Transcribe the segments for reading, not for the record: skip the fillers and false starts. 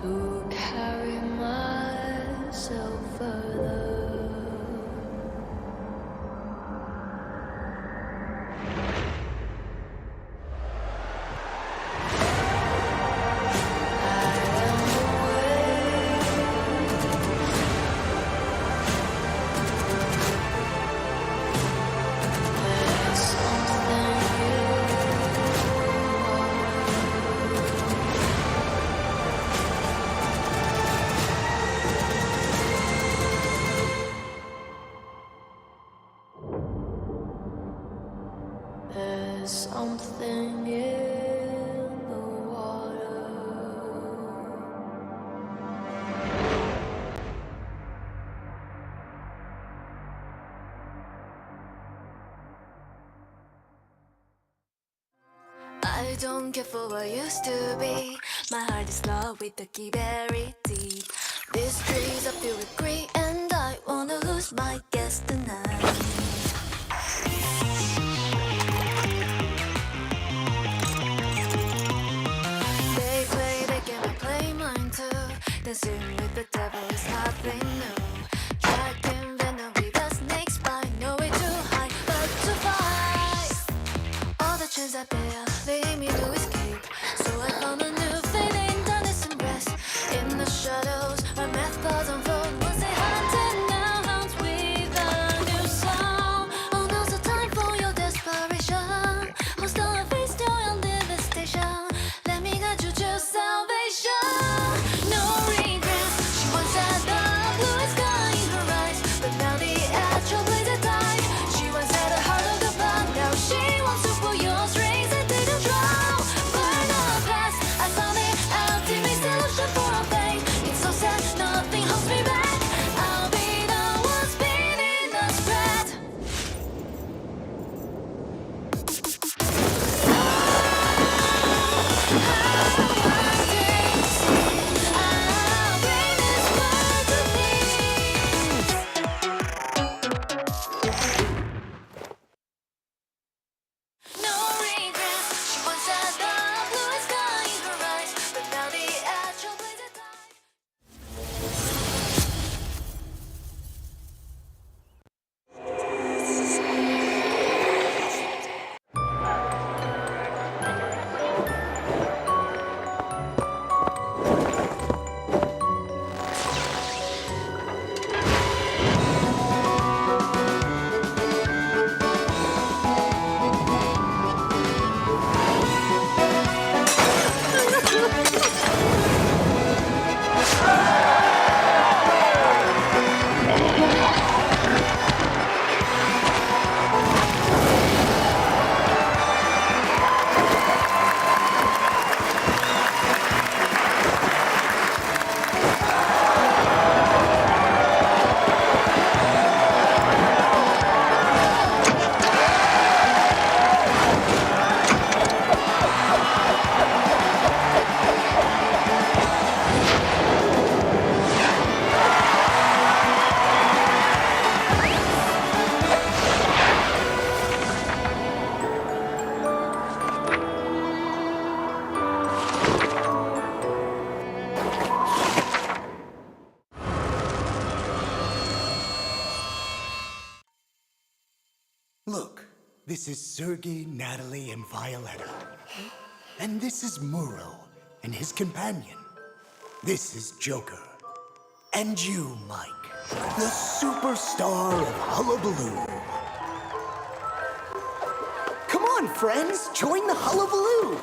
to carry myself further. There's something in the water. I don't care for what I used to be. My heart is locked with the key very deep. These trees are filled with greed, and I wonder who's my guest tonight. They play the game, I play mine too. Dancing with the devil is nothing new. Trapped in venom with the snakes bite. No way too high, but to fight. All the chains I bear lead me to escape. So I found a new feeling, darkness and rest. In the shadows, my methods unfold. Once they hunted, now hounds with a new song. Oh, now's the time for your desperation. Hostile and face to your devastation. Let me guide you to salvation. No regrets. She once had the bluest sky in her eyes, but now the actual blaze had died. She once had a heart of gold, now she wants to pull your strings and take a drown. Burn the past, I found the ultimate solution for our fate. It's so sad, nothing holds me back. I'll be the one spinning the spread. I'll bring this world to peace. No regrets. She once had the bluest sky in her eyes, but now the actual blaze had died. Look, this is Sergei, Natalie, and Violetta. And this is Muro and his companion. This is Joker. And you, Mike, the superstar of Hullabaloo. Come on, friends, join the Hullabaloo.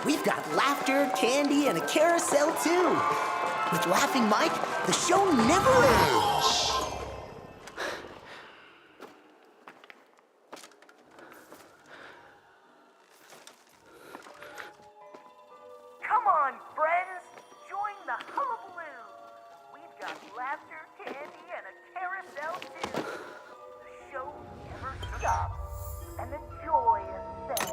We've got laughter, candy, and a carousel, too. With Laughing Mike, the show never ends. Come on, friends! Join the Hullabaloo! We've got laughter, candy, and a carousel, too. The show never stops, and the joy is set.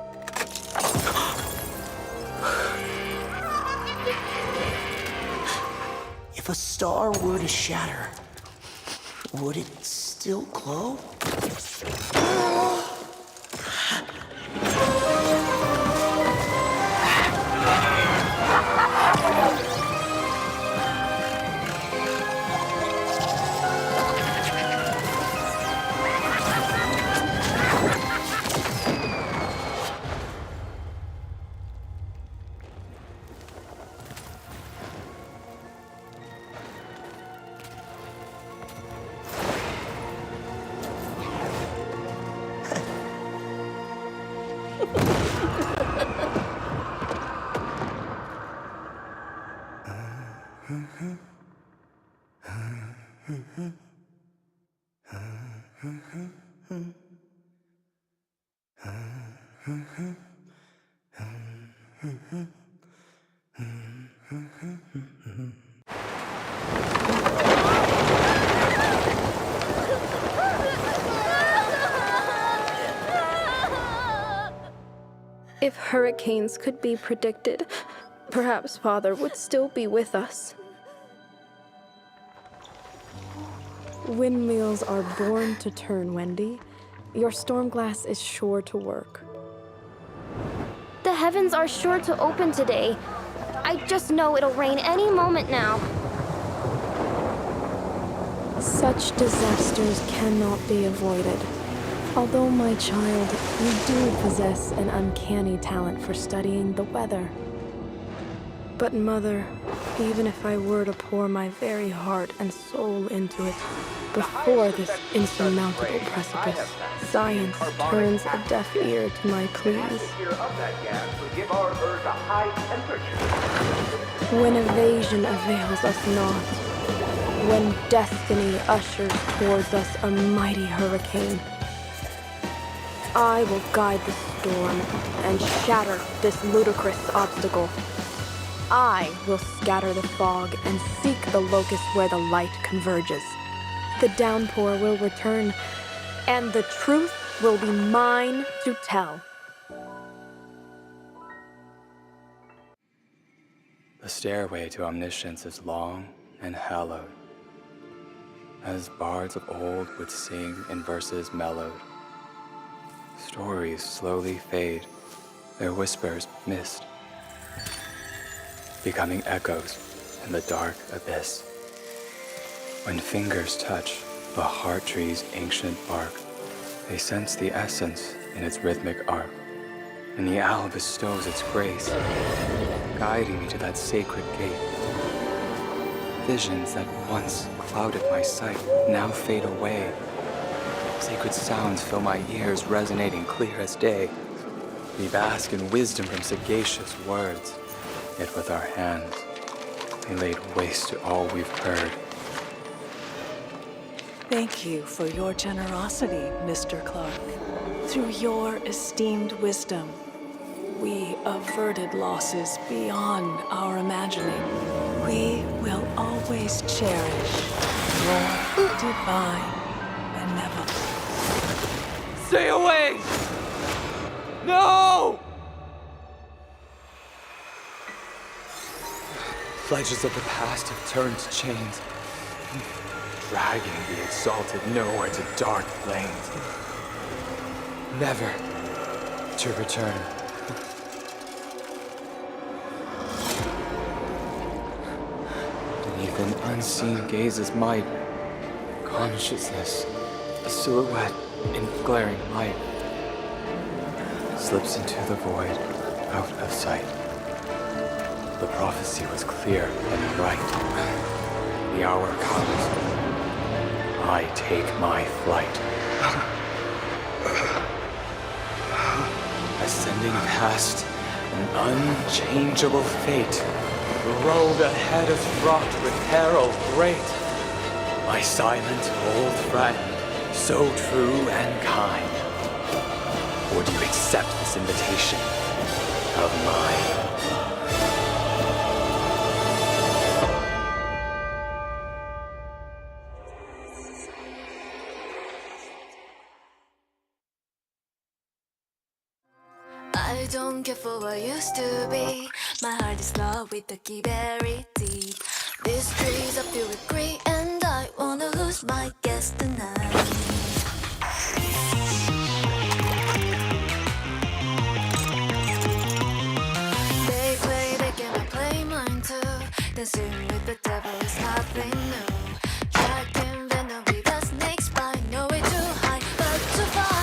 If a star were to shatter, would it still glow? If hurricanes could be predicted, perhaps Father would still be with us. Windmills are born to turn, Wendy. Your storm glass is sure to work. The heavens are sure to open today. I just know it'll rain any moment now. Such disasters cannot be avoided. Although, my child, you do possess an uncanny talent for studying the weather. But, Mother, even if I were to pour my very heart and soul into it, before this insurmountable precipice, science turns a deaf ear to my pleas. When evasion avails us not, when destiny ushers towards us a mighty hurricane, I will guide the storm and shatter this ludicrous obstacle. I will scatter the fog and seek the locus where the light converges. The downpour will return, and the truth will be mine to tell. The stairway to omniscience is long and hallowed, as bards of old would sing in verses mellowed. Stories slowly fade, their whispers mist, becoming echoes in the dark abyss. When fingers touch a heart tree's ancient bark, they sense the essence in its rhythmic arc, and the owl bestows its grace, guiding me to that sacred gate. Visions that once clouded my sight now fade away. Sacred sounds fill my ears, resonating clear as day. We bask in wisdom from sagacious words, yet with our hands, they laid waste to all we've heard. Thank you for your generosity, Mr. Clark. Through your esteemed wisdom, we averted losses beyond our imagining. We will always cherish your divine benevolence. Stay away! No! Pledges of the past have turned to chains, dragging the exalted nowhere to dark lanes, never to return. Beneath an unseen gaze's might, consciousness, a silhouette in glaring light, slips into the void, out of sight. The prophecy was clear and bright. The hour comes. I take my flight. Ascending past an unchangeable fate, the road ahead is fraught with peril great. My silent old friend, so true and kind. Or do you accept this invitation of mine? I don't care for what used to be. My heart is locked with the key very deep. These trees are filled with greed, and I wanna lose my guess tonight. They play the game, I play mine too. Dancing with the devil is nothing new. Dragging venom with the snakes bite. No way too high, but too far.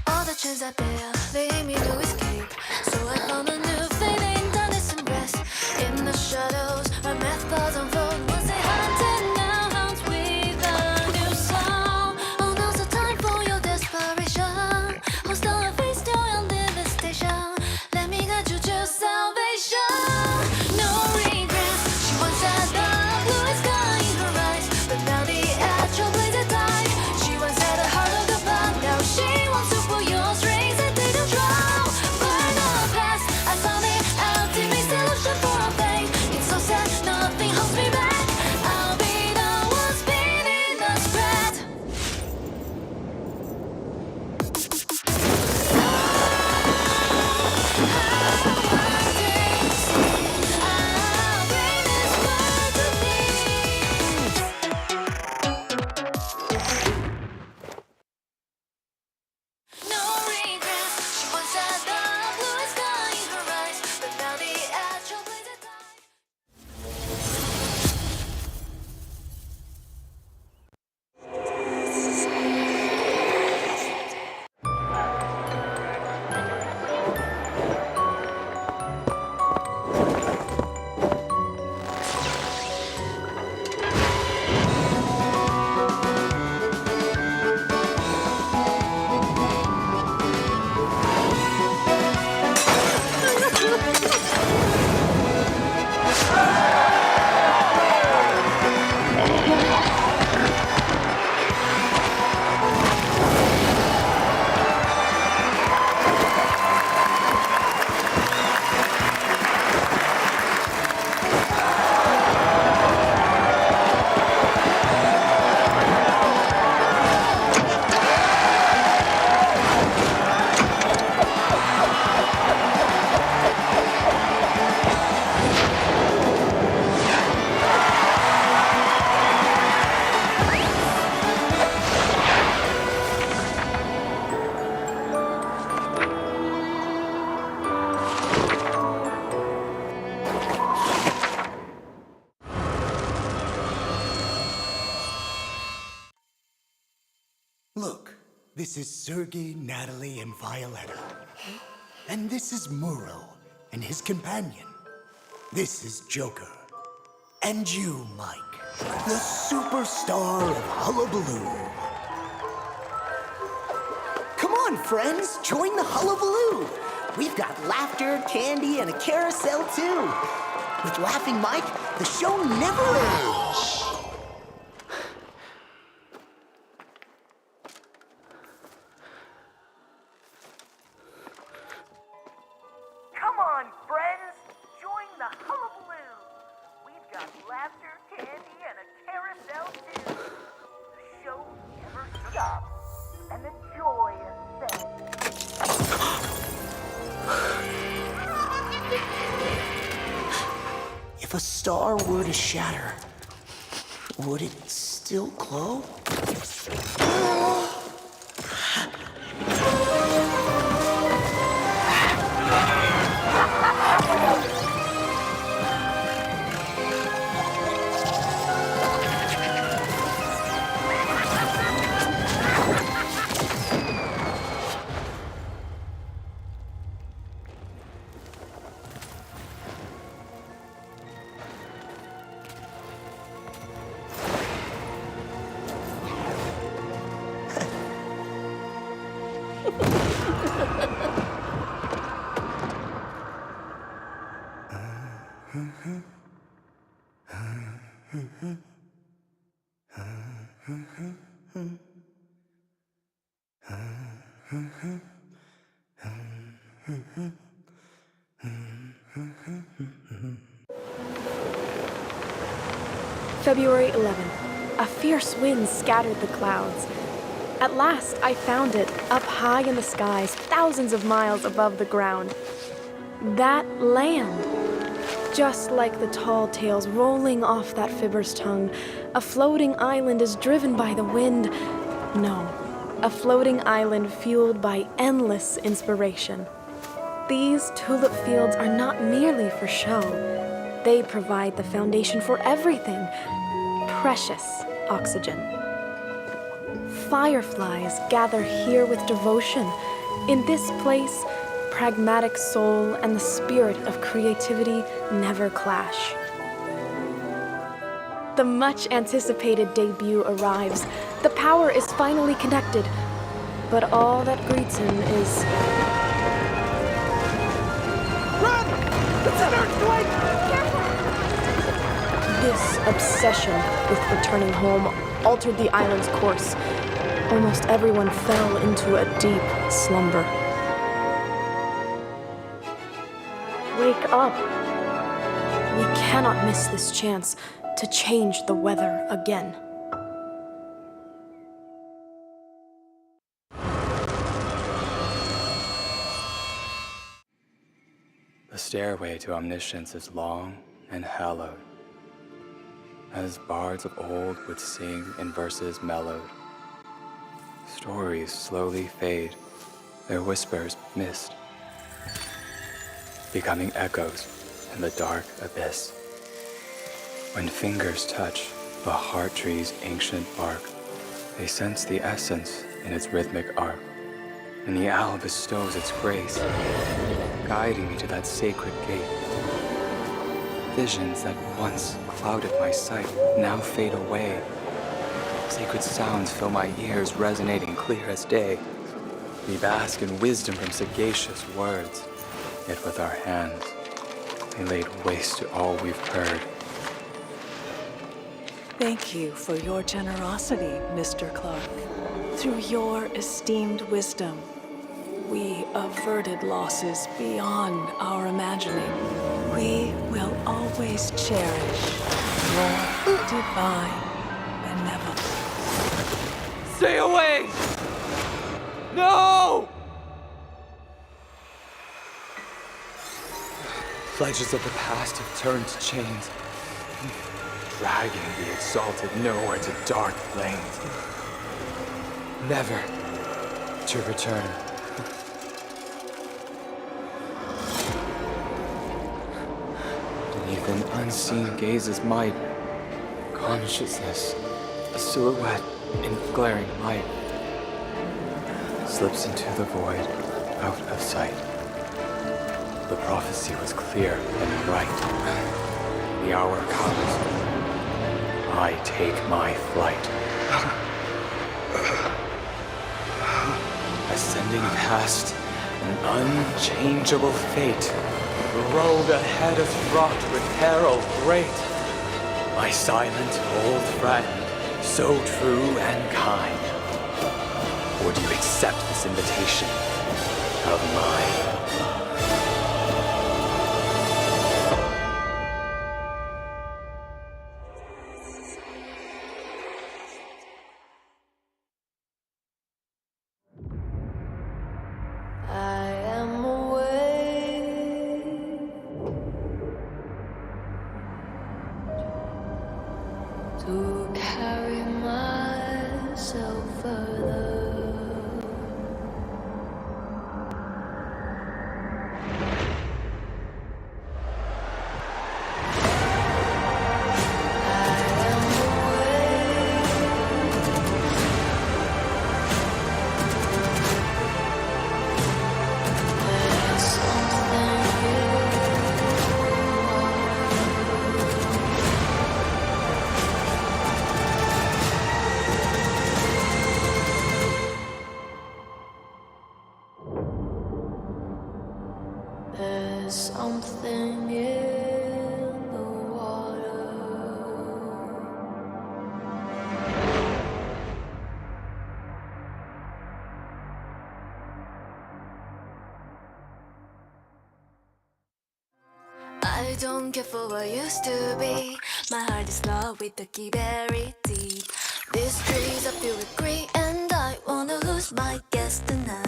All the chains I bear lead me to escape. So I found a new feeling, darkness and rest. In the shadows, my methods unfold. Once they hunted, now hounds with a new song. Oh, now's the time for your desperation. Hostile face to your devastation. Let me guide you to salvation. No regret. This is Sergei, Natalie, and Violetta. And this is Muro and his companion. This is Joker. And you, Mike, the superstar of Hullabaloo. Come on, friends, join the Hullabaloo. We've got laughter, candy, and a carousel, too. With Laughing Mike, the show never ends. Come on, friends, join the Hullabaloo. We've got laughter, candy, and a carousel, too. The show never stops, and the joy ascends. If a star were to shatter, would it still glow? February 11th. A fierce wind scattered the clouds. At last, I found it, up high in the skies, thousands of miles above the ground. That land. Just like the tall tales rolling off that fibber's tongue, a floating island is driven by the wind. No, a floating island fueled by endless inspiration. These tulip fields are not merely for show. They provide the foundation for everything. Precious oxygen. Fireflies gather here with devotion. In this place, pragmatic soul and the spirit of creativity never clash. The much-anticipated debut arrives. The power is finally connected. But all that greets him is... Run! It's an earthquake! This obsession with returning home altered the island's course. Almost everyone fell into a deep slumber. Wake up. We cannot miss this chance to change the weather again. The stairway to omniscience is long and hallowed, as bards of old would sing in verses mellowed. Stories slowly fade, their whispers mist, becoming echoes in the dark abyss. When fingers touch the heart tree's ancient bark, they sense the essence in its rhythmic arc, and the owl bestows its grace, guiding me to that sacred gate. Visions that once clouded my sight now fade away. Sacred sounds fill my ears, resonating clear as day. We bask in wisdom from sagacious words, yet with our hands, they laid waste to all we've heard. Thank you for your generosity, Mr. Clark. Through your esteemed wisdom, we averted losses beyond our imagining. We will always cherish your divine benevolence. Stay away! No! Pledges of the past have turned to chains, dragging the exalted nowhere to dark lanes, never to return. Beneath an unseen gaze's might, consciousness, a silhouette in glaring light. slips into the void, out of sight. The prophecy was clear and bright. The hour comes. I take my flight. Ascending past an unchangeable fate, the road ahead is fraught with peril great. My silent old friend, so true and kind. Would you accept this invitation of mine? I am away to carry myself further. There's something in the water. I don't care for what used to be. My heart is locked with the key very deep. These trees are filled with greed, and I wanna lose my guess tonight.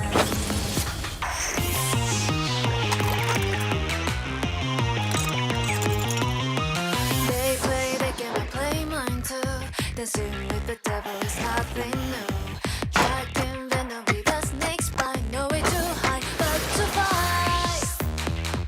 They play the game, I play mine too. Dancing with the devil is nothing new. Dragon venom with the snakes bite. No way too high, but to fight.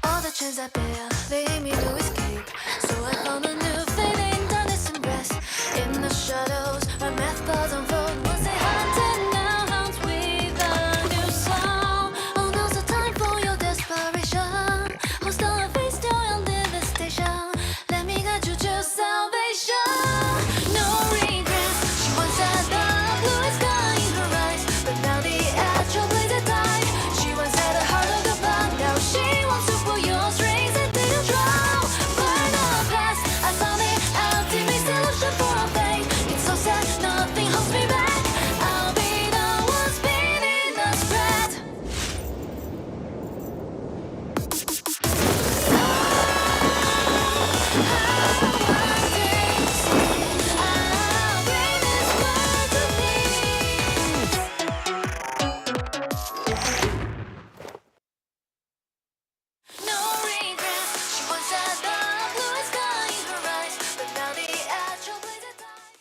All the chains I bear lead me to escape. So I found a new feeling, darkness and rest. In the shadows, my methods unfold. Once they hunted, now hounds with a new song. Oh, now's the time for your desperation. Hostile face to your devastation. Let me guide you to salvation. No regrets. She once had the bluest sky in her eyes, but now the actual blaze had died. She once had a heart of the blood, now she wants to pull your strings and didn't drown. Burn the past, I found the ultimate solution for our fate. It's so sad, nothing holds me back. I'll be the one spinning the spread. I'll bring this world to peace. No regrets. She once had the bluest sky in her eyes, but now the actual blaze had died.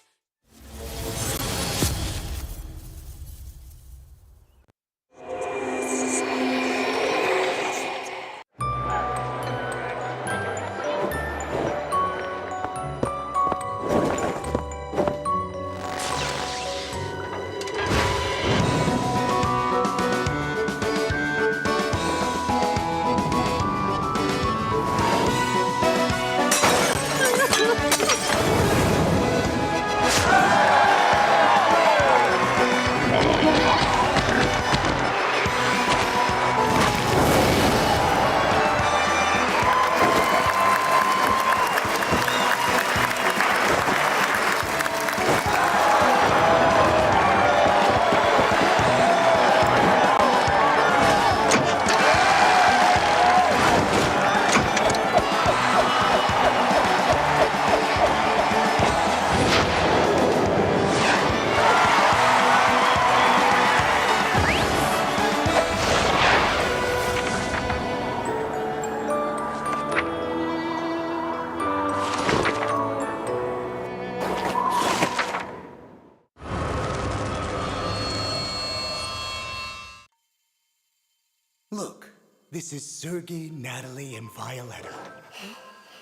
Look, this is Sergei, Natalie, and Violetta.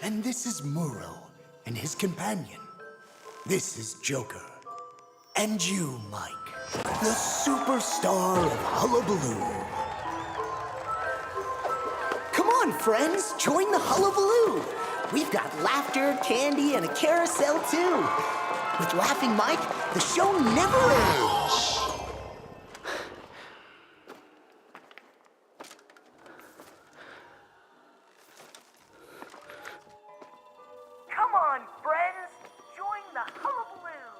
And this is Muro and his companion. This is Joker. And you, Mike, the superstar of Hullabaloo. Come on, friends, join the Hullabaloo. We've got laughter, candy, and a carousel, too. With Laughing Mike, the show never ends. Come on, friends, join the Hullabaloo.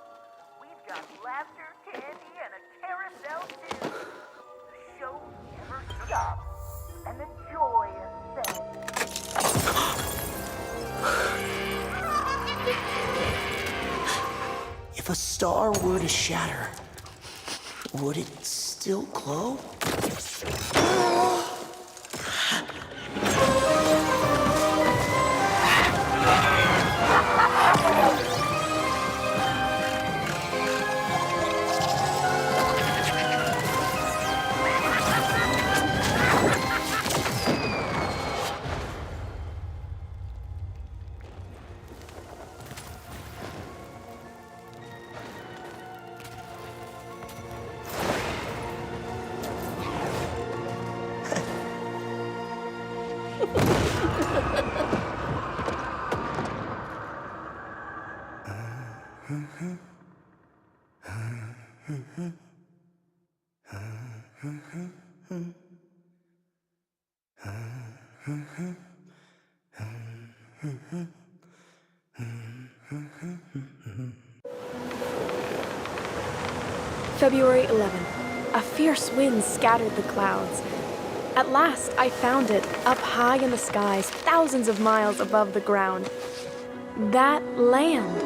We've got laughter, candy, and a carousel, too. The show never stops, and the joy is set. If a star were to shatter, would it still glow? February 11th. A fierce wind scattered the clouds. At last, I found it, up high in the skies, thousands of miles above the ground. That land.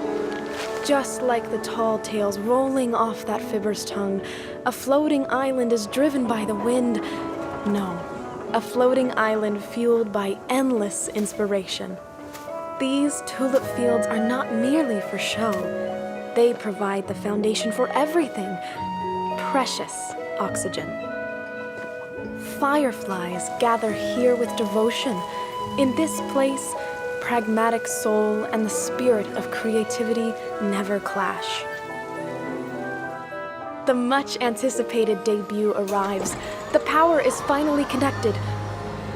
Just like the tall tales rolling off that fibber's tongue, a floating island is driven by the wind. No, a floating island fueled by endless inspiration. These tulip fields are not merely for show. They provide the foundation for everything. Precious oxygen. Fireflies gather here with devotion. In this place, pragmatic soul and the spirit of creativity never clash. The much-anticipated debut arrives. The power is finally connected.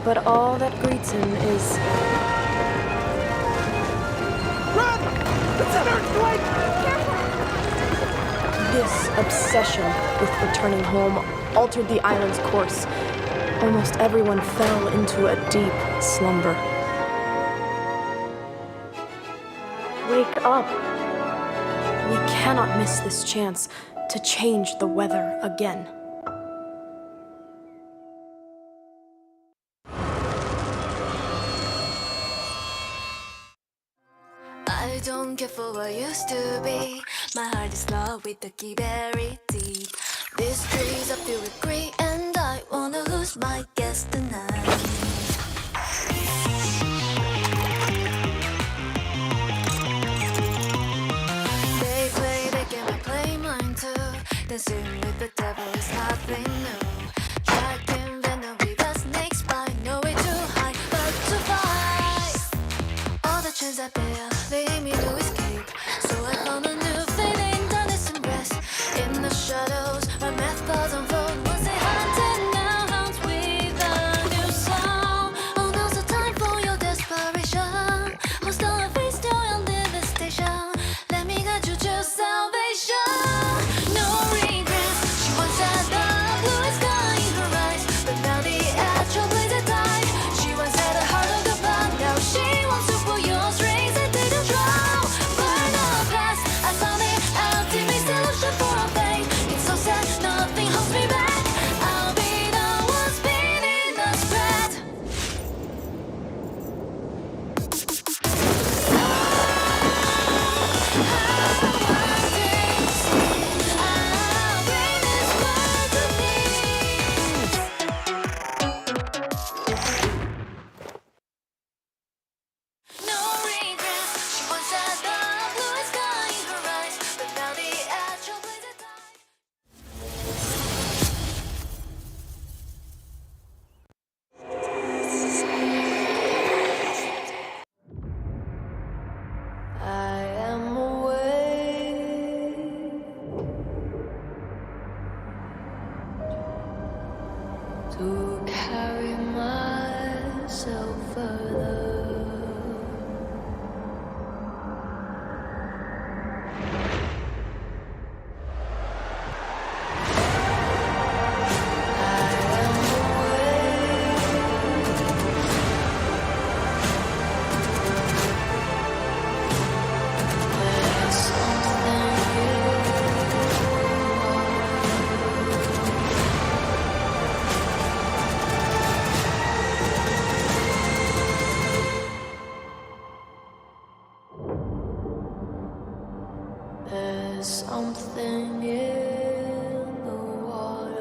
But all that greets him is... Run! It's an earthquake! This obsession with returning home altered the island's course. Almost everyone fell into a deep slumber. Wake up. We cannot miss this chance to change the weather again. I don't care for what used to be. My heart is locked with the key very deep. These streets are filled with greed, and I wanna lose my guess tonight. They play the game, I play mine too. Dancing with the devil is nothing new. Tracking venom with the snakes by. No way too high, but too far. All the chains I bear lead me to escape. So I found a new feeling, darkness and rest. In the shadows, my methods unfold. Was it haunted now? Haunts with a new song. Oh, now's the time for your desperation. Hostile face to your devastation. Let me guide you to salvation. No regrets. She once had the bluest sky in her eyes, but now the actual blaze had died. She once had the heart of the bomb. Now she wants to pull your strings and take the trial. There's something in the water.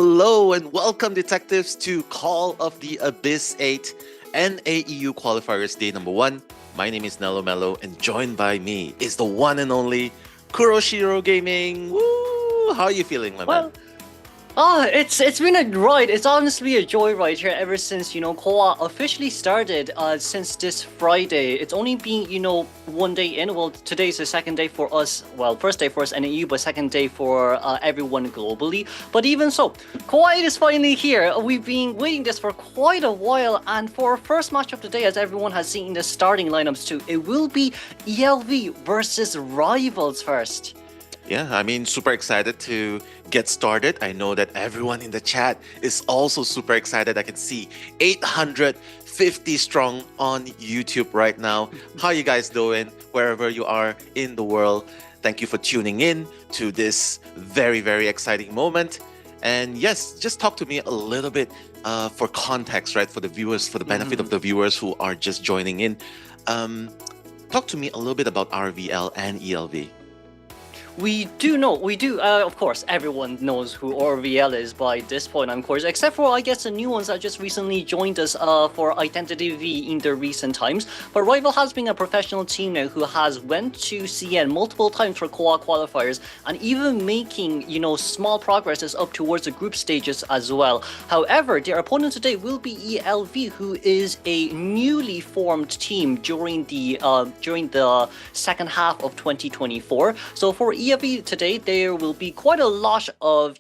Hello and welcome, detectives, to Call of the AbyssⅧ NAEU Qualifiers Day number 1. My name is Nello Mello, and joined by me is the one and only Kuroshiro Gaming. Woo! How are you feeling, my man? It's been a ride. It's honestly a joyride here ever since, COA officially started since this Friday. It's only been, 1 day in. Well, today's the second day for us. Well, first day for us NAU, but second day for everyone globally. But even so, COA is finally here. We've been waiting this for quite a while, and for our first match of the day, as everyone has seen in the starting lineups too, it will be ELV versus Rivals first. Yeah, I mean, super excited to get started. I know that everyone in the chat is also super excited. I can see 850 strong on YouTube right now. How you guys doing? Wherever you are in the world, thank you for tuning in to this very, very exciting moment. And yes, just talk to me a little bit for context, right? For the viewers, for the benefit of the viewers who are just joining in. Talk to me a little bit about RVL and ELV. We do, of course, everyone knows who RVL is by this point, of course, except for, I guess, the new ones that just recently joined us for Identity V in the recent times. But Rival has been a professional team now who has went to CN multiple times for COA qualifiers and even making, small progresses up towards the group stages as well. However, their opponent today will be ELV, who is a newly formed team during the second half of 2024. So for ELV today, there will be quite a lot of,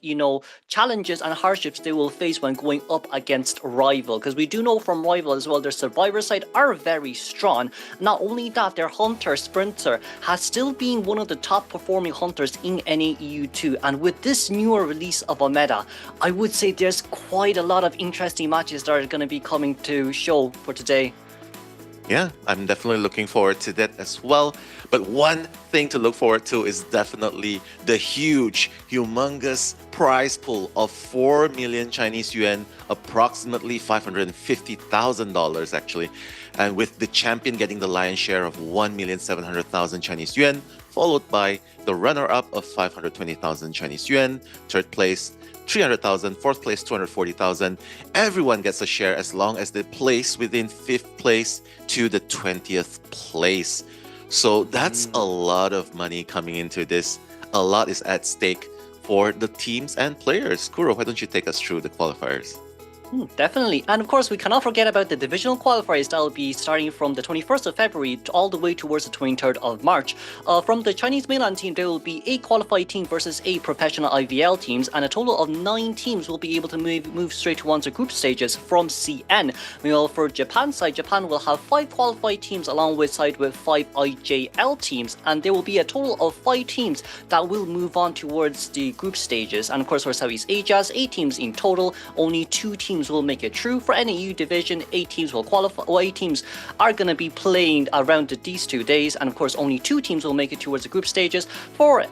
challenges and hardships they will face when going up against Rival. Because we do know from Rival as well, their survivor side are very strong. Not only that, their hunter, Sprinter, has still been one of the top performing hunters in NAEU 2. And with this newer release of a meta, I would say there's quite a lot of interesting matches that are going to be coming to show for today. Yeah, I'm definitely looking forward to that as well. But one thing to look forward to is definitely the huge, humongous prize pool of 4 million Chinese yuan, approximately $550,000 actually. And with the champion getting the lion's share of 1,700,000 Chinese yuan, followed by the runner-up of 520,000 Chinese yuan, third place 300,000, fourth place 240,000. Everyone gets a share as long as they place within 5th place to the 20th place. So that's a lot of money coming into this. A lot is at stake for the teams and players. Kuro, why don't you take us through the qualifiers? Definitely. And of course, we cannot forget about the divisional qualifiers that will be starting from the 21st of February all the way towards the 23rd of March. From the Chinese mainland team, there will be 8 qualified teams versus 8 professional IVL teams, and a total of 9 teams will be able to move straight on to group stages from CN. Meanwhile, for Japan side, Japan will have 5 qualified teams along with 5 IJL teams, and there will be a total of 5 teams that will move on towards the group stages. And of course, for Southeast Asia's 8 teams in total, only 2 teams will make it through. For NAU division, 8 teams will qualify. 8 teams are going to be playing around these 2 days, and of course only 2 teams will make it towards the group stages. For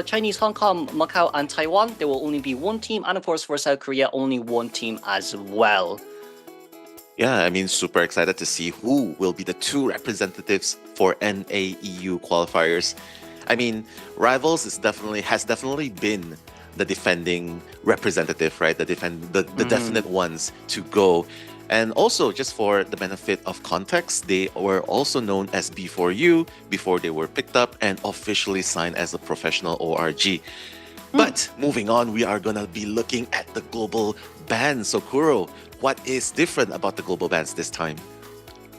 Chinese, Hong Kong, Macau and Taiwan, there will only be 1 team, and of course for South Korea, only 1 team as well. Yeah, I mean, super excited to see who will be the 2 representatives for NAEU qualifiers. I mean, Rivals has definitely been the defending representative, right? The definite ones to go. And also, just for the benefit of context, they were also known as B4U before they were picked up and officially signed as a professional ORG. But moving on, we are gonna be looking at the global bans. So Kuro, what is different about the global bans this time?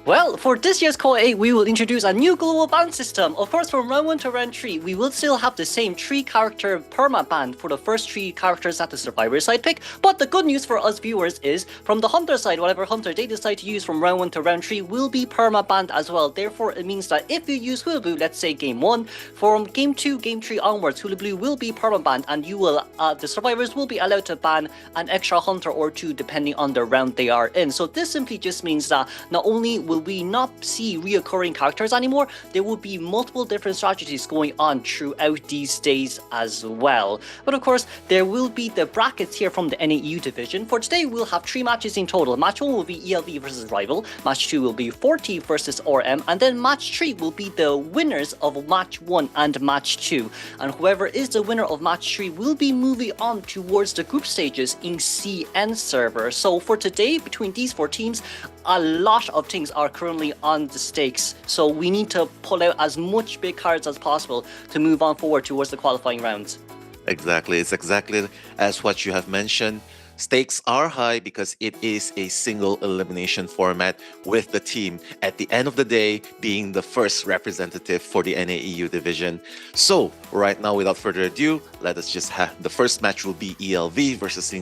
Well, for this year's COAⅧ, we will introduce a new global ban system. Of course, from round 1 to round 3, we will still have the same 3-character perma ban for the first 3 characters that the survivor side pick. But the good news for us viewers is, from the hunter side, whatever hunter they decide to use from round 1 to round 3 will be perma banned as well. Therefore, it means that if you use Hula Blue, let's say game 1, from game 2, game 3 onwards, Hula Blue will be perma banned, and you will, the survivors will be allowed to ban an extra hunter or 2 depending on the round they are in. So this simply just means that not only will will we not see reoccurring characters anymore? There will be multiple different strategies going on throughout these days as well. But of course, there will be the brackets here from the NAEU division. For today, we'll have 3 matches in total. Match 1 will be ELV versus Rival, Match 2 will be Forti versus RM, and then Match 3 will be the winners of Match 1 and Match 2. And whoever is the winner of Match 3 will be moving on towards the group stages in CN server. So for today, between these 4 teams, a lot of things are currently on the stakes. So we need to pull out as much big cards as possible to move on forward towards the qualifying rounds. Exactly. It's exactly as what you have mentioned. Stakes are high because it is a single elimination format, with the team at the end of the day being the first representative for the NAEU division. So right now, without further ado, let us just have the first match will be ELV versus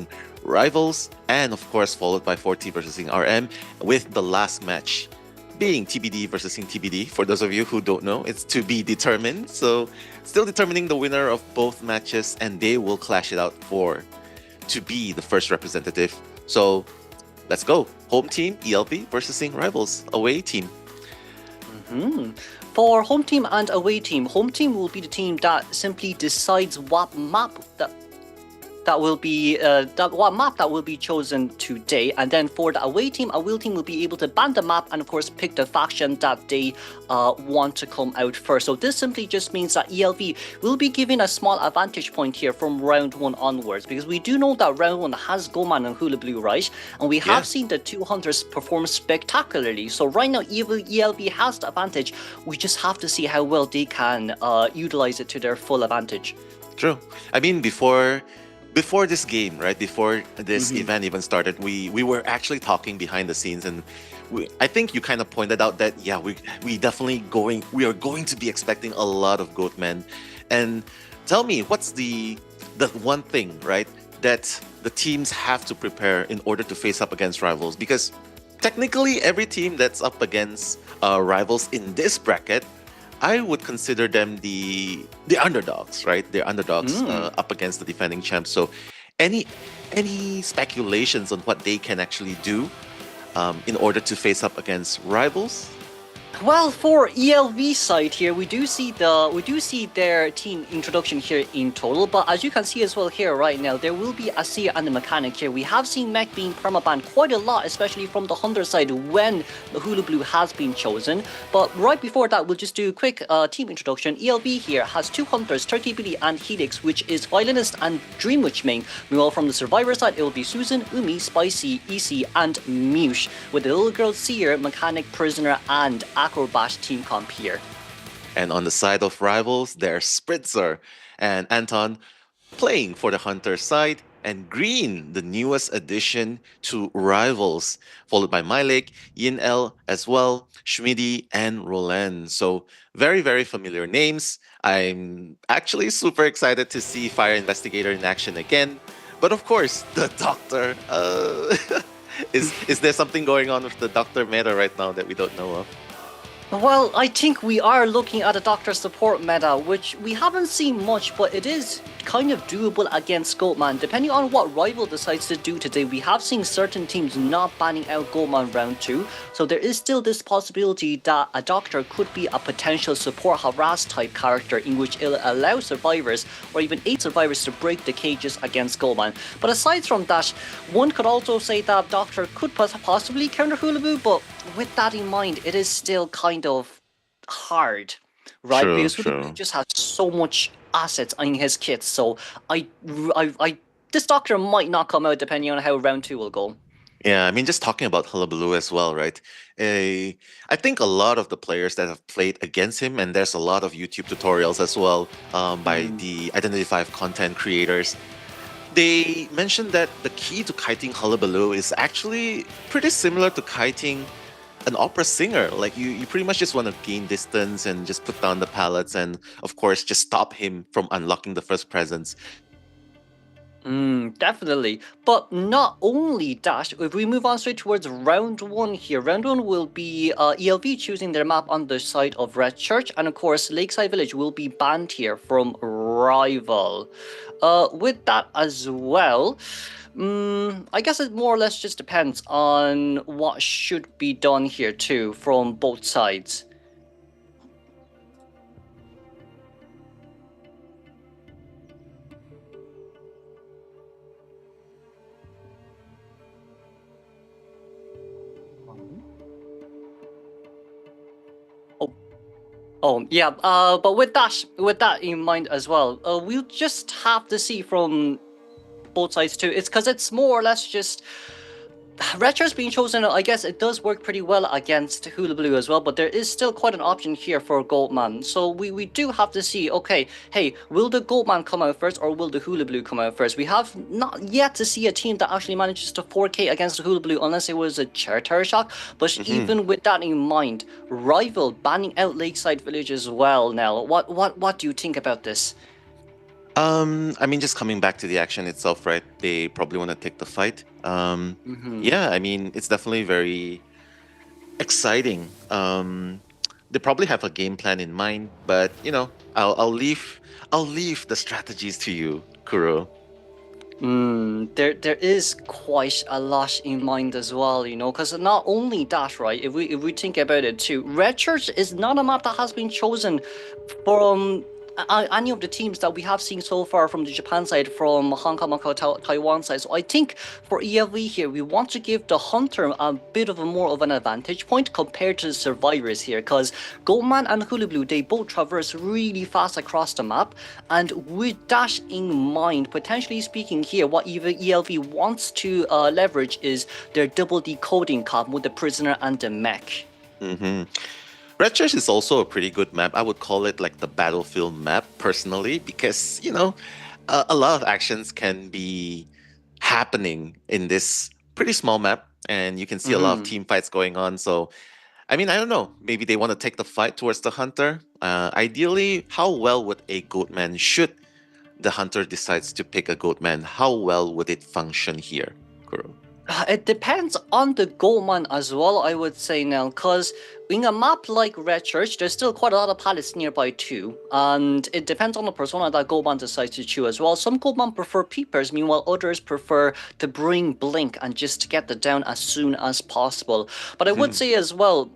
Rivals, and of course followed by Forti versus RM, with the last match being TBD versus TBD. For those of you who don't know, it's to be determined. So still determining the winner of both matches, and they will clash it out to be the first representative. So let's go. Home team ELV versus Rivals. Away team. For home team and away team, home team will be the team that simply decides what map that will be what map that will be chosen today. And then for the away team will be able to ban the map and of course pick the faction that they want to come out first. So this simply just means that ELV will be given a small advantage point here from round 1 onwards, because we do know that round 1 has Goman and Hula Blue, right? And we have seen the 2 hunters perform spectacularly. So right now ELV has the advantage. We just have to see how well they can utilize it to their full advantage. True. I mean, before this game, right? Before this event even started, we were actually talking behind the scenes, and I think you kind of pointed out that we definitely we are going to be expecting a lot of Goatmen. And tell me, what's the one thing, right, that the teams have to prepare in order to face up against Rivals? Because technically every team that's up against Rivals in this bracket, I would consider them the underdogs, right? They're underdogs up against the defending champs. So any speculations on what they can actually do in order to face up against Rivals? Well, for ELV side here, we do see their team introduction here in total, but as you can see as well here right now, there will be a seer and a mechanic here. We have seen mech being permabanned quite a lot, especially from the hunter side when the Hula Blue has been chosen. But right before that, we'll just do a quick team introduction. ELV here has 2 hunters, Turkey Billy and Helix, which is Violinist and Dream Witch main. Meanwhile, from the survivor side, it will be Susan, Umi, Spicy, EC, and Mush, with the little girl seer, mechanic, prisoner, and Acrobat team comp here. And on the side of Rivals, there's Spritzer and Anton playing for the Hunter side, and Green, the newest addition to Rivals, followed by Mylake, Yin L as well, Schmidi, and Roland. So very, very familiar names. I'm actually super excited to see Fire Investigator in action again. But of course, the Doctor. Is there something going on with the Doctor meta right now that we don't know of? Well, I think we are looking at a Doctor support meta, which we haven't seen much, but it is kind of doable against Goatman. Depending on what Rival decides to do today, we have seen certain teams not banning out Goatman round 2, so there is still this possibility that a Doctor could be a potential support harass type character in which it'll allow survivors, or even 8 survivors, to break the cages against Goatman. But aside from that, one could also say that Doctor could possibly counter Hula Blue, but with that in mind, it is still kind of hard, right? True, because Hula Blue just has so much assets in his kit, so this Doctor might not come out depending on how round 2 will go. Yeah, I mean, just talking about Hullabaloo as well, right? I think a lot of the players that have played against him, and there's a lot of YouTube tutorials as well by the Identify content creators, they mentioned that the key to kiting Hullabaloo is actually pretty similar to kiting an opera singer. Like you pretty much just want to gain distance and just put down the pallets, and of course just stop him from unlocking the first presence. Definitely. But not only that, if we move on straight towards round 1 here, round 1 will be ELV choosing their map on the side of Red Church, and of course Lakeside Village will be banned here from Rival. With that as well, I guess it more or less just depends on what should be done here too from both sides. Oh yeah, but with that in mind as well, we'll just have to see from both sides too. It's because it's more or less just Retcher's being chosen. I guess it does work pretty well against Hula Blue as well, but there is still quite an option here for Goldman. So we do have to see, okay, hey, will the Goldman come out first or will the Hula Blue come out first? We have not yet to see a team that actually manages to 4K against the Hula Blue unless it was a Charter Shock. But even with that in mind, Rival banning out Lakeside Village as well, Nell. What do you think about this? I mean, just coming back to the action itself, right? They probably want to take the fight. Yeah, I mean, it's definitely very exciting. They probably have a game plan in mind, but you know, I'll leave the strategies to you, Kuro. There is quite a lot in mind as well, you know, because not only that, right? If we think about it too, Red Church is not a map that has been chosen from any of the teams that we have seen so far from the Japan side, from Hong Kong, Macau, Taiwan side. So I think for ELV here, we want to give the Hunter a bit of a more of an advantage point compared to the Survivors here, because Goldman and Hula Blue, they both traverse really fast across the map, and with that in mind, potentially speaking here, what ELV wants to leverage is their double decoding cap with the Prisoner and the Mech. Red Church is also a pretty good map. I would call it like the battlefield map personally, because you know, a lot of actions can be happening in this pretty small map, and you can see a lot of team fights going on. So, I mean, I don't know. Maybe they want to take the fight towards the Hunter. Ideally, how well would a Goatman, should the Hunter decides to pick a Goatman, how well would it function here, Kuro? It depends on the Goldman as well, I would say now, because in a map like Red Church, there's still quite a lot of palettes nearby too, and it depends on the persona that Goldman decides to choose as well. Some Goldman prefer peepers, meanwhile others prefer to bring Blink and just get the down as soon as possible. But I would say as well,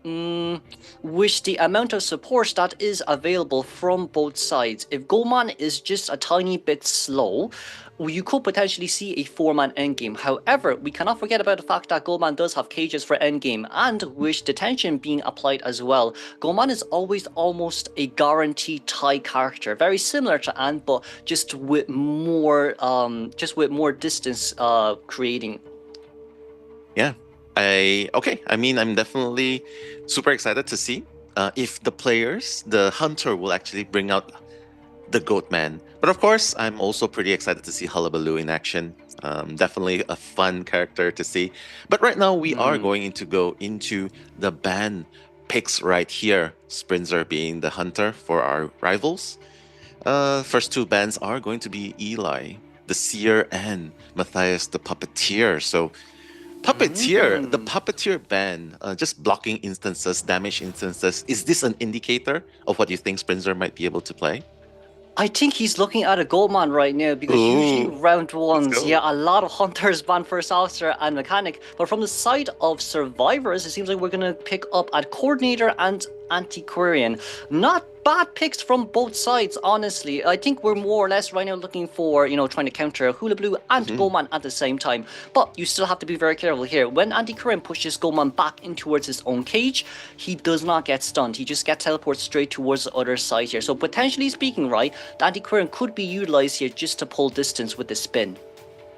with the amount of support that is available from both sides, if Goldman is just a tiny bit slow, you could potentially see a 4-man endgame. However, we cannot forget about the fact that Goldman does have cages for endgame, and with detention being applied as well, Goldman is always almost a guaranteed tie character, very similar to Ant, but just with more distance creating. Yeah, I mean, I'm definitely super excited to see if the Hunter will actually bring out the Goatman. But of course, I'm also pretty excited to see Hullabaloo in action. Definitely a fun character to see. But right now, we are going to go into the ban picks right here. Sprinzer being the Hunter for our rivals. First two bans are going to be Eli, the Seer, and Matthias, the Puppeteer. So Puppeteer, the Puppeteer ban, just blocking instances, damage instances. Is this an indicator of what you think Sprinzer might be able to play? I think he's looking at a Goldman right now, because usually round ones, yeah, a lot of Hunters ban First Officer and Mechanic. But from the side of Survivors, it seems like we're going to pick up at Coordinator and Antiquarian. Not bad picks from both sides, honestly. I think we're more or less right now looking for, you know, trying to counter Hula Blue and Goldman at the same time. But you still have to be very careful here. When Antiquarian pushes Goldman back in towards his own cage, he does not get stunned. He just gets teleported straight towards the other side here. So potentially speaking, right, the Antiquarian could be utilized here just to pull distance with the spin.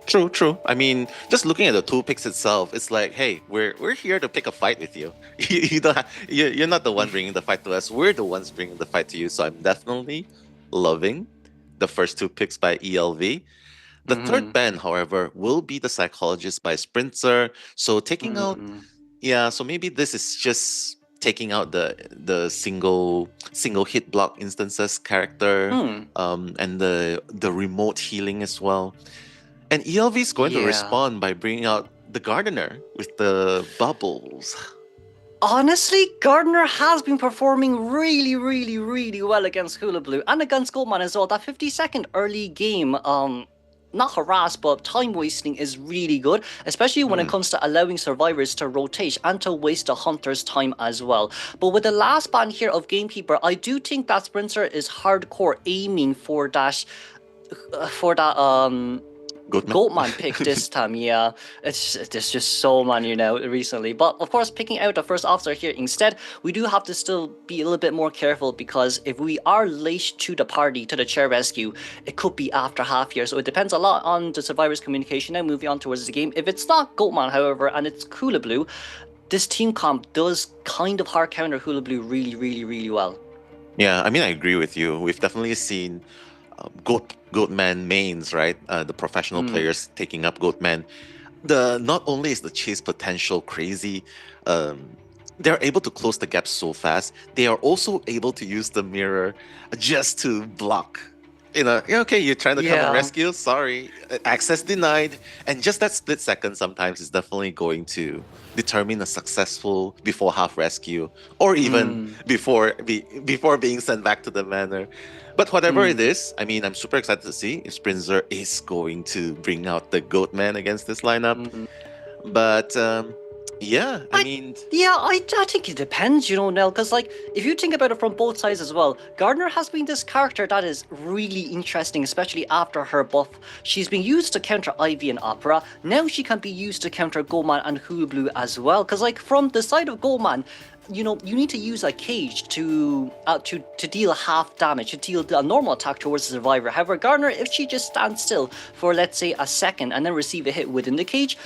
True. I mean, just looking at the tool picks itself, it's like, hey, we're here to pick a fight with you. You're not the one bringing the fight to us. We're the ones bringing the fight to you. So I'm definitely loving the first two picks by ELV. The third ban, however, will be the Psychologist by Sprinter. So taking out, so maybe this is just taking out the single hit block instances character, and the remote healing as well. And ELV is going to respond by bringing out the Gardener with the bubbles. Honestly, Gardener has been performing really well against Hula Blue and against Goldman as well. That 50-second early game, not harass, but time wasting is really good, especially when it comes to allowing survivors to rotate and to waste the hunter's time as well. But with the last ban here of Gamekeeper, I do think that Sprinter is hardcore aiming for that Goatman pick this time. Yeah, there's just so many recently. But of course, picking out the first officer here instead, we do have to still be a little bit more careful, because if we are late to the party, to the chair rescue, it could be after half year. So it depends a lot on the survivors' communication now moving on towards the game. If it's not Goatman, however, and it's Hula Blue, this team comp does kind of hard counter Hula Blue really, really, really well. Yeah, I mean, I agree with you. We've definitely seen Goatman mains, right? The professional players taking up Goatman. Not only is the chase potential crazy, they're able to close the gap so fast. They are also able to use the mirror just to block. Okay, you're trying to come and rescue. Sorry, access denied. And just that split second sometimes is definitely going to determine a successful before half rescue, or even before being sent back to the manor. But whatever it is, I mean, I'm super excited to see if Sprinzer is going to bring out the Goatman against this lineup. But yeah, I mean... Yeah, I think it depends, Nell, because, if you think about it from both sides as well, Gardner has been this character that is really interesting, especially after her buff. She's been used to counter Ivy and Opera. Now she can be used to counter Goatman and Hulu Blue as well, because, from the side of Goatman, you need to use a cage to deal half damage, to deal a normal attack towards the survivor. However, Gardner, if she just stands still for, let's say, a second and then receive a hit within the cage,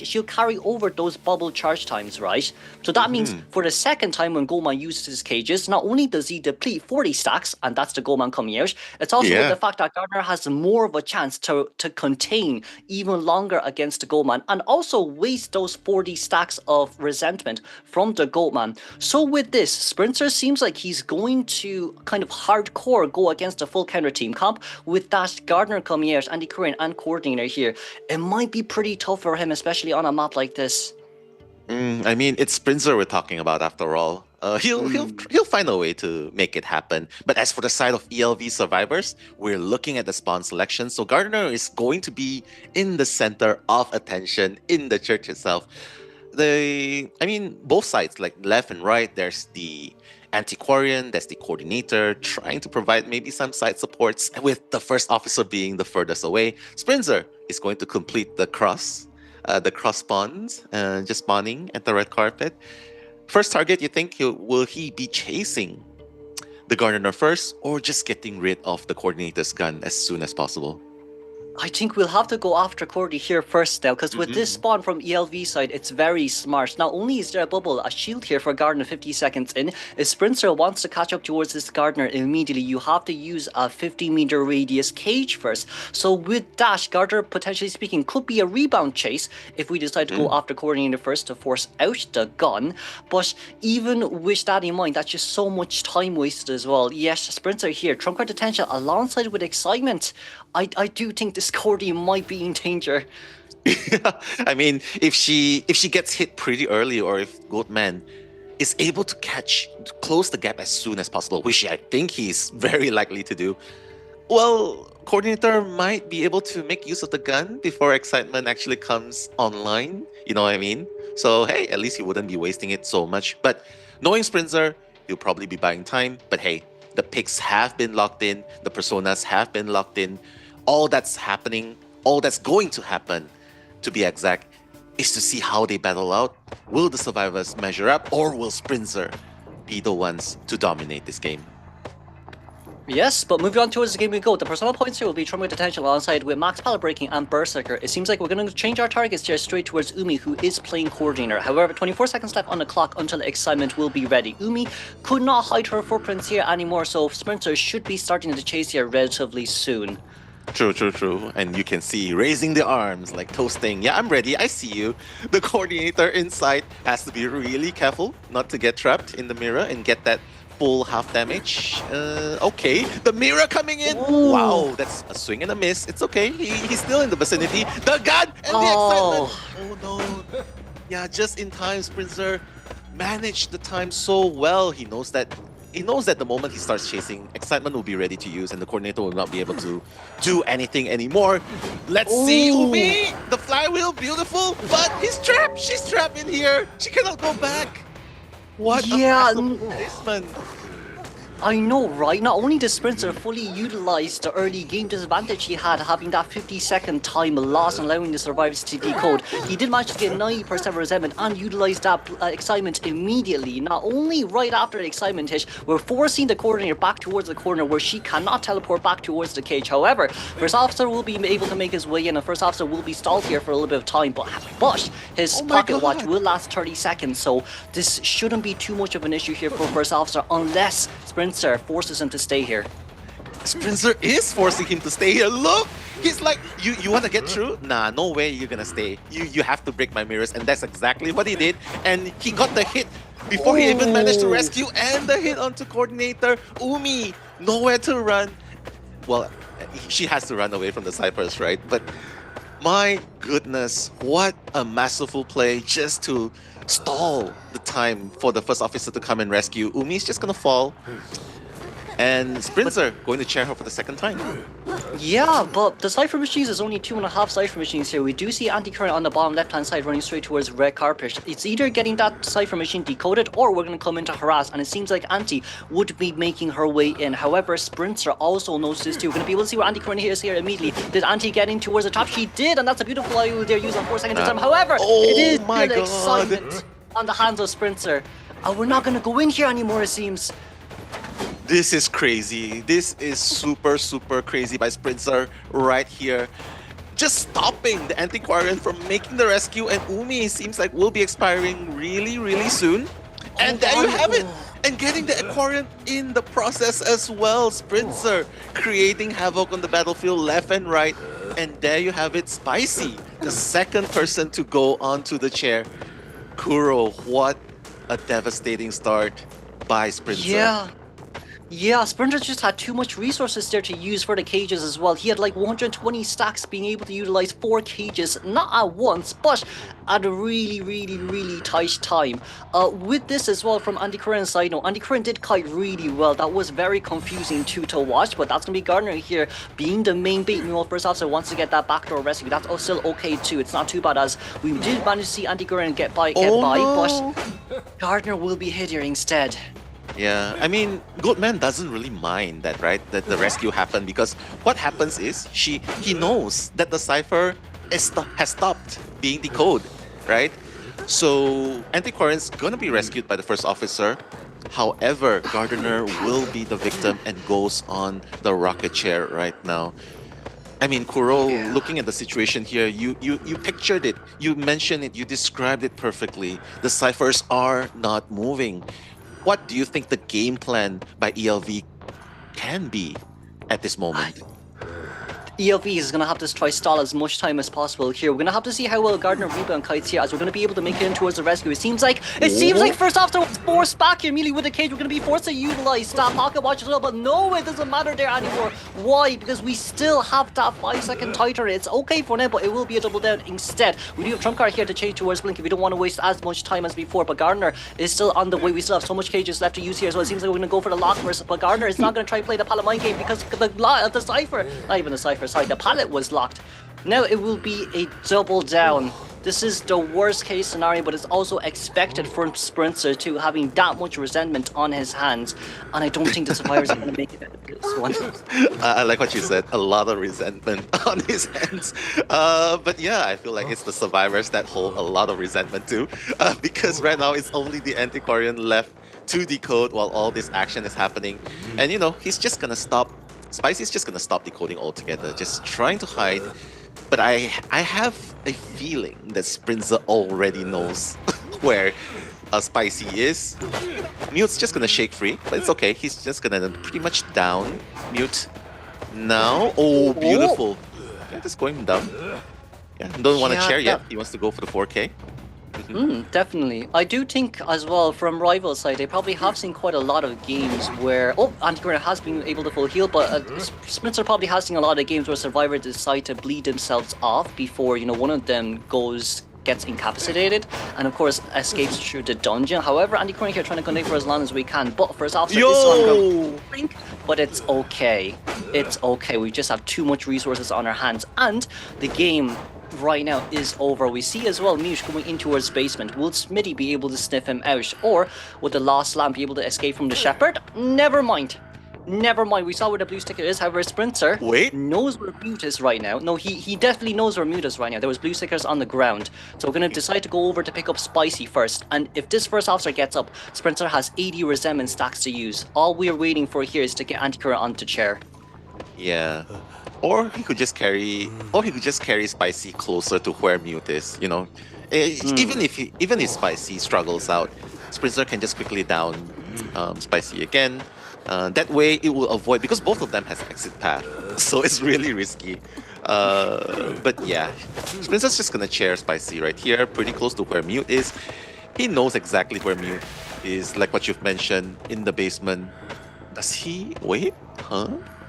she'll carry over those bubble charge times, right? So that means for the second time when Goatman uses his cages, not only does he deplete 40 stacks, and that's the Goatman coming out, it's also with the fact that Gardner has more of a chance to contain even longer against the Goatman, and also waste those 40 stacks of resentment from the Goatman. So with this, Sprinter seems like he's going to kind of hardcore go against a full counter team comp with that Gardner coming out, Andy Curran and Coordinator here. It might be pretty tough for him, especially on a map like this. I mean, it's Sprinter we're talking about after all. He'll find a way to make it happen. But as for the side of ELV survivors, we're looking at the spawn selection. So Gardner is going to be in the center of attention in the church itself. Both sides, like left and right, there's the antiquarian, there's the coordinator, trying to provide maybe some side supports, with the first officer being the furthest away. Sprinzer is going to complete the cross spawns, just spawning at the red carpet. First target, you think will he be chasing the Gardener first, or just getting rid of the coordinator's gun as soon as possible? I think we'll have to go after Cordy here first now, because with this spawn from ELV side, it's very smart. Not only is there a bubble, a shield here for Gardner 50 seconds in, if Sprinter wants to catch up towards this Gardner immediately, you have to use a 50-meter radius cage first. So with that, Gardner, potentially speaking, could be a rebound chase if we decide to go after Coordinator first to force out the gun. But even with that in mind, that's just so much time wasted as well. Yes, Sprinter here, trump card attention alongside with excitement. I do think this Cordy might be in danger. I mean, if she gets hit pretty early, or if Goatman is able to close the gap as soon as possible, which I think he's very likely to do, well, Coordinator might be able to make use of the gun before excitement actually comes online. You know what I mean? So hey, at least he wouldn't be wasting it so much. But knowing Sprinter, he'll probably be buying time. But hey, the picks have been locked in, the personas have been locked in. All that's happening, all that's going to happen, to be exact, is to see how they battle out. Will the survivors measure up, or will Sprinter be the ones to dominate this game? Yes, but moving on towards the game we go. The personal points here will be Trumpet Attention alongside with Max Pallet Breaking and Berserker. It seems like we're going to change our targets here straight towards Umi, who is playing Coordinator. However, 24 seconds left on the clock until excitement will be ready. Umi could not hide her footprints here anymore, so Sprinter should be starting the chase here relatively soon. True. And you can see raising the arms, like toasting. Yeah, I'm ready. I see you. The Coordinator inside has to be really careful not to get trapped in the mirror and get that full half damage. Okay, the mirror coming in. Ooh. Wow, that's a swing and a miss. It's okay. He's still in the vicinity. The gun and the excitement. Oh no. Yeah, just in time, Sprinter managed the time so well. He knows that He knows that the moment he starts chasing, excitement will be ready to use, and the coordinator will not be able to do anything anymore. Let's see Umi! The flywheel, beautiful, but he's trapped! She's trapped in here! She cannot go back! What a massive placement! I know, right? Not only did Sprinter fully utilize the early game disadvantage he had, having that 50-second time loss and allowing the survivors to decode, he did manage to get 90% resentment and utilize that excitement immediately. Not only right after the excitement hit, we're forcing the coordinator back towards the corner where she cannot teleport back towards the cage. However, First Officer will be able to make his way in, and First Officer will be stalled here for a little bit of time, but his pocket watch will last 30 seconds, so this shouldn't be too much of an issue here for First Officer unless Sprinter forces him to stay here. Sprinter is forcing him to stay here. Look! He's like, you want to get through? Nah, no way you're gonna stay. You have to break my mirrors, and that's exactly what he did. And he got the hit before he even managed to rescue, and the hit onto coordinator. Umi, nowhere to run. Well, she has to run away from the Cyphers, right? But my goodness, what a masterful play just to stall the time for the First Officer to come and rescue. Umi's just gonna fall. And Sprinter going to chair her for the second time. Yeah, but the Cypher machines is only 2.5 Cypher machines here. We do see Anti-Current on the bottom left-hand side running straight towards Red Carpet. It's either getting that Cypher machine decoded or we're going to come in to harass, and it seems like Anti would be making her way in. However, Sprinter also knows this too. We're going to be able to see where Anti-Current is here immediately. Did Anti get in towards the top? She did, and that's a beautiful IU they're using 4 seconds of time. However, it is still excitement on the hands of Sprinter. We're not going to go in here anymore, it seems. This is crazy. This is super, super crazy by Sprinter right here. Just stopping the Antiquarian from making the rescue, and Umi seems like will be expiring really, really soon. And there you have it! And getting the Aquarian in the process as well. Sprinter creating havoc on the battlefield left and right. And there you have it, Spicy, the second person to go onto the chair. Kuro, what a devastating start by Sprinter. Yeah, Sprinter just had too much resources there to use for the cages as well. He had like 120 stacks being able to utilize 4 cages, not at once, but at a really, really, really tight time. With this as well from Andy Curran's side, no, Andy Curran did kite really well. That was very confusing to watch, but that's going to be Gardner here being the main bait. Meanwhile, First Officer wants to get that backdoor rescue. That's still okay too. It's not too bad as we did manage to see Andy Curran get by, but Gardner will be hit here instead. Yeah, I mean, Goatman doesn't really mind that, right? That the rescue happened, because what happens is he knows that the cipher has stopped being decoded, right? So Antiquarian's gonna be rescued by the First Officer. However, Gardner will be the victim and goes on the rocket chair right now. I mean, Kuro, looking at the situation here, you pictured it, you mentioned it, you described it perfectly. The ciphers are not moving. What do you think the game plan by ELV can be at this moment? ELV is going to have to try stall as much time as possible here. We're going to have to see how well Gardner rebound kites here, as we're going to be able to make it in towards the rescue. It seems like First Officer was forced back here immediately with the cage. We're going to be forced to utilize that pocket watch as well, but no, it doesn't matter there anymore. Why? Because we still have that 5-second tighter. It's okay for now, but it will be a double down instead. We do have trump card here to change towards Blink if we don't want to waste as much time as before, but Gardner is still on the way. We still have so much cages left to use here, so it seems like we're going to go for the lock first, but Gardner is not going to try to play the pallet mind game because the cipher, not even the cipher, sorry, the pallet was locked. Now it will be a double down. This is the worst case scenario, but it's also expected from Sprinter to having that much resentment on his hands, and I don't think the survivors are going to make it out of this one. I like what you said, a lot of resentment on his hands. But yeah, I feel like it's the survivors that hold a lot of resentment too, because right now it's only the Antiquarian left to decode while all this action is happening. And you know, he's just going to stop. Spicy's just gonna stop decoding altogether, just trying to hide. But I have a feeling that Sprinter already knows where Spicy is. Mute's just gonna shake free, but it's okay. He's just gonna pretty much down Mute now. Oh, beautiful. Yeah, just going down. Yeah, don't want to chair yet. He wants to go for the 4K. Definitely. I do think as well from rival side, they probably have seen quite a lot of games where Antiquarian has been able to full heal, but Sprinter probably has seen a lot of games where survivors decide to bleed themselves off before, you know, one of them goes gets incapacitated, and of course escapes through the dungeon. However, Andy Curran here trying to connect for as long as we can, but first officer is on the but it's okay. It's okay. We just have too much resources on our hands, and the game right now is over. We see as well Mute going in towards basement. Will Smitty be able to sniff him out, or would the Lost Lamb be able to escape from the Shepherd? Never mind. Never mind, we saw where the blue sticker is. However, Sprinter knows where Mute is right now. No, he definitely knows where Mute is right now. There was blue stickers on the ground. So we're going to decide to go over to pick up Spicy first. And if this first officer gets up, Sprinter has 80 resentment stacks to use. All we're waiting for here is to get Antikura onto chair. Yeah. Or he could just carry Spicy closer to where Mute is, you know. Even if Spicy struggles out, Sprinter can just quickly down Spicy again. That way it will avoid, because both of them has exit path, so it's really risky. But yeah, Sprinter's just gonna chair Spicy right here, pretty close to where Mute is. He knows exactly where Mute is, like what you've mentioned, in the basement. Does he? Wait? Huh?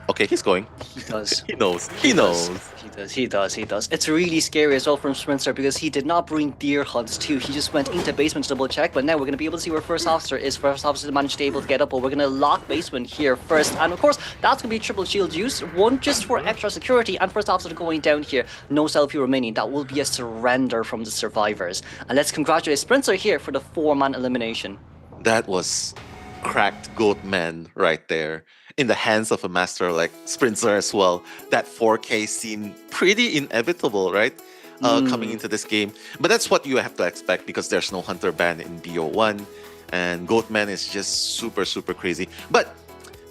Okay, he's going. He does. He knows. He does. It's really scary as well from Sprinter because he did not bring deer hunts too. He just went into basement to double check, but now we're going to be able to see where first officer is. First officer managed to be able to get up, but we're going to lock basement here first. And of course, that's going to be triple shield use. One just for extra security, and first officer going down here. No selfie remaining. That will be a surrender from the survivors. And let's congratulate Sprinter here for the 4-man elimination. That was cracked goat man right there. In the hands of a master like Sprinter as well. That 4K seemed pretty inevitable, right? Coming into this game. But that's what you have to expect because there's no Hunter ban in BO1. And Goatman is just super, super crazy. But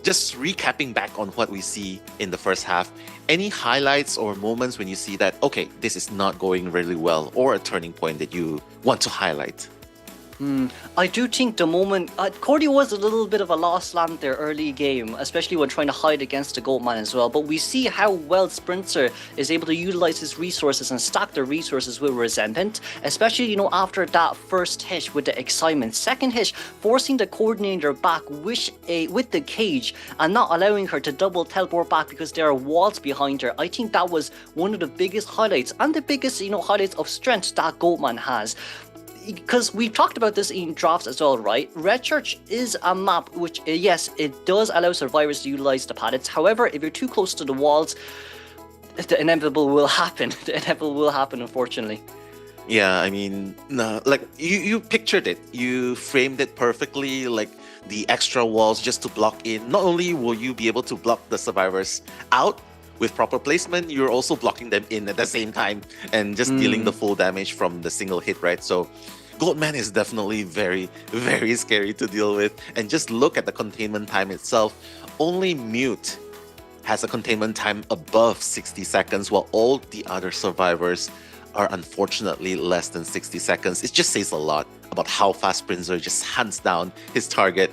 just recapping back on what we see in the first half, any highlights or moments when you see that, okay, this is not going really well, or a turning point that you want to highlight? I do think the moment Cordy was a little bit of a lost lamb there early game, especially when trying to hide against the Goatman as well. But we see how well Sprinter is able to utilize his resources and stack the resources with resentment, especially, you know, after that first hit with the excitement. Second hit, forcing the coordinator back with the cage and not allowing her to double teleport back because there are walls behind her. I think that was one of the biggest highlights and the biggest, you know, highlights of strength that Goatman has. Because we talked about this in drafts as well, right? Red Church is a map which, yes, it does allow survivors to utilize the pallets. However, if you're too close to the walls, the inevitable will happen. The inevitable will happen, unfortunately. Yeah, I mean, no, like you pictured it. You framed it perfectly, like the extra walls just to block in. Not only will you be able to block the survivors out with proper placement, you're also blocking them in at the same time and just dealing the full damage from the single hit, right? So Goatman is definitely very, very scary to deal with. And just look at the containment time itself. Only Mute has a containment time above 60 seconds, while all the other survivors are unfortunately less than 60 seconds. It just says a lot about how fast Sprinter just hunts down his target.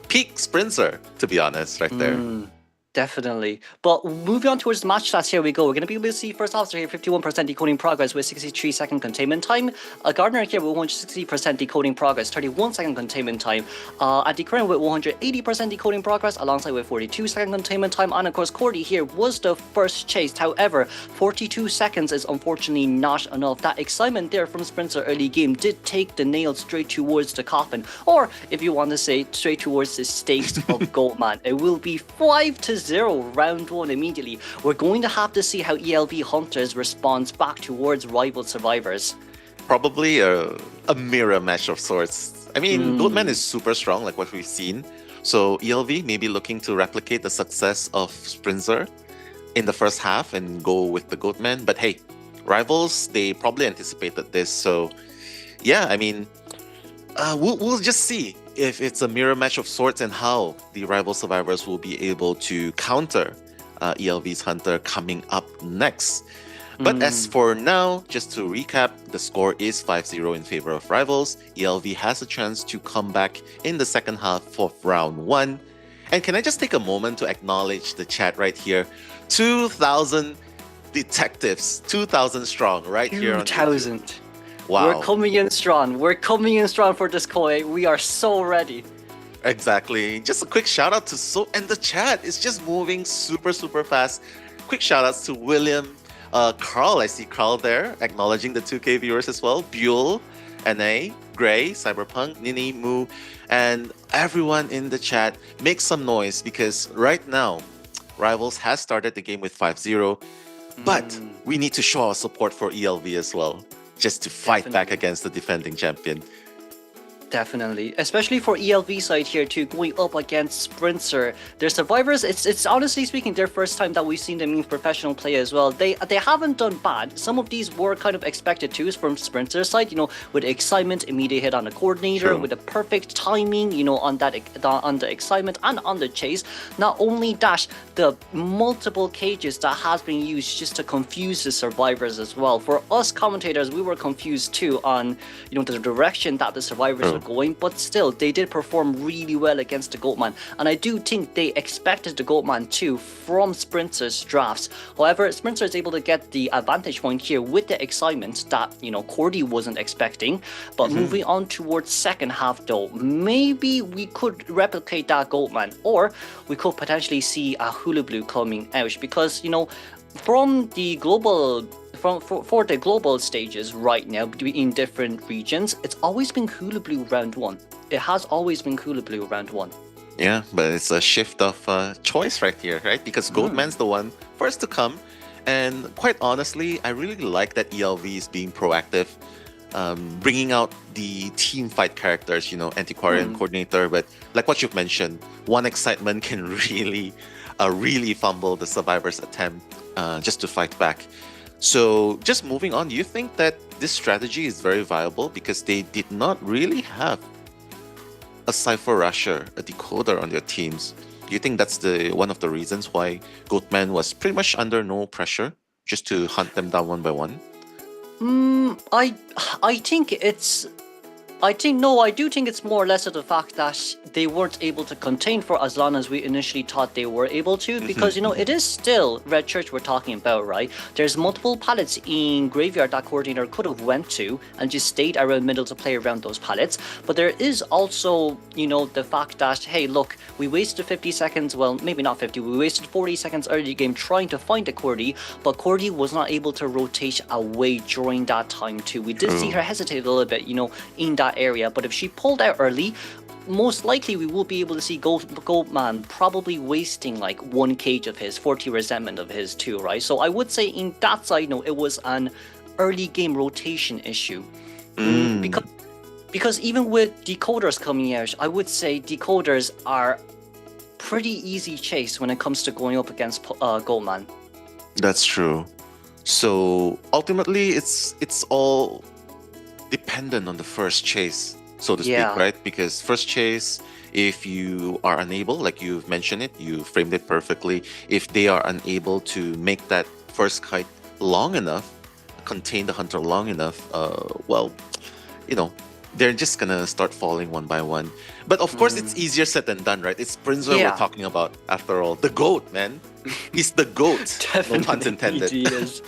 Peak Sprinter, to be honest, right there. Definitely. But moving on towards the match stats, here we go. We're going to be able to see first officer here, 51% decoding progress with 63-second containment time. Gardner here with 160% decoding progress, 31-second containment time. Anti-Current with 180% decoding progress, alongside with 42-second containment time. And of course, Cordy here was the first chased. However, 42 seconds is unfortunately not enough. That excitement there from Sprinter early game did take the nail straight towards the coffin. Or, if you want to say, straight towards the stakes of Goatman. It will be 5-0 round one immediately. We're going to have to see how ELV Hunters responds back towards rival survivors. Probably a mirror match of sorts. I mean, Goatman is super strong, like what we've seen. So ELV may be looking to replicate the success of Sprinter in the first half and go with the Goatman. But hey, rivals, they probably anticipated this. So yeah, I mean, we'll just see if it's a mirror match of sorts and how the rival survivors will be able to counter ELV's Hunter coming up next. But as for now, just to recap, the score is 5-0 in favor of rivals. ELV has a chance to come back in the second half of round one. And can I just take a moment to acknowledge the chat right here? 2,000 detectives, 2,000 strong right here on 2,000. Wow. We're coming in strong. We're coming in strong for this COAⅧ. We are so ready. Exactly. Just a quick shout out to and the chat is just moving super, super fast. Quick shout outs to William, Carl, I see Carl there, acknowledging the 2K viewers as well. Buell, NA, Gray, Cyberpunk, Nini, Moo, and everyone in the chat, make some noise because right now, Rivals has started the game with 5-0, but we need to show our support for ELV as well, just to fight back against the defending champion. Definitely, especially for ELV side here too, going up against Sprinter. Their survivors, it's honestly speaking their first time that we've seen them in professional play as well. They haven't done bad. Some of these were kind of expected too from Sprinter side, you know, with excitement, immediate hit on the coordinator, with the perfect timing, you know, on the excitement and on the chase. Not only that, the multiple cages that has been used just to confuse the survivors as well. For us commentators, we were confused too on, you know, the direction that the survivors were going, but still they did perform really well against the Goatman, and I do think they expected the Goatman too from Sprinter's drafts. However, Sprinter is able to get the advantage point here with the excitement that, you know, Cordy wasn't expecting. But moving on towards second half though, maybe we could replicate that Goatman, or we could potentially see a Hula Blue coming out, because, you know, from the global for the global stages right now in different regions, it's always been Hula Blue round 1. It has always been Hula Blue round 1. Yeah, but it's a shift of choice right here, right? Because Goatman's the one first to come, and quite honestly, I really like that ELV is being proactive, bringing out the team fight characters, you know, Antiquarian Coordinator, but like what you've mentioned, one excitement can really fumble the survivor's attempt just to fight back. So just moving on, do you think that this strategy is very viable because they did not really have a Cypher Rusher, a decoder on their teams? Do you think that's one of the reasons why Goatman was pretty much under no pressure just to hunt them down one by one? I do think it's more or less of the fact that they weren't able to contain for as long as we initially thought they were able to, because, you know, it is still Red Church we're talking about, right? There's multiple pallets in Graveyard that Coordinator could have went to and just stayed around middle to play around those pallets. But there is also, you know, the fact that, hey, look, we wasted 50 seconds, well, maybe not 50, we wasted 40 seconds early game trying to find a Cordy, but Cordy was not able to rotate away during that time too. We did see her hesitate a little bit, you know, in that area, but if she pulled out early, most likely we will be able to see Goatman probably wasting like one cage of his, 40 resentment of his too, right? So I would say in that side, no, it was an early game rotation issue. Because even with decoders coming out, I would say decoders are pretty easy chase when it comes to going up against Goatman. That's true. So ultimately, it's all dependent on the first chase, so to speak, right? Because first chase, if you are unable, like you've mentioned it, you framed it perfectly, if they are unable to make that first kite long enough, contain the hunter long enough, well, you know, they're just gonna start falling one by one. But of course, it's easier said than done, right? It's Prinzo we're talking about, after all. The GOAT, man. He's the GOAT. Definitely, no pun intended. He is.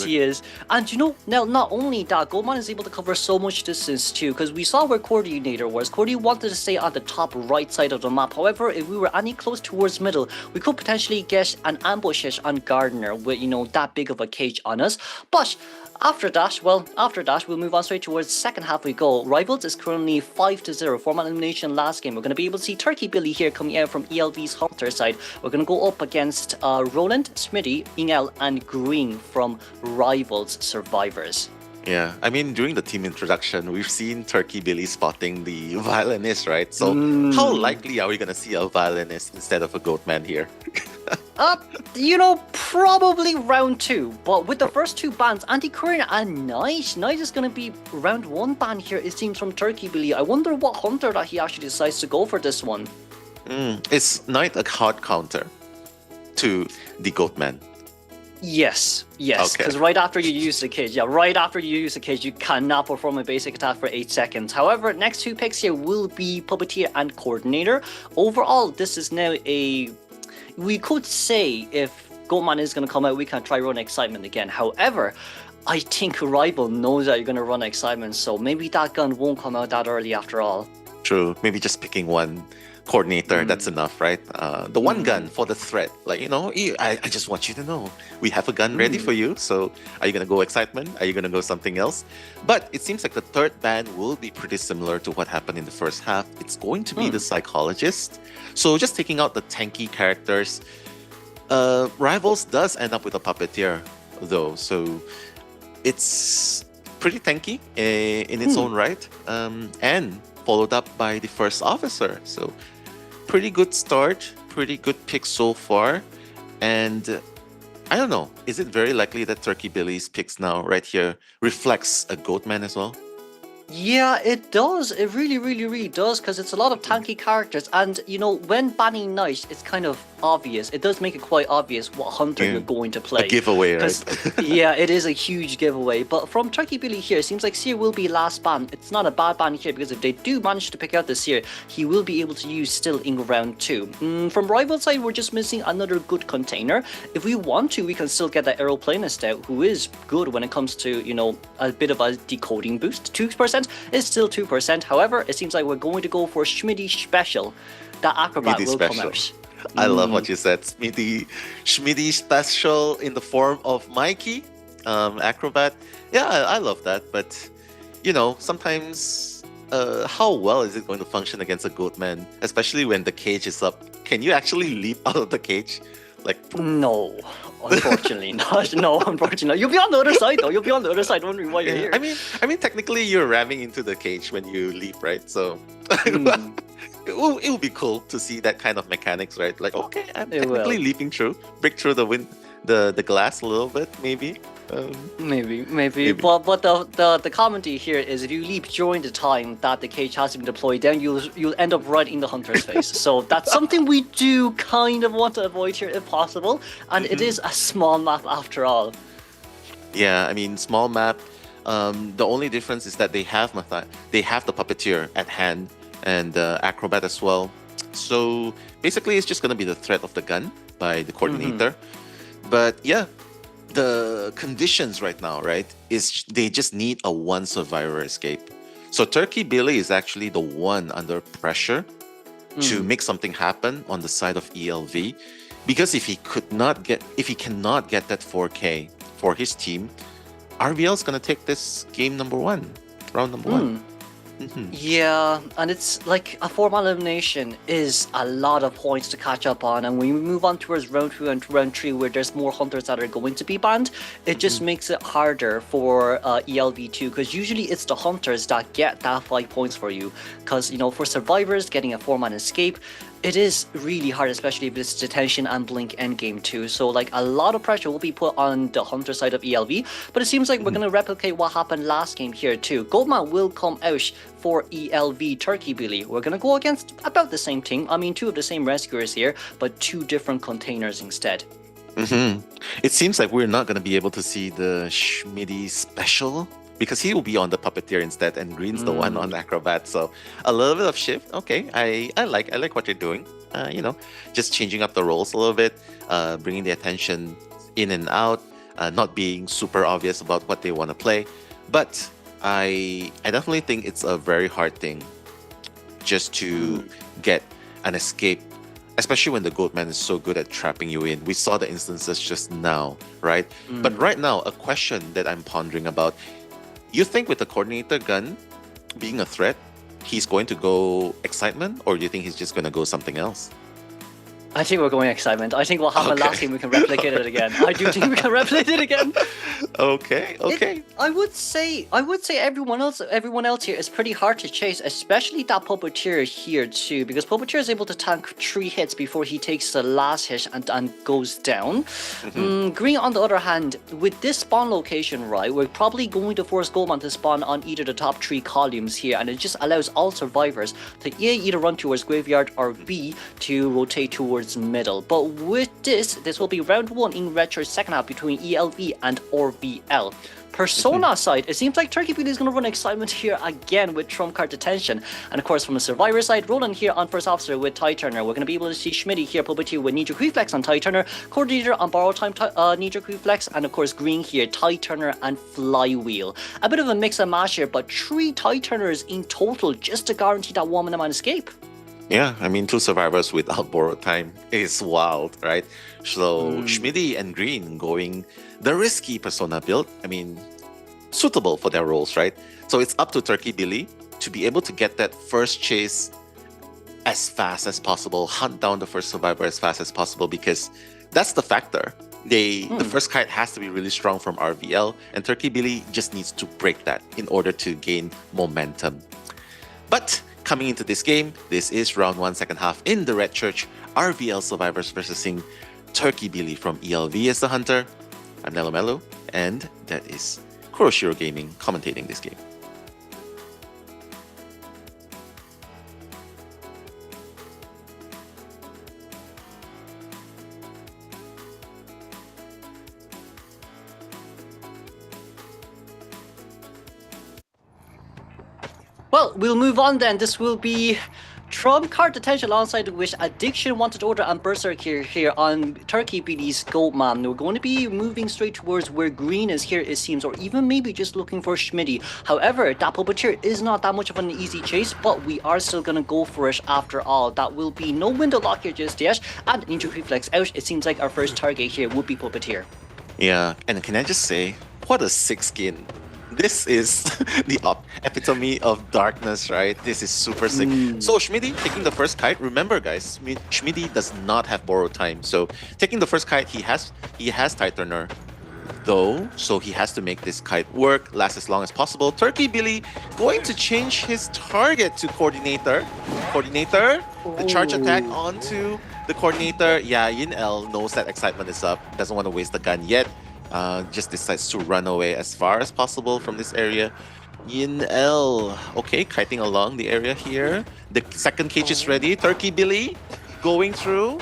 He is. And you know, now not only that, Goatman is able to cover so much distance too, because we saw where Coordinator was. Cordy wanted to stay on the top right side of the map. However, if we were any close towards middle, we could potentially get an ambush on Gardener with, you know, that big of a cage on us. But after that, we'll move on straight towards second half we go. Rivals is currently 5-0. Format elimination last game. We're going to be able to see Turkey Billy here coming out from ELV's Hunter side. We're going to go up against Roland, Smitty, Ingel, and Green from Rivals Survivors. Yeah, I mean, during the team introduction, we've seen Turkey Billy spotting the violinist, right? So how likely are we going to see a violinist instead of a Goatman here? You know, probably round 2. But with the first two bans, Antiquarian and Knight is going to be round 1 ban here, it seems, from Turkey Billy. I wonder what hunter that he actually decides to go for this one. Is Knight a hard counter to the Goatman? Yes, because right after you use the cage, you cannot perform a basic attack for 8 seconds. However, next 2 picks here will be Puppeteer and Coordinator. Overall, this is now we could say if Goatman is going to come out, we can try run Excitement again. However, I think Rival knows that you're going to run Excitement, so maybe that gun won't come out that early after all. True, maybe just picking one coordinator, that's enough, right? The one gun for the threat. Like, I just want you to know we have a gun ready for you. So are you going to go excitement? Are you going to go something else? But it seems like the third band will be pretty similar to what happened in the first half. It's going to be the psychologist. So just taking out the tanky characters, Rivals does end up with a puppeteer, though. So it's pretty tanky in its own right. And followed up by the first officer. So pretty good start, pretty good pick so far. And I don't know, is it very likely that Turkey Billy's picks now right here reflects a Goatman as well? Yeah, it does. It really, really, really does, because it's a lot of tanky characters, and when banning Knight, it's kind of obvious. It does make it quite obvious what hunter you're going to play. A giveaway, right? Yeah, it is a huge giveaway. But from Turkey Billy here, it seems like Seer will be last ban. It's not a bad ban here, because if they do manage to pick out the Seer, he will be able to use still in round 2. From rival side, we're just missing another good container. If we want to, we can still get the Aeroplanist out, who is good when it comes to, a bit of a decoding boost. 2% is still 2%. However, it seems like we're going to go for Schmitty Special. That Acrobat will come out. I love what you said. Schmitty Special in the form of Mikey, Acrobat. Yeah, I love that. But, sometimes how well is it going to function against a Goatman? Especially when the cage is up. Can you actually leap out of the cage? No, unfortunately not. No, unfortunately. You'll be on the other side, though. You'll be on the other side, wondering why you're here. I mean, technically, you're ramming into the cage when you leap, right? So it will be cool to see that kind of mechanics, right? Like, okay, I'm technically leaping through, break through the glass a little bit, maybe. Maybe. But the commentary here is if you leap during the time that the cage has been deployed, then you'll end up right in the hunter's face. So that's something we do kind of want to avoid here if possible. And it is a small map after all. Yeah, I mean, small map. The only difference is that they have the puppeteer at hand and Acrobat as well. So basically, it's just gonna be the threat of the gun by the coordinator. But yeah. The conditions right now, right, is they just need a one survivor escape. So Turkey Billy is actually the one under pressure to make something happen on the side of ELV, because if he cannot get that 4K for his team, RVL is gonna take this game number 1, round number 1. Yeah, and it's like a formal elimination is a lot of points to catch up on, and when we move on towards round 2 and round 3 where there's more hunters that are going to be banned, it just makes it harder for ELV2, because usually it's the hunters that get that 5 points for you, because for survivors getting a 4-man escape, it is really hard, especially if it's detention and blink endgame too. So like a lot of pressure will be put on the hunter side of ELV, but it seems like we're going to replicate what happened last game here too. Goldman will come out for ELV Turkey Billy. We're going to go against about the same team. I mean, 2 of the same rescuers here, but 2 different containers instead. It seems like we're not going to be able to see the Schmitty Special, because he will be on the puppeteer instead, and Green's the one on Acrobat. So a little bit of shift. Okay, I like what you're doing. Just changing up the roles a little bit, bringing the attention in and out, not being super obvious about what they want to play. But I definitely think it's a very hard thing just to get an escape, especially when the Goatman is so good at trapping you in. We saw the instances just now, right? But right now, a question that I'm pondering about. You think with the coordinator gun being a threat, he's going to go excitement, or do you think he's just going to go something else? I think we're going excitement. I think what happened last game, we can replicate it again. I do think we can replicate it again. Okay. I would say everyone else here is pretty hard to chase, especially that puppeteer here too, because puppeteer is able to tank 3 hits before he takes the last hit and goes down. Green, on the other hand, with this spawn location, right, we're probably going to force Goldman to spawn on either the top 3 columns here, and it just allows all survivors to either run towards graveyard or B to rotate towards middle. But with this will be round 1 in Retro's second half between ELV and RVL. Persona side, it seems like Turkey Billy is going to run excitement here again with trump card detention. And of course, from the survivor side, Roland here on first officer with Ty Turner. We're going to be able to see Schmitty here, Puppeteer with Knee-Jerk Reflex on Ty Turner, Coordinator on Borrow Time, Knee-Jerk Reflex, and of course Green here, Ty Turner and Flywheel. A bit of a mix and match here, but 3 Ty Turners in total just to guarantee that 1-man escape. Yeah, I mean, 2 survivors without borrowed time is wild, right? So Schmidty and Green going the risky persona build. I mean, suitable for their roles, right? So it's up to Turkey Billy to be able to get that first chase as fast as possible, hunt down the first survivor as fast as possible, because that's the factor. The first kite has to be really strong from RVL, and Turkey Billy just needs to break that in order to gain momentum. But coming into this game, this is round 1, second half in the Red Church. RVL survivors versus Turkey Billy from ELV as the hunter. I'm Nello Mello, and that is Kuroshiro Gaming commentating this game. Well, we'll move on then. This will be Trump card attention alongside which Addiction, Wanted Order, and Berserker here on Turkey Billy's Goldman. We're going to be moving straight towards where Green is here, it seems, or even maybe just looking for Schmitty. However, that Puppeteer is not that much of an easy chase, but we are still going to go for it after all. That will be no window lock here just yet, and Ninja Reflex out. It seems like our first target here would be Puppeteer. Yeah, and can I just say, what a sick skin. This is the epitome of darkness, right? This is super sick. So Schmitty taking the first kite. Remember, guys, Schmitty does not have borrowed time. So taking the first kite, he has Tightener, though, so he has to make this kite work, last as long as possible. Turkey Billy going to change his target to Coordinator. The charge attack onto the Coordinator. Yeah, Yin L knows that excitement is up. Doesn't want to waste the gun yet. Just decides to run away as far as possible from this area. Yin L, okay, kiting along the area here. The second cage is ready. Turkey Billy going through.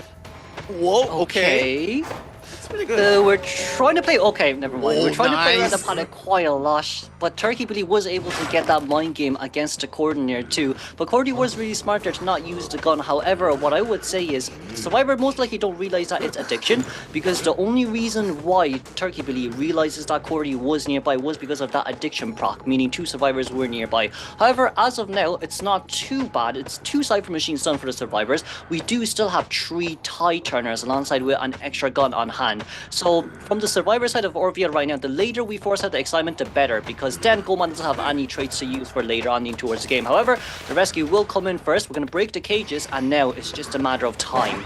Whoa, okay. It's pretty good. We're trying to play... Okay, never mind. Oh, we're trying to play around the nice. palette quite a lot, but Turkey Billy was able to get that mind game against the Coordinator too. But Cordy was really smart there to not use the gun. However, what I would say is Survivor most likely don't realize that it's Addiction, because the only reason why Turkey Billy realizes that Cordy was nearby was because of that Addiction proc, meaning 2 survivors were nearby. However, as of now, it's not too bad. It's 2 Cypher Machines done for the survivors. We do still have 3 tie turners alongside with an extra gun on hand. So from the survivor side of RVL right now, the later we force out the excitement, the better, because then Goldman doesn't have any traits to use for later on in towards the game. However, the rescue will come in first. We're going to break the cages, and now it's just a matter of time.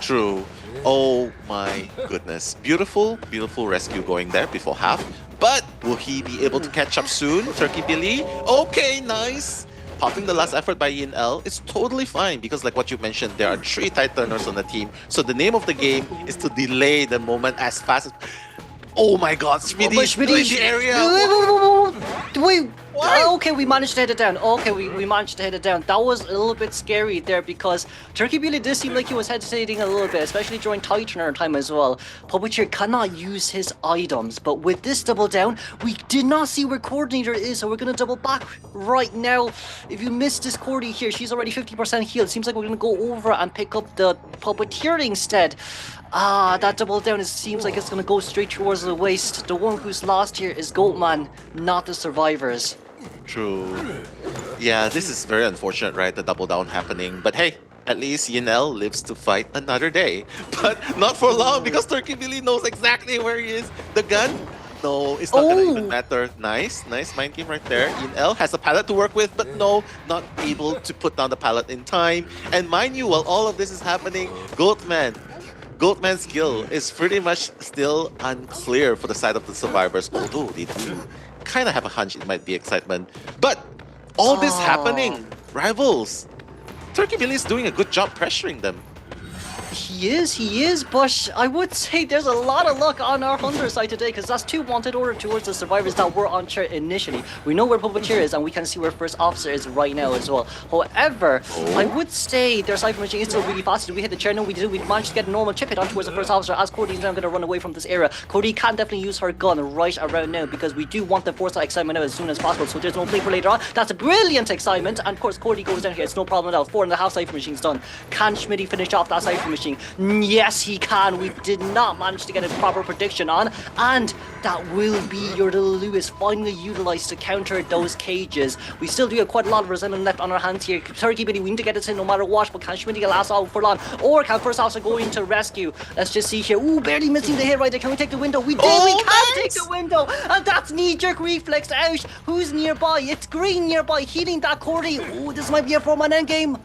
True. Oh my goodness. Beautiful, beautiful rescue going there before half. But will he be able to catch up soon? Turkey Billy. Okay, nice. Popping the last effort by Yin L is totally fine, because like what you mentioned, there are 3 Titaners on the team. So the name of the game is to delay the moment as fast as... Oh my god, Schmitty in the area! Wait, Why? okay, we managed to hit it down. Okay, we managed to hit it down. That was a little bit scary there, because Turkey Billy did seem like he was hesitating a little bit, especially during Tightener time as well. Puppeteer cannot use his items, but with this double down, we did not see where Coordinator is, so we're gonna double back right now. If you missed this Cordy here, she's already 50% healed. Seems like we're gonna go over and pick up the Puppeteer instead. That double down, it seems like it's gonna go straight towards the waist. The one who's lost here is Goatman, not the survivors. True. Yeah, this is very unfortunate, right? The double down happening. But hey, at least Yin L lives to fight another day. But not for long, because Turkey Billy knows exactly where he is. The gun? No, it's not gonna even matter. Nice mind game right there. Yin L has a pallet to work with, but no, not able to put down the pallet in time. And mind you, while all of this is happening, Goatman's skill is pretty much still unclear for the side of the survivors, although they do kind of have a hunch it might be excitement. But all this happening, rivals, Turkey Billy is doing a good job pressuring them. He is, but I would say there's a lot of luck on our Hunter side today, because that's 2 wanted order towards the survivors that were on chart initially. We know where Puppeteer is, and we can see where First Officer is right now as well. However, I would say their Cypher Machine is still really fast. Did we hit the chair? No, we did. We managed to get a normal chip hit on towards the First Officer, as Cody is now going to run away from this area. Cody can definitely use her gun right around now, because we do want the force that excitement out as soon as possible, so there's no play for later on. That's a brilliant excitement, and of course Cody goes down here. It's no problem at all. 4.5 Cypher Machines done. Can Schmitty finish off that Cypher Machine? pushing. Yes, he can. We did not manage to get a proper prediction on, and that will be your little Lewis finally utilized to counter those cages. We still do have quite a lot of resentment left on our hands here. Turkey Billy, we need to get it in no matter what, but can Schmitty last out for long? Or can First Officer go in to rescue? Let's just see here. Ooh, barely missing the hit right there. Can we take the window? We did! Oh, We can take nice! the window! And that's knee-jerk reflex out. Who's nearby? It's Green nearby, healing that Cordy. Ooh, this might be a 4-man endgame.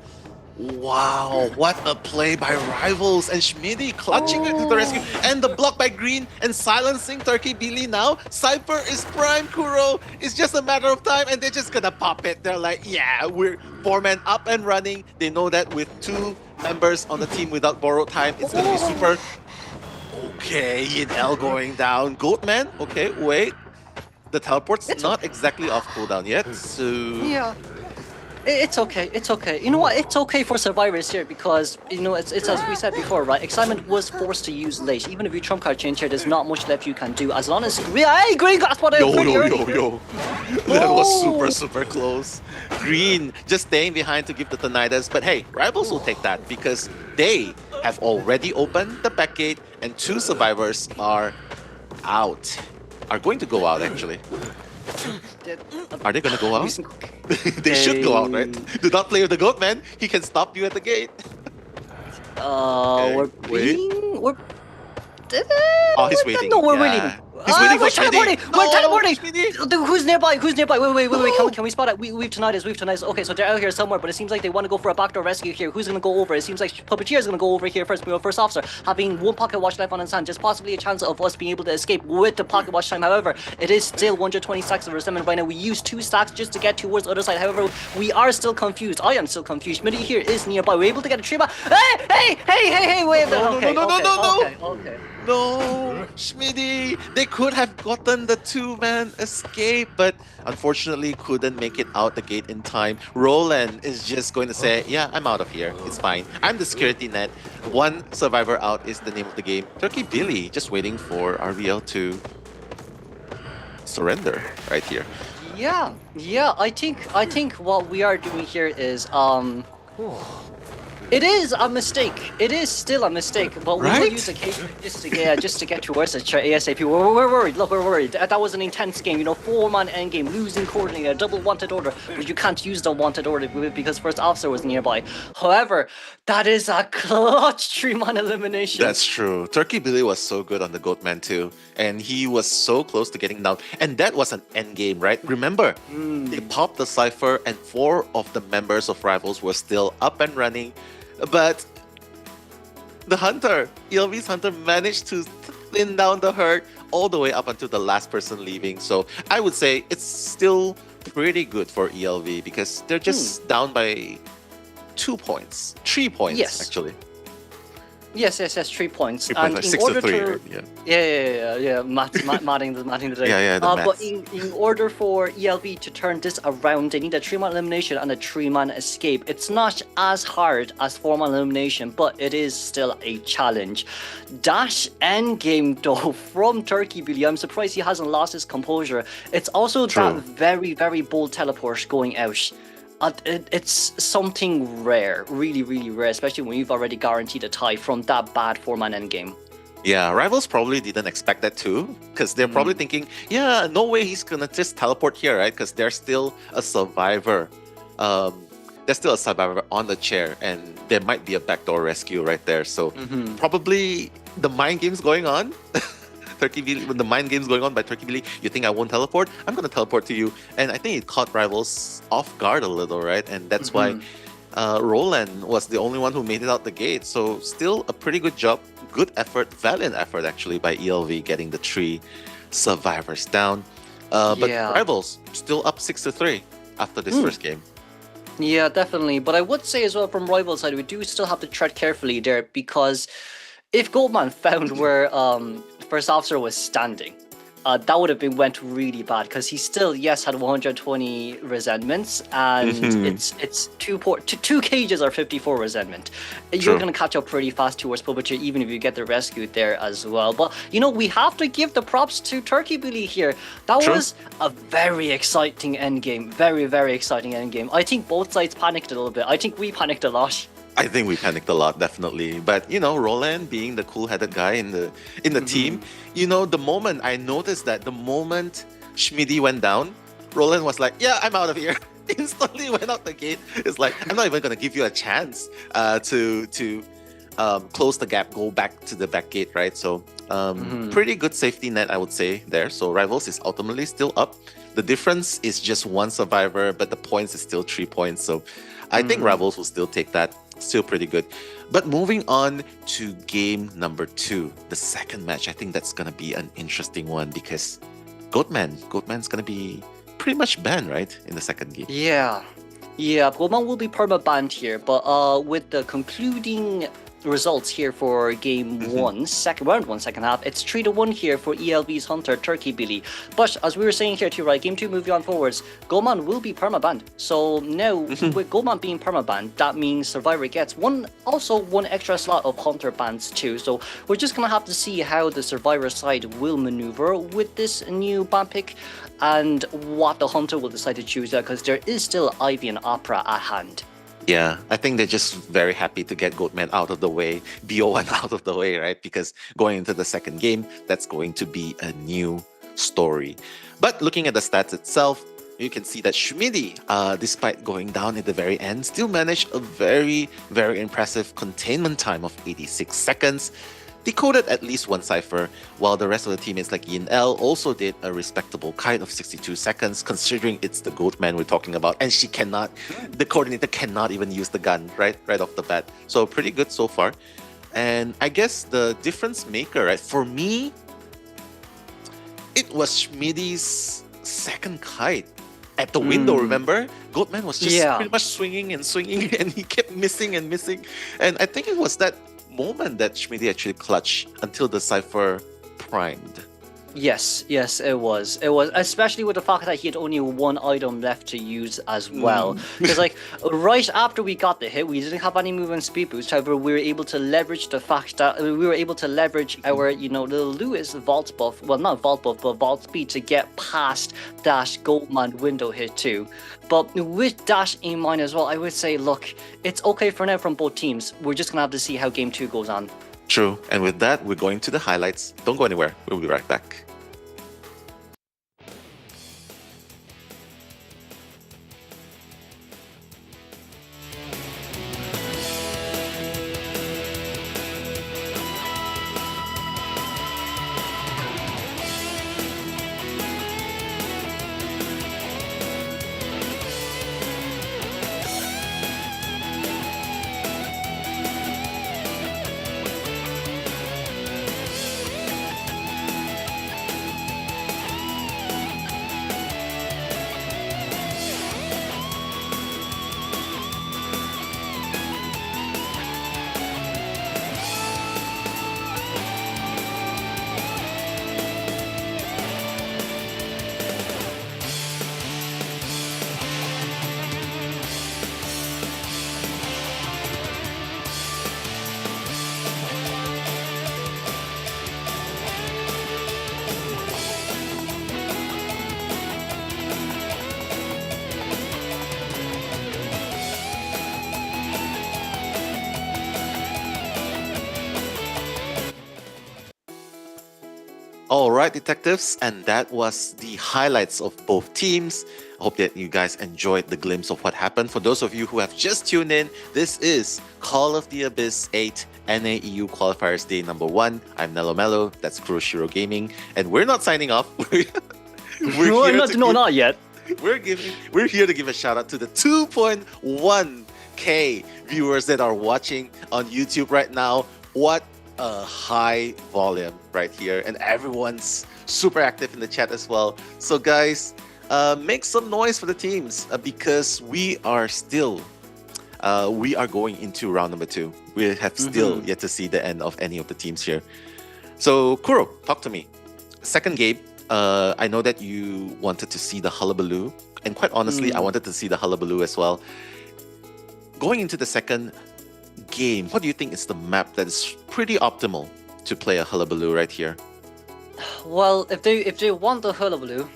Wow, what a play by Rivals and Schmitty clutching it to the rescue. And the block by Green and silencing Turkey Billy now. Cypher is prime, Kuro. It's just a matter of time and they're just gonna pop it. They're like, yeah, we're 4-man up and running. They know that with 2 members on the team without borrowed time, it's gonna be super. Okay, Yin L going down. Goatman, okay, wait. The teleport's not exactly off cooldown yet, so... Yeah. It's okay, it's okay. You know what, it's okay for survivors here because, you know, it's as we said before, right? Excitement was forced to use late. Even if you trump card change here, there's not much left you can do. As long as... Hey, Green got spotted pretty early. That was super close. Green just staying behind to give the Tinnitus, but hey, Rivals will take that because they have already opened the back gate and 2 survivors are out. Are going to go out, actually. Are they gonna go out? They should go out, right? Do not play with the goat, man. He can stop you at the gate. We're Oh, he's waiting. No, we're Yeah. waiting. He's waiting We're for Schmitty. teleporting! We're teleporting! Schmitty. Who's nearby? Who's nearby? Wait. Can we spot it? We've Tinnitus. Okay, so they're out here somewhere, but it seems like they want to go for a backdoor rescue here. Who's gonna go over? It seems like Puppeteer is gonna go over here first. First Officer, having 1 pocket watch left on his hand, just possibly a chance of us being able to escape with the pocket watch time. However, it is still 120 stacks of resentment right now. We used 2 stacks just to get towards the other side. However, we are still confused. I am still confused. Schmitty here is nearby. We're able to get a tree back. Hey, wait. No. Okay. No, Schmitty. They could have gotten the 2-man escape, but unfortunately couldn't make it out the gate in time. Roland is just going to say, yeah, I'm out of here. It's fine. I'm the security net. 1 survivor out is the name of the game. Turkey Billy just waiting for RVL to surrender right here. Yeah. I think what we are doing here is it is a mistake. It is still a mistake, but we will use occasion just to get towards it ASAP. We're worried. Look, we're worried. That was an intense game. You know, 4-man endgame, losing coordinator, double wanted order, but you can't use the wanted order because First Officer was nearby. However, that is a clutch 3-man elimination. That's true. Turkey Billy was so good on the Goatman too, and he was so close to getting down. And that was an endgame, right? Remember, they popped the Cypher, and 4 of the members of Rivals were still up and running. But the Hunter, ELV's Hunter, managed to thin down the herd all the way up until the last person leaving. So I would say it's still pretty good for ELV because they're just down by 2 points. 3 points, actually. Yes, 3 points. 3 points, like 6 to 3, right? Yeah. Matting the day. Yeah, the but in order for ELV to turn this around, they need a 3-man elimination and a 3-man escape. It's not as hard as 4-man elimination, but it is still a challenge. Dash endgame though from Turkey Billy. I'm surprised he hasn't lost his composure. It's also that very, very bold teleport going out. It's something rare, really, really rare, especially when you've already guaranteed a tie from that bad 4-man endgame. Yeah, Rivals probably didn't expect that too, because they're probably thinking, yeah, no way he's gonna just teleport here, right? Because there's still a survivor. There's still a survivor on the chair, and there might be a backdoor rescue right there. So probably the mind game's going on. Turkey Billy, when the mind game's going on by Turkey Billy, you think I won't teleport? I'm gonna teleport to you. And I think it caught Rivals off guard a little, right? And that's why Roland was the only one who made it out the gate. So still a pretty good job, good effort, valiant effort actually by ELV getting the 3 survivors down. But Rivals still up 6 to 3 after this first game. Yeah, definitely. But I would say as well from Rivals side, we do still have to tread carefully there because if Goldman found where First Officer was standing, that would have went really bad because he still had 120 resentments and it's 2 cages are 54 resentment. You're gonna catch up pretty fast towards Puppeteer even if you get the rescue there as well. But you know, we have to give the props to Turkey Billy here. That was a very exciting endgame, very exciting endgame. I think both sides panicked a little bit. I think we panicked a lot. I think we panicked a lot, definitely. But you know, Roland being the cool-headed guy in the team, you know, the moment I noticed that the moment Schmidty went down, Roland was like, "Yeah, I'm out of here." Instantly went out the gate. It's like I'm not even gonna give you a chance to close the gap, go back to the back gate, right? So pretty good safety net, I would say there. So Rivals is ultimately still up. The difference is just one survivor, but the points is still 3 points. So I think Rivals will still take that. Still pretty good. But moving on to game number 2, the second match, I think that's gonna be an interesting one because Goatman's gonna be pretty much banned, right, in the second game. Yeah, Goman will be perma-banned here, but with the concluding results here for game round 1, second half, it's 3-1 here for ELV's Hunter Turkey Billy. But as we were saying here too, right, game 2 moving on forwards, Goman will be perma-banned. So now with Goman being perma-banned, that means Survivor gets one extra slot of Hunter bans too. So we're just gonna have to see how the Survivor side will maneuver with this new ban pick and what the Hunter will decide to choose there, because there is still Ivy and Opera at hand. Yeah, I think they're just very happy to get Goatman out of the way, BO1 out of the way, right? Because going into the second game, that's going to be a new story. But looking at the stats itself, you can see that Schmidty, despite going down at the very end, still managed a very, very impressive containment time of 86 seconds. Decoded at least one cipher, while the rest of the teammates like Yin L also did a respectable kite of 62 seconds, considering it's the Goatman we're talking about, and the coordinator cannot even use the gun right off the bat. So pretty good so far. And I guess the difference maker, right, for me, it was Schmidty's second kite at the window, remember? Goatman was just pretty much swinging and swinging, and he kept missing and missing. And I think it was that moment that Schmidty actually clutched until the cipher primed. Yes, it was. Especially with the fact that he had only one item left to use as well. Because like right after we got the hit, we didn't have any movement speed boost. However, we were able to leverage the fact that our, little Lewis vault buff. Well, not vault buff, but vault speed to get past that Goldman window hit too. But with that in mind as well, I would say, look, it's okay for now from both teams. We're just gonna have to see how game 2 goes on. True. And with that, we're going to the highlights. Don't go anywhere. We'll be right back. All right, detectives, and that was the highlights of both teams. I hope that you guys enjoyed the glimpse of what happened. For those of you who have just tuned in, this is Call of the Abyss 8 NAEU Qualifiers Day number 1. I'm Nello Mello, that's Kuroshiro Gaming, and we're not signing off. Not yet. We're here to give a shout out to the 2.1k viewers that are watching on YouTube right now. What a high volume right here, and everyone's super active in the chat as well. So guys, make some noise for the teams because we are going into round number 2. We have still yet to see the end of any of the teams here. So Kuro, talk to me. Second game, I know that you wanted to see the hullabaloo, and quite honestly, I wanted to see the hullabaloo as well. Going into the second game, what do you think is the map that is pretty optimal to play a hullabaloo right here? Well, if they want the hullabaloo,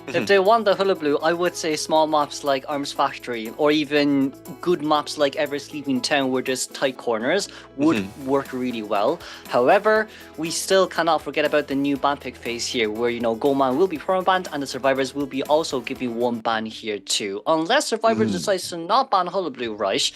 If they want the hullabaloo, I would say small maps like Arms Factory, or even good maps like Ever Sleeping Town, where there's tight corners, would work really well. However, we still cannot forget about the new ban pick phase here, where Goman will be permabanned, and the survivors will be also giving one ban here too. Unless survivors decides to not ban hullabaloo, right?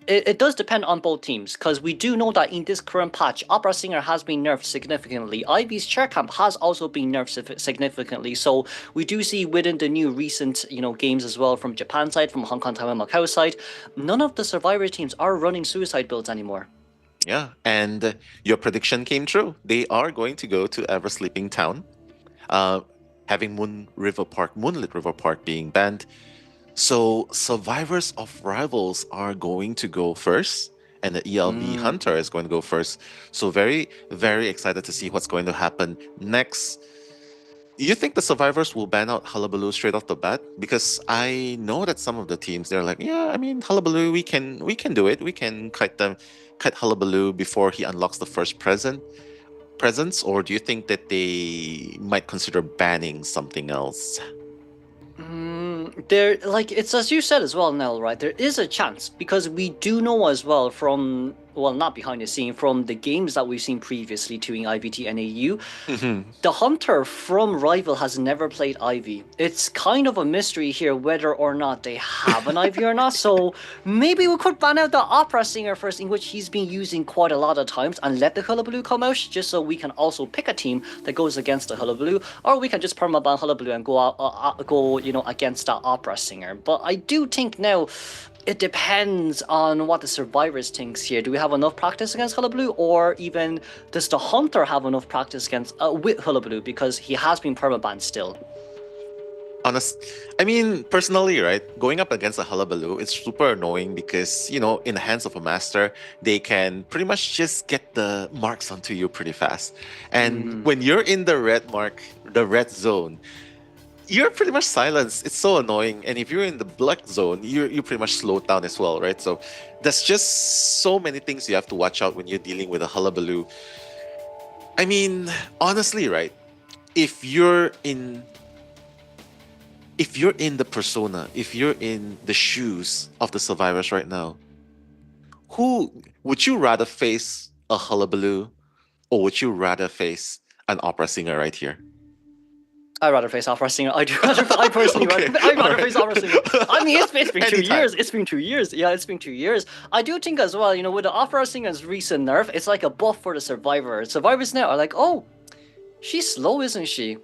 It does depend on both teams, because we do know that in this current patch, Opera Singer has been nerfed significantly. Ivy's Chair Camp has also been nerfed significantly. So we do see within the new recent games as well, from Japan side, from Hong Kong, Taiwan, Macau side, none of the survivor teams are running suicide builds anymore. Yeah, and your prediction came true. They are going to go to Ever Sleeping Town, having Moonlit River Park being banned. So survivors of rivals are going to go first, and the ELV Hunter is going to go first. So very, very excited to see what's going to happen next. Do you think the survivors will ban out Hullabaloo straight off the bat? Because I know that some of the teams, they're like, yeah, I mean, Hullabaloo, we can do it. We can kite Hullabaloo before he unlocks the first presence. Or do you think that they might consider banning something else? It's as you said as well, Nell, right? There is a chance, because we do know as well from, not behind the scene, from the games that we've seen previously to in IVT NAEU, the Hunter from Rival has never played Ivy. It's kind of a mystery here whether or not they have an Ivy or not, so maybe we could ban out the Opera Singer first, in which he's been using quite a lot of times, and let the Hullabaloo come out, just so we can also pick a team that goes against the Hullabaloo, or we can just permaban Hullabaloo and go against the Opera Singer. But I do think now it depends on what the survivors thinks here. Do we have enough practice against Hullabaloo, or even does the Hunter have enough practice against with Hullabaloo, because he has been permabanned still? I mean, personally, right, going up against a Hullabaloo, it's super annoying because, in the hands of a master, they can pretty much just get the marks onto you pretty fast. And when you're in the red zone, you're pretty much silenced. It's so annoying. And if you're in the black zone, you're pretty much slowed down as well, right? So there's just so many things you have to watch out when you're dealing with a Hullabaloo. I mean, honestly, right, if you're in the persona, if you're in the shoes of the survivors right now, who would you rather face, a Hullabaloo, or would you rather face an Opera Singer right here? I'd rather face Opera Singer. I'd personally rather face Opera Singer. I mean, it's been 2 years. It's been 2 years. Yeah, it's been 2 years. I do think as well, with the Opera Singer's recent nerf, it's like a buff for the survivor. Survivors now are like, oh, she's slow, isn't she?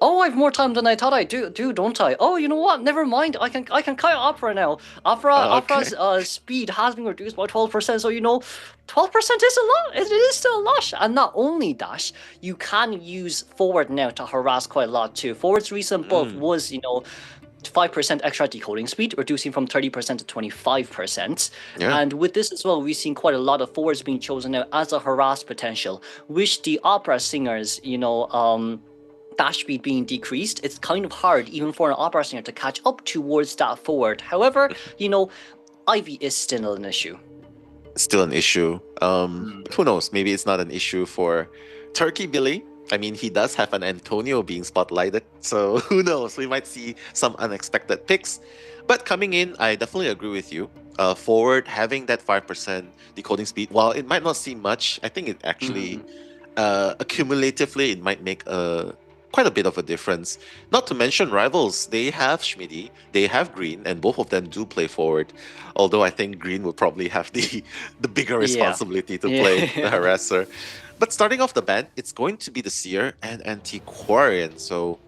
Oh, I have more time than I thought I do, don't I? Oh, you know what? Never mind. I can kite Opera now. Opera's speed has been reduced by 12%. So 12% is a lot. It is still a lot. And not only that, you can use Forward now to harass quite a lot too. Forward's recent buff was 5% extra decoding speed, reducing from 30% to 25%. Yeah. And with this as well, we've seen quite a lot of Forwards being chosen now as a harass potential, which the Opera Singers, dash speed being decreased, it's kind of hard even for an Opera Singer to catch up towards that Forward. However, Ivy is still an issue. Still an issue. Who knows? Maybe it's not an issue for Turkey Billy. I mean, he does have an Antonio being spotlighted, so who knows? We might see some unexpected picks. But coming in, I definitely agree with you. Forward having that 5% decoding speed, while it might not seem much, I think it actually accumulatively it might make quite a bit of a difference. Not to mention rivals, they have Schmidty, they have Green, and both of them do play Forward. Although I think Green will probably have the bigger responsibility to play the harasser. But starting off the ban, it's going to be the Seer and Antiquarian. So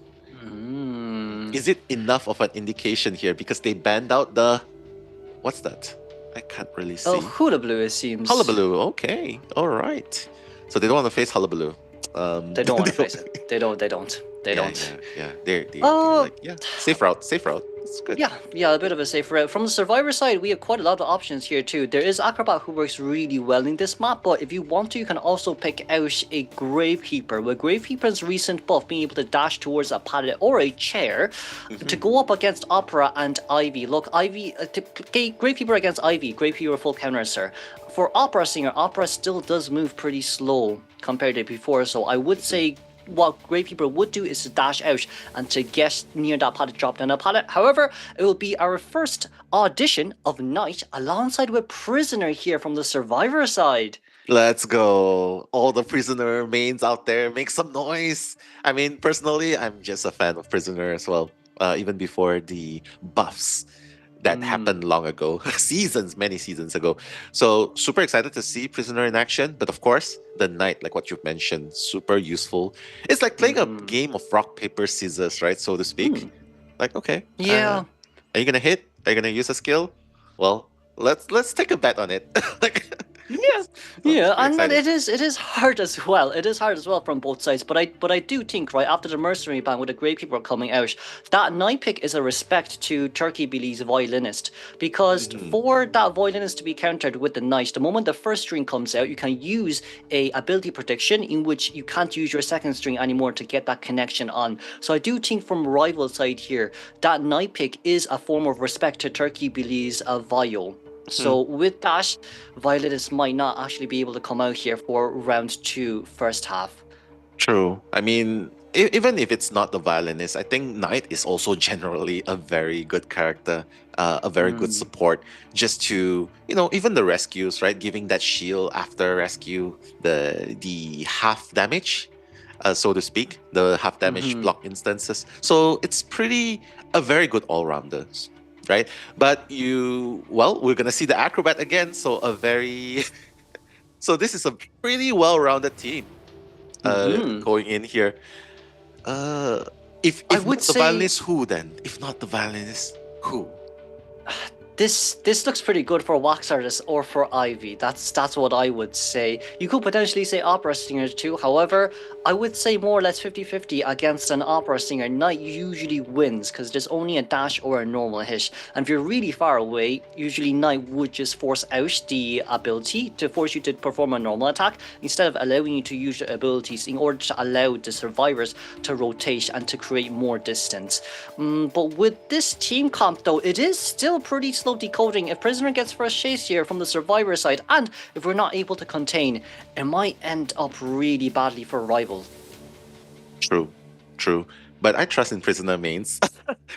is it enough of an indication here? Because they banned out the... What's that? I can't really see. Oh, Hullabaloo, it seems. Hullabaloo, okay. All right. So they don't want to face Hullabaloo. They don't want to face it. They don't. Yeah. They're like, safe route. It's good. Yeah, a bit of a safe route. From the survivor side, we have quite a lot of options here too. There is Acrobat who works really well in this map, but if you want to, you can also pick out a Gravekeeper. With Gravekeeper's recent buff, being able to dash towards a pallet or a chair to go up against Opera and Ivy. Look, Gravekeeper against Ivy, Gravekeeper full counter, sir. For Opera Singer, Opera still does move pretty slow compared to before, so I would say what Great People would do is to dash out and to get near that pallet, drop down a pallet. However, it will be our first audition of Knight alongside with Prisoner here from the Survivor side. Let's go. All the prisoner mains out there, make some noise. I mean, personally, I'm just a fan of Prisoner as well. Even before the buffs that happened long ago, many seasons ago. So super excited to see Prisoner in action. But of course, the Knight, like what you've mentioned, super useful. It's like playing a game of rock, paper, scissors, right? So to speak. Like, okay. Yeah. Are you gonna hit? Are you gonna use a skill? Well, let's take a bet on it. Like, Yeah, super and then excited. it is hard as well. It is hard as well from both sides. But I do think, right, after the mercenary ban with the Great People coming out, that Knight pick is a respect to Turkey Billy's violinist. Because for that violinist to be countered with the Knight, the moment the first string comes out, you can use a ability prediction in which you can't use your second string anymore to get that connection on. So I do think from rival side here, that Knight pick is a form of respect to Turkey Billy's viol. So with that, Violinist might not actually be able to come out here for round 2 first half. True. I mean, even if it's not the violinist, I think Knight is also generally a very good character, a very good support. Just to, even the rescues, right? Giving that shield after rescue, the half damage, so to speak, the half damage block instances. So it's a very good all rounder. Right, but we're gonna see the acrobat again. So so this is a pretty well-rounded team going in here. If I not would the say- violinist, who then? If not the violinist, who? This looks pretty good for wax artist or for Ivy. That's what I would say. You could potentially say opera singer too. However, I would say more or less 50-50 against an opera singer. Knight usually wins because there's only a dash or a normal hit. And if you're really far away, usually Knight would just force out the ability to force you to perform a normal attack instead of allowing you to use your abilities in order to allow the survivors to rotate and to create more distance. But with this team comp though, it is still pretty slow decoding. If Prisoner gets first chase here from the Survivor side, and if we're not able to contain, it might end up really badly for Rival. True. But I trust in Prisoner mains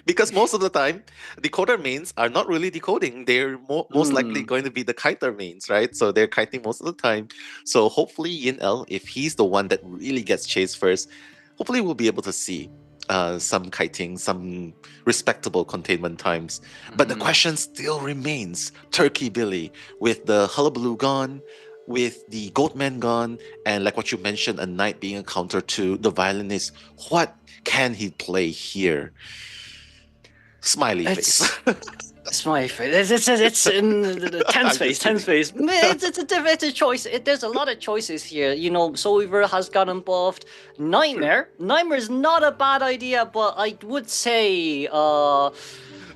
because most of the time, decoder mains are not really decoding. They're most likely going to be the kiter mains, right? So they're kiting most of the time. So hopefully Yin El, if he's the one that really gets chased first, hopefully we'll be able to see some kiting, some respectable containment times. But the question still remains, Turkey Billy, with the hullabaloo gone, with the Goatman gone, and like what you mentioned, a Knight being a counter to the violinist, what can he play here? Smiley face. Smiley face. It's in the tense face. It's a choice. There's a lot of choices here. Soulweaver has gotten buffed. Nightmare is not a bad idea, but I would say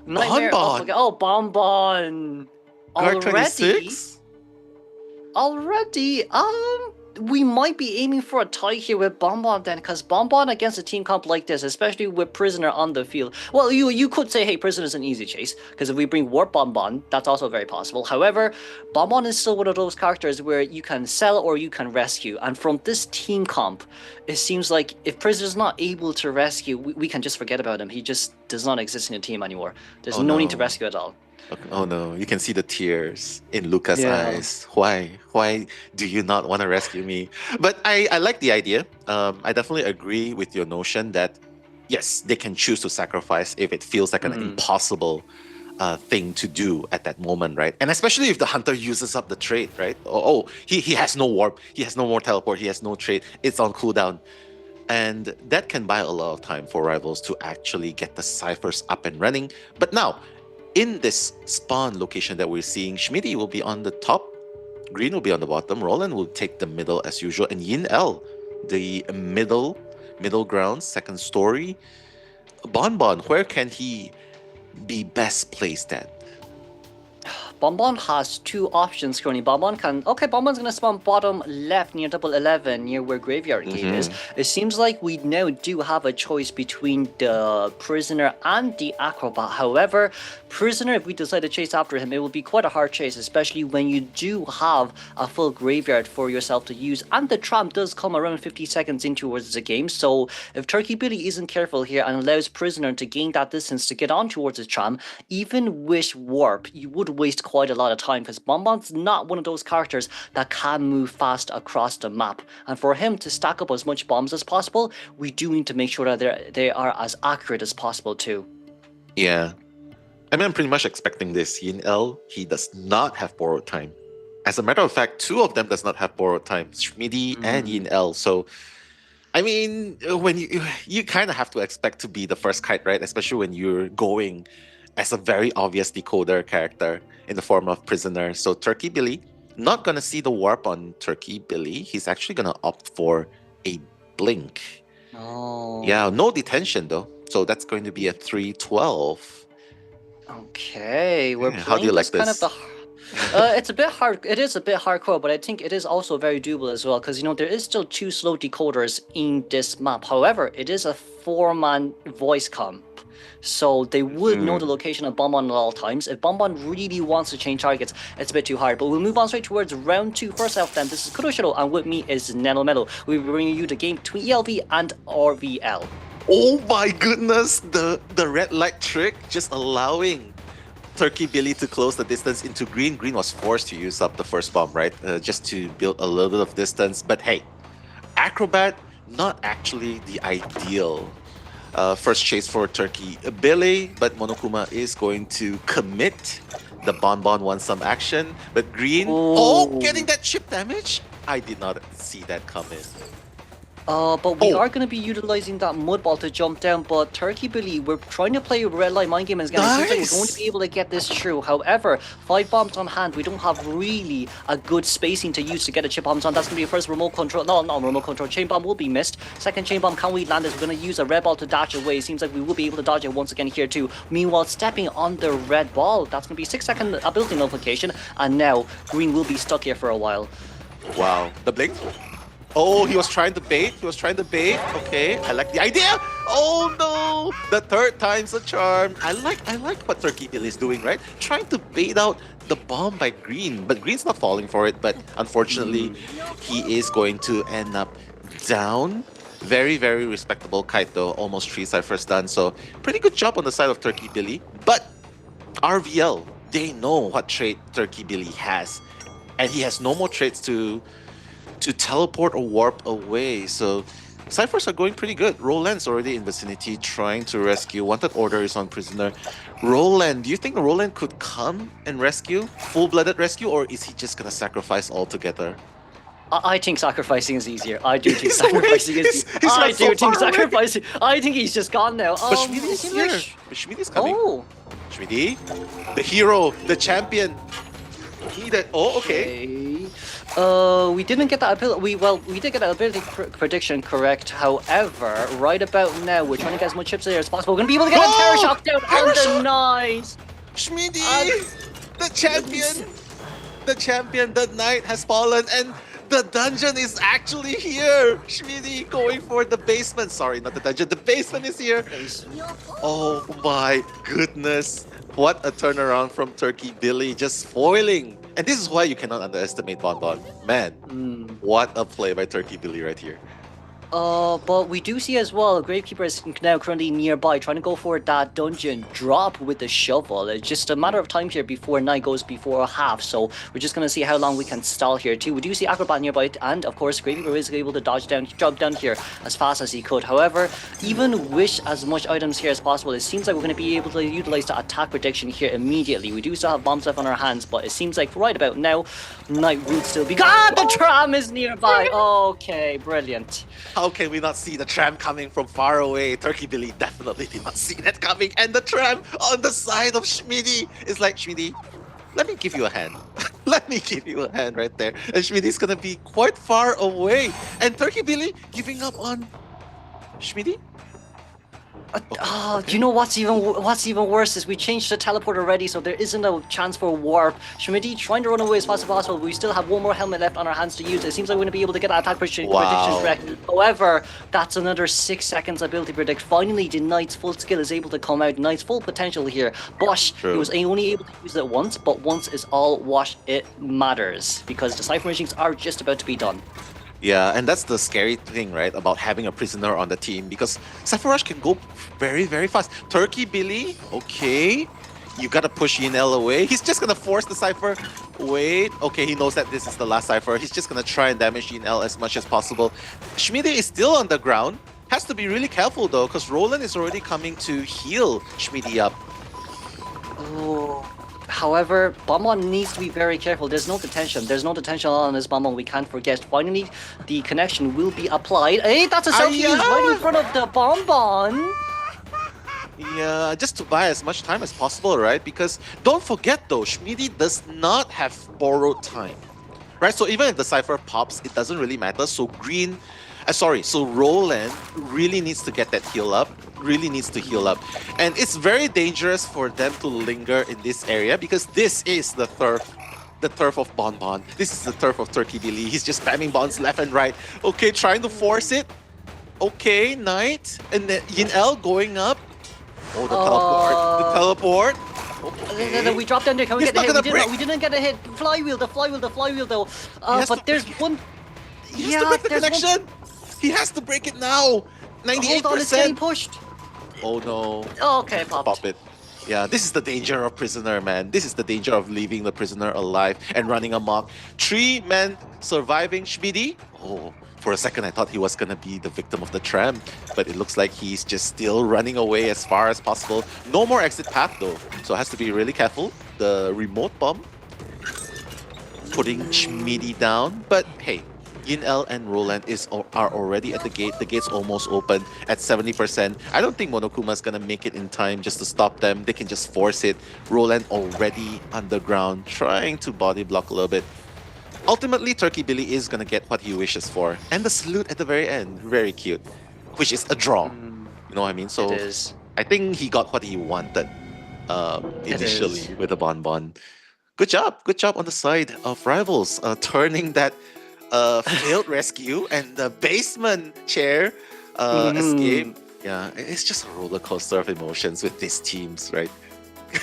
Nightmare. Bonbon. Guard 26? Already, we might be aiming for a tie here with Bonbon then, because Bonbon against a team comp like this, especially with Prisoner on the field. Well, you could say, hey, Prisoner's an easy chase, because if we bring Warp Bonbon, that's also very possible. However, Bonbon is still one of those characters where you can sell or you can rescue, and from this team comp, it seems like if Prisoner's not able to rescue, we can just forget about him. He just does not exist in the team anymore. There's no need to rescue at all. Oh no, you can see the tears in Luca's eyes. Why do you not want to rescue me? But I like the idea. I definitely agree with your notion that yes, they can choose to sacrifice if it feels like an impossible thing to do at that moment, right? And especially if the hunter uses up the trait, right? He has no warp, he has no more teleport, he has no trait, it's on cooldown. And that can buy a lot of time for rivals to actually get the ciphers up and running. But now, in this spawn location that we're seeing, Schmitty will be on the top, Green will be on the bottom, Roland will take the middle as usual, and Yin El, the middle ground, second story. Bonbon, where can he be best placed at? Bonbon has two options currently. Bonbon's gonna spawn bottom left near double 11, near where Graveyard Gate is. It seems like we now do have a choice between the Prisoner and the Acrobat. However, Prisoner, if we decide to chase after him, it will be quite a hard chase, especially when you do have a full Graveyard for yourself to use, and the Tram does come around 50 seconds in towards the game, so if Turkey Billy isn't careful here and allows Prisoner to gain that distance to get on towards his Tram, even with Warp, you would waste quite a lot of time, because Bonbon's not one of those characters that can move fast across the map, and for him to stack up as much bombs as possible, we do need to make sure that they are as accurate as possible too. Yeah. I mean, I'm pretty much expecting this. Yin L, he does not have borrowed time. As a matter of fact, two of them does not have borrowed time, Schmidty and Yin L. So, I mean, when you kind of have to expect to be the first kite, right? Especially when you're going as a very obvious decoder character in the form of Prisoner. So Turkey Billy, not going to see the warp on Turkey Billy. He's actually going to opt for a blink. Oh. Yeah, no detention though. So that's going to be a 3-12. Okay, we're playing how do you like kind this? of it's a bit hard. It is a bit hardcore, but I think it is also very doable as well, because there is still two slow decoders in this map. However, it is a 4-man voice comp, so they would know the location of Bonbon at all times. If Bonbon really wants to change targets, it's a bit too hard. But we'll move on straight towards round 2. First off, then, this is Kuroshiro, and with me is Nelo Melo. We'll be bringing you the game between ELV and RVL. Oh my goodness, the red light trick just allowing Turkey Billy to close the distance into green. Green was forced to use up the first bomb, right? Just to build a little bit of distance. But hey, Acrobat, not actually the ideal first chase for Turkey Billy, but Monokuma is going to commit. The Bonbon wants some action, but Green, getting that chip damage? I did not see that come in. But we are going to be utilizing that mud ball to jump down, but Turkey Billy, we're trying to play red light mind game again. It seems like we're going to be able to get this through. However, 5 bombs on hand, we don't have really a good spacing to use to get a chip bombs on. That's going to be a first remote control. No, not remote control. Chain bomb will be missed. Second chain bomb, can we land this? We're going to use a red ball to dash away. Seems like we will be able to dodge it once again here too. Meanwhile, stepping on the red ball, that's going to be 6-second ability notification, and now Green will be stuck here for a while. Wow, the blink? Oh, he was trying to bait. Okay, I like the idea. Oh no, the third time's a charm. I like what Turkey Billy is doing, right? Trying to bait out the bomb by Green, but Green's not falling for it. But unfortunately, he is going to end up down. Very, very respectable kite though. Almost 3 ciphers done. So pretty good job on the side of Turkey Billy. But RVL, they know what trait Turkey Billy has, and he has no more traits to teleport or warp away. So ciphers are going pretty good. Roland's already in vicinity trying to rescue. Wanted order is on Prisoner. Roland, do you think Roland could come and rescue? Full-blooded rescue, or is he just gonna sacrifice altogether? I think sacrificing is easier. I do think sacrificing is easier. I do think sacrificing. I think he's just gone now. But Schmidty's here. Schmidty's coming. Oh. Schmidty, the hero, the champion. Okay. We didn't get that ability. We did get that ability prediction correct. However, right about now, we're trying to get as much chips there as possible. We're gonna be able to get a terror shock down on the nice. Schmidty, the champion, the knight has fallen, and the dungeon is actually here. Schmidty going for the basement. Sorry, not the dungeon. The basement is here. Oh my goodness. What a turnaround from Turkey Billy, just foiling. And this is why you cannot underestimate Bonbon. Man, what a play by Turkey Billy right here. But we do see as well, Gravekeeper is now currently nearby, trying to go for that dungeon drop with the shovel. It's just a matter of time here before night goes before half, so we're just going to see how long we can stall here too. We do see Acrobat nearby, and of course, Gravekeeper is able to jump down here as fast as he could. However, even with as much items here as possible, it seems like we're going to be able to utilize the attack prediction here immediately. We do still have bombs left on our hands, but it seems like right about now, night would still be... the tram is nearby! Okay, brilliant. How can we not see the tram coming from far away? Turkey Billy definitely did not see that coming. And the tram on the side of Schmidty is like, Schmidty, let me give you a hand. Let me give you a hand right there. And Schmidty's gonna be quite far away. And Turkey Billy giving up on Schmidty? You know what's even worse is we changed the teleport already, so there isn't a chance for warp. Schmitty trying to run away as fast as possible. We still have one more helmet left on our hands to use. It seems like we're going to be able to get that attack prediction correct. However, that's another 6 seconds ability predict. Finally, the Knight's full skill is able to come out. Knight's full potential here. But he was only able to use it once, but once is all what it matters. Because the Cypher Machines are just about to be done. Yeah, and that's the scary thing, right, about having a prisoner on the team, because Cypher Rush can go very, very fast. Turkey Billy, okay. You gotta push Yinel away. He's just gonna force the Cypher. Wait, okay, he knows that this is the last Cypher. He's just gonna try and damage Yinel as much as possible. Schmide is still on the ground. Has to be really careful though, because Roland is already coming to heal Schmide up. Oh. However, Bonbon needs to be very careful. There's no detention. There's no detention on this Bonbon. We can't forget. Finally, the connection will be applied. Hey, that's a selfie right in front of the Bonbon. Yeah, just to buy as much time as possible, right? Because don't forget though, Schmide does not have borrowed time. Right? So even if the Cypher pops, it doesn't really matter. So so Roland really needs to get that heal up. Really needs to heal up. And it's very dangerous for them to linger in this area because this is the turf of Bonbon. This is the turf of Turkey Billy. He's just spamming bonds left and right. Okay, trying to force it. Okay, Knight. And then Yinel going up. Oh, the teleport. Okay. We dropped down there. Can we get the hit? We didn't get a hit. The flywheel though. But there's one... He has to break the connection. He has to break it now. 98%. Hold on, it's getting pushed. Oh no. Okay, popped. Pop it. Yeah, this is the danger of prisoner, man. This is the danger of leaving the prisoner alive and running amok. 3 men surviving Schmide. Oh, for a second I thought he was gonna be the victim of the tram, but it looks like he's just still running away as far as possible. No more exit path though, so has to be really careful. The remote bomb putting Schmide down, but hey, Yinel and Roland are already at the gate. The gate's almost open at 70%. I don't think Monokuma's gonna make it in time just to stop them. They can just force it. Roland already underground, trying to body block a little bit. Ultimately, Turkey Billy is gonna get what he wishes for. And the salute at the very end, very cute. Which is a draw. You know what I mean? So I think he got what he wanted initially with the Bonbon. Good job on the side of Rivals, turning that failed rescue and the basement chair escape. Yeah, it's just a roller coaster of emotions with these teams, right?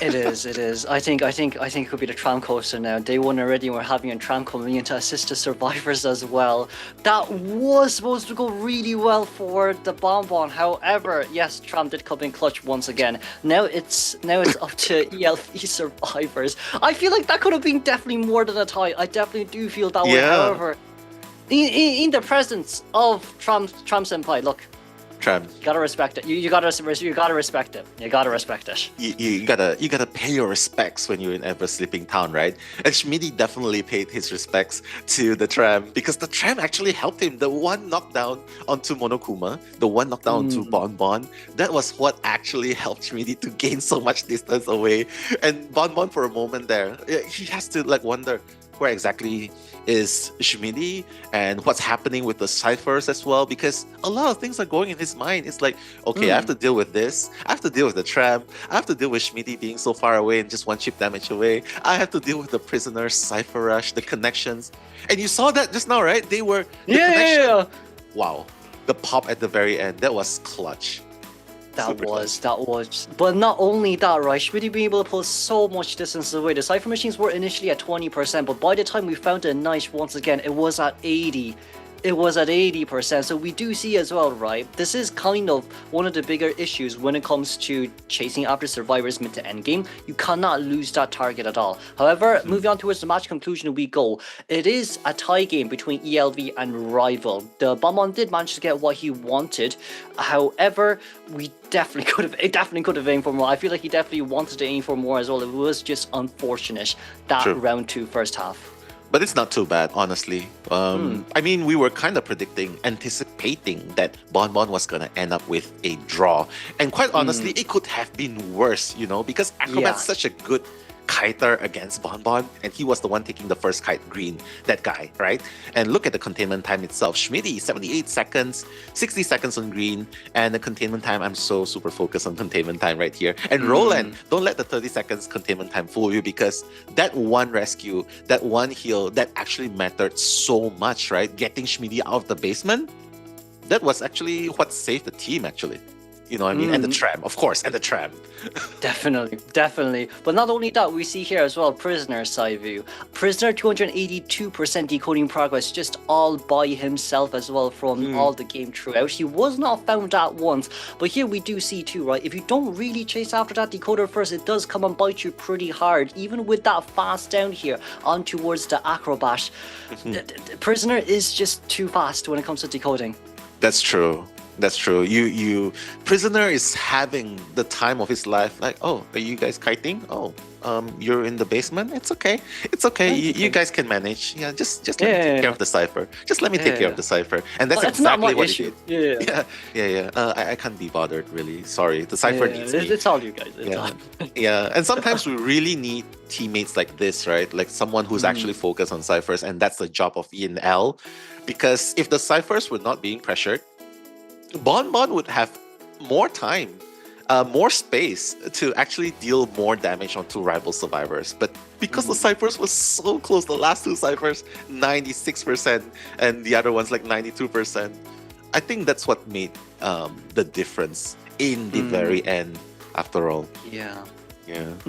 It is. I think it could be the tram coaster now. Day 1 already, we're having a tram coming in to assist the survivors as well. That was supposed to go really well for the Bonbon. However, yes, tram did come in clutch once again. Now it's up to ELV survivors. I feel like that could have been definitely more than a tie. I definitely do feel that way. However, in the presence of Tram Senpai, look. Tram. You gotta respect it. You gotta respect it. You gotta respect it. You gotta pay your respects when you're in ever sleeping town, right? And Schmide definitely paid his respects to the tram because the tram actually helped him. The one knockdown onto Monokuma, the one knockdown onto Bonbon, that was what actually helped Schmide to gain so much distance away. And Bonbon for a moment there, he has to wonder where exactly is Schmide and what's happening with the ciphers as well, because a lot of things are going in his mind. It's like, okay, I have to deal with this, I have to deal with the tram, I have to deal with Schmide being so far away and just 1 chip damage away, I have to deal with the prisoners, Cypher Rush, the connections. And you saw that just now, right? They were the Wow, the pop at the very end, that was clutch. That was. But not only that, right? Schmide being able to pull so much distance away. The Cypher Machines were initially at 20%, but by the time we found the Knight once again, it was at 80%. It was at 80%, so we do see as well, right? This is kind of one of the bigger issues when it comes to chasing after survivors mid to end game. You cannot lose that target at all. However, moving on towards the match conclusion we go. It is a tie game between ELV and Rival. The Bonbon did manage to get what he wanted. However, we definitely could have aimed for more. I feel like he definitely wanted to aim for more as well. It was just unfortunate that round 2 first half. But it's not too bad, honestly. I mean, we were kind of anticipating that Bonbon was going to end up with a draw. And quite honestly, it could have been worse, you know, because Acrobat's such a good kiter against Bonbon, and he was the one taking the first kite green, that guy, right? And look at the containment time itself. Schmitty, 78 seconds, 60 seconds on green, and the containment time, I'm so super focused on containment time right here. And Roland, don't let the 30 seconds containment time fool you, because that one rescue, that one heal, that actually mattered so much, right? Getting Schmitty out of the basement, that was actually what saved the team, actually. You know what I mean? And the tram, of course, and the tram. Definitely. But not only that, we see here as well, Prisoner side view. Prisoner 282% decoding progress, just all by himself as well from all the game throughout. He was not found at once, but here we do see too, right? If you don't really chase after that decoder first, it does come and bite you pretty hard. Even with that fast down here on towards the Acrobat, Prisoner is just too fast when it comes to decoding. That's true. That's true. Prisoner is having the time of his life. Like, oh, are you guys kiting? Oh, you're in the basement. It's okay. It's okay. You guys can manage. Yeah, just let me take care of the cipher. Just let me take care of the cipher. And that's exactly what he did. Yeah. I can't be bothered, really. Sorry, the cipher needs me. It's all you guys. It's all. Yeah. And sometimes we really need teammates like this, right? Like someone who's actually focused on ciphers, and that's the job of E and L. Because if the ciphers were not being pressured, Bon would have more time, more space to actually deal more damage on two rival survivors. But because the ciphers were so close, the last two ciphers, 96%, and the other one's like 92%, I think that's what made the difference in the very end, after all. Yeah.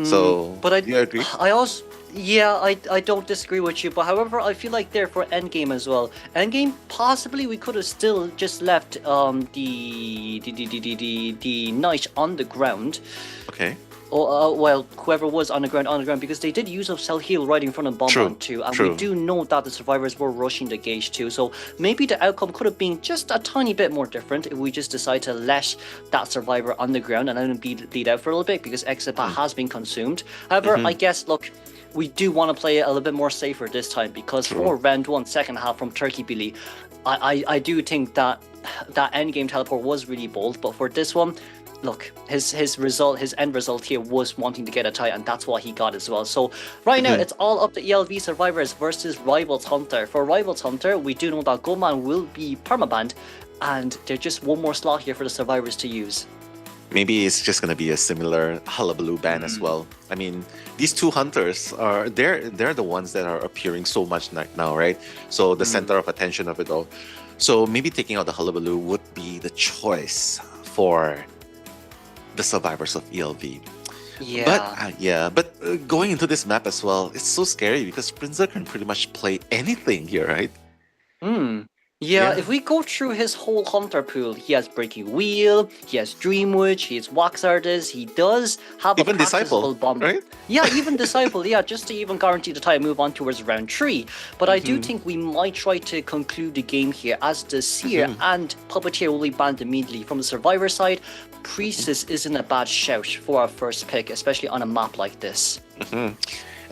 So, but do you agree? I don't disagree with you, but however, I feel like there for endgame as well. Endgame, possibly we could have still just left the knight on the ground. Okay. Or well, whoever was on the ground, because they did use of Cell Heal right in front of Bonbon too, and we do know that the survivors were rushing the gauge too. So maybe the outcome could have been just a tiny bit more different if we just decide to let that survivor on the ground and let him bleed out for a little bit, because exit path has been consumed. However, I guess, look, we do want to play it a little bit more safer this time, because for round one, second half from Turkey Billy, I do think that endgame teleport was really bold, but for this one, look, his end result here was wanting to get a tie, and that's what he got as well. So right now, it's all up to ELV survivors versus Rivals Hunter. For Rivals Hunter, we do know that Goldman will be permabanned, and there's just one more slot here for the survivors to use. Maybe it's just gonna be a similar hullabaloo ban as well. I mean, these two hunters they're the ones that are appearing so much now, right? So the center of attention of it all. So maybe taking out the hullabaloo would be the choice for the survivors of ELV. But going into this map as well, it's so scary because Sprinzer can pretty much play anything here, right? Yeah, if we go through his whole hunter pool, he has Breaking Wheel, he has Dreamwitch, he has Waxartis, he does have even a Disciple, bomb. right? Yeah, even Disciple, just to even guarantee the tie move on towards round 3. But I do think we might try to conclude the game here, as the Seer and Puppeteer will be banned immediately. From the Survivor side, Priestess isn't a bad shout for our first pick, especially on a map like this.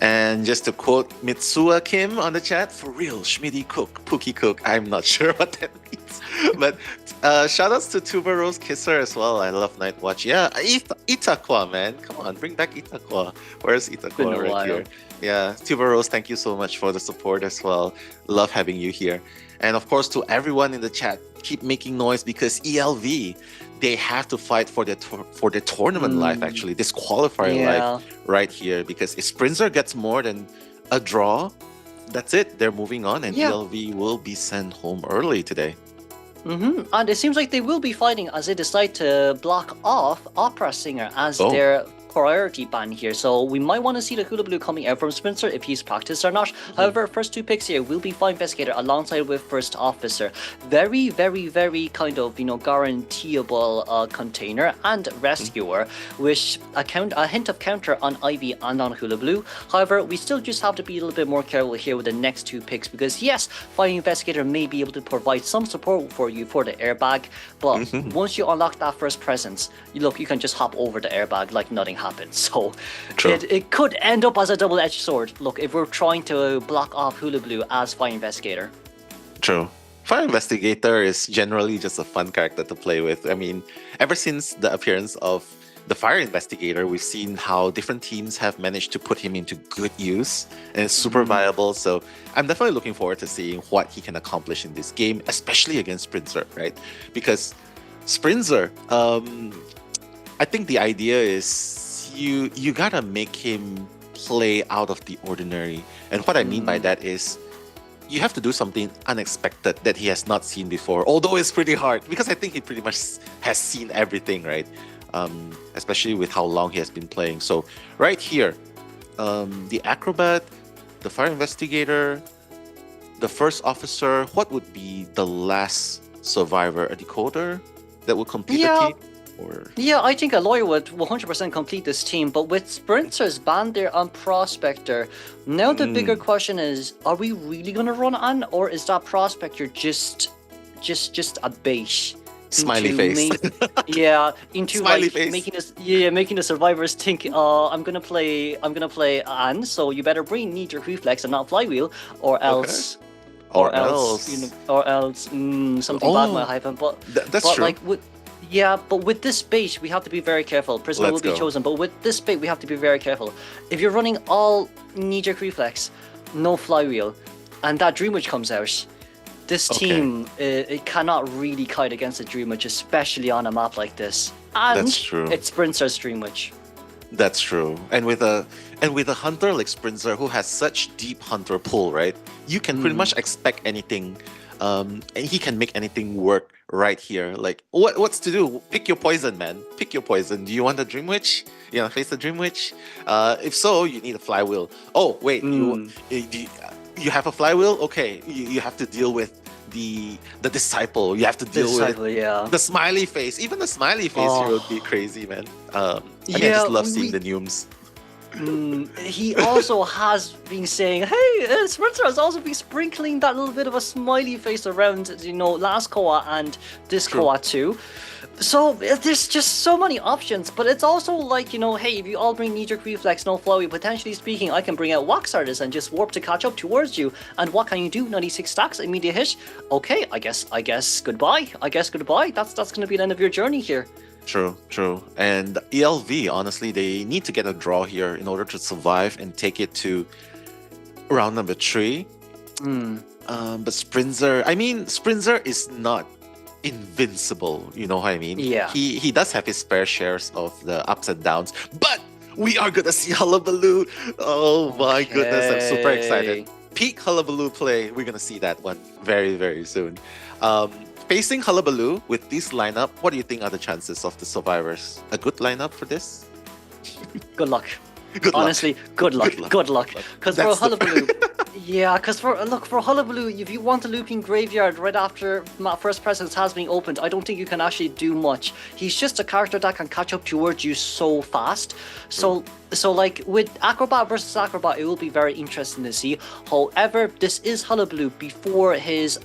And just to quote Mitsuha Kim on the chat, for real, Schmitty cook, Pookie cook. I'm not sure what that means. But shoutouts to Tuberose Kisser as well. I love Night Watch. Yeah, Itakwa, man. Come on, bring back Itakwa. Where's Itakwa right here? Yeah, Tuberose, thank you so much for the support as well. Love having you here. And of course, to everyone in the chat, keep making noise, because ELV, they have to fight for their tournament life, actually, this qualifier life right here. Because if Sprinzer gets more than a draw, that's it. They're moving on, and ELV will be sent home early today. And it seems like they will be fighting as they decide to block off Opera Singer as their priority ban here. So we might want to see the Hula Blue coming out from Spencer if he's practiced or not. However, first two picks here will be Fire Investigator alongside with First Officer. Very, very, very kind of, guaranteeable container and rescuer, which a hint of counter on Ivy and on Hula Blue. However, we still just have to be a little bit more careful here with the next two picks, because yes, Fire Investigator may be able to provide some support for you for the airbag, but once you unlock that first presence, you can just hop over the airbag like nothing happened. So it could end up as a double-edged sword. Look, if we're trying to block off Hula Blue as Fire Investigator. True. Fire Investigator is generally just a fun character to play with. I mean, ever since the appearance of the Fire Investigator, we've seen how different teams have managed to put him into good use, and it's super viable. So I'm definitely looking forward to seeing what he can accomplish in this game, especially against Sprinzer, right? Because Sprinzer, I think the idea is you gotta make him play out of the ordinary. And what I mean by that is you have to do something unexpected that he has not seen before, although it's pretty hard because I think he pretty much has seen everything, right? Especially with how long he has been playing. So right here, the Acrobat, the Fire Investigator, the First Officer, what would be the last survivor? A Decoder that would complete the team? Or... Yeah, I think a lawyer would 100% complete this team, but with Sprinter's ban there on Prospector, now the bigger question is, are we really going to run on, or is that Prospector just a base? Smiley face. Into Smiley like face. making the survivors think, I'm gonna play Anne, so you better bring knee-jerk reflex and not flywheel, or else. Or else. Something bad might happen. But that's true. Like but with this bait, we have to be very careful. Prisoner will be chosen, but with this bait, we have to be very careful. If you're running all knee-jerk reflex, no flywheel, and that Dream Witch comes out, this team it cannot really kite against a Dream Witch, especially on a map like this. And that's true. It's Sprinter's Dream Witch. That's true. And with a hunter like Sprinter who has such deep hunter pull, right? You can pretty much expect anything. And he can make anything work right here. Like, what's to do? Pick your poison, man. Pick your poison. Do you want the Dream Witch? You want to face the Dream Witch? If so, you need a flywheel. Oh, wait. You have a flywheel? Okay. You have to deal with the disciple. You have to deal with the smiley face. Even the smiley face here would be crazy, man. I just love seeing the Neumes. He also has been saying, hey, Sprinter has also been sprinkling that little bit of a smiley face around, last Koa and this Koa too. So there's just so many options, but it's also like, hey, if you all bring knee-jerk reflex, no flowy, potentially speaking, I can bring out Wax Artist and just warp to catch up towards you. And what can you do? 96 stacks, immediate hit. Okay, I guess goodbye. That's going to be the end of your journey here. True. And ELV, honestly, they need to get a draw here in order to survive and take it to round number 3. But Sprinzer is not invincible, you know what I mean? Yeah. He does have his fair shares of the ups and downs, but we are gonna see Hullabaloo. Oh my goodness, I'm super excited. Peak Hullabaloo play, we're gonna see that one very, very soon. Facing Hullabaloo with this lineup, what do you think are the chances of the survivors? A good lineup for this? Good luck. Honestly, good luck. Because for Hullabaloo, for Hullabaloo, if you want a looping graveyard right after first presence has been opened, I don't think you can actually do much. He's just a character that can catch up towards you so fast. So like with Acrobat versus Acrobat, it will be very interesting to see. However, this is Hullabaloo before his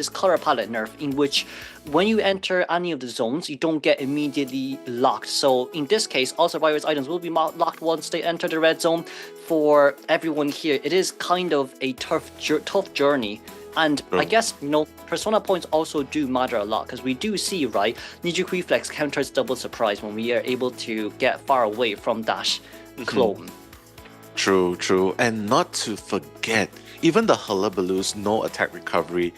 color palette nerf, in which when you enter any of the zones, you don't get immediately locked. So in this case, all survivors' items will be locked once they enter the red zone. For everyone here, it is kind of a tough journey. And I guess, Persona points also do matter a lot, because we do see, right, knee-jerk reflex counters double surprise when we are able to get far away from that clone. True. And not to forget, even the Hullabaloo's no attack recovery,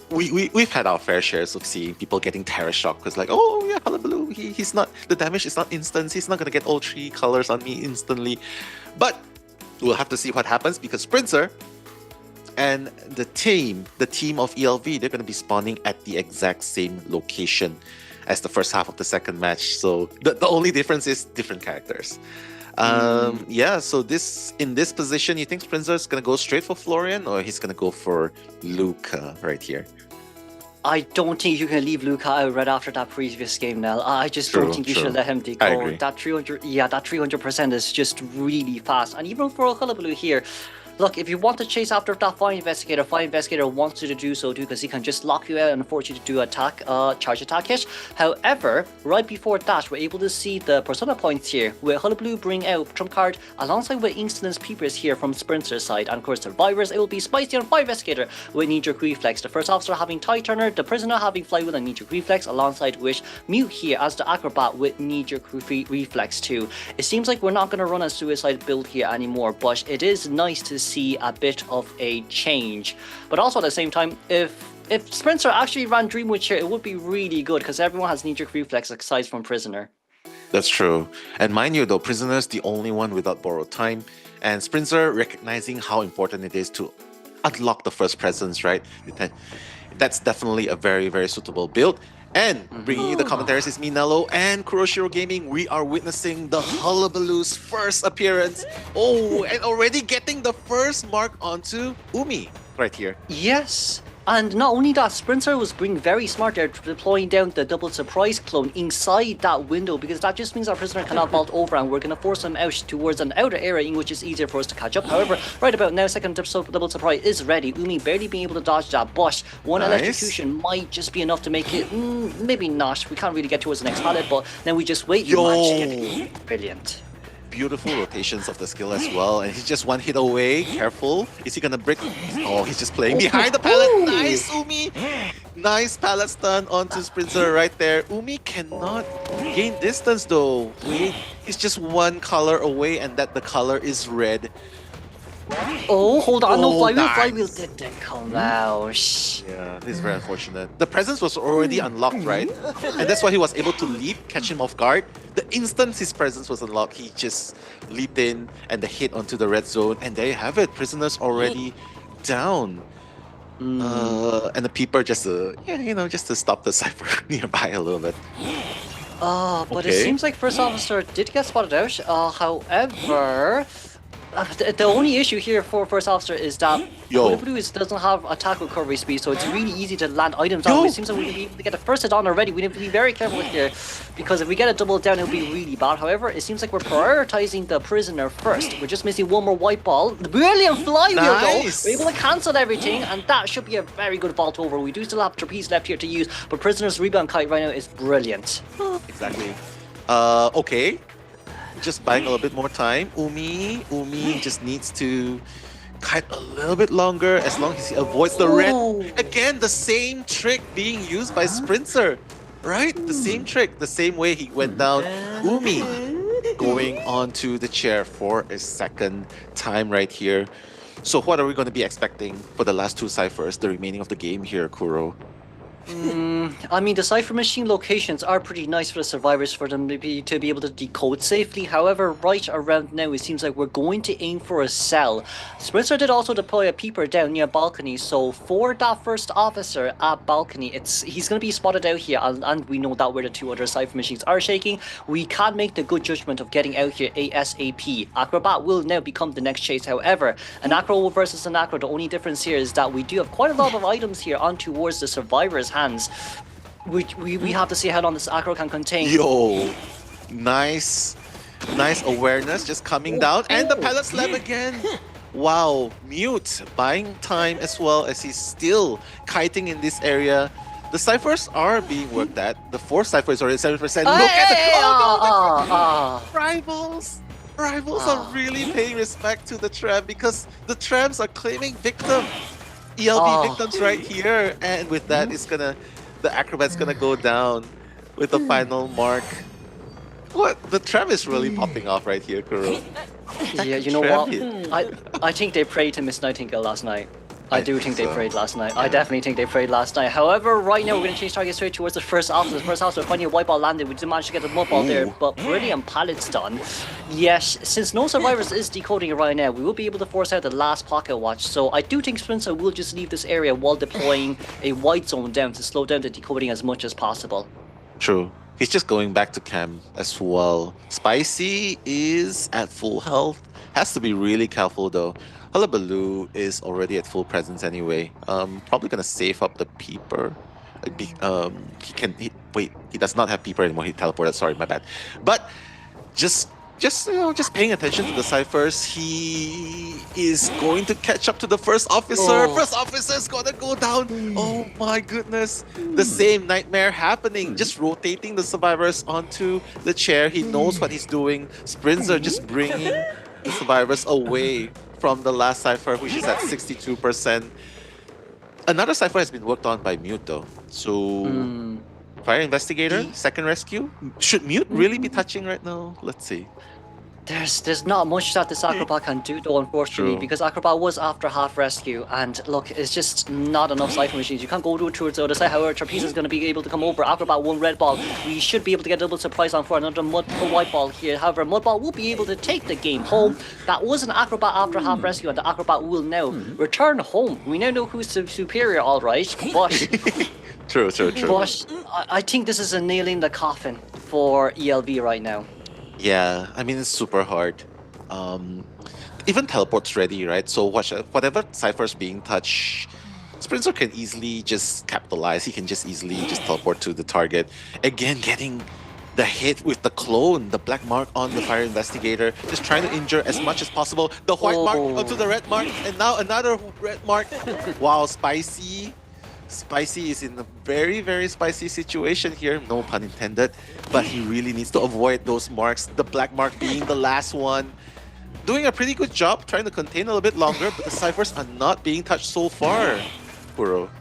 we've had our fair shares of seeing people getting Terror Shock, because like, oh yeah, Hullabaloo, he's not, the damage is not instant, he's not going to get all 3 colors on me instantly. But we'll have to see what happens, because Sprinter and the team of ELV, they're going to be spawning at the exact same location as the first half of the second match. So the only difference is different characters. So in this position, you think Sprinter is going to go straight for Florian, or he's going to go for Luca right here? I don't think you can leave Luca out right after that previous game, Nell. I just don't think you should let him go. I agree. That 300% is just really fast. And even for Hullabaloo here, Look, if you want to chase after that Fire Investigator wants you to do so too, because he can just lock you out and force you to do attack, charge attack hit. However, right before that, we're able to see the persona points here, where Hullabaloo bring out trump card alongside with Instance Peepers here from Sprinter's side, and of course survivors, it will be Spicy and Fire Investigator with knee-jerk reflex. The first officer having Tie Turner, the prisoner having Flywheel and knee-jerk reflex, alongside which Mute here as the acrobat with knee-jerk reflex too. It seems like we're not going to run a suicide build here anymore, but it is nice to see a bit of a change. But also at the same time, if Spencer actually ran Dream Witch here, it would be really good because everyone has knee-jerk reflex aside from Prisoner. That's true. And mind you though, Prisoner's the only one without borrowed time, and Spencer recognizing how important it is to unlock the first presence, right? That's definitely a very, very suitable build. And bringing you the commentaries is me, Nello, and Kuroshiro Gaming. We are witnessing the Hullabaloo's first appearance. Oh, and already getting the first mark onto Umi right here. Yes. And not only that, Sprinter was being very smart there, deploying down the double surprise clone inside that window, because that just means our prisoner cannot vault over, and we're going to force him out towards an outer area in which is easier for us to catch up. However, right about now, second double surprise is ready. Umi barely being able to dodge that, but one electrocution might just be enough to make it, maybe not. We can't really get towards the next pallet, but then we just wait. Brilliant. Beautiful rotations of the skill as well, and he's just one hit away. Careful, is he gonna break? Oh, he's just playing behind the pallet. Nice, Umi. Nice pallet stun onto Sprinter right there. Umi cannot gain distance though. Wait, he's just one color away, and that the color is red. Oh, hold on, no Flywheel. Nice. Flywheel didn't come out. Yeah, this is very unfortunate. The presence was already unlocked, right? And that's why he was able to leap, catch him off guard. The instant his presence was unlocked, he just leaped in and the hit onto the red zone. And there you have it, prisoners already down. And the peeper just just to stop the cipher nearby a little bit. But it seems like first officer did get spotted out. However, the only issue here for first officer is that Blue doesn't have attack recovery speed, so it's really easy to land items on. It seems like we're going to be able to get a first hit on already. We need to be very careful here, because if we get a double down, it'll be really bad. However, it seems like we're prioritizing the prisoner first. We're just missing one more white ball. The brilliant Flywheel though. We're able to cancel everything, and that should be a very good vault over. We do still have trapeze left here to use, but prisoner's rebound kite right now is brilliant. Exactly. Okay. Just buying a little bit more time. Umi just needs to kite a little bit longer as long as he avoids the red. Again, the same trick being used by Sprinter, right? The same trick, the same way he went down. Umi going onto the chair for a second time right here. So what are we going to be expecting for the last two ciphers, the remaining of the game here, Kuro? I mean, the cipher machine locations are pretty nice for the survivors, for them to be able to decode safely. However, right around now, it seems like we're going to aim for a cell. Sprinter did also deploy a peeper down near balcony, so for that first officer at balcony, he's going to be spotted out here, and we know that where the two other cipher machines are shaking. We can make the good judgment of getting out here ASAP. Acrobat will now become the next chase. However, an acro versus an acro, the only difference here is that we do have quite a lot of items here on towards the survivors' hands. We have to see how long this acro can contain. Nice awareness just coming down, and the pallet slam again. Wow, Mute buying time as well as he's still kiting in this area. The ciphers are being worked at. The fourth cipher is already 7%. Look at the rivals. Rivals are really paying respect to the tram, because the trams are claiming victim. ELB victims right here, and with that, the acrobat's gonna go down with the final mark. What? The tram is really popping off right here, Kuro. Yeah, you know what? I think they prayed to Miss Nightingale last night. I do think they prayed last night. I definitely think they prayed last night. However, right now we're going to change target straight towards the first officer. The first officer finding a white ball landed. We didn't manage to get the mud ball there, but brilliant pallets done. Yes, since no survivors is decoding it right now, we will be able to force out the last pocket watch. So I do think Sprinter will just leave this area while deploying a white zone down to slow down the decoding as much as possible. True. He's just going back to camp as well. Spicy is at full health. Has to be really careful though. Hullabaloo is already at full presence anyway. Probably gonna save up the peeper. He does not have peeper anymore. He teleported. Sorry, my bad. But just just paying attention to the ciphers. He is going to catch up to the first officer. Oh. First officer's gonna go down. Oh my goodness. The same nightmare happening. Just rotating the survivors onto the chair. He knows what he's doing. Sprints are just bringing the survivors away from the last cipher, which is at 62%. Another cipher has been worked on by Mute though. So Fire Investigator, second rescue. Should Mute really be touching right now? Let's see. There's not much that this Acrobat can do though, unfortunately, True. because Acrobat was after half rescue, and look, it's just not enough cipher machines. You can't go towards the other side. However, Trapeze is going to be able to come over. Acrobat one red ball. We should be able to get a double surprise on for another white ball here. However, mud ball will be able to take the game home. That was an Acrobat after half rescue, and the Acrobat will now return home. We now know who's superior, all right, but True. but I think this is a nail in the coffin for ELV right now. Yeah, I mean, it's super hard. Even teleport's ready, right? So whatever cipher's being touched, Sprinter can easily just capitalize. He can just easily just teleport to the target. Again, getting the hit with the clone, the black mark on the Fire Investigator, just trying to injure as much as possible. The white mark onto the red mark, and now another red mark. Wow, Spicy is in a very, very spicy situation here, no pun intended, but he really needs to avoid those marks, the black mark being the last one. Doing a pretty good job, trying to contain a little bit longer, but the ciphers are not being touched so far, Kuro.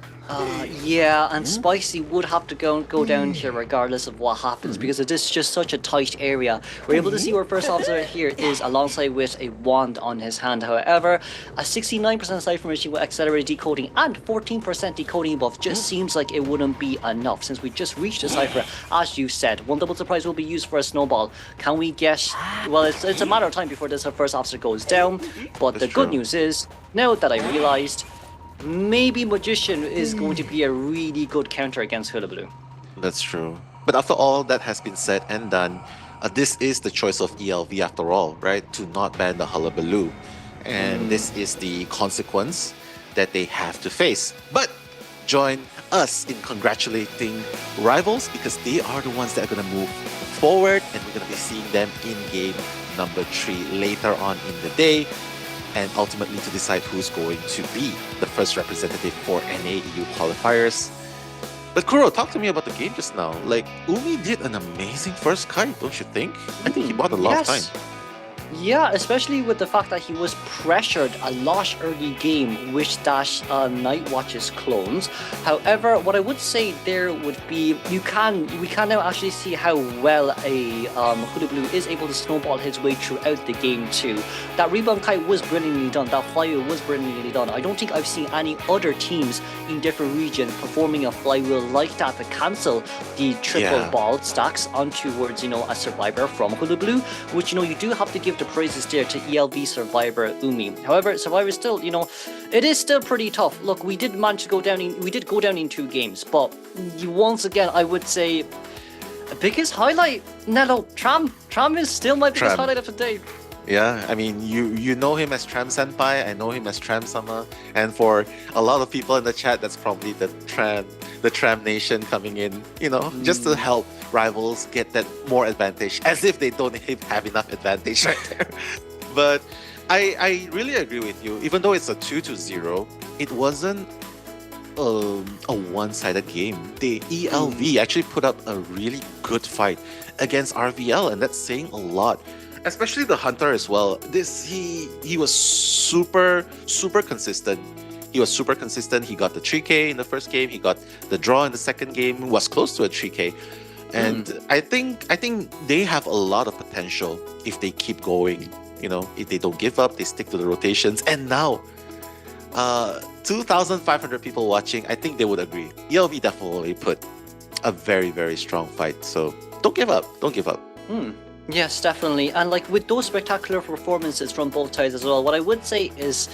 Yeah, and Spicy would have to go down here regardless of what happens, because it is just such a tight area. We're able to see where first officer here is alongside with a wand on his hand. However, a 69% cipher machine with accelerated decoding and 14% decoding buff just seems like it wouldn't be enough, since we just reached a cipher. As you said, one double surprise will be used for a snowball. Can we get... Well, it's a matter of time before this first officer goes down, but the good news is, now that I realized, maybe Magician is going to be a really good counter against Hullabaloo. That's true. But after all that has been said and done, this is the choice of ELV after all, right? To not ban the Hullabaloo. And this is the consequence that they have to face. But join us in congratulating rivals, because they are the ones that are going to move forward, and we're going to be seeing them in game number 3 later on in the day, and ultimately to decide who's going to be the first representative for NAEU qualifiers. But Kuro, talk to me about the game just now. Like, Umi did an amazing first kite, don't you think? I think he bought a lot of time. Yeah, especially with the fact that he was pressured a lot early game with Dash Night Watch's clones. However, what I would say there would be, we can now actually see how well a Hullabaloo is able to snowball his way throughout the game too. That rebound kite was brilliantly done, that flywheel was brilliantly done. I don't think I've seen any other teams in different regions performing a flywheel like that to cancel the triple ball stacks on towards, a survivor from Hullabaloo, which, you do have to give the praises there to ELV survivor Umi. However, survivor still, it is still pretty tough. Look, we did manage to go down in 2 games, but once again, I would say the biggest highlight, Nello, Tram is still my biggest highlight of the day. Yeah, I mean, you know him as Tram Senpai, I know him as Tram Sama, and for a lot of people in the chat, that's probably the Tram Nation coming in, just to help rivals get that more advantage, as if they don't have enough advantage right there. But I really agree with you. Even though it's a 2-0, it wasn't a one-sided game. The ELV actually put up a really good fight against RVL, and that's saying a lot. Especially the Hunter as well. He was super consistent. He was super consistent. He got the 3K in the first game. He got the draw in the second game. Was close to a 3K. And I think they have a lot of potential if they keep going. If they don't give up, they stick to the rotations. And now, 2,500 people watching, I think they would agree. ELV definitely put a very, very strong fight. So don't give up. Don't give up. Yes, definitely. And with those spectacular performances from both sides as well, what I would say is,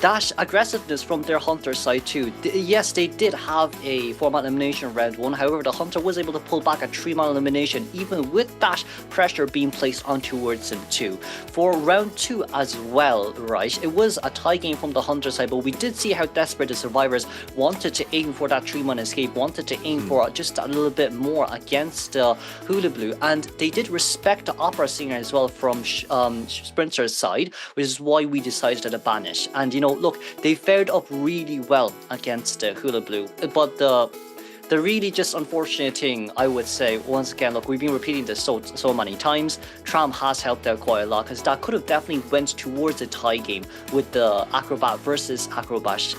that aggressiveness from their Hunter side too. Yes, they did have a 4-man elimination round 1. However, the Hunter was able to pull back a 3-man elimination, even with that pressure being placed on towards him too. For round 2 as well, right? It was a tie game from the Hunter side, but we did see how desperate the survivors wanted to aim for that 3-man escape, wanted to aim for just a little bit more against Hullabaloo, and they did respect the opera singer as well from Sprinter's side, which is why we decided to banish. And look, they fared up really well against the Hula Blue, but the really just unfortunate thing, I would say, once again, look, we've been repeating this so many times, Tram has helped out quite a lot, because that could have definitely went towards a tie game with the Acrobat versus Acrobat,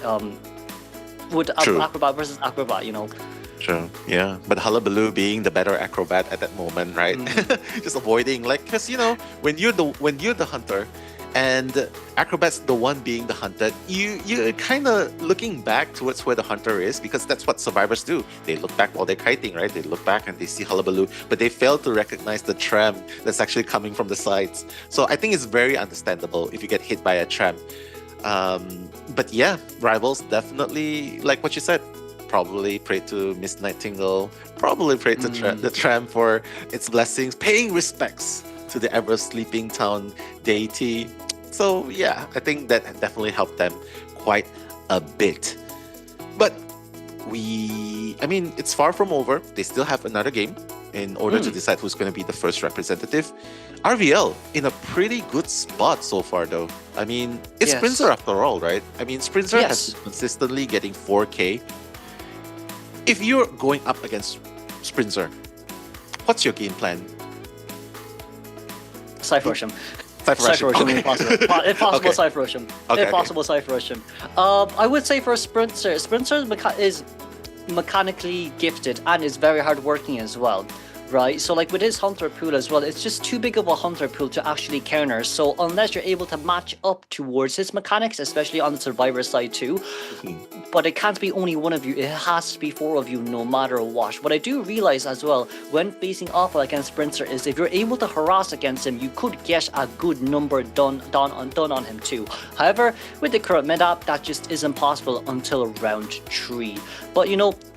Acrobat versus Acrobat, True. Yeah. But Hullabaloo being the better acrobat at that moment, right? Just avoiding, because when you're the hunter, and acrobat's the one being the hunted, you're kind of looking back towards where the hunter is, because that's what survivors do. They look back while they're kiting, right? They look back and they see Hullabaloo, but they fail to recognize the tram that's actually coming from the sides. So I think it's very understandable if you get hit by a tram. But yeah, Rivals definitely, like what you said, probably prayed to Miss Nightingale, probably prayed to the tram for its blessings, paying respects to the ever-sleeping town deity. So yeah, I think that definitely helped them quite a bit. But it's far from over. They still have another game in order to decide who's going to be the first representative. RVL in a pretty good spot so far, though. I mean, it's Yes. Sprinter after all, right? I mean, Sprinter Yes. has been consistently getting 4K. If you're going up against Sprinter, what's your game plan? Cypher Rush him. Cypher Rush him. If possible. If possible, Okay. Cypher Rush him. Okay, If possible, Cypher Rush him. I would say for Sprinter is mechanically gifted and is very hardworking as well. Right, so like with his hunter pool as well, it's just too big of a hunter pool to actually counter. So unless you're able to match up towards his mechanics, especially on the survivor side too, but it can't be only one of you, it has to be 4 of you no matter what. What I do realize as well when facing off against Sprinter is if you're able to harass against him, you could get a good number done on him too. However, with the current meta, that just isn't possible until round 3. But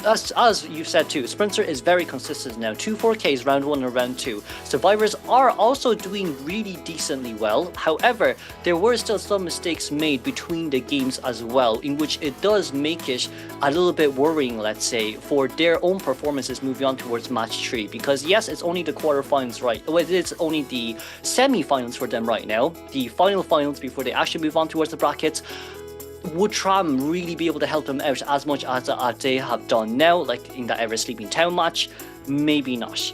as you said too, Sprinter is very consistent now. 2 4Ks round 1 and round 2. Survivors are also doing really decently well. However, there were still some mistakes made between the games as well, in which it does make it a little bit worrying, let's say, for their own performances moving on towards match 3. Because yes, it's only the quarterfinals right. Well, it's only the semi-finals for them right now. The final finals before they actually move on towards the brackets. Would Tram really be able to help them out as much as they have done now, like in the Ever-Sleeping Town match? Maybe not.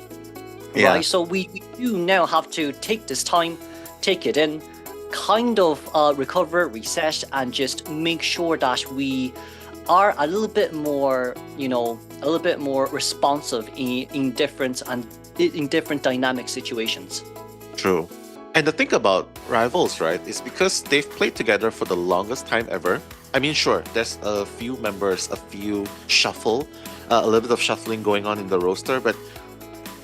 Yeah. Right, so we do now have to take this time, take it in, kind of recover, reset, and just make sure that we are a little bit more, responsive in different dynamic situations. True. And the thing about Rivals, right, is because they've played together for the longest time ever. I mean, sure, there's a few members, a few shuffle, a little bit of shuffling going on in the roster, but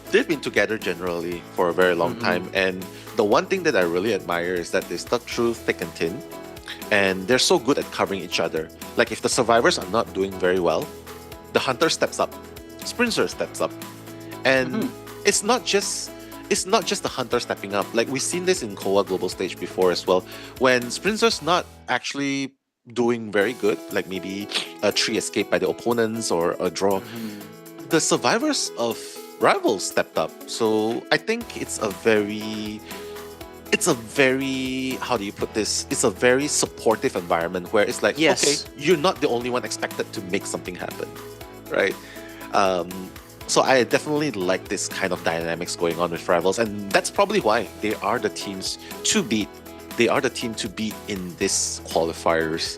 they've been together generally for a very long time. And the one thing that I really admire is that they stuck through thick and thin, and they're so good at covering each other. Like if the survivors are not doing very well, the hunter steps up, Sprinter steps up, and it's not just the hunter stepping up. Like we've seen this in COA Global Stage before as well. When Sprinter's not actually doing very good, like maybe a 3 escape by the opponents or a draw, the survivors of Rivals stepped up. So I think it's a very, how do you put this? It's a very supportive environment where it's like, Yes. okay, you're not the only one expected to make something happen, right? So I definitely like this kind of dynamics going on with Rivals, and that's probably why they are the teams to beat. They are the team to beat in this qualifiers.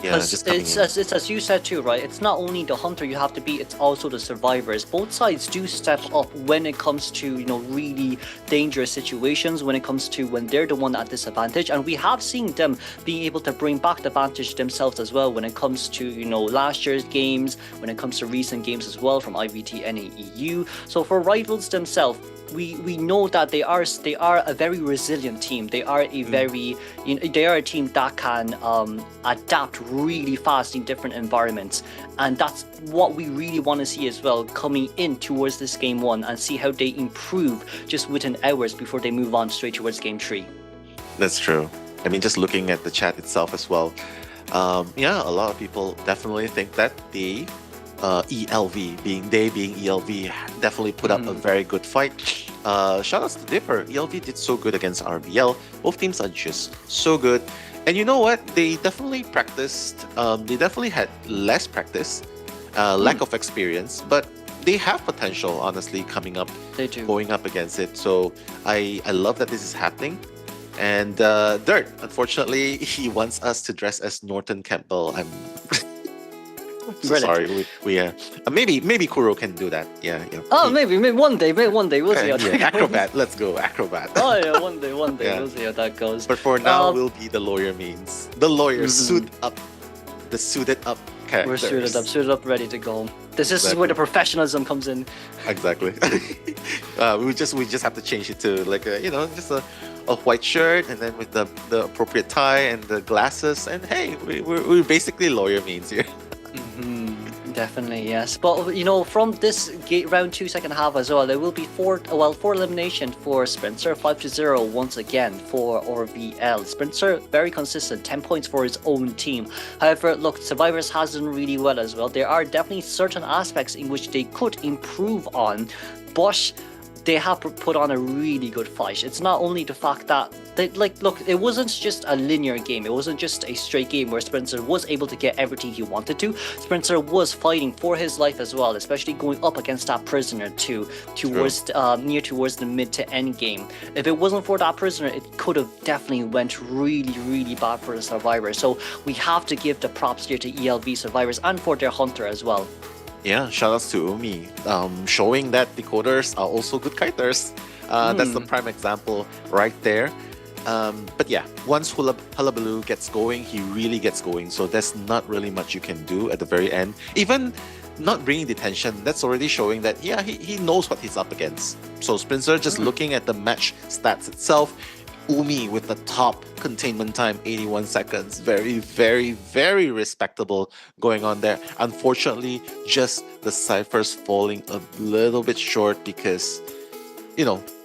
Yeah, just coming it's in. as you said too, right? It's not only the hunter you have to beat; it's also the survivors. Both sides do step up when it comes to really dangerous situations. When it comes to when they're the one at disadvantage, and we have seen them being able to bring back the advantage themselves as well. When it comes to last year's games, when it comes to recent games as well from IVT NAEU. So for Rivals themselves, we know that they are a very resilient team. They are a very they are a team that can adapt really fast in different environments, and that's what we really want to see as well coming in towards this game 1 and see how they improve just within hours before they move on straight towards game 3. That's true. I mean, just looking at the chat itself as well. Yeah, a lot of people definitely think that they ELV, being ELV, definitely put up a very good fight. Shout outs to Dipper. ELV did so good against RVL. Both teams are just so good. And you know what? They definitely practiced. They definitely had less practice, lack of experience, but they have potential, honestly, coming up, They do. going up against it. So I love that this is happening. And Dirt, unfortunately, he wants us to dress as Norton Campbell. I'm so Really? sorry. Maybe Kuro can do that. Yeah. Oh, maybe one day, we'll see how that goes. Acrobat. Let's go acrobat. Oh yeah, one day, Yeah. we'll see how that goes. But for now, Um, we'll be the lawyer means. The lawyer suit up, the suited up characters. We're suited up, ready to go. This is Exactly. where the professionalism comes in. Exactly. we just have to change it to like just a white shirt, and then with the appropriate tie and the glasses, and hey, we're basically lawyer means here. Definitely, yes. But from this round 2 second half as well, there will be four elimination for Spencer, 5-0 once again for RVL. Spencer very consistent, 10 points for his own team. However, look, Survivors has done really well as well. There are definitely certain aspects in which they could improve on, but they have put on a really good fight. It's not only the fact that look, it wasn't just a linear game. It wasn't just a straight game where Spencer was able to get everything he wanted to. Spencer was fighting for his life as well, especially going up against that prisoner towards the mid to end game. If it wasn't for that prisoner, it could have definitely went really, really bad for the Survivors. So we have to give the props here to ELV Survivors and for their hunter as well. Yeah, shoutouts to Umi, showing that decoders are also good kiters. That's the prime example right there. But yeah, once Hullabaloo gets going, he really gets going. So there's not really much you can do at the very end. Even not bringing detention, that's already showing that, yeah, he knows what he's up against. So Spencer, just looking at the match stats itself, Umi with the top containment time, 81 seconds. Very, very, very respectable going on there. Unfortunately, just the ciphers falling a little bit short because,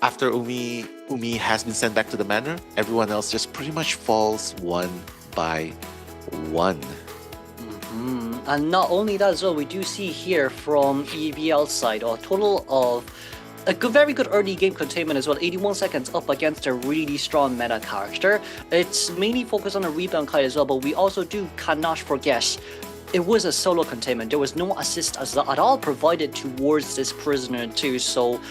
after Umi has been sent back to the manor, everyone else just pretty much falls one by one. And not only that as well, we do see here from EVL's side a total of very good early game containment as well, 81 seconds up against a really strong meta character. It's mainly focused on a rebound kite as well, but we also cannot forget it was a solo containment. There was no assist at all provided towards this prisoner too, so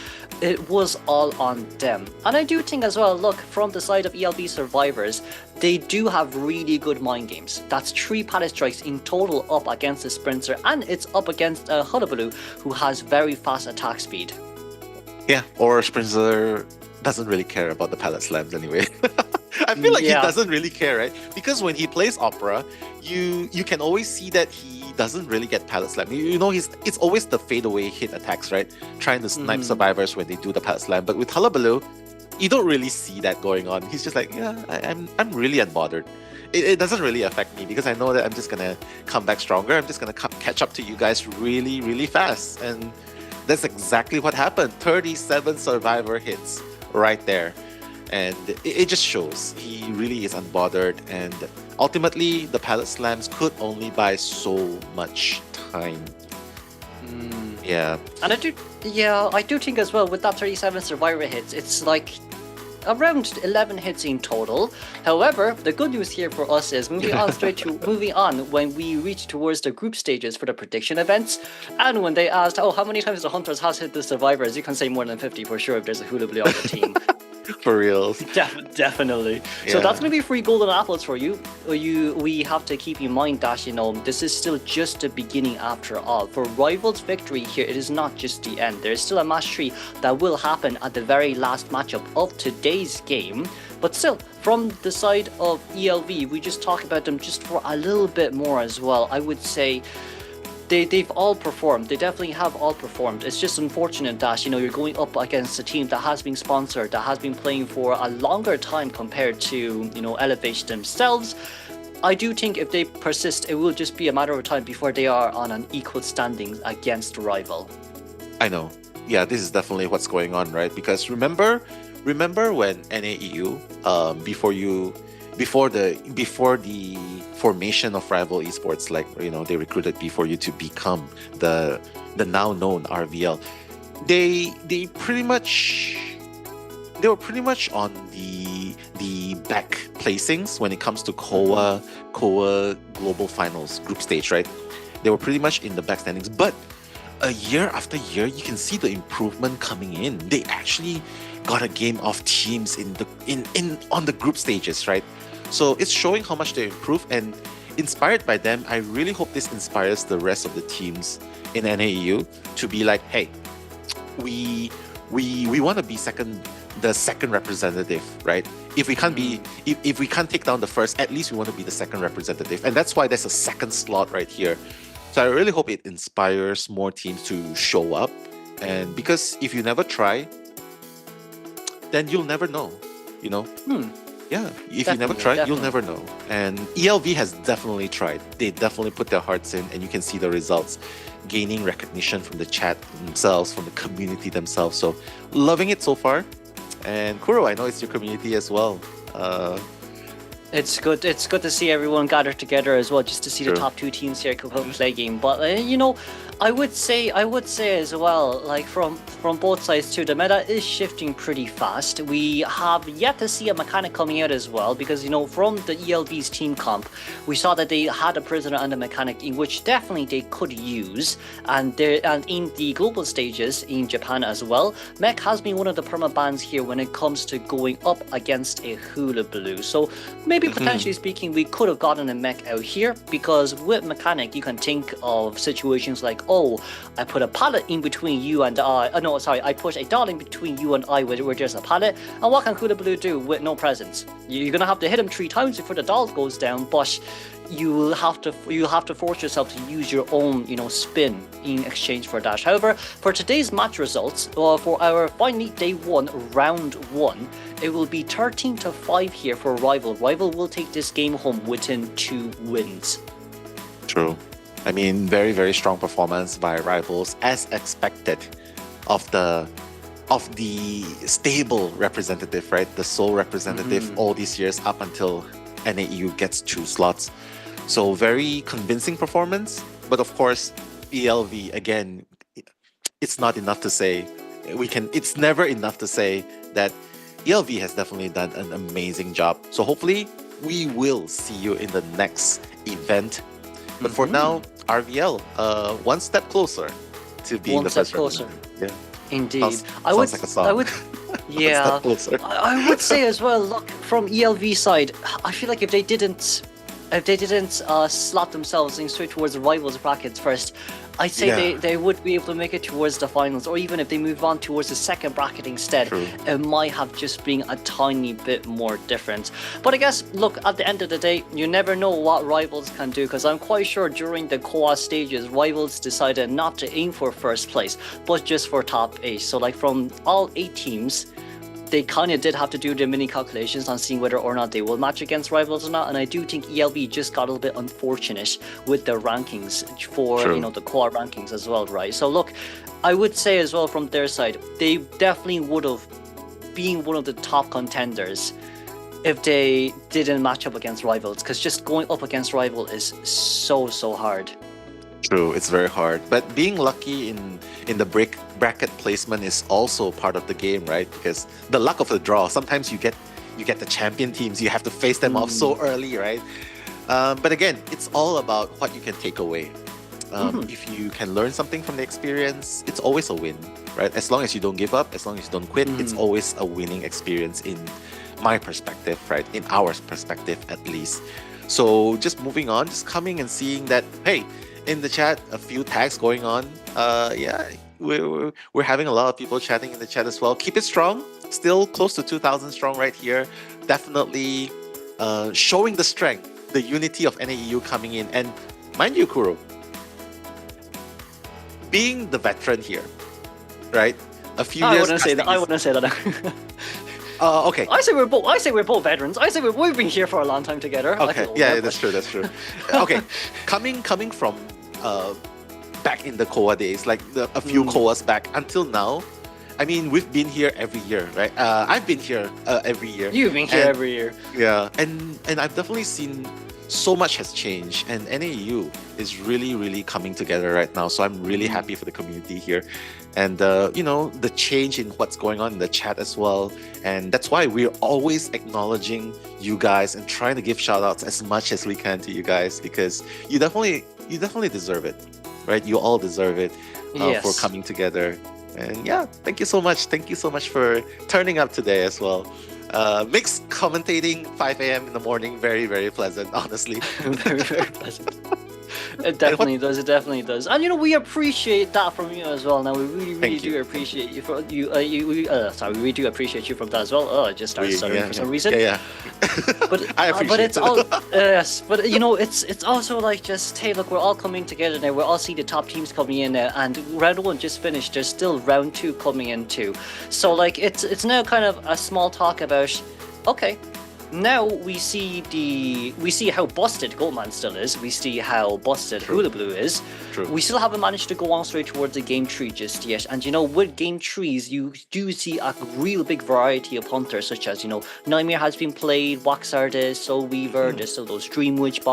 it was all on them. And I do think as well, look, from the side of ELV Survivors, they do have really good mind games. That's 3 pallet strikes in total up against the Sprinter, and it's up against Hullabaloo, who has very fast attack speed. Yeah, or Spencer doesn't really care about the pallet slams anyway. I feel like he doesn't really care, right? Because when he plays Opera, you can always see that he doesn't really get pallet slam. It's always the fadeaway hit attacks, right? Trying to snipe Survivors when they do the pallet slam. But with Hullabaloo, you don't really see that going on. He's just like, yeah, I'm really unbothered. It doesn't really affect me because I know that I'm just gonna come back stronger. I'm just gonna catch up to you guys really, really fast. And that's exactly what happened. 37 Survivor hits right there. And it just shows he really is unbothered. And ultimately, the pallet slams could only buy so much time. Yeah. And I do think as well, with that 37 Survivor hits, it's like around 11 hits in total. However, the good news here for us is moving on when we reach towards the group stages for the prediction events, and when they asked, how many times the Hunters has hit the Survivors, you can say more than 50 for sure if there's a Hullabaloo on the team. For real. Definitely. Yeah. So that's going to be 3 golden apples for you. We have to keep in mind that, this is still just the beginning after all. For Rivals victory here, it is not just the end. There is still a match 3 that will happen at the very last matchup of today's game. But still, from the side of ELV, we just talk about them just for a little bit more as well. I would say they've all performed. They definitely have all performed. It's just unfortunate that, you're going up against a team that has been sponsored, that has been playing for a longer time compared to, Elevation themselves. I do think if they persist, it will just be a matter of time before they are on an equal standing against Rival. I know. Yeah, this is definitely what's going on, right? Because remember when NAEU, before before the formation of Rival Esports, like they recruited before you to become the now known RVL. They were pretty much on the back placings when it comes to COA Global Finals group stage, right? They were pretty much in the back standings, but a year after year, you can see the improvement coming in. They actually got a game of teams on the group stages, right? So it's showing how much they improve, and inspired by them, I really hope this inspires the rest of the teams in NAEU to be like, hey, we want to be the second representative, right? If we can't be, if we can't take down the first, at least we want to be the second representative, and that's why there's a second slot right here. So I really hope it inspires more teams to show up, and because if you never try, then you'll never know, Yeah, if you never try, you'll never know. And ELV has definitely tried. They definitely put their hearts in, and you can see the results, gaining recognition from the chat themselves, from the community themselves. So loving it so far. And Kuro, I know it's your community as well. It's good to see everyone gather together as well, just to see the top two teams here play game. But I would say as well, like from both sides too, the meta is shifting pretty fast. We have yet to see a mechanic coming out as well, because from the ELV's team comp, we saw that they had a prisoner and a mechanic in which definitely they could use, and in the global stages in Japan as well, mech has been one of the perma bans here when it comes to going up against a Hula Blue. So maybe potentially speaking, we could have gotten a mech out here, because with mechanic you can think of situations like, oh, I put a pallet in between you and I. I push a doll in between you and I where there's a pallet. And what can Hula Blue do with no presence? You're gonna have to hit him 3 times before the doll goes down, but you will have to force yourself to use your own, spin in exchange for that. However, for today's match results, for our finally day 1, round 1, it will be 13-5 here for Rival. Rival will take this game home within 2 wins. True. I mean, very, very strong performance by Rivals, as expected, of the stable representative, right? The sole representative all these years up until NAEU gets 2 slots. So very convincing performance. But of course, ELV, again, it's not enough to say, it's never enough to say that ELV has definitely done an amazing job. So hopefully we will see you in the next event. But for now, RVL, one step closer to being the first representative. Yeah. Indeed. Sounds like a song. I would yeah. I would say as well, look, from ELV side, I feel like if they didn't slot themselves in straight towards the Rivals brackets first, I'd say they would be able to make it towards the finals, or even if they move on towards the second bracket instead, it might have just been a tiny bit more different. But I guess, look, at the end of the day, you never know what Rivals can do, because I'm quite sure during the COA stages, Rivals decided not to aim for first place, but just for top 8. So like from all 8 teams, they kind of did have to do their mini calculations on seeing whether or not they will match against Rivals or not, and I do think ELV just got a little bit unfortunate with the rankings for the core rankings as well, right? So look, I would say as well from their side, they definitely would have been one of the top contenders if they didn't match up against Rivals, because just going up against Rival is so hard. True, it's very hard. But being lucky in the bracket placement is also part of the game, right? Because the luck of the draw, sometimes you get the champion teams, you have to face them off so early, right? But again, it's all about what you can take away. If you can learn something from the experience, it's always a win, right? As long as you don't give up, as long as you don't quit, it's always a winning experience in my perspective, right? In our perspective, at least. So just moving on, just coming and seeing that, hey, in the chat, a few tags going on. We're having a lot of people chatting in the chat as well. Keep it strong. Still close to 2,000 strong right here. Definitely showing the strength, the unity of NAEU coming in. And mind you, Kuro, being the veteran here, right? A few years. I wouldn't say that. Okay. I say we're both veterans. I say we've been here for a long time together. Okay. Yeah, that's true. Okay. Coming from back in the COA days, like a few COAs back until now, I mean, we've been here every year, right? I've been here every year. You've been here And- every year. Yeah, and I've definitely seen so much has changed, and NAU is really coming together right now. So I'm really happy for the community here, and the change in what's going on in the chat as well. And that's why we're always acknowledging you guys and trying to give shout outs as much as we can to you guys, because you definitely deserve it, right? You all deserve it for Yes. coming together. And yeah, thank you so much. Thank you so much for turning up today as well. Makes commentating 5 a.m. in the morning very pleasant, honestly. Very pleasant. It definitely does. It definitely does. And we appreciate that from you as well. Now we really Thank do you. appreciate you for you. We do appreciate you from that as well. Oh, I just started stuttering for some reason. Yeah. But I appreciate but it's it. all yes. But it's also like, just, hey, look, we're all coming together now. We're all seeing the top teams coming in now, and round 1 just finished. There's still round 2 coming in too. So like it's now kind of a small talk about, okay, now we see how busted Goldman still is. We see how busted Hula Blue is. True. We still haven't managed to go on straight towards the game tree just yet. And with game trees, you do see a real big variety of hunters, such as Nightmare has been played, Waxardis, Soul Weaver. There's still those Dreamwitch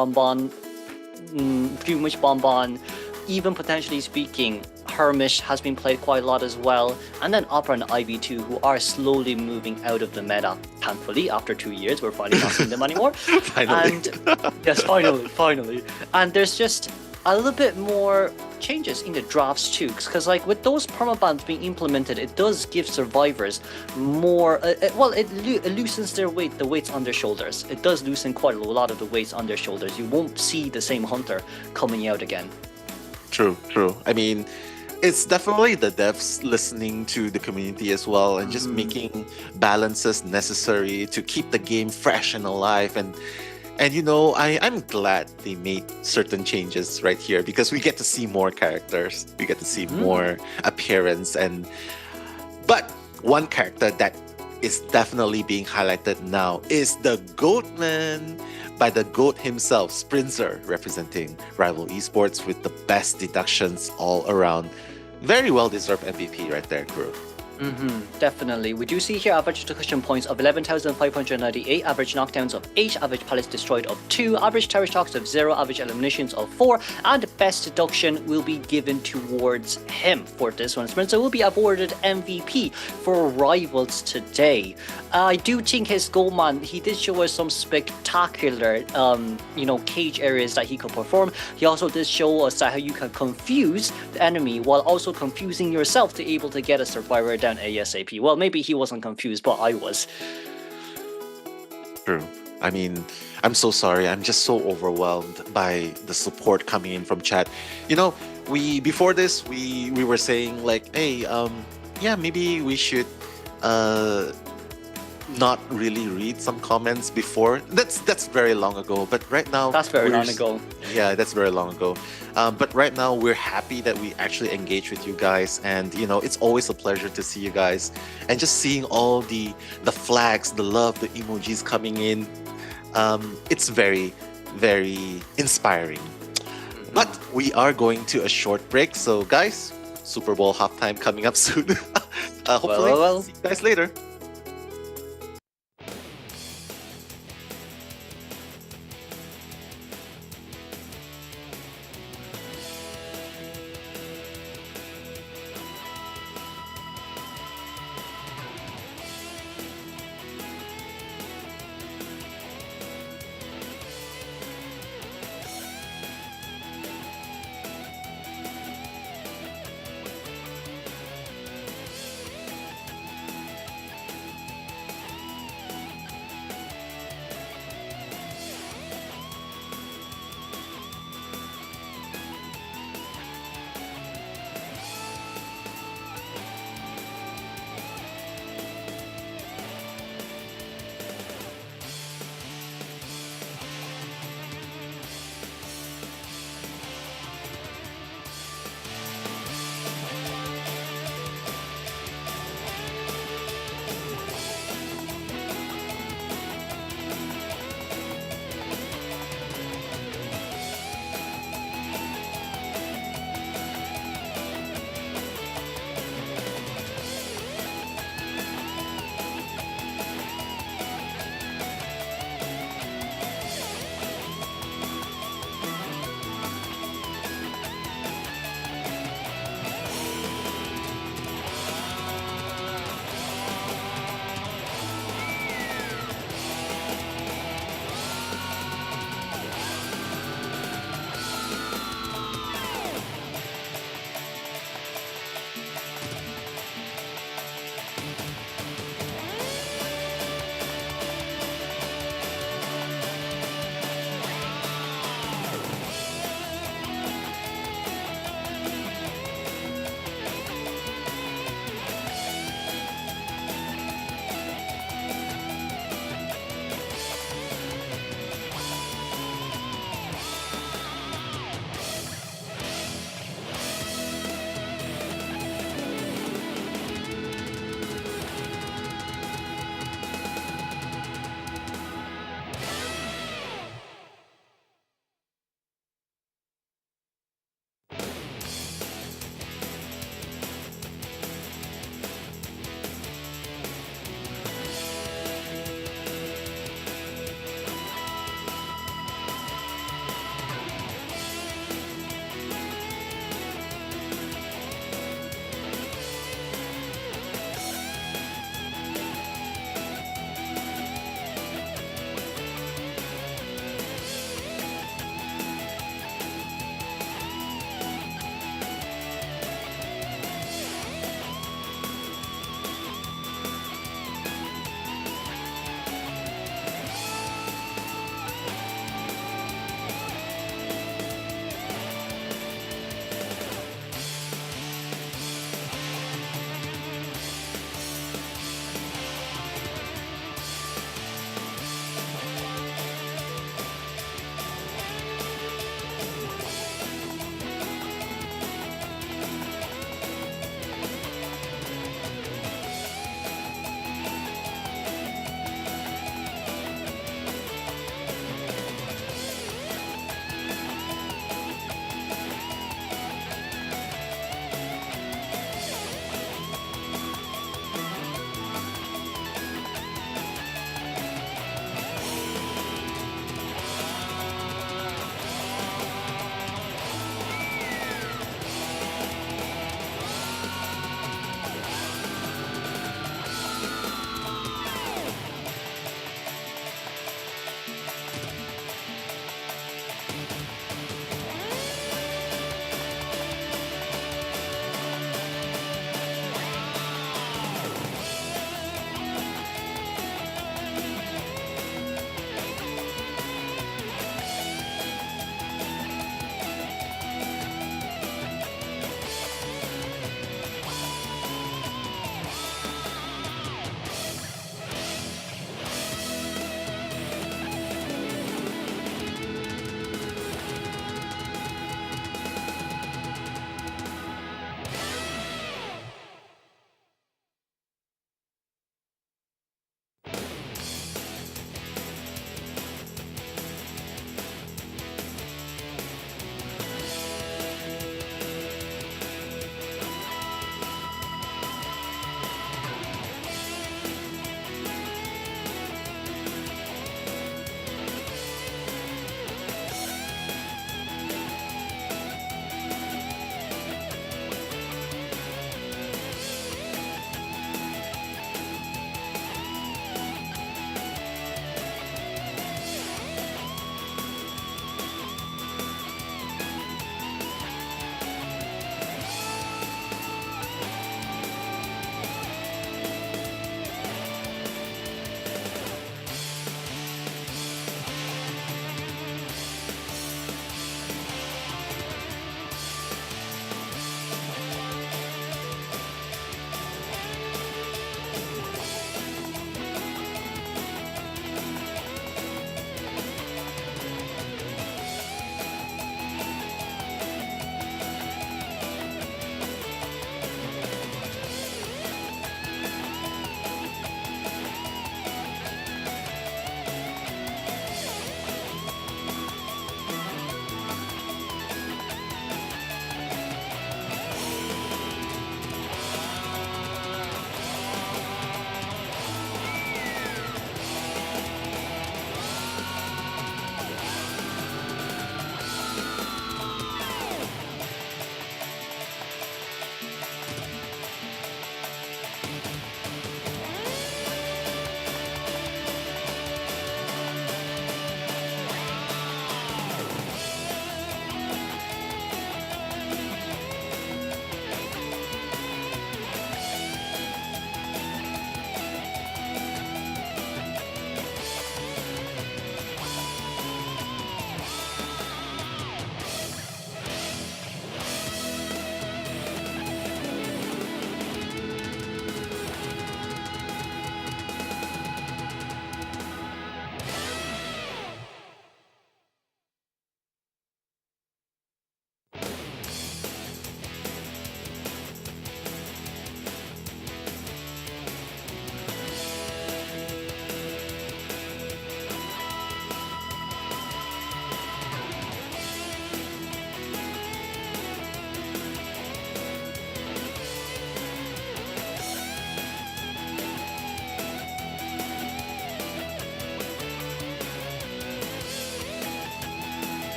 Bonbon. Even potentially speaking, Hermish has been played quite a lot as well, and then Opera and IB2, who are slowly moving out of the meta. Thankfully, after 2 years, we're finally not seeing them anymore. Finally. And yes, finally. And there's just a little bit more changes in the drafts too, because like with those permabans being implemented, it does give survivors more. It loosens the weights on their shoulders. It does loosen quite a lot of the weights on their shoulders. You won't see the same hunter coming out again. True. I mean, it's definitely the devs listening to the community as well, and just making balances necessary to keep the game fresh and alive. And I'm glad they made certain changes right here, because we get to see more characters, we get to see more appearance. But one character that is definitely being highlighted now is the Goatman, by the GOAT himself, Sprinzer, representing Rival Esports with the best deductions all around. Very well-deserved MVP right there, crew. Definitely. We do see here average destruction points of 11,598, average knockdowns of 8, average pallets destroyed of 2, average terror shocks of 0, average eliminations of 4, and best deduction will be given towards him for this one. Spencer will be awarded MVP for Rivals today. I do think his Goldman, he did show us some spectacular, cage areas that he could perform. He also did show us how you can confuse the enemy while also confusing yourself to able to get a survivor down ASAP. Well, maybe he wasn't confused, but I was. True. I mean, I'm so sorry. I'm just so overwhelmed by the support coming in from chat. Before this, we were saying like, hey, maybe we should not really read some comments before. That's very long ago. But right now, That's very long ago. Yeah, that's very long ago. But right now, we're happy that we actually engage with you guys, and it's always a pleasure to see you guys, and just seeing all the flags, the love, the emojis coming in. It's very, very inspiring. But we are going to a short break, so guys, Super Bowl halftime coming up soon. Hopefully, Well. see you guys later.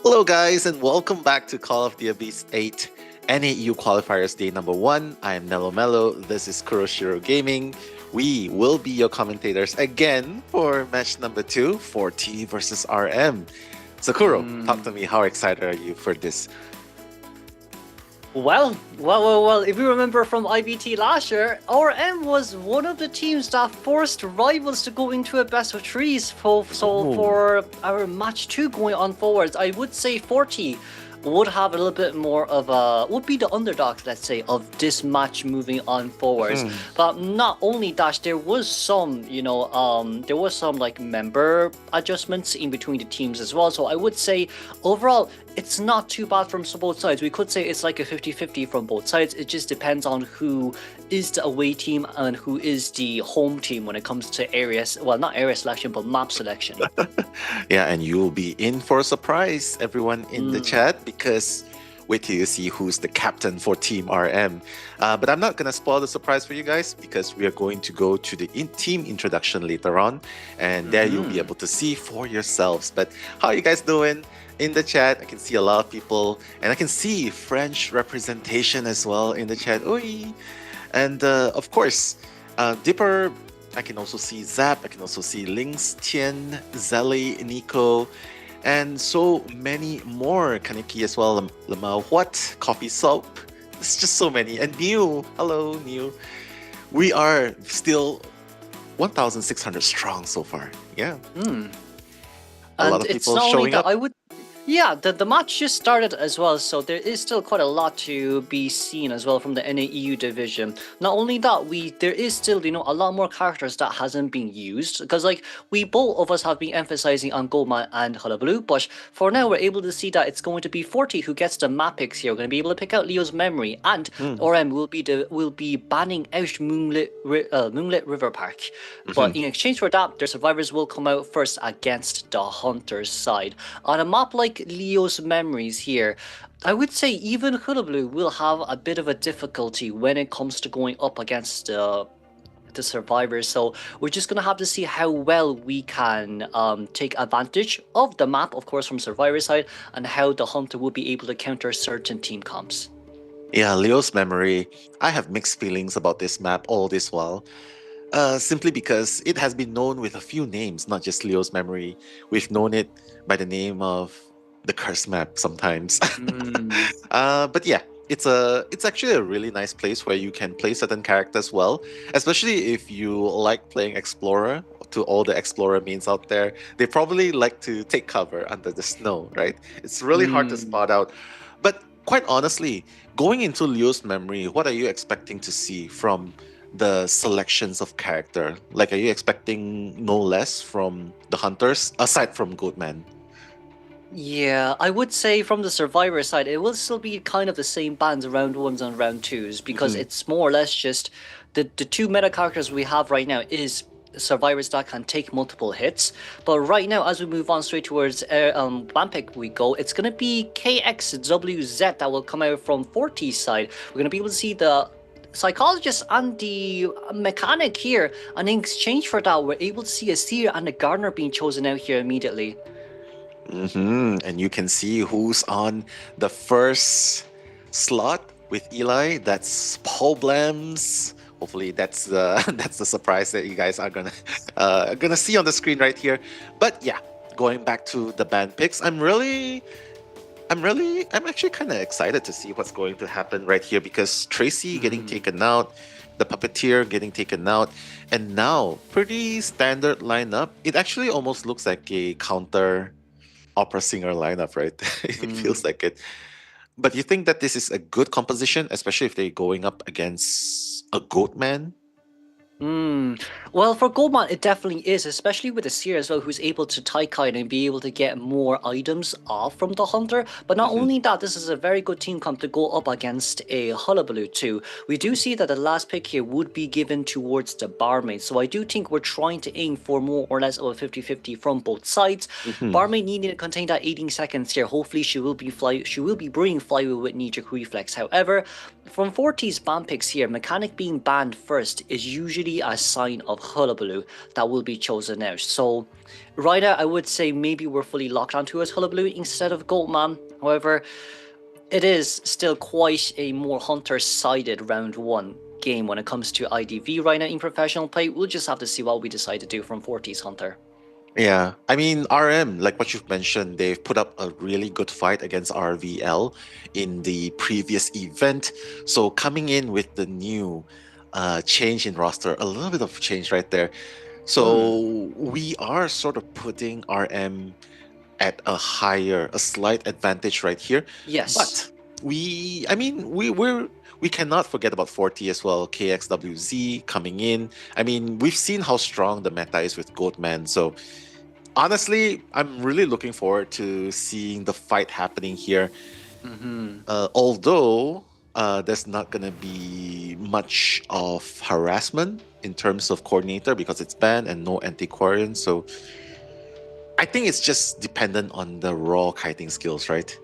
Hello, guys, and welcome back to Call of the Abyss 8 NAEU Qualifiers Day number 1. I am Nello Mello. This is Kuroshiro Gaming. We will be your commentators again for match number 2, Forti versus RM. Sakuro, talk to me. How excited are you for this? Well, if you remember from IBT last year, RM was one of the teams that forced rivals to go into a best of threes. For our match 2 going on forwards, I would say Forti would have a little bit more of a, would be the underdog, let's say, of this match moving on forwards. But not only that, there was some, like member adjustments in between the teams as well. So I would say overall, it's not too bad from both sides. We could say it's like a 50-50 from both sides. It just depends on who is the away team and who is the home team when it comes to areas, well, not area selection, but map selection. Yeah, and you'll be in for a surprise, everyone in the chat, because wait till you see who's the captain for Team RM. But I'm not going to spoil the surprise for you guys, because we are going to go to the team introduction later on, and there you'll be able to see for yourselves. But how are you guys doing? In the chat, I can see a lot of people, and I can see French representation as well in the chat. Oi! And of course, Dipper, I can also see Zap, I can also see Links, Tien, Zelly, Nico, and so many more. Kaneki as well, Lamau, what? Coffee Soap. There's just so many. And New, hello, New. We are still 1,600 strong so far. Yeah. A lot of people showing up. Yeah, the match just started as well, so there is still quite a lot to be seen as well from the NAEU division. Not only that, there is still, a lot more characters that hasn't been used, because like we both of us have been emphasizing on Goldman and Hullabaloo, but for now we're able to see that it's going to be Forti who gets the map picks here. We're going to be able to pick out Leo's memory, and RM will be banning out Moonlit River Park. But in exchange for that, their survivors will come out first against the Hunter's side. On a map like Leo's memories here, I would say even Hullabaloo will have a bit of a difficulty when it comes to going up against the survivors. So we're just gonna have to see how well we can take advantage of the map, of course, from survivor side, and how the Hunter will be able to counter certain team comps. Yeah, Leo's memory. I have mixed feelings about this map all this while. Simply because it has been known with a few names, not just Leo's memory. We've known it by the name of the curse map sometimes. But yeah, it's actually a really nice place where you can play certain characters well, especially if you like playing Explorer. To all the Explorer mains out there, they probably like to take cover under the snow, right? It's really hard to spot out. But quite honestly, going into Leo's memory, what are you expecting to see from the selections of character? Like, are you expecting no less from the Hunters, aside from Goatman? Yeah, I would say from the survivor side, it will still be kind of the same bands round 1s and round 2s, because it's more or less just the two meta characters we have right now is survivors that can take multiple hits. But right now, as we move on straight towards Vampik we go, it's going to be KXWZ that will come out from Forti's side. We're going to be able to see the psychologist and the mechanic here, and in exchange for that, we're able to see a seer and a gardener being chosen out here immediately. And you can see who's on the first slot with Eli. That's Paul Blams. Hopefully that's the surprise that you guys are gonna see on the screen right here. But yeah, going back to the band picks, I'm actually kind of excited to see what's going to happen right here, because Tracy getting taken out, the puppeteer getting taken out, and now pretty standard lineup. It actually almost looks like a counter opera singer lineup, right? It feels like it. But you think that this is a good composition, especially if they're going up against a Goatman? Well, for Goldman, it definitely is, especially with the Seer as well, who's able to Taikai and be able to get more items off from the Hunter. But not only that, this is a very good team comp to go up against a Hullabaloo too. We do see that the last pick here would be given towards the Barmaid. So I do think we're trying to aim for more or less of a 50-50 from both sides. Barmaid needing to contain that 18 seconds here. Hopefully she will be bringing Flywheel with knee-jerk reflex. However, from Forti's ban picks here, Mechanic being banned first is usually usually a sign of Hullabaloo that will be chosen out. So right now, I would say maybe we're fully locked onto as Hullabaloo instead of Goatman. However, it is still quite a more hunter-sided round 1 game when it comes to IDV right now in professional play. We'll just have to see what we decide to do from Forti's Hunter. Yeah, I mean, RM, like what you've mentioned, they've put up a really good fight against RVL in the previous event. So coming in with the new change in roster, a little bit of change right there. So we are sort of putting RM at a slight advantage right here. Yes. But we cannot forget about Forti as well. KXWZ coming in. I mean, we've seen how strong the meta is with Goatman. So honestly, I'm really looking forward to seeing the fight happening here. Although there's not gonna be much of harassment in terms of coordinator because it's banned and no antiquarian. So I think it's just dependent on the raw kiting skills, right?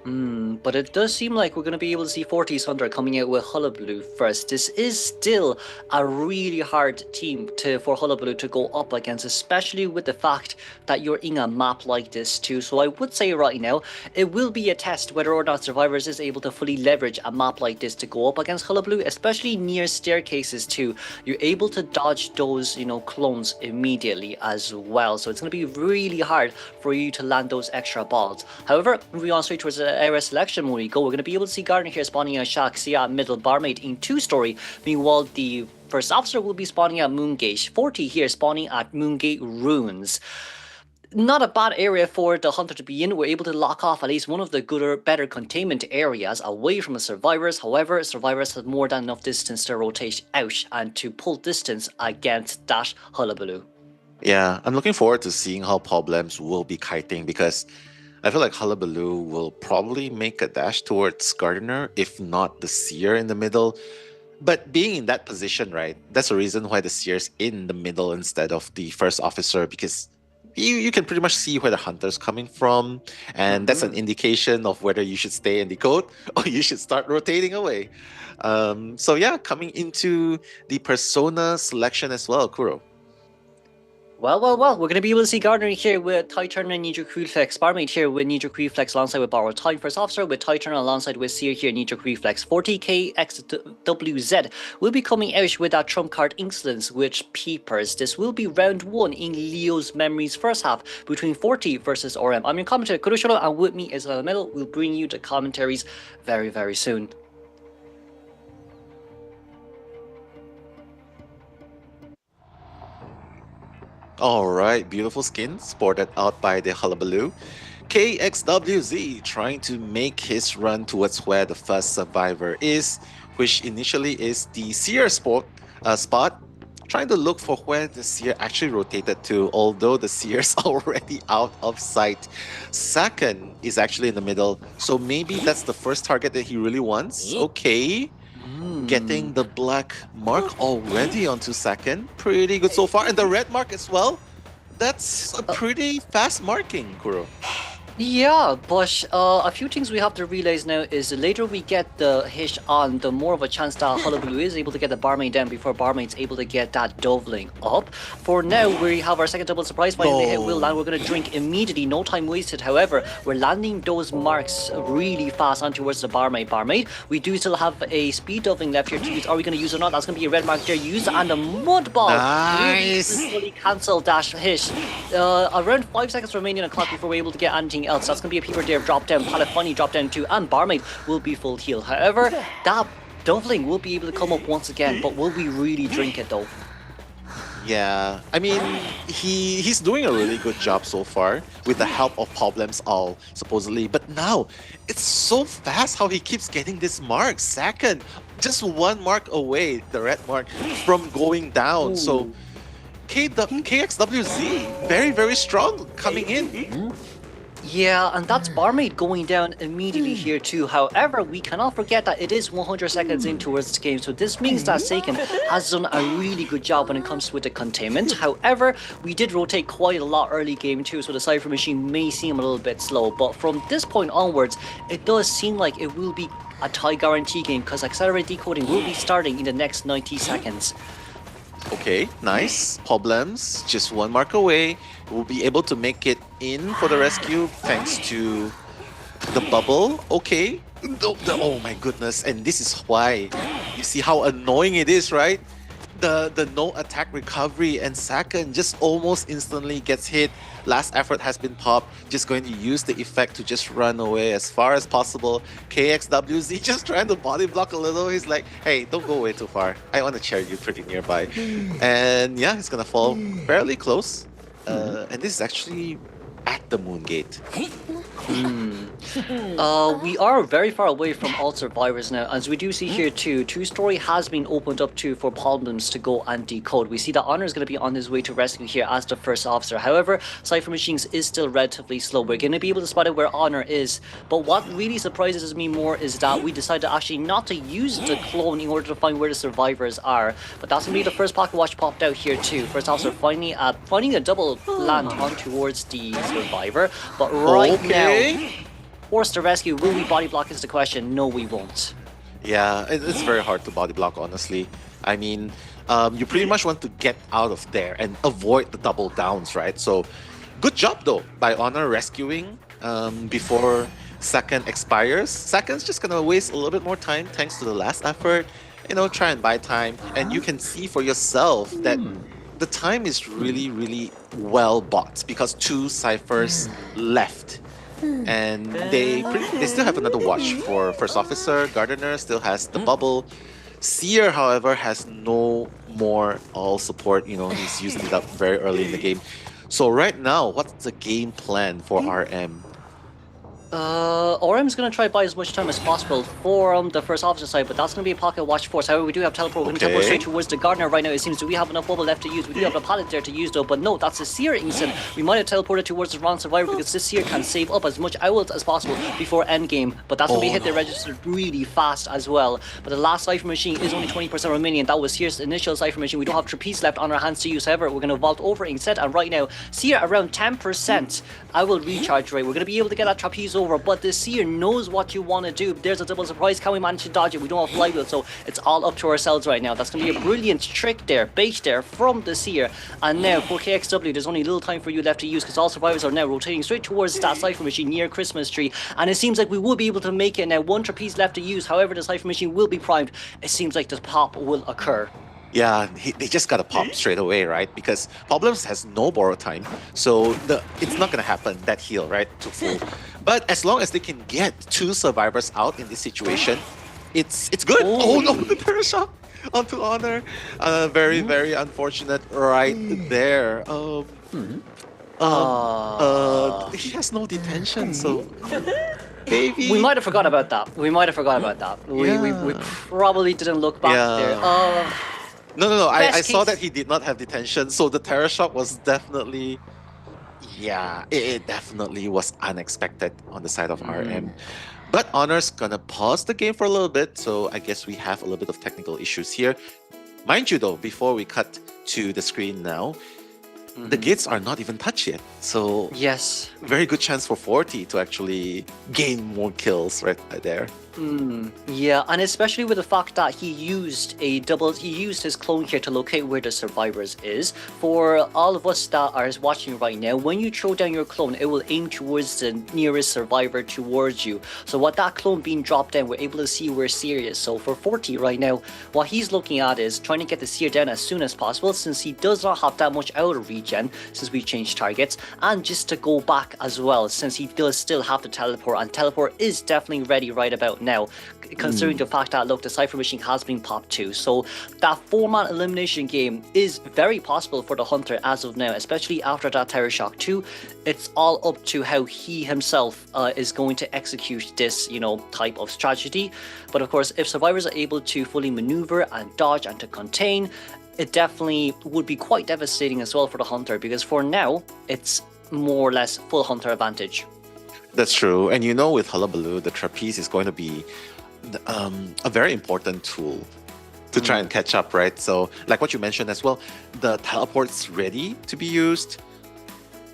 But it does seem like we're going to be able to see Forti's Hunter coming out with Hullabaloo first. This is still a really hard team for Hullabaloo to go up against, especially with the fact that you're in a map like this too. So I would say right now, it will be a test whether or not Survivors is able to fully leverage a map like this to go up against Hullabaloo, especially near staircases too. You're able to dodge those, clones immediately as well. So it's going to be really hard for you to land those extra balls. However, moving on straight towards the area selection when we go, we're going to be able to see Gardner here spawning out Shaxia middle barmaid in 2-story. Meanwhile, the first officer will be spawning at Moongate. Forti here spawning at Moongate Ruins. Not a bad area for the hunter to be in. We're able to lock off at least one of the better containment areas away from the survivors. However, survivors have more than enough distance to rotate out and to pull distance against that Hullabaloo. Yeah, I'm looking forward to seeing how Problems will be kiting because I feel like Hullabaloo will probably make a dash towards Gardener, if not the Seer in the middle. But being in that position, right, that's the reason why the Seer's in the middle instead of the first officer, because you can pretty much see where the hunter's coming from, and that's an indication of whether you should stay in the code or you should start rotating away. So yeah, coming into the persona selection as well, Kuro. Well, we're going to be able to see Gardner here with Titan and Nidra Reflex, Barmaid here with Nidra Reflex alongside with Borrowed Time, First Officer with Titan alongside with Seer here, Nidra Reflex. 40k XWZ will be coming out with that trump card Insolence, which Peepers. This will be round 1 in Leo's Memories first half between Forti versus RM. I'm your commentator, Kuroshiro, and with me is Melo. We'll bring you the commentaries very, very soon. Alright, beautiful skin sported out by the Hullabaloo. KXWZ trying to make his run towards where the first survivor is, which initially is the Seer spot, trying to look for where the Seer actually rotated to, although the Seer's already out of sight. Second is actually in the middle, so maybe that's the first target that he really wants. Okay. Getting the black mark already onto second. Pretty good so far. And the red mark as well. That's a pretty fast marking, Kuro. Yeah, but a few things we have to realize now is the later we get the hit on, the more of a chance that Hullabaloo is able to get the barmaid down before barmaid's able to get that doveling up. For now, we have our second double surprise find. The hit will land. We're going to drink immediately, no time wasted. However, we're landing those marks really fast on towards the barmaid. We do still have a speed doveling left here to use. Are we going to use it or not? That's going to be a red mark there used, and the mud ball nice. really fully cancel that hit. Around 5 seconds remaining on the clock before we're able to get anything else. That's going to be a peeper there drop down, California drop down too, and barmaid will be full heal. However, that doveling will be able to come up once again, but will we really drink it though? Yeah, I mean, he's doing a really good job so far with the help of Problems all, supposedly. But now, it's so fast how he keeps getting this mark. Second, just 1 mark away, the red mark, from going down. Ooh. So, KXWZ, very, very strong coming in. Yeah, and that's barmaid going down immediately here too. However, we cannot forget that it is 100 seconds in towards the game, so this means that Seiken has done a really good job when it comes with the containment. However, we did rotate quite a lot early game too, so the Cypher machine may seem a little bit slow, but from this point onwards, it does seem like it will be a tie guarantee game because accelerated decoding will be starting in the next 90 seconds. Okay, nice. Problems, just one mark away. We'll be able to make it in for the rescue thanks to the bubble. Okay. Oh my goodness. And this is why. You see how annoying it is, right? The no attack recovery, and second just almost instantly gets hit. Last effort has been popped. Just going to use the effect to just run away as far as possible. KXWZ just trying to body block a little. He's like, hey, don't go away too far. I want to chair you pretty nearby. And yeah, he's gonna fall fairly close. And this is actually at the moon gate. We are very far away from all survivors now, as we do see here too. Two-story has been opened up too for problems to go and decode. We see that Honor is going to be on his way to rescue here as the first officer. However, Cypher Machines is still relatively slow. We're going to be able to spot out where Honor is. But what really surprises me more is that we decided actually not to use the clone in order to find where the survivors are. But that's going to be the first pocket watch popped out here too. First officer finding a double land on towards the survivor. But right now, forced to rescue, will we body block is the question. No, we won't. Yeah, it's very hard to body block, honestly. I mean, you pretty much want to get out of there and avoid the double downs, right? So, good job though by Honor rescuing before second expires. Second's just gonna waste a little bit more time thanks to the last effort. You know, try and buy time, and you can see for yourself that the time is really, really well bought because 2 ciphers left. And they still have another watch for first officer. Gardener still has the bubble. Seer, however, has no more all support. You know, he's using it up very early in the game. So right now, what's the game plan for RM? RM's going to try to buy as much time as possible for the first officer side, but that's going to be a pocket watch force. However, we do have teleport. We're going to teleport straight towards the Gardener right now. It seems, do we have enough bubble left to use? We do have a pallet there to use though, but no, that's a Seer instant. We might have teleported towards the wrong survivor because this Seer can save up as much owls as possible before endgame, but that's going to be hit the register really fast as well. But the last Cypher Machine is only 20% remaining, and that was Seer's initial Cypher Machine. We don't have Trapeze left on our hands to use. However, we're going to vault over instead, and right now, Seer around 10% owl recharge rate. We're going to be able to get that Trapeze over, but this Seer knows what you want to do. There's a double surprise. Can we manage to dodge it? We don't have flywheel, so it's all up to ourselves right now. That's going to be a brilliant trick there, bait there from the Seer. And now for KXW, there's only a little time for you left to use because all survivors are now rotating straight towards that Cypher Machine near Christmas tree. And it seems like we will be able to make it now. 1 Trapeze left to use. However, the Cypher Machine will be primed. It seems like the pop will occur. Yeah, they just gotta pop straight away, right? Because Problems has no borrow time, so it's not gonna happen, that heal, right, to full. But as long as they can get 2 survivors out in this situation, it's good. Oh no, the terror shot onto Honor. Very, very unfortunate right there. He has no detention, so... Baby. We might have forgot about that. We probably didn't look back there. No. I saw that he did not have detention, so the terror shot was definitely... Yeah, it definitely was unexpected on the side of RM. But Honor's gonna pause the game for a little bit, so I guess we have a little bit of technical issues here. Mind you though, before we cut to the screen now, the gates are not even touched yet. So yes, very good chance for Forti to actually gain more kills right there. Yeah, and especially with the fact that he used his clone here to locate where the survivors is. For all of us that are watching right now, when you throw down your clone, it will aim towards the nearest survivor towards you. So what that clone being dropped down, we're able to see where Seer is. So for Forti right now, what he's looking at is trying to get the Seer down as soon as possible, since he does not have that much out of regen since we changed targets, and just to go back as well, since he does still have to teleport, and teleport is definitely ready right about now, considering the fact that, look, the Cypher Machine has been popped too. So that 4-man elimination game is very possible for the Hunter as of now, especially after that Terror Shock 2. It's all up to how he himself is going to execute this, type of strategy. But of course, if survivors are able to fully maneuver and dodge and to contain, it definitely would be quite devastating as well for the Hunter, because for now, it's more or less full Hunter advantage. That's true. And with Hullabaloo, the Trapeze is going to be a very important tool to try and catch up, right? So, like what you mentioned as well, the teleport's ready to be used.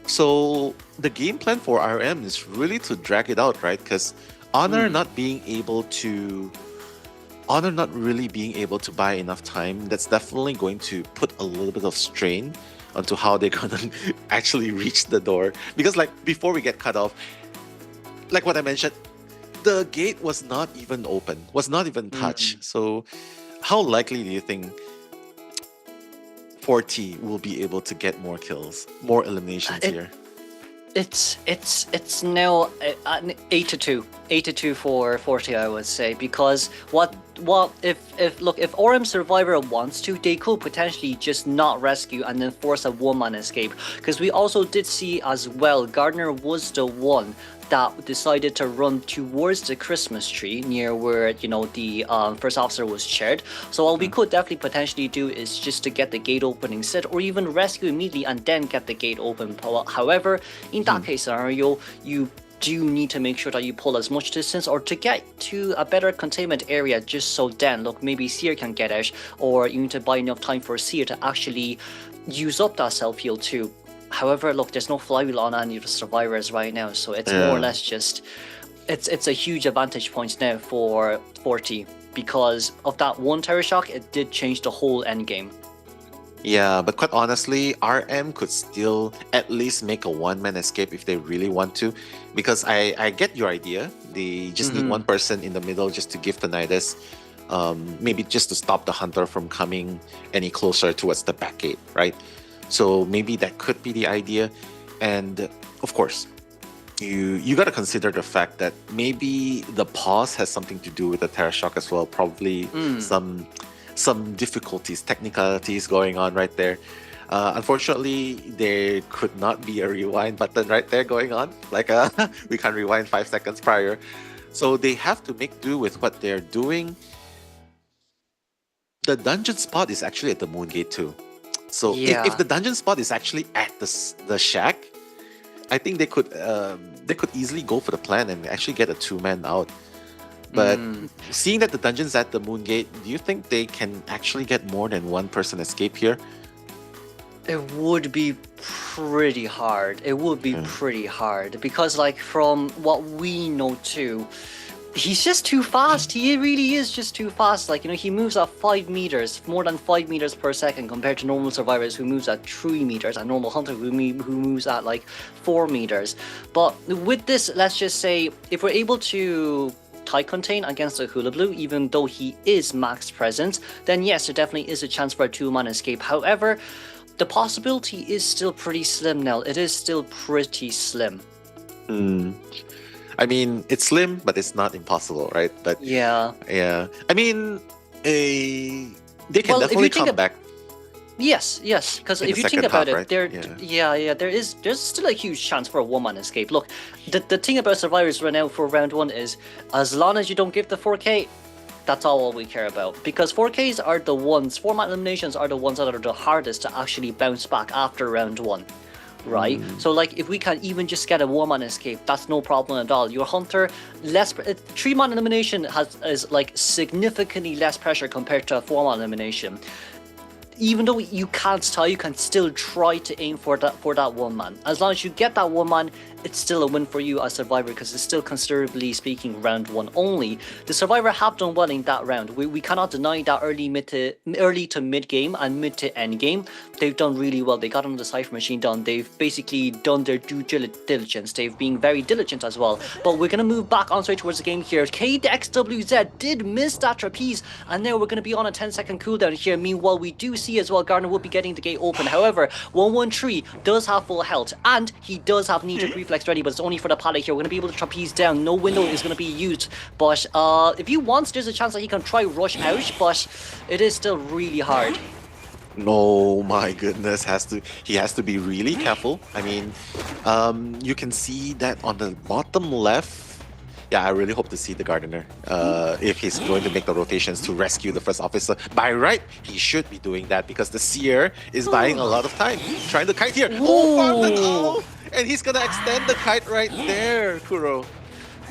So, the game plan for RM is really to drag it out, right? Because Honor not being able to Honor not really being able to buy enough time, that's definitely going to put a little bit of strain onto how they're gonna actually reach the door. Because like before we get cut off, like what I mentioned, the gate was not even open, was not even touched. So how likely do you think Forti will be able to get more kills, more eliminations here? It's now an 8-2, 8-2 for Forti, I would say, because what if Orem Survivor wants to, they could potentially just not rescue and then force a one-man escape, because we also did see as well Gardner was the one that decided to run towards the Christmas tree near where the first officer was chaired. So what we could definitely potentially do is just to get the gate open instead, or even rescue immediately and then get the gate open. However, in that case scenario, you do need to make sure that you pull as much distance or to get to a better containment area, just so then maybe Seer can get out, or you need to buy enough time for Seer to actually use up that self-heal too. However, there's no flywheel on any of the survivors right now, so it's more or less just it's a huge advantage point now for Forti, because of that one terror shock. It did change the whole end game. Yeah, but quite honestly, RM could still at least make a one-man escape if they really want to, because I get your idea. They just need one person in the middle just to give Tinnitus, maybe just to stop the hunter from coming any closer towards the back gate, right? So maybe that could be the idea. And of course, you got to consider the fact that maybe the pause has something to do with the Terror Shock as well. Probably some difficulties, technicalities going on right there. Unfortunately, there could not be a rewind button right there going on. Like we can't rewind 5 seconds prior. So they have to make do with what they're doing. The dungeon spot is actually at the Moon Gate too. So if the dungeon spot is actually at the shack, I think they could easily go for the plan and actually get a 2-man out. But seeing that the dungeon's at the Moon Gate, do you think they can actually get more than one person escape here? It would be pretty hard. It would be pretty hard, because from what we know too, he's just too fast. He really is just too fast. He moves at 5 meters, more than 5 meters per second, compared to normal survivors who moves at 3 meters, and normal hunter who moves at 4 meters. But with this, let's just say, if we're able to tight contain against the Hula Blue, even though he is max presence, then yes, there definitely is a chance for a 2-man escape. However, the possibility is still pretty slim now. It is still pretty slim. I mean, it's slim, but it's not impossible, right? But yeah. I mean, they can definitely come back. Yes, because if you think about it, right? there's still a huge chance for a one-man escape. Look, the thing about survivors right now for round 1 is, as long as you don't give the 4K, that's all we care about. Because 4Ks are the ones, 4-man eliminations are the ones that are the hardest to actually bounce back after round 1. Right, so if we can even just get a 1-man escape, that's no problem at all. Your hunter, 3-man elimination is significantly less pressure compared to a 4-man elimination. Even though you can't tell, you can still try to aim for that 1-man. As long as you get that 1-man, it's still a win for you as Survivor, because it's still considerably speaking round 1 only. The Survivor have done well in that round. We cannot deny that early to mid game and mid to end game, they've done really well. They got on the Cypher Machine done. They've basically done their due diligence. They've been very diligent as well. But we're going to move back on straight towards the game here. KXWZ did miss that trapeze, and now we're going to be on a 10-second cooldown here. Meanwhile, we do see as well Gardner will be getting the gate open. However, 113 does have full health, and he does have knee-jerk reflex ready, but it's only for the pallet here. We're going to be able to trapeze down. No window is going to be used, but if he wants, there's a chance that he can try rush out, but it is still really hard. No, my goodness, he has to be really careful. I mean, you can see that on the bottom left. Yeah, I really hope to see the Gardener if he's going to make the rotations to rescue the first officer. By right, he should be doing that, because the Seer is buying a lot of time. Trying to kite here. And he's gonna extend the kite right there, Kuro.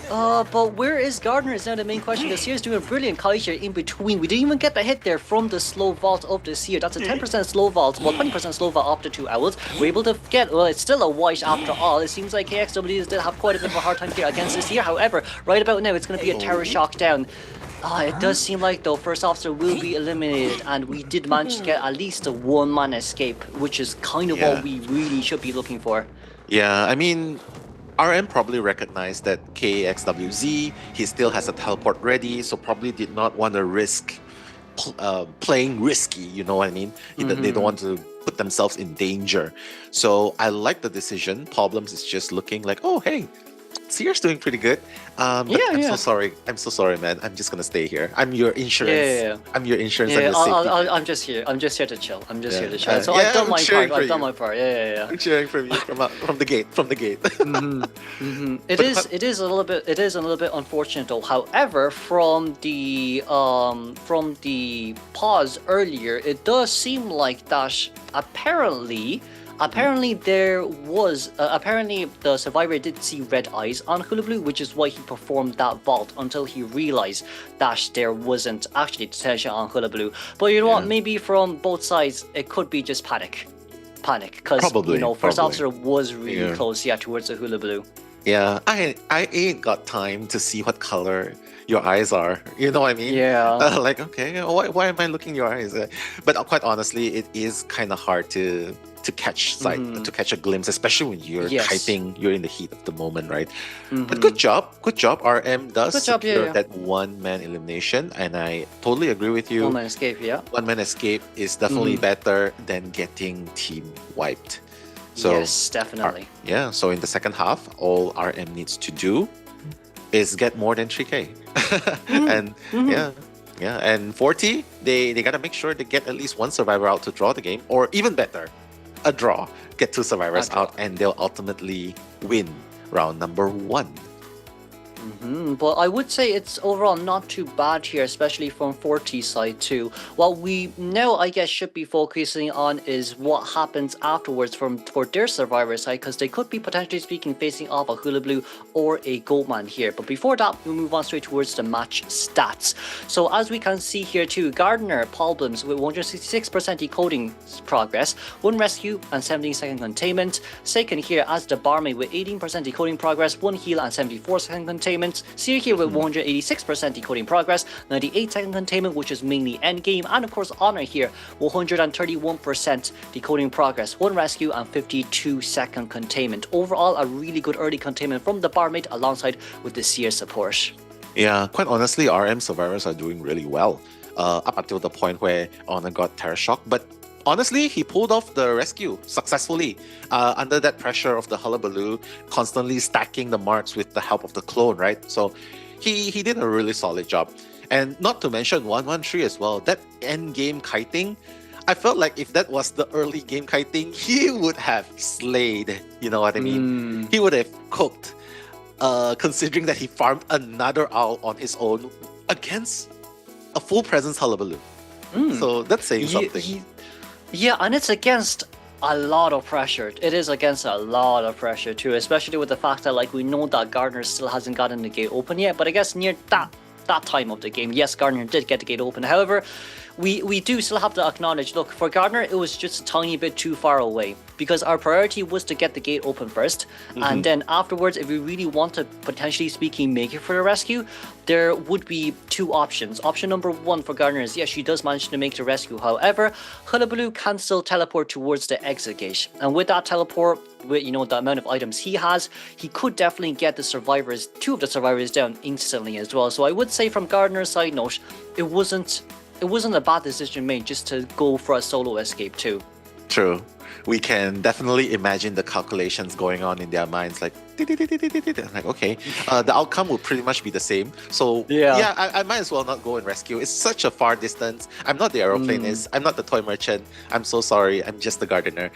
But where is Gardner is now the main question. The Seer is doing a brilliant kite here in between. We didn't even get the hit there from the slow vault of the Seer. That's a 10% slow vault, well, 20% slow vault after 2 hours. We're able to get, well, it's still a white after all. It seems like KXW did have quite a bit of a hard time here against the Seer. However, right about now, it's going to be a terror shock down. It does seem like though first officer will be eliminated, and we did manage to get at least a one-man escape, which is kind of what we really should be looking for. Yeah, I mean, RM probably recognized that KXWZ, he still has a teleport ready, so probably did not want to risk playing risky, you know what I mean? They don't want to put themselves in danger. So I like the decision. Problems is just looking like, oh, hey, Seer's doing pretty good. But I'm so sorry. I'm so sorry, man. I'm just gonna stay here. I'm your insurance. I'm your insurance. Yeah, I'm I'm just here. I'm just here to chill. I'm just here to chill. So I've done my part. I've done my part. Yeah. I'm cheering for you from the gate. From the gate. It is a little bit unfortunate though. However, from the pause earlier, it does seem like that apparently there was apparently the survivor did see red eyes on Hula Blue, which is why he performed that vault until he realized that there wasn't actually detention on Hula Blue. But you know what, maybe from both sides it could be just panic because first officer was really close towards the Hula Blue. Yeah, I ain't got time to see what color your eyes are. You know what I mean? Yeah. Like, okay, why am I looking at your eyes? But quite honestly, it is kind of hard to catch sight, to catch a glimpse, especially when you're typing, you're in the heat of the moment, right? But good job. RM does secure that one-man elimination, and I totally agree with you. One-man escape, yeah. One-man escape is definitely better than getting team wiped. So, yes, definitely. So in the second half, all RM needs to do is get more than 3K. And and Forti, they gotta make sure they get at least one survivor out to draw the game, or even better, a draw. Get two survivors out, and they'll ultimately win round number 1. But I would say it's overall not too bad here, especially from Forti's side too. What we now, I guess, should be focusing on is what happens afterwards for their survivor side, because they could be potentially speaking facing off a Hula Blue or a Goatman here. But before that, we'll move on straight towards the match stats. So as we can see here too, Gardener Problems with 166% decoding progress, 1 rescue and 17-second containment. Second here as the Barmaid with 18% decoding progress, 1 heal and 74-second containment. Seer here with 186% decoding progress, 98-second containment, which is mainly endgame, and of course Honor here 131% decoding progress, 1 rescue and 52-second containment. Overall, a really good early containment from the Barmaid alongside with the Seer support. Yeah, quite honestly, RM survivors are doing really well up until the point where Honor got Terror Shock, but honestly, he pulled off the rescue successfully under that pressure of the hullabaloo, constantly stacking the marks with the help of the clone, right? So he did a really solid job. And not to mention 113 as well, that end game kiting, I felt like if that was the early game kiting, he would have slayed, you know what I mean? He would have cooked, considering that he farmed another owl on his own against a full presence hullabaloo. So that's saying something. Yeah, and it's against a lot of pressure. It is against a lot of pressure too, especially with the fact that we know that Gardner still hasn't gotten the gate open yet. But I guess near that time of the game, yes, Gardner did get the gate open. However, we do still have to acknowledge, look, for Gardner, it was just a tiny bit too far away, because our priority was to get the gate open first, and then afterwards, if we really want to, potentially speaking, make it for the rescue, there would be 2 options. Option number 1 for Gardner is, yes, she does manage to make the rescue. However, Hullabaloo can still teleport towards the exit gate, and with that teleport, with the amount of items he has, he could definitely get the survivors, 2 of the survivors down instantly as well. So I would say from Gardner's side note, it wasn't a bad decision made just to go for a solo escape too. True. We can definitely imagine the calculations going on in their minds, like okay, the outcome will pretty much be the same. So I might as well not go and rescue. It's such a far distance. I'm not the aeroplanist. I'm not the toy merchant. I'm so sorry. I'm just the gardener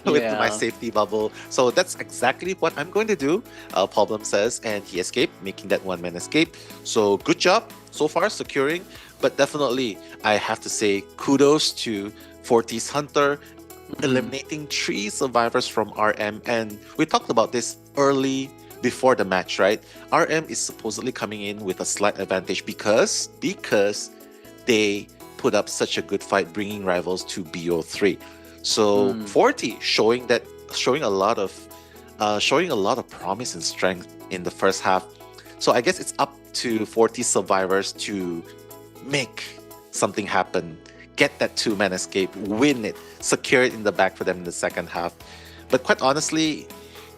with my safety bubble. So that's exactly what I'm going to do. Problem says, and he escaped, making that one-man escape. So good job so far securing. But definitely, I have to say kudos to Forti's Hunter, eliminating 3 survivors from RM. And we talked about this early before the match, right? RM is supposedly coming in with a slight advantage because they put up such a good fight, bringing rivals to BO3. So Forti showing a lot of promise and strength in the first half. So I guess it's up to Forti survivors to make something happen, get that two-man escape, win it, secure it in the back for them in the second half. But quite honestly,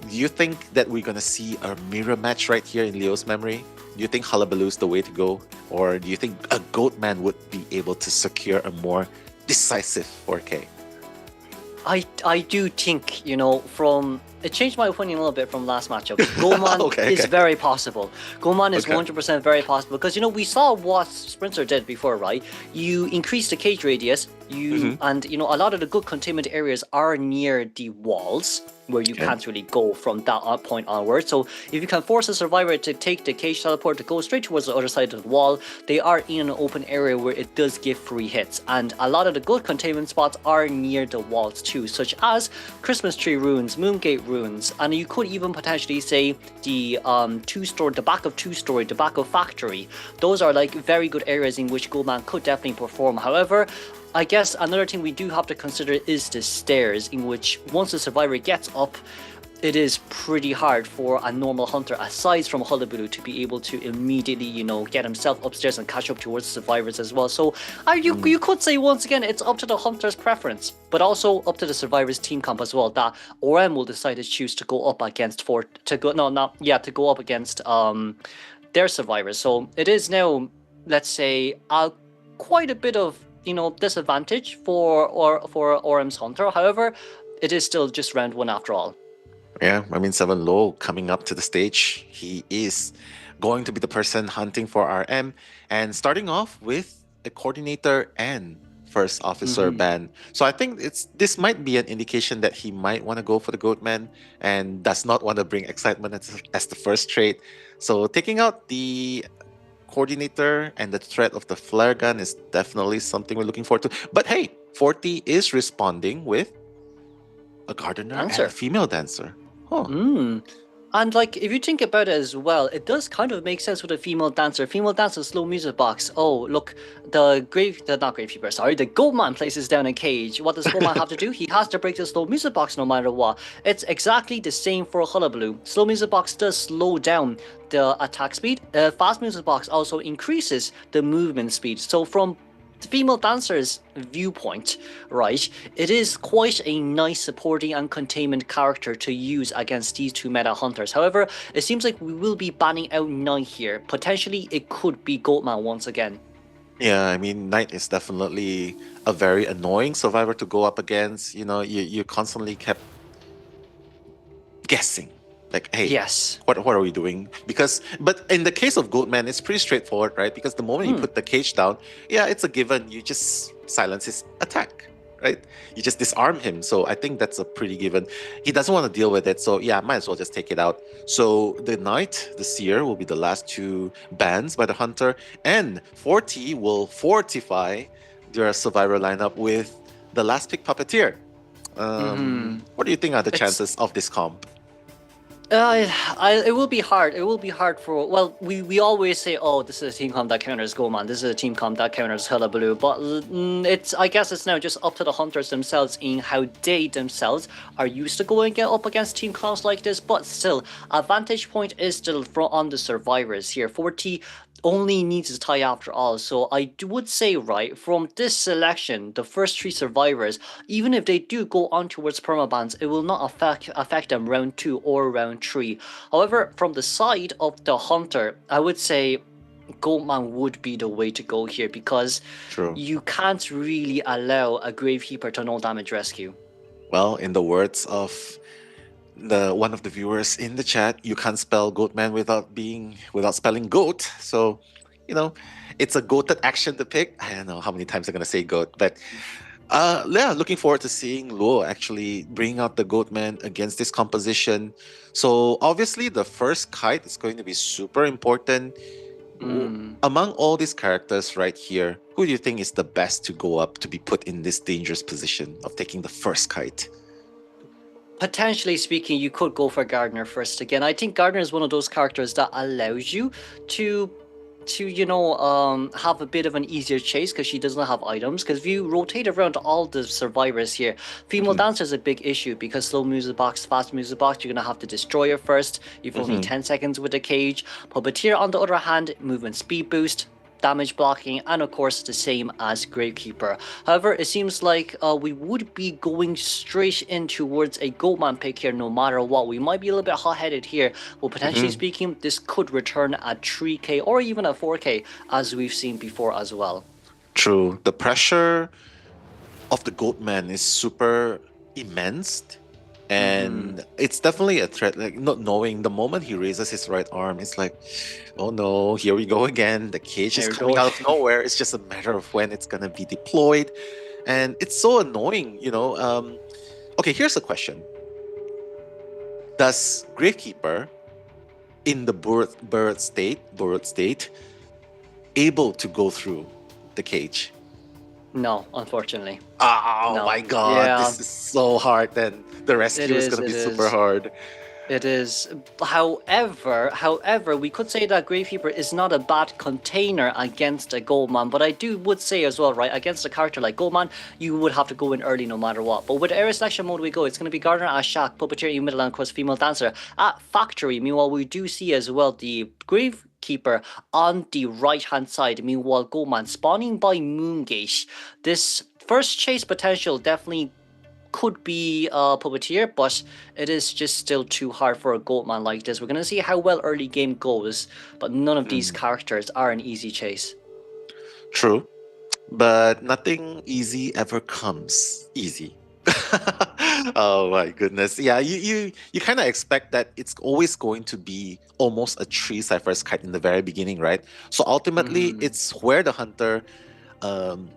do you think that we're going to see a mirror match right here in Leo's memory? Do you think Hullabaloo is the way to go? Or do you think a Goatman would be able to secure a more decisive 4K? I do think, from it changed my opinion a little bit from last matchup. Goman is very possible. Goman is 100% very possible because we saw what Sprinter did before, right? You increase the cage radius, and a lot of the good containment areas are near the walls where you can't really go from that point onward. So if you can force a survivor to take the cage teleport to go straight towards the other side of the wall, they are in an open area where it does give free hits. And a lot of the good containment spots are near the walls too, such as Christmas Tree Ruins, Moongate Ruins, and you could even potentially say the two-story, the back of two-story, the back of factory. Those are like very good areas in which Goldman could definitely perform. However, I guess another thing we do have to consider is the stairs, in which once the survivor gets up, it is pretty hard for a normal hunter, aside from Hullabaloo, to be able to immediately, get himself upstairs and catch up towards the survivors as well. So you could say, once again, it's up to the hunter's preference, but also up to the survivor's team comp as well, that ORM will decide to choose to go up against to go up against their survivors. So it is now, let's say, quite a bit of disadvantage for ORM's hunter. However, it is still just round one after all. Yeah, I mean, 7 Low coming up to the stage. He is going to be the person hunting for RM and starting off with a coordinator and first officer ban. So I think this might be an indication that he might want to go for the Goatman and does not want to bring excitement as the first trait. So taking out the coordinator and the threat of the flare gun is definitely something we're looking forward to. But hey, Forti is responding with a gardener and a female dancer. And if you think about it as well, it does kind of make sense with a female dancer. Female dancer, slow music box. Oh, look, the Goatman places down a cage. What does Goatman have to do? He has to break the slow music box no matter what. It's exactly the same for Hullabaloo. Slow music box does slow down the attack speed. Fast music box also increases the movement speed. So from the female dancer's viewpoint, right, it is quite a nice supporting and containment character to use against these two meta hunters. However, it seems like we will be banning out Knight here. Potentially, it could be Goatman once again. Yeah, I mean, Knight is definitely a very annoying survivor to go up against. You constantly kept guessing. Like, hey, yes, what are we doing? But in the case of Goatman, it's pretty straightforward, right? Because the moment you put the cage down, it's a given. You just silence his attack, right? You just disarm him. So I think that's a pretty given. He doesn't want to deal with it. So might as well just take it out. So the Knight, the Seer, will be the last two bans by the Hunter. And Forti will fortify their survivor lineup with the last pick Puppeteer. What do you think are the chances of this comp? It will be hard. It will be hard for. Well, we always say, oh, this is a team comp that counters Goman. This is a team comp that counters Hullabaloo. But I guess it's now just up to the hunters themselves in how they themselves are used to going up against team comps like this. But still, a vantage point is still on the survivors here. Forti only needs a tie after all. So I would say, right, from this selection, the first 3 survivors, even if they do go on towards permabans, it will not affect them round 2 or round 3. However, from the side of the hunter, I would say Goatman would be the way to go here, because you can't really allow a Gravekeeper to no damage rescue. Well, in the words of one of the viewers in the chat, you can't spell Goatman without spelling goat. So, it's a goated action to pick. I don't know how many times I'm gonna say goat, but looking forward to seeing Luo actually bring out the Goatman against this composition. So obviously the first kite is going to be super important. Among all these characters right here, who do you think is the best to go up to be put in this dangerous position of taking the first kite? Potentially speaking, you could go for Gardner first again. I think Gardner is one of those characters that allows you to to, have a bit of an easier chase because she doesn't have items. Because if you rotate around all the survivors here, female dancer is a big issue because slow music box, fast music box, you're gonna have to destroy her first. You've only 10 seconds with the cage. Puppeteer, on the other hand, movement speed boost, damage blocking, and of course the same as Gravekeeper. However, it seems like we would be going straight in towards a Goldman pick here no matter what. We might be a little bit hot-headed here, but potentially speaking, this could return at 3k or even at 4k as we've seen before as well. True. The pressure of the Goatman is super immense. And it's definitely a threat. Like, not knowing the moment he raises his right arm, it's like, oh no, here we go again. The cage is coming out of nowhere. It's just a matter of when it's gonna be deployed, and it's so annoying. Okay, here's a question: does Gravekeeper, in the borrowed state, able to go through the cage? No, unfortunately. Oh No. my god, Yeah. this is so hard. Then the rescue is gonna be super hard. It is. However, we could say that Gravekeeper is not a bad container against a Goldman, but I would say as well, right, against a character like Goldman, you would have to go in early no matter what. But with area selection mode we go, it's going to be Gardener as Shaq, Puppeteer in middle, and of course Female Dancer at Factory. Meanwhile, we do see as well the Gravekeeper on the right hand side. Meanwhile, Goldman spawning by Moongate. This first chase potential definitely could be Puppeteer, but it is just still too hard for a Goatman like this. We're going to see how well early game goes, but none of these characters are an easy chase. True, but nothing easy ever comes easy. Oh my goodness. Yeah, you kind of expect that it's always going to be almost a 3 Cypher's kite in the very beginning, right? So ultimately, it's where the hunter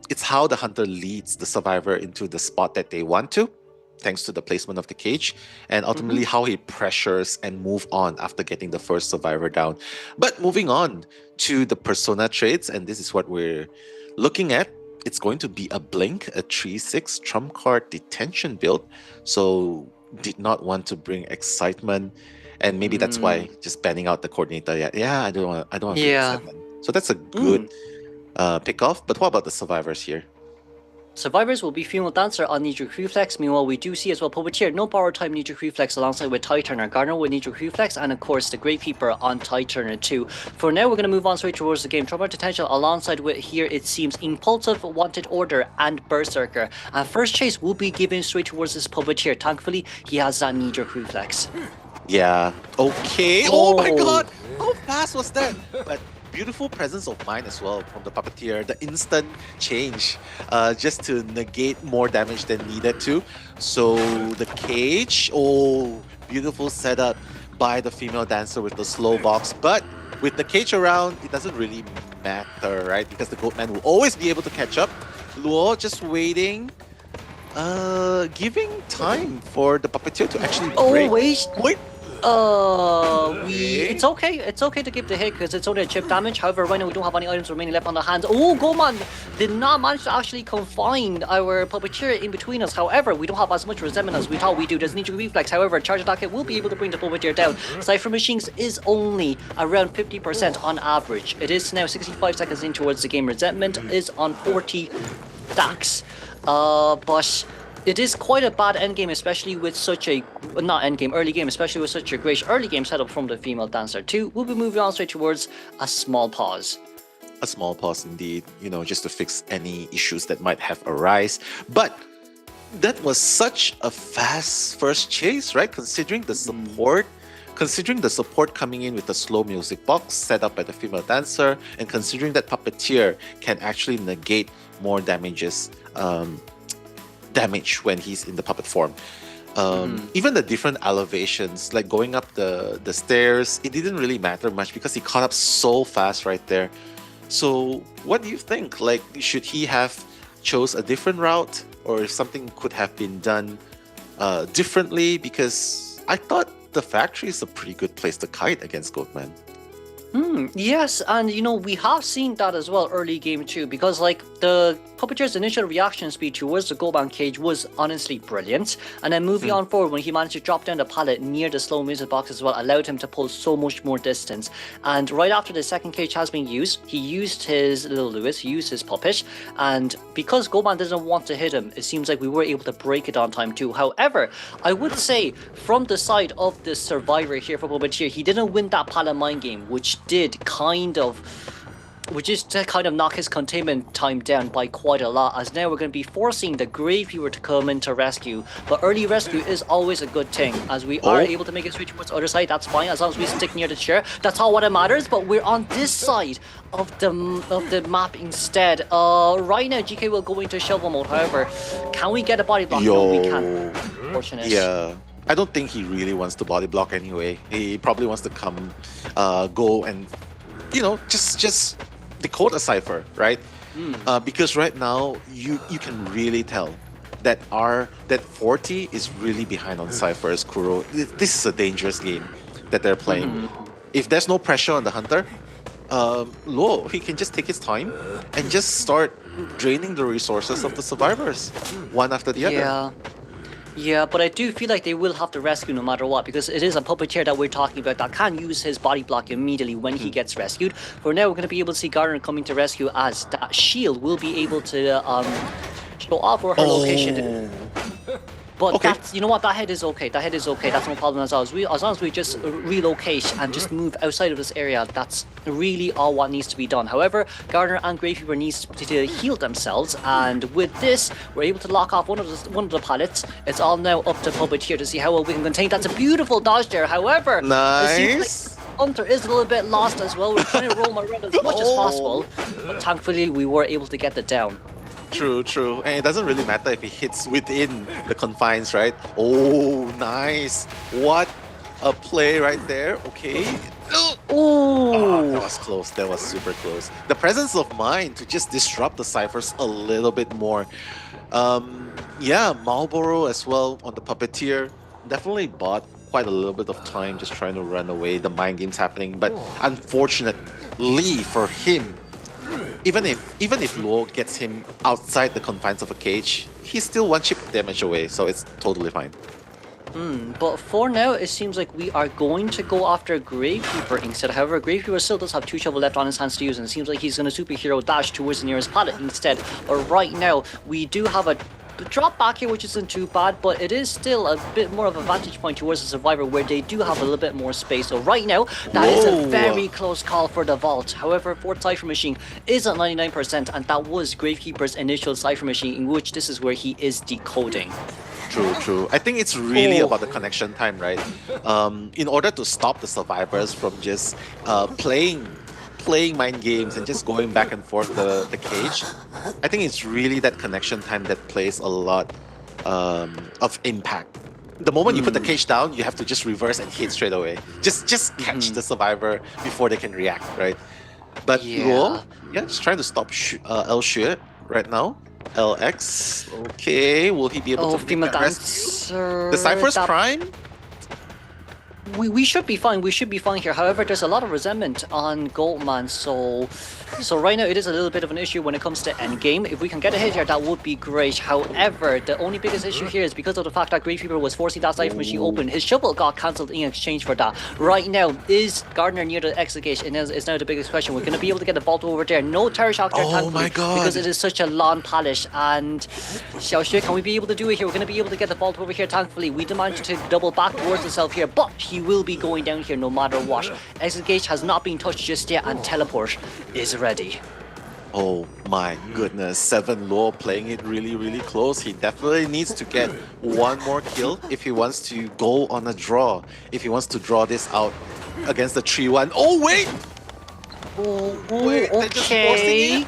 it's how the hunter leads the survivor into the spot that they want to, thanks to the placement of the cage, and ultimately how he pressures and move on after getting the first survivor down. But moving on to the persona traits, and this is what we're looking at. It's going to be a Blink, a 3/6 trump card detention build. So did not want to bring excitement, and maybe that's why just banning out the coordinator. Yeah, I don't want to bring excitement. So that's a good pick off. But what about the survivors here? Survivors will be Female Dancer on Knee-Jerk Reflex. Meanwhile, we do see as well Puppeteer, no power time Knee-Jerk Reflex alongside with Tighturner, Gardener with Knee-Jerk Reflex, and of course the Gravekeeper on Tighturner too. For now, we're going to move on straight towards the game. Trump Potential alongside with here, it seems Impulsive, Wanted Order, and Berserker. And first chase will be given straight towards this Puppeteer. Thankfully, he has that Knee-Jerk Reflex. Yeah, okay. Oh my god, how fast was that? But beautiful presence of mind as well from the Puppeteer, the instant change just to negate more damage than needed to. So the cage, beautiful setup by the Female Dancer with the slow box, but with the cage around, it doesn't really matter, right? Because the Goatman will always be able to catch up. Luo just waiting, giving time for the Puppeteer to actually break. Wait. It's okay to give the hit because it's only a chip damage. However, right now we don't have any items remaining left on the hands. Goman did not manage to actually confine our Puppeteer in between us. However, we don't have as much resentment as we thought we do. There's Knee-Jerk Reflex. However, Charge Attack will be able to bring the Puppeteer down. Cypher Machines is only around 50% on average. It is now 65 seconds in towards the game. Resentment is on 40 stacks. But it is quite a bad endgame, especially with such a... Not endgame, early game, especially with such a great early game setup from the Female Dancer too. We'll be moving on straight towards a small pause. A small pause indeed, just to fix any issues that might have arise. But that was such a fast first chase, right? Considering the support coming in with the slow music box set up by the Female Dancer, and considering that Puppeteer can actually negate more damage when he's in the puppet form. Even the different elevations, like going up the stairs, it didn't really matter much because he caught up so fast right there. So what do you think? Like, should he have chose a different route, or if something could have been done differently? Because I thought the factory is a pretty good place to kite against Goatman. Yes, and we have seen that as well early game too, because like the puppeteer's initial reaction speed towards the Goldman cage was honestly brilliant. And then moving on forward, when he managed to drop down the pallet near the slow music box as well, allowed him to pull so much more distance. And right after the second cage has been used, he used his little Lewis, he used his puppet, and because Goldman doesn't want to hit him, it seems like we were able to break it on time too. However, I would say from the side of the survivor here for puppeteer, he didn't win that pallet mind game, which is to kind of knock his containment time down by quite a lot, as now we're going to be forcing the Gravekeeper to come in to rescue. But early rescue is always a good thing, as we are able to make a switch towards the other side. That's fine, as long as we stick near the chair. That's all what it matters, but we're on this side of the map instead. Right now, GK will go into shovel mode. However, can we get a body block? No, we can't. Unfortunate. Yeah. I don't think he really wants to body block anyway. He probably wants to come, go and, you know, just decode a cipher, right? Because right now you can really tell that Forti is really behind on ciphers. Kuro, this is a dangerous game that they're playing. If there's no pressure on the hunter, Luo, he can just take his time and just start draining the resources of the survivors one after the other. Yeah, but I do feel like they will have to rescue no matter what, because it is a puppeteer that we're talking about that can use his body block immediately when he gets rescued. For now, we're going to be able to see Gardner coming to rescue, as that shield will be able to show off where her location. But that's, you know what, that head is okay. That head is okay. That's no problem as well. As long as we just relocate and just move outside of this area, that's really all what needs to be done. However, Gardner and Gravekeeper needs to heal themselves, and with this, we're able to lock off one of the pallets. It's all now up to Puppeteer to see how well we can contain. That's a beautiful dodge there. However, it seems like Hunter is a little bit lost as well. We're trying to roam around as much as possible, but thankfully we were able to get the down. True. And it doesn't really matter if he hits within the confines, right? Oh, nice. What a play right there. Okay. Oh, that was close. That was super close. The presence of mind to just disrupt the ciphers a little bit more. Yeah, Marlboro as well on the Puppeteer. Definitely bought quite a little bit of time just trying to run away. The mind game's happening. But unfortunately for him, even if Luo gets him outside the confines of a cage, he's still one chip damage away, so it's totally fine. But for now, it seems like we are going to go after Gravekeeper instead. However, Gravekeeper still does have 2 shovel left on his hands to use, and it seems like he's going to superhero dash towards the nearest pallet instead. But right now, we do have a drop back here, which isn't too bad, but it is still a bit more of a vantage point towards the survivor, where they do have a little bit more space. So right now, that is a very close call for the vault. However, Fort Cipher Machine is at 99%, and that was Gravekeeper's initial Cipher Machine, in which this is where he is decoding. True. I think it's really about the connection time, right? In order to stop the survivors from just playing mind games and just going back and forth the cage, I think it's really that connection time that plays a lot of impact. The moment you put the cage down, you have to just reverse and hit straight away. Just catch the survivor before they can react, right? But Luo, just trying to stop El Xue right now. LX, okay, will he be able to make that rescue? The Cypher's Prime? We should be fine. We should be fine here. However, there's a lot of resentment on Goldman, so right now it is a little bit of an issue when it comes to endgame. If we can get a hit here, that would be great. However, the only biggest issue here is because of the fact that Gravekeeper was forcing that Cipher Machine open. His shovel got cancelled in exchange for that. Right now, is Gardner near the exit gate? And is now the biggest question. We're going to be able to get the vault over there. No Terror Shock there, thankfully, because it is such a long polish. And Xiaoxue, can we be able to do it here? We're going to be able to get the vault over here, thankfully. We managed to double back towards himself here, but he will be going down here no matter what. Exit gate has not been touched just yet, and teleport is ready. Oh my goodness, 7 Luo playing it really close. He definitely needs to get one more kill if he wants to go on a draw. If he wants to draw this out against the 3-1. Oh wait! Wait, okay.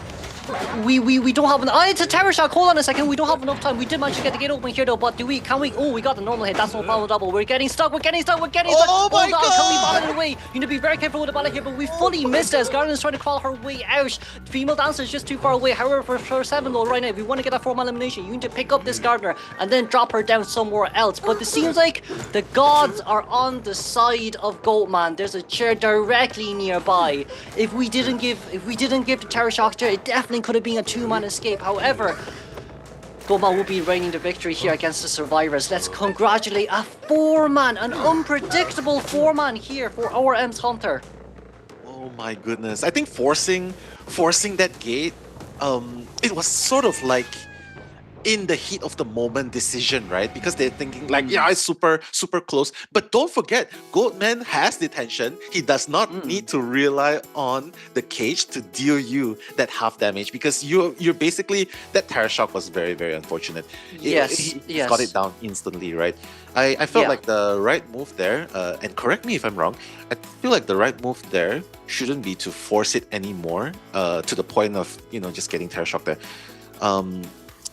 We don't have enough. It's a Terror Shock. Hold on a second. We don't have enough time. We did manage to get the gate open here though, but can we? Oh, we got the normal hit. That's no problem double. We're getting stuck. Oh my god! Can we ball it away? You need to be very careful with the ball here, but we fully missed as Garden is trying to crawl her way out. Female dancer is just too far away. However, for 7 though, right now, if we want to get a 4-man elimination, you need to pick up this Gardener and then drop her down somewhere else. But it seems like the gods are on the side of Goatman. There's a chair directly nearby. If we didn't give the Terror Shock chair, it definitely feeling could have been a two-man escape. However, Goman will be reigning the victory here against the survivors. Let's congratulate a four-man, an unpredictable four-man here for our M's Hunter. Oh my goodness. I think forcing that gate, it was sort of like in the heat of the moment decision, right? Because they're thinking like, yeah, it's super close. But don't forget, Goatman has detention. He does not need to rely on the cage to deal you that half damage, because you're basically, that Terra Shock was very, very unfortunate. Yes, He got it down instantly, right? I felt like the right move there, and correct me if I'm wrong, I feel like the right move there shouldn't be to force it anymore, to the point of, just getting Terra Shock there.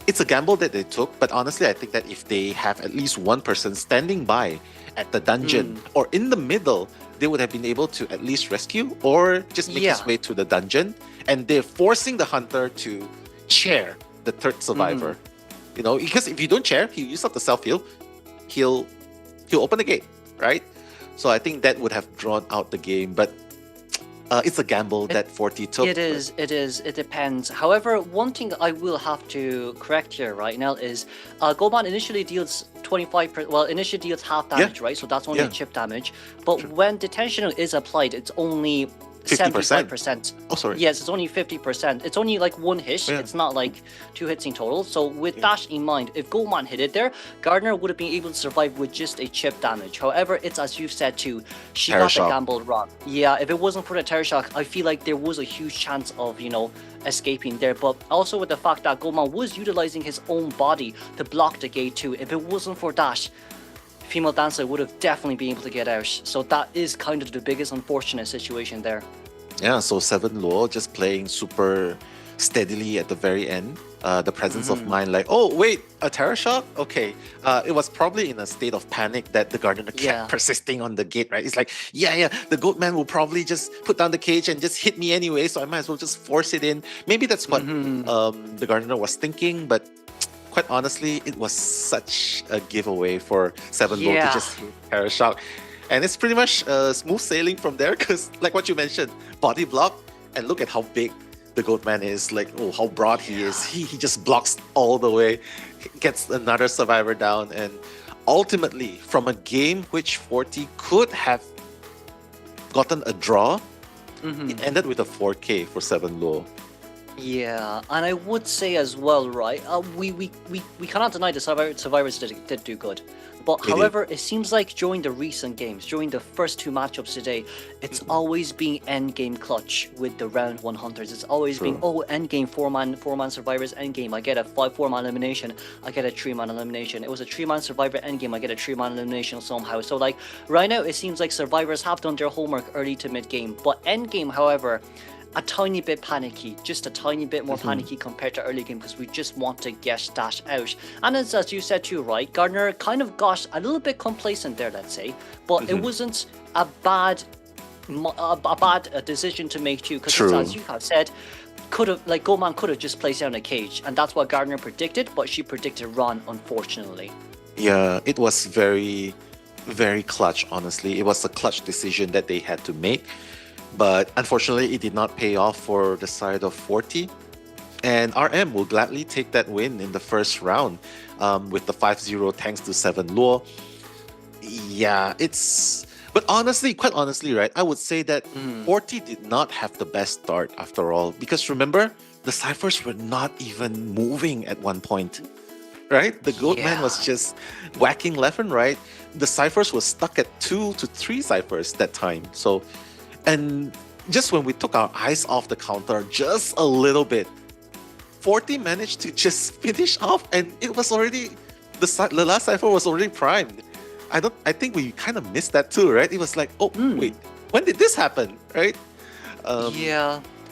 It's a gamble that they took, but honestly, I think that if they have at least one person standing by at the dungeon or in the middle, they would have been able to at least rescue or just make his way to the dungeon. And they're forcing the hunter to chair the third survivor. Because if you don't chair, he use up the self-heal, he'll open the gate, right? So I think that would have drawn out the game, but it's a gamble that Forti took. It is. It depends. However, one thing I will have to correct here right now is Goban initially deals 25%. Well, initially deals half damage, right? So that's only chip damage. But when detention is applied, it's only 75%. Oh, sorry. Yes, it's only 50%. It's only like one hit. It's not like two hits in total. So with that in mind, if Goldman hit it there, Gardner would have been able to survive with just a chip damage. However, it's as you've said too, she got the gambled wrong. Yeah, if it wasn't for the Terror Shock, I feel like there was a huge chance of, escaping there. But also with the fact that Goldman was utilizing his own body to block the gate too. If it wasn't for that, Female Dancer would have definitely been able to get out. So that is kind of the biggest unfortunate situation there. Yeah, so 7 Luo just playing super steadily at the very end. The presence of mind like, oh wait, a Terror Shock? Okay. It was probably in a state of panic that the Gardener kept persisting on the gate, right? It's like, the Goatman will probably just put down the cage and just hit me anyway, so I might as well just force it in. Maybe that's what the Gardener was thinking, but quite honestly, it was such a giveaway for 7 Luo to just hit Terror Shock. And it's pretty much smooth sailing from there, because like what you mentioned, body block, and look at how big the Goatman is, like, oh, how broad he is. He just blocks all the way, gets another survivor down, and ultimately, from a game which Forti could have gotten a draw, it ended with a 4K for 7 Luo. Yeah, and I would say as well, right? We cannot deny the survivors did do good. But however, it seems like during the recent games, during the first two matchups today, it's always been endgame clutch with the round 1 hunters. It's always been, endgame four-man survivors endgame. I get a 4-man elimination. I get a 3-man elimination. It was a 3-man survivor endgame. I get a 3-man elimination somehow. So like right now, it seems like survivors have done their homework early to mid game. But endgame, however, a tiny bit panicky, just a tiny bit more panicky compared to early game, because we just want to get that out. And as you said too, right, Gardner kind of got a little bit complacent there, let's say, but it wasn't a bad decision to make too, because as you have said, Goman could have just placed down a cage, and that's what Gardner predicted, but she predicted run, unfortunately. Yeah, it was very, very clutch, honestly. It was a clutch decision that they had to make. But unfortunately, it did not pay off for the side of Forti. And RM will gladly take that win in the first round with the 5-0 thanks to 7 Luo. Yeah, but honestly, quite honestly, right, I would say that Forti did not have the best start after all. Because remember, the Cyphers were not even moving at one point. Right? The Goatman was just whacking left and right. The Cyphers were stuck at 2 to 3 Cyphers that time. So... And just when we took our eyes off the counter just a little bit, Forti managed to just finish off, and it was already the last cipher was already primed. I think we kind of missed that too, right? It was like, wait, when did this happen, right?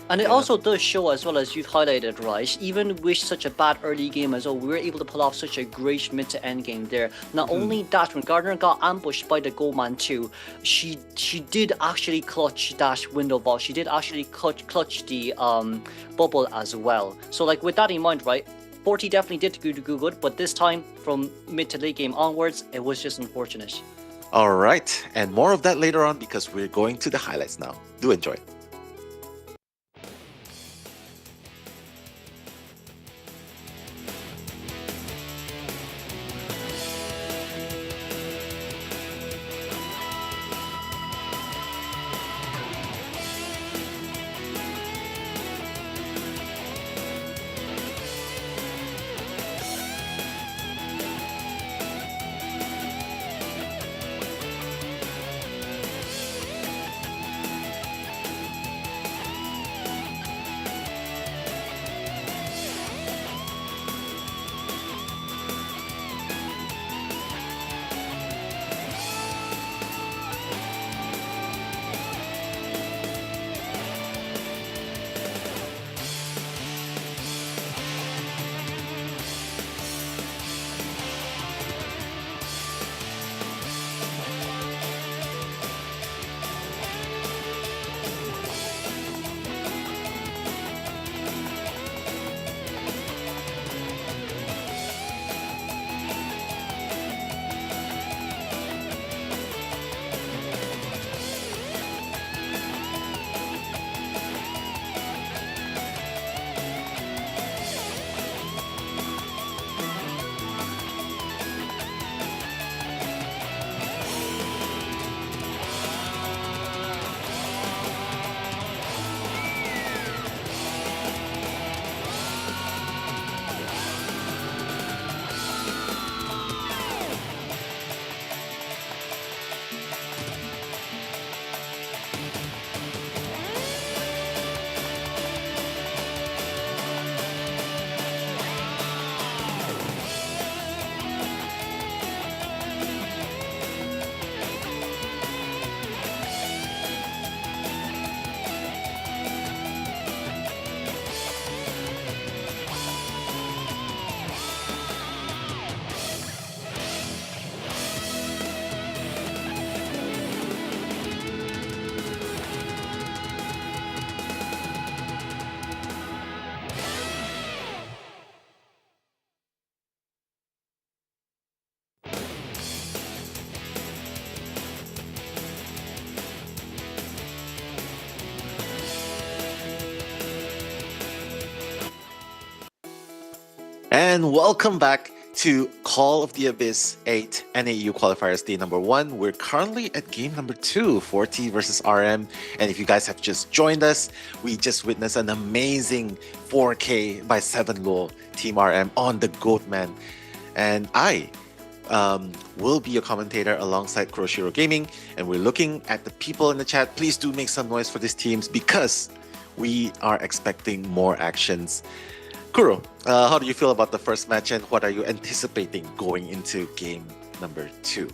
And it also does show, as well as you've highlighted, right? Even with such a bad early game as well, we were able to pull off such a great mid to end game there. Not only that, when Gardner got ambushed by the Goldman too, she did actually clutch that window ball. She did actually clutch the bubble as well. So like with that in mind, right? Forti definitely did do good, but this time from mid to late game onwards, it was just unfortunate. All right, and more of that later on, because we're going to the highlights now. Do enjoy. And welcome back to Call of the Abyss 8 NAEU Qualifiers Day number 1. We're currently at game number 2, Forti versus RM. And if you guys have just joined us, we just witnessed an amazing 4K by 7 Law Team RM on the Goatman. And I will be your commentator alongside Kuroshiro Gaming. And we're looking at the people in the chat. Please do make some noise for these teams because we are expecting more actions. Kuro, how do you feel about the first match and what are you anticipating going into game number 2?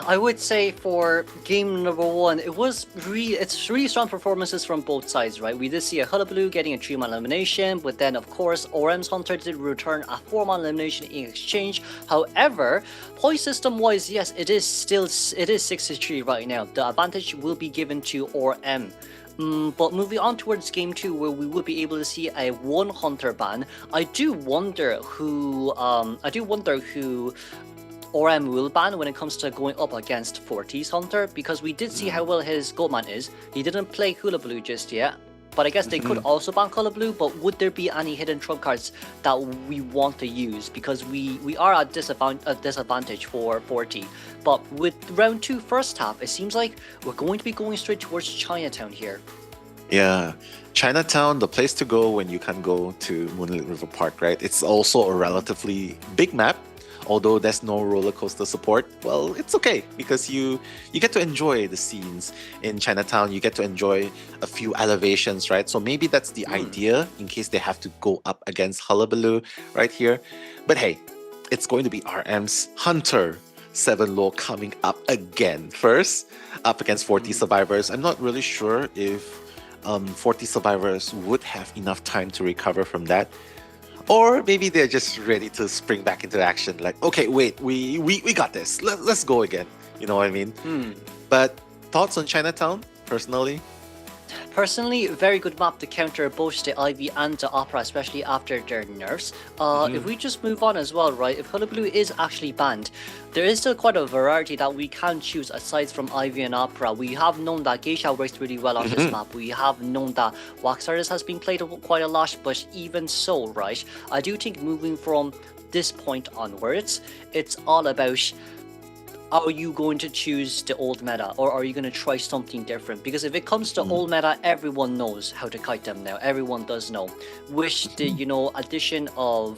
I would say for game number 1, it's really strong performances from both sides, right? We did see a Hullabaloo getting a 3-man elimination, but then of course ORM's Hunter did return a 4-man elimination in exchange. However, point system wise, yes, it is 6-3 right now. The advantage will be given to ORM. But moving on towards game 2, where we will be able to see a 1 Hunter ban, I do wonder who ORM will ban when it comes to going up against Forti's Hunter, because we did see how well his Goatman is. He didn't play Hullabaloo just yet, but I guess they could also ban Hullabaloo. But would there be any hidden trump cards that we want to use? Because we are at disadvantage for Forti. But with round 2 first half, it seems like we're going to be going straight towards Chinatown here. Yeah, Chinatown, the place to go when you can't go to Moonlit River Park, right? It's also a relatively big map. Although there's no roller coaster support, well, it's okay because you get to enjoy the scenes in Chinatown. You get to enjoy a few elevations, right? So maybe that's the idea in case they have to go up against Hullabaloo right here. But hey, it's going to be RM's Hunter 7 Law coming up again. First, up against 40 survivors. I'm not really sure if 40 survivors would have enough time to recover from that. Or maybe they're just ready to spring back into action. Like, okay, wait, we got this. Let's go again. You know what I mean? But thoughts on Chinatown, personally? Personally, very good map to counter both the Ivy and the Opera, especially after their nerfs. If we just move on as well, right? If Hullabaloo is actually banned, there is still quite a variety that we can choose aside from Ivy and Opera. We have known that Geisha works really well on this map. We have known that Waxardus has been played quite a lot, but even so, right? I do think moving from this point onwards, it's all about, are you going to choose the old meta or are you going to try something different? Because if it comes to old meta, everyone knows how to kite them now. Everyone does know. With the, addition of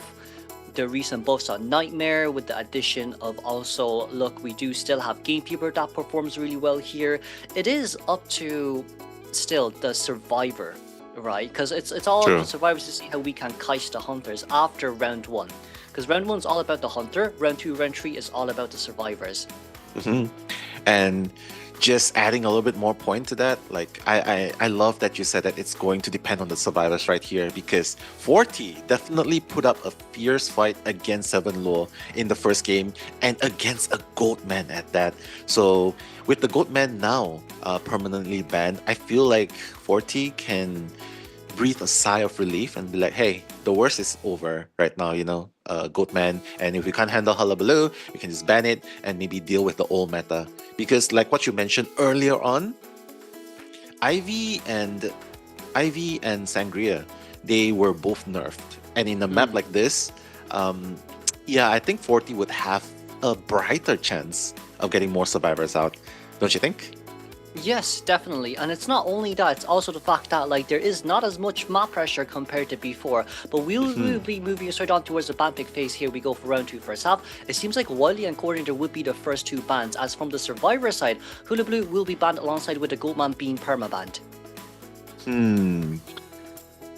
the recent buffs on Nightmare, with the addition of also, look, we do still have Gamekeeper that performs really well here. It is up to still the survivor, right? Because it's all about the survivors to see how we can kite the hunters after round 1. Because round 1 is all about the hunter, round 2, round 3 is all about the survivors. And just adding a little bit more point to that, like I love that you said that it's going to depend on the survivors right here, because Forti definitely put up a fierce fight against 7 Law in the first game and against a Goatman at that. So with the Goatman now permanently banned, I feel like Forti can breathe a sigh of relief and be like, hey, the worst is over right now, Goatman, and if we can't handle Hullabaloo, we can just ban it and maybe deal with the old meta. Because like what you mentioned earlier on, Ivy and Sangria, they were both nerfed, and in a map like this, I think Forti would have a brighter chance of getting more survivors out, don't you think? Yes, definitely. And it's not only that, it's also the fact that there is not as much map pressure compared to before. But we'll be moving straight on towards the ban pick phase here. We go for round 2 first half. It seems like Wily and Coordinator would be the first 2 bans. As from the survivor side, Hullabaloo will be banned alongside with the Goatman being perma-banned.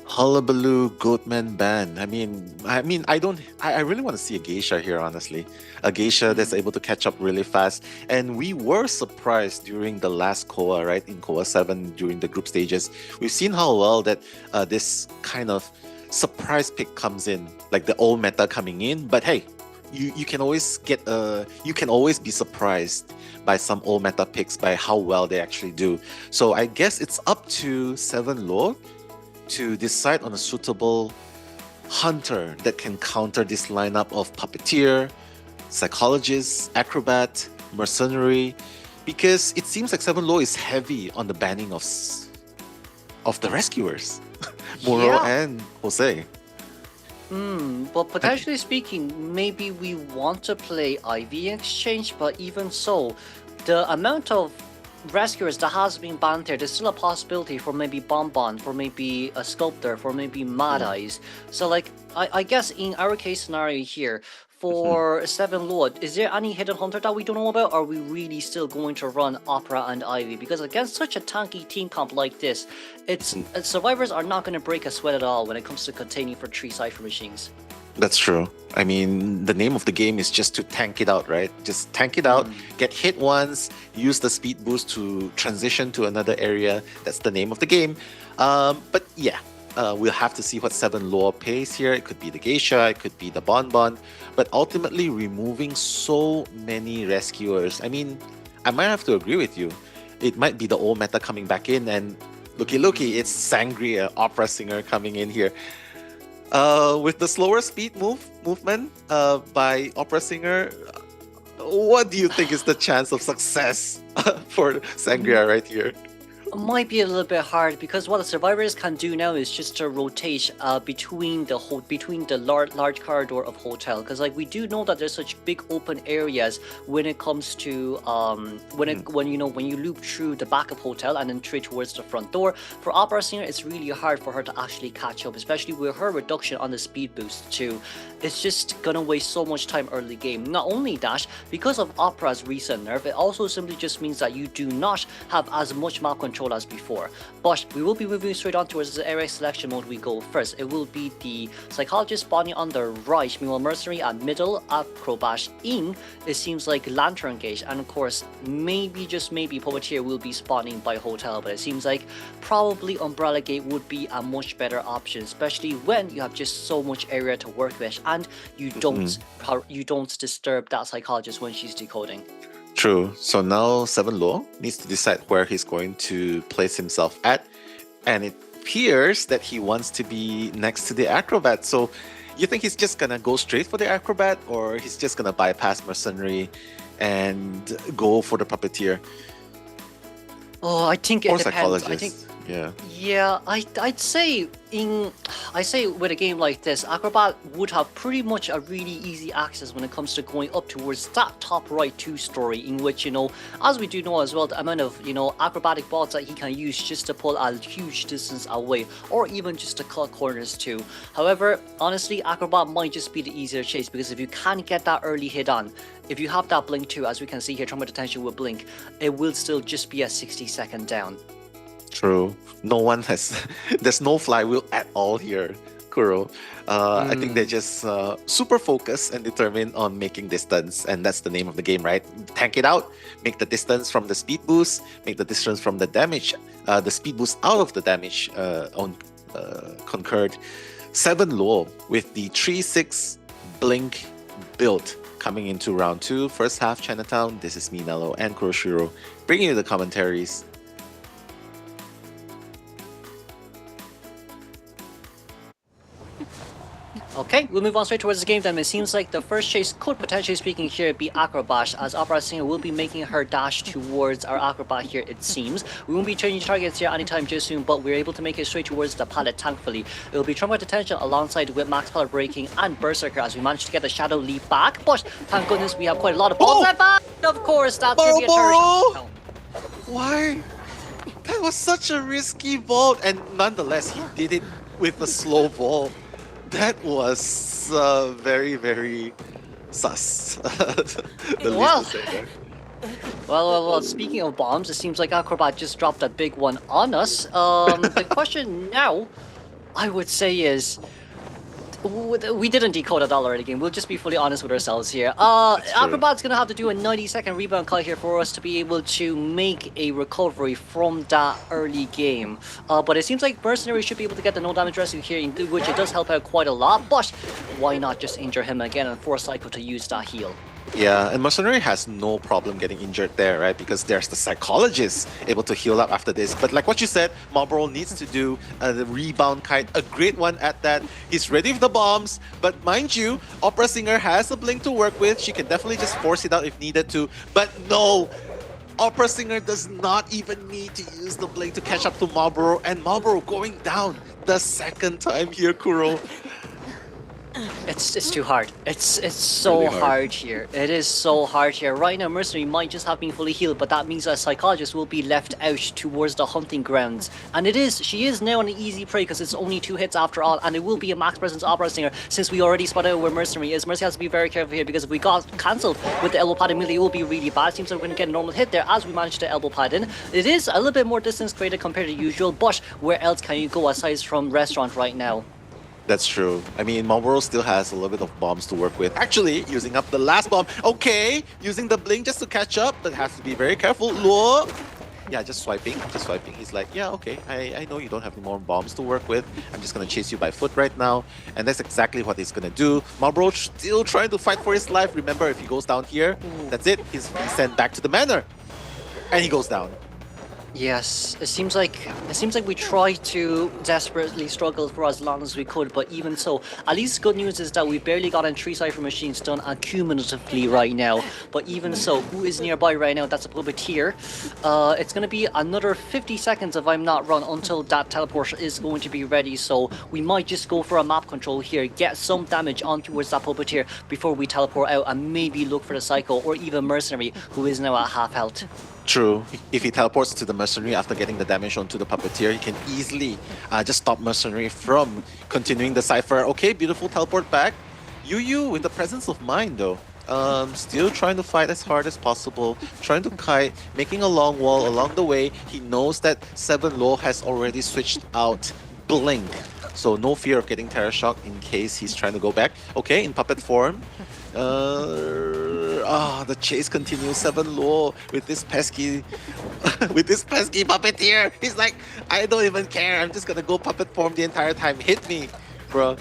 Hullabaloo, Goatman ban. I really want to see a Geisha here, honestly. A Geisha that's able to catch up really fast. And we were surprised during the last COA, right? In COA 7, during the group stages. We've seen how well that this kind of surprise pick comes in, like the old meta coming in. But hey, you can always be surprised by some old meta picks by how well they actually do. So I guess it's up to 7 Law to decide on a suitable hunter that can counter this lineup of Puppeteer, Psychologist, Acrobat, Mercenary, because it seems like 7 Law is heavy on the banning of the Rescuers, Moro and Jose. But potentially speaking, maybe we want to play Ivy Exchange, but even so, the amount of rescuers that has been banned there, there's still a possibility for maybe Bonbon, for maybe a Sculptor, for maybe Mad Eyes. So like, I guess in our case scenario here, for Seven Lord, is there any hidden hunter that we don't know about? Or are we really still going to run Opera and Ivy? Because against such a tanky team comp like this, survivors are not going to break a sweat at all when it comes to containing for 3 Cypher machines. That's true. I mean, the name of the game is just to tank it out, right? Just tank it out, get hit once, use the speed boost to transition to another area. That's the name of the game. But yeah, we'll have to see what 7 Lore pays here. It could be the Geisha, it could be the Bonbon. But ultimately, removing so many rescuers, I mean, I might have to agree with you. It might be the old meta coming back in, and looky, it's Sangria, opera singer, coming in here. With the slower speed movement by opera singer, what do you think is the chance of success for Sangria right here? Might be a little bit hard because what the survivors can do now is just to rotate between the large corridor of hotel, because like we do know that there's such big open areas when it comes to when you loop through the back of hotel and then straight towards the front door. For Opera Singer, it's really hard for her to actually catch up, especially with her reduction on the speed boost too. It's just gonna waste so much time early game. Not only that, because of Opera's recent nerf, it also simply just means that you do not have as much map control as before. But we will be moving straight on towards the area selection mode we go first. It will be the Psychologist spawning on the right, meanwhile Mercenary at middle, Acrobat in, it seems like Lantern Gate, and of course, maybe, just maybe, Puppeteer will be spawning by Hotel, but it seems like probably Umbrella Gate would be a much better option, especially when you have just so much area to work with, and you don't disturb that Psychologist when she's decoding. True. So now 7 Law needs to decide where he's going to place himself at. And it appears that he wants to be next to the Acrobat. So you think he's just going to go straight for the Acrobat, or he's just going to bypass Mercenary and go for the Puppeteer? Oh, I think it or depends. Psychologist. I think, yeah, I'd say with a game like this, Acrobat would have pretty much a really easy access when it comes to going up towards that top right 2-story, in which, as we do know as well, the amount of, acrobatic balls that he can use just to pull a huge distance away, or even just to cut corners too. However, honestly, Acrobat might just be the easier chase, because if you can get that early hit on, if you have that blink too, as we can see here, Trumpet Attention with blink, it will still just be a 60-second down. True. There's no flywheel at all here, Kuro. I think they're just super focused and determined on making distance, and that's the name of the game, right? Tank it out, make the distance from the speed boost, make the distance from the damage, the speed boost out of the damage on concurred. 7 Low with the 3-6 blink build coming into round 2, first half Chinatown. This is me, Nello, and Kuroshiro, bringing you the commentaries. Okay, we'll move on straight towards the game then. It seems like the first chase could, potentially speaking here, be Acrobat, as Opera Singer will be making her dash towards our Acrobat here, it seems. We won't be changing targets here anytime too soon, but we're able to make it straight towards the pallet, thankfully. It will be Trumpet Attention alongside with Max Pallet Breaking and Berserker as we manage to get the Shadow Leap back, but thank goodness we have quite a lot of balls left back. Of course, that's going to be a turret. Why? That was such a risky ball, and nonetheless, he did it with a slow ball. That was very, very sus. Well, speaking of bombs, it seems like Acrobat just dropped a big one on us. The question now, I would say, is we didn't decode a dollar in the game. We'll just be fully honest with ourselves here. Acrobat's gonna have to do a 90-second rebound call here for us to be able to make a recovery from that early game. But it seems like Mercenary should be able to get the no damage rescue here, in which it does help out quite a lot. But why not just injure him again and force Psycho to use that heal? Yeah, and Mercenary has no problem getting injured there, right? Because there's the Psychologist able to heal up after this. But like what you said, Marlboro needs to do the rebound kite, a great one at that. He's ready with the bombs, but mind you, Opera Singer has a blink to work with. She can definitely just force it out if needed to. But no, Opera Singer does not even need to use the blink to catch up to Marlboro, and Marlboro going down the second time here, Kuro. It's too hard. It's so Really hard. hard here. It is so hard here. Right now, Mercenary might just have been fully healed, but that means that Psychologist will be left out towards the hunting grounds. And she is now an easy prey because it's only 2 hits after all, and it will be a max presence Opera Singer since we already spotted out where Mercenary is. Mercy has to be very careful here because if we got cancelled with the elbow pad immediately, it will be really bad. Seems like we're going to get a normal hit there as we manage to elbow pad in. It is a little bit more distance created compared to usual, but where else can you go aside from Restaurant right now? That's true. I mean, Marlboro still has a little bit of bombs to work with. Actually, using up the last bomb. Okay, using the blink just to catch up, but has to be very careful. Luo. Yeah, just swiping. He's like, yeah, okay, I know you don't have any more bombs to work with. I'm just gonna chase you by foot right now. And that's exactly what he's gonna do. Marlboro still trying to fight for his life. Remember, if he goes down here, that's it. He's sent back to the manor. And he goes down. Yes, it seems like we tried to desperately struggle for as long as we could, but even so, at least good news is that we barely got 3 Cypher machines done accumulatively right now. But even so, who is nearby right now? That's a puppeteer. It's going to be another 50 seconds if I'm not wrong until that teleport is going to be ready. So we might just go for a map control here, get some damage on towards that puppeteer before we teleport out, and maybe look for the Psycho or even Mercenary, who is now at half health. True. If he teleports to the Mercenary after getting the damage onto the Puppeteer, he can easily just stop Mercenary from continuing the Cypher. Okay, beautiful teleport back. Yu with the presence of mind though. Still trying to fight as hard as possible, trying to kite, making a long wall along the way. He knows that 7 Low has already switched out Blink. So no fear of getting Terror Shock in case he's trying to go back. Okay, in puppet form. The chase continues. 7 Low with this pesky puppeteer. He's like, I don't even care. I'm just gonna go puppet form the entire time. Hit me, bro.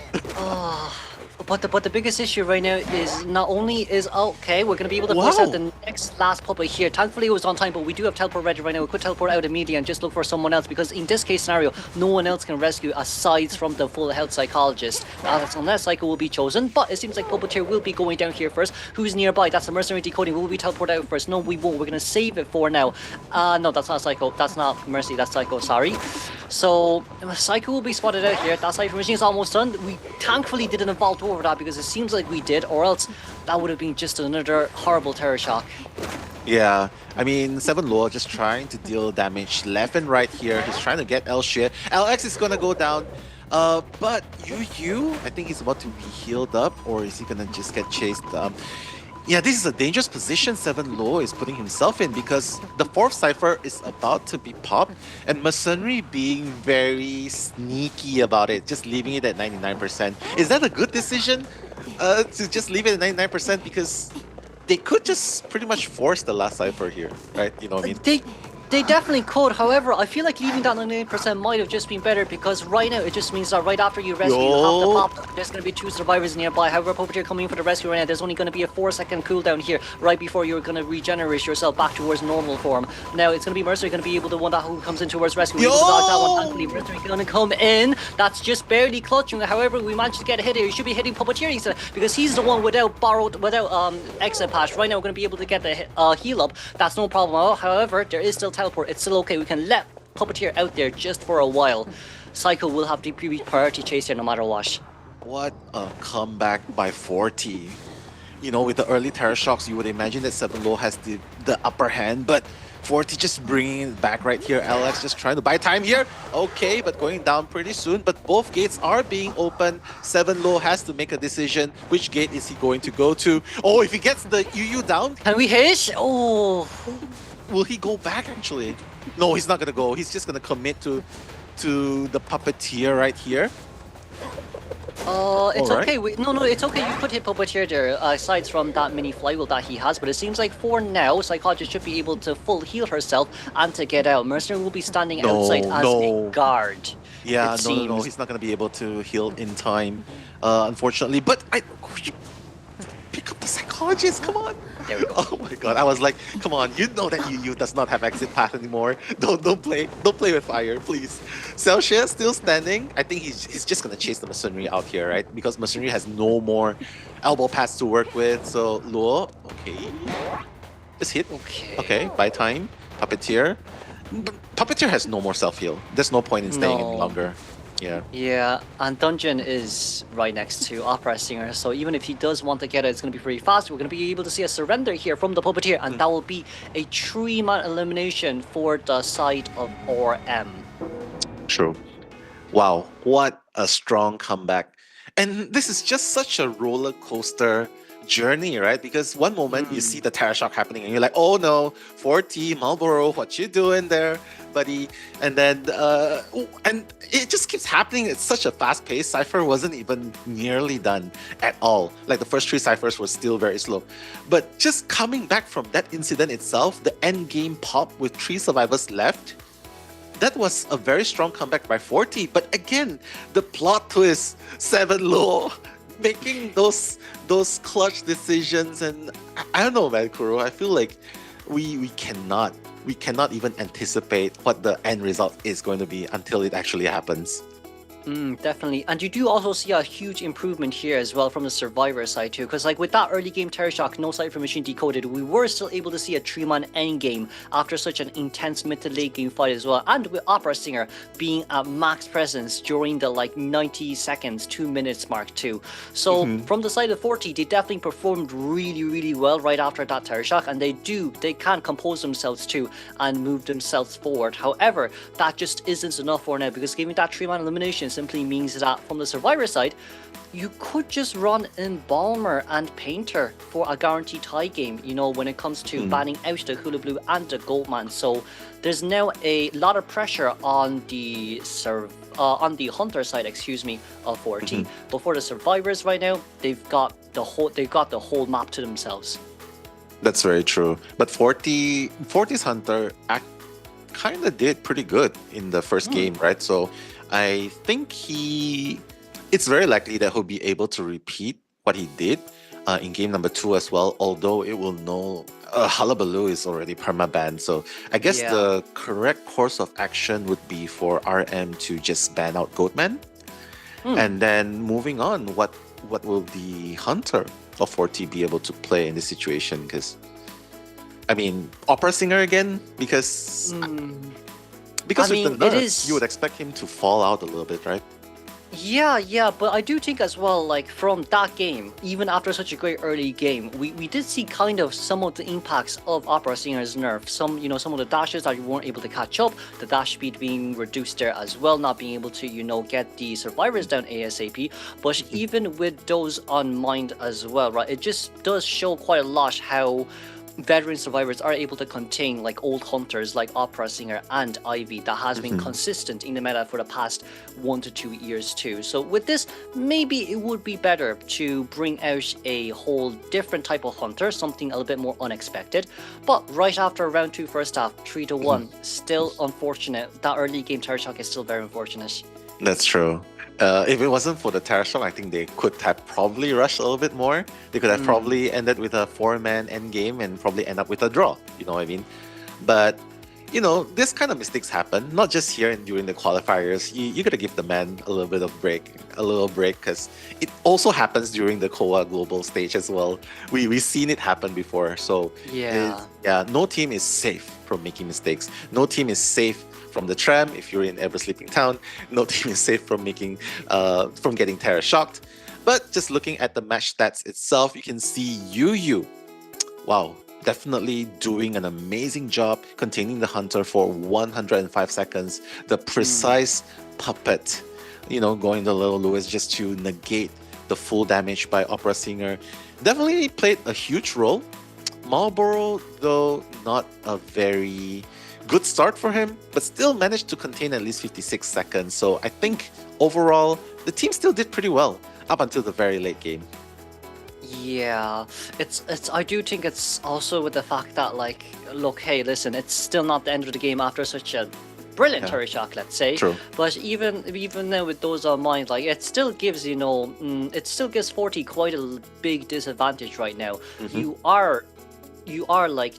But the biggest issue right now is not only is okay, we're gonna be able to force out the next last puppet here. Thankfully it was on time, but we do have teleport ready right now. We could teleport out immediately and just look for someone else because in this case scenario, no one else can rescue aside from the full health psychologist. Unless Psycho will be chosen, but it seems like puppeteer will be going down here first. Who's nearby? That's the Mercenary decoding. Will we teleport out first? No, we won't. We're gonna save it for now. No, that's not Psycho. That's not Mercy. That's Psycho. Sorry. So Psycho will be spotted out here. That Cypher machine is almost done. We thankfully didn't vault over that because it seems like we did, or else that would have been just another horrible Terror Shock. Yeah, I mean, 7 Low just trying to deal damage left and right here. He's trying to get L shit. LX is gonna go down. But Yu, I think he's about to be healed up, or is he gonna just get chased? Yeah, this is a dangerous position 7 Low is putting himself in because the 4th Cypher is about to be popped and Mercenary being very sneaky about it, just leaving it at 99%. Is that a good decision to just leave it at 99%? Because they could just pretty much force the last Cypher here, right? You know what I mean? They definitely could. However, I feel like leaving that 99% might have just been better because right now it just means that right after you rescue, you have to pop. There's going to be 2 survivors nearby. However, Puppeteer coming in for the rescue right now, there's only going to be a 4-second cooldown here right before you're going to regenerate yourself back towards normal form. Now it's going to be Mercenary going to be able to one that who comes in towards rescue. Able to dodge that one. Thankfully, Mercenary going to come in. That's just barely clutching. However, we managed to get a hit here. You should be hitting Puppeteer instead because he's the one without exit patch. Right now, we're going to be able to get the heal up. That's no problem. However, there is still teleport. It's still okay. We can let Puppeteer out there just for a while. Psycho will have the priority chase here no matter what. What a comeback by Forti. You know, with the early Terror Shocks, you would imagine that 7 Low has the upper hand, but Forti just bringing it back right here. LX just trying to buy time here. Okay, but going down pretty soon. But both gates are being open. 7 Low has to make a decision. Which gate is he going to go to? Oh, if he gets the UU down. Can we hit? Oh. Will he go back actually? No, he's not gonna go. He's just gonna commit to the Puppeteer right here. It's okay. No, it's okay. You could hit Puppeteer there, aside from that mini flywheel that he has. But it seems like for now, Psychologist should be able to full heal herself and to get out. Mercenary will be standing outside as a guard. Yeah, no, he's not gonna be able to heal in time, unfortunately. But pick up the Psychologist. Come on. There we go. Oh my god, I was like, come on, you know that Yu does not have exit path anymore. Don't play with fire, please. Celsius still standing. I think he's just gonna chase the Mercenary out here, right? Because Mercenary has no more elbow pads to work with. So Luo, okay. Just hit. Okay, buy time. Puppeteer. Puppeteer has no more self-heal. There's no point in staying any longer. Yeah. Yeah, and Dungeon is right next to Opera Singer, so even if he does want to get it, it's going to be pretty fast. We're going to be able to see a surrender here from the Puppeteer, and that will be a 3-man elimination for the side of RM. True. Wow, what a strong comeback. And this is just such a roller coaster journey, right? Because one moment you see the Terra Shock happening and you're like, oh no, Forti, Marlboro, what you doing there, buddy? And then, and it just keeps happening. It's such a fast pace. Cypher wasn't even nearly done at all. Like the first 3 ciphers were still very slow. But just coming back from that incident itself, the end game pop with 3 survivors left, that was a very strong comeback by Forti. But again, the plot twist, 7 low, making those clutch decisions, and I don't know, man, Kuro. I feel like we cannot even anticipate what the end result is going to be until it actually happens. Definitely, and you do also see a huge improvement here as well from the survivor side too, because like with that early game Terror Shock, no Cypher Machine decoded, we were still able to see a 3-man endgame after such an intense mid to late game fight as well, and with Opera Singer being at max presence during the like 90 seconds, 2 minutes mark too. So from the side of Forti, they definitely performed really well right after that Terror Shock, and they can compose themselves too and move themselves forward. However, that just isn't enough for now, because giving that 3-man elimination simply means that from the survivor side, you could just run Embalmer and Painter for a guaranteed tie game, you know, when it comes to banning out the Hula Blue and the Goldman. So there's now a lot of pressure on the Hunter side, of Forti. But for the survivors right now, they've got the whole map to themselves. That's very true. But Forti's Hunter kind of did pretty good in the first game, right? So I think it's very likely that he'll be able to repeat what he did in game number 2 as well, although it will know Hullabaloo is already perma-banned. So I guess the correct course of action would be for RM to just ban out Goatman. And then moving on, what will the Hunter of Forti be able to play in this situation? Because, I mean, Opera Singer again? Because with the nerfs, you would expect him to fall out a little bit, right? Yeah, but I do think as well, like from that game, even after such a great early game, we did see kind of some of the impacts of Opera Singer's nerf. Some of the dashes that you weren't able to catch up, the dash speed being reduced there as well, not being able to, get the survivors down ASAP. But even with those on mind as well, right, it just does show quite a lot how veteran survivors are able to contain like old hunters like Opera Singer and Ivy that has been consistent in the meta for the past 1 to 2 years too. So with this, maybe it would be better to bring out a whole different type of hunter, something a little bit more unexpected. But right after round 2 first half, 3-1, still unfortunate. That early game Terror Shock is still very unfortunate. That's true. If it wasn't for the Terror Shock, I think they could have probably rushed a little bit more. They could have probably ended with a 4-man endgame and probably end up with a draw. You know what I mean? But, this kind of mistakes happen, not just here and during the qualifiers. You gotta give the man a little bit of break, because it also happens during the COA global stage as well. We've seen it happen before. So, no team is safe from making mistakes. No team is safe from the tram if you're in Ever Sleeping Town. No team is safe from getting Terror Shocked. But just looking at the match stats itself, you can see Yu. Wow, definitely doing an amazing job containing the Hunter for 105 seconds. The precise puppet, going to Little Lewis just to negate the full damage by Opera Singer. Definitely played a huge role. Marlboro, though, not a very good start for him, but still managed to contain at least 56 seconds. So I think overall, the team still did pretty well up until the very late game. Yeah, I do think it's also with the fact that, like, look, hey, listen, it's still not the end of the game after such a brilliant Terror Shock, let's say. True. But even now with those on mind, like, it still gives, it still gives Forti quite a big disadvantage right now. You are like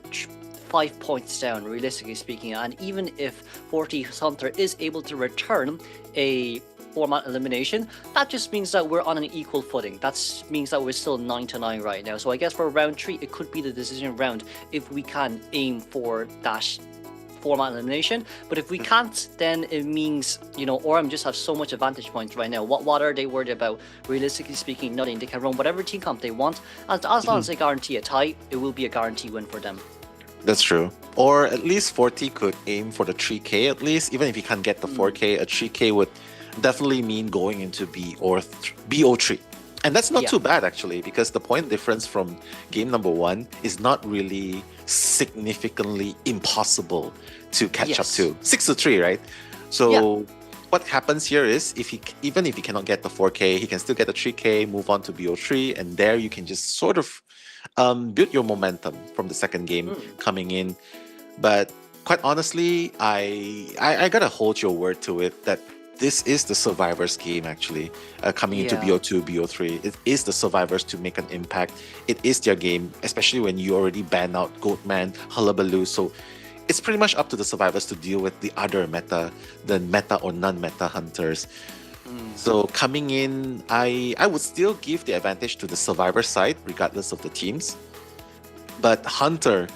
5 points down, realistically speaking, and even if Forti Hunter is able to return a 4-man elimination, that just means that we're on an equal footing. That means that we're still 9-9 right now. So I guess for round 3, it could be the decision round if we can aim for that format elimination. But if we can't, then it means, you know, Orem just have so much advantage points right now. What are they worried about? Realistically speaking, nothing. They can run whatever team comp they want, and as long as they guarantee a tie, it will be a guarantee win for them. That's true. Or at least Forti could aim for the 3K at least. Even if he can't get the 4K, a 3K would definitely mean going into BO3. And that's not too bad actually, because the point difference from game number 1 is not really significantly impossible to catch up to. 6-3, right? So what happens here is even if he cannot get the 4K, he can still get the 3K, move on to BO3, and there you can just sort of build your momentum from the second game coming in. But quite honestly, I gotta hold your word to it that this is the survivors game actually, coming into BO2, BO3. It is the survivors to make an impact. It is their game, especially when you already ban out Goatman, Hullabaloo. So it's pretty much up to the survivors to deal with the other meta, the meta or non-meta hunters. So coming in, I would still give the advantage to the survivor side, regardless of the teams. But Hunter,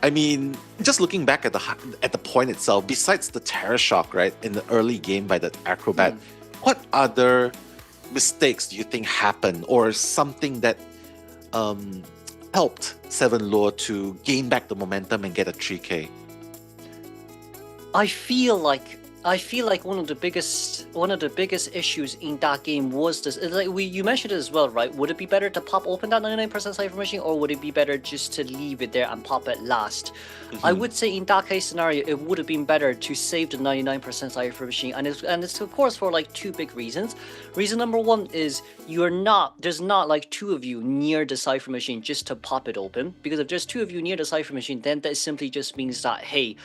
I mean, just looking back at the point itself, besides the Terror Shock, right, in the early game by the Acrobat, what other mistakes do you think happened, or something that helped Seven Lure to gain back the momentum and get a 3K? I feel like one of the biggest issues in that game was this. Like you mentioned it as well, right? Would it be better to pop open that 99% cipher machine, or would it be better just to leave it there and pop it last? I would say in that case scenario, it would have been better to save the 99% cipher machine, and it's of course for like two big reasons. Reason number one is there's not like two of you near the cipher machine just to pop it open, because if there's two of you near the cipher machine, then that simply just means that, hey,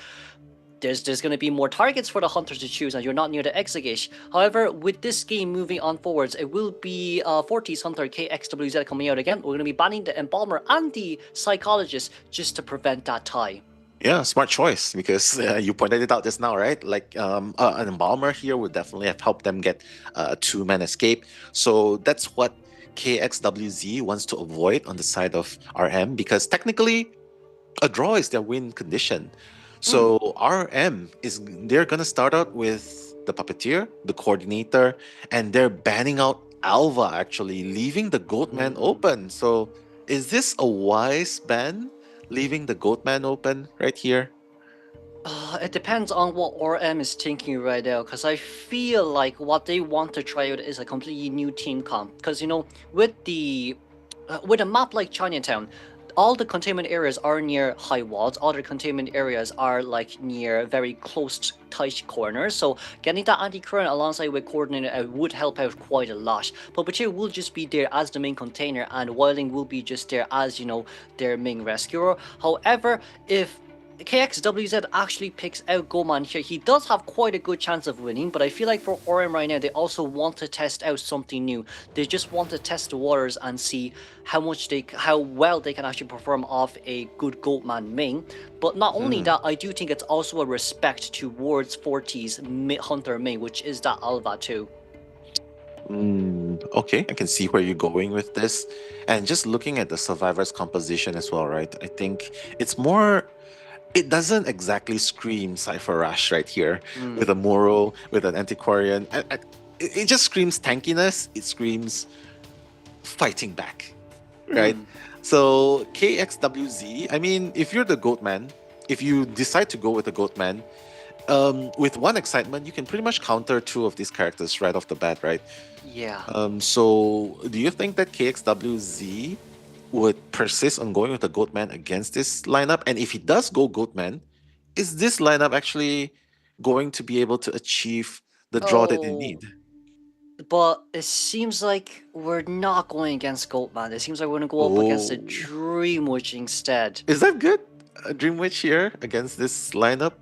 there's going to be more targets for the hunters to choose, and you're not near the exegate. However, with this game moving on forwards, it will be Forti's hunter KXWZ coming out again. We're going to be banning the embalmer and the psychologist just to prevent that tie. Yeah, smart choice, because you pointed it out just now, right? Like an embalmer here would definitely have helped them get a two-man escape. So that's what KXWZ wants to avoid on the side of RM, because technically a draw is their win condition. So they're gonna start out with the puppeteer, the coordinator, and they're banning out Alva actually, leaving the Goatman open. So is this a wise ban, leaving the Goatman open right here? It depends on what RM is thinking right now, because I feel like what they want to try out is a completely new team comp. Because, you know, with a map like Chinatown, all the containment areas are near high walls. Other containment areas are like near very close tight corners. So getting that anti-current alongside with coordinator would help out quite a lot. Puppeteer will just be there as the main container, and Wilding will be just there as, you know, their main rescuer. However, if KXWZ actually picks out Goman here, he does have quite a good chance of winning, but I feel like for RM right now, they also want to test out something new. They just want to test the waters and see how well they can actually perform off a good Goatman main. But not only that, I do think it's also a respect towards Forti's Hunter main, which is that Alva too. Okay, I can see where you're going with this. And just looking at the survivors composition as well, right? I think it's more... It doesn't exactly scream Cypher Rush right here with a Muro, with an Antiquarian. It just screams tankiness. It screams fighting back, right? So KXWZ, I mean, if you're the Goatman, if you decide to go with the Goatman, with one excitement, you can pretty much counter two of these characters right off the bat, right? Yeah. So do you think that KXWZ would persist on going with the Goatman against this lineup? And if he does go Goatman, is this lineup actually going to be able to achieve the draw that they need? But it seems like we're not going against Goatman. It seems like we're going to go up against the Dream Witch instead. Is that good? A Dream Witch here against this lineup?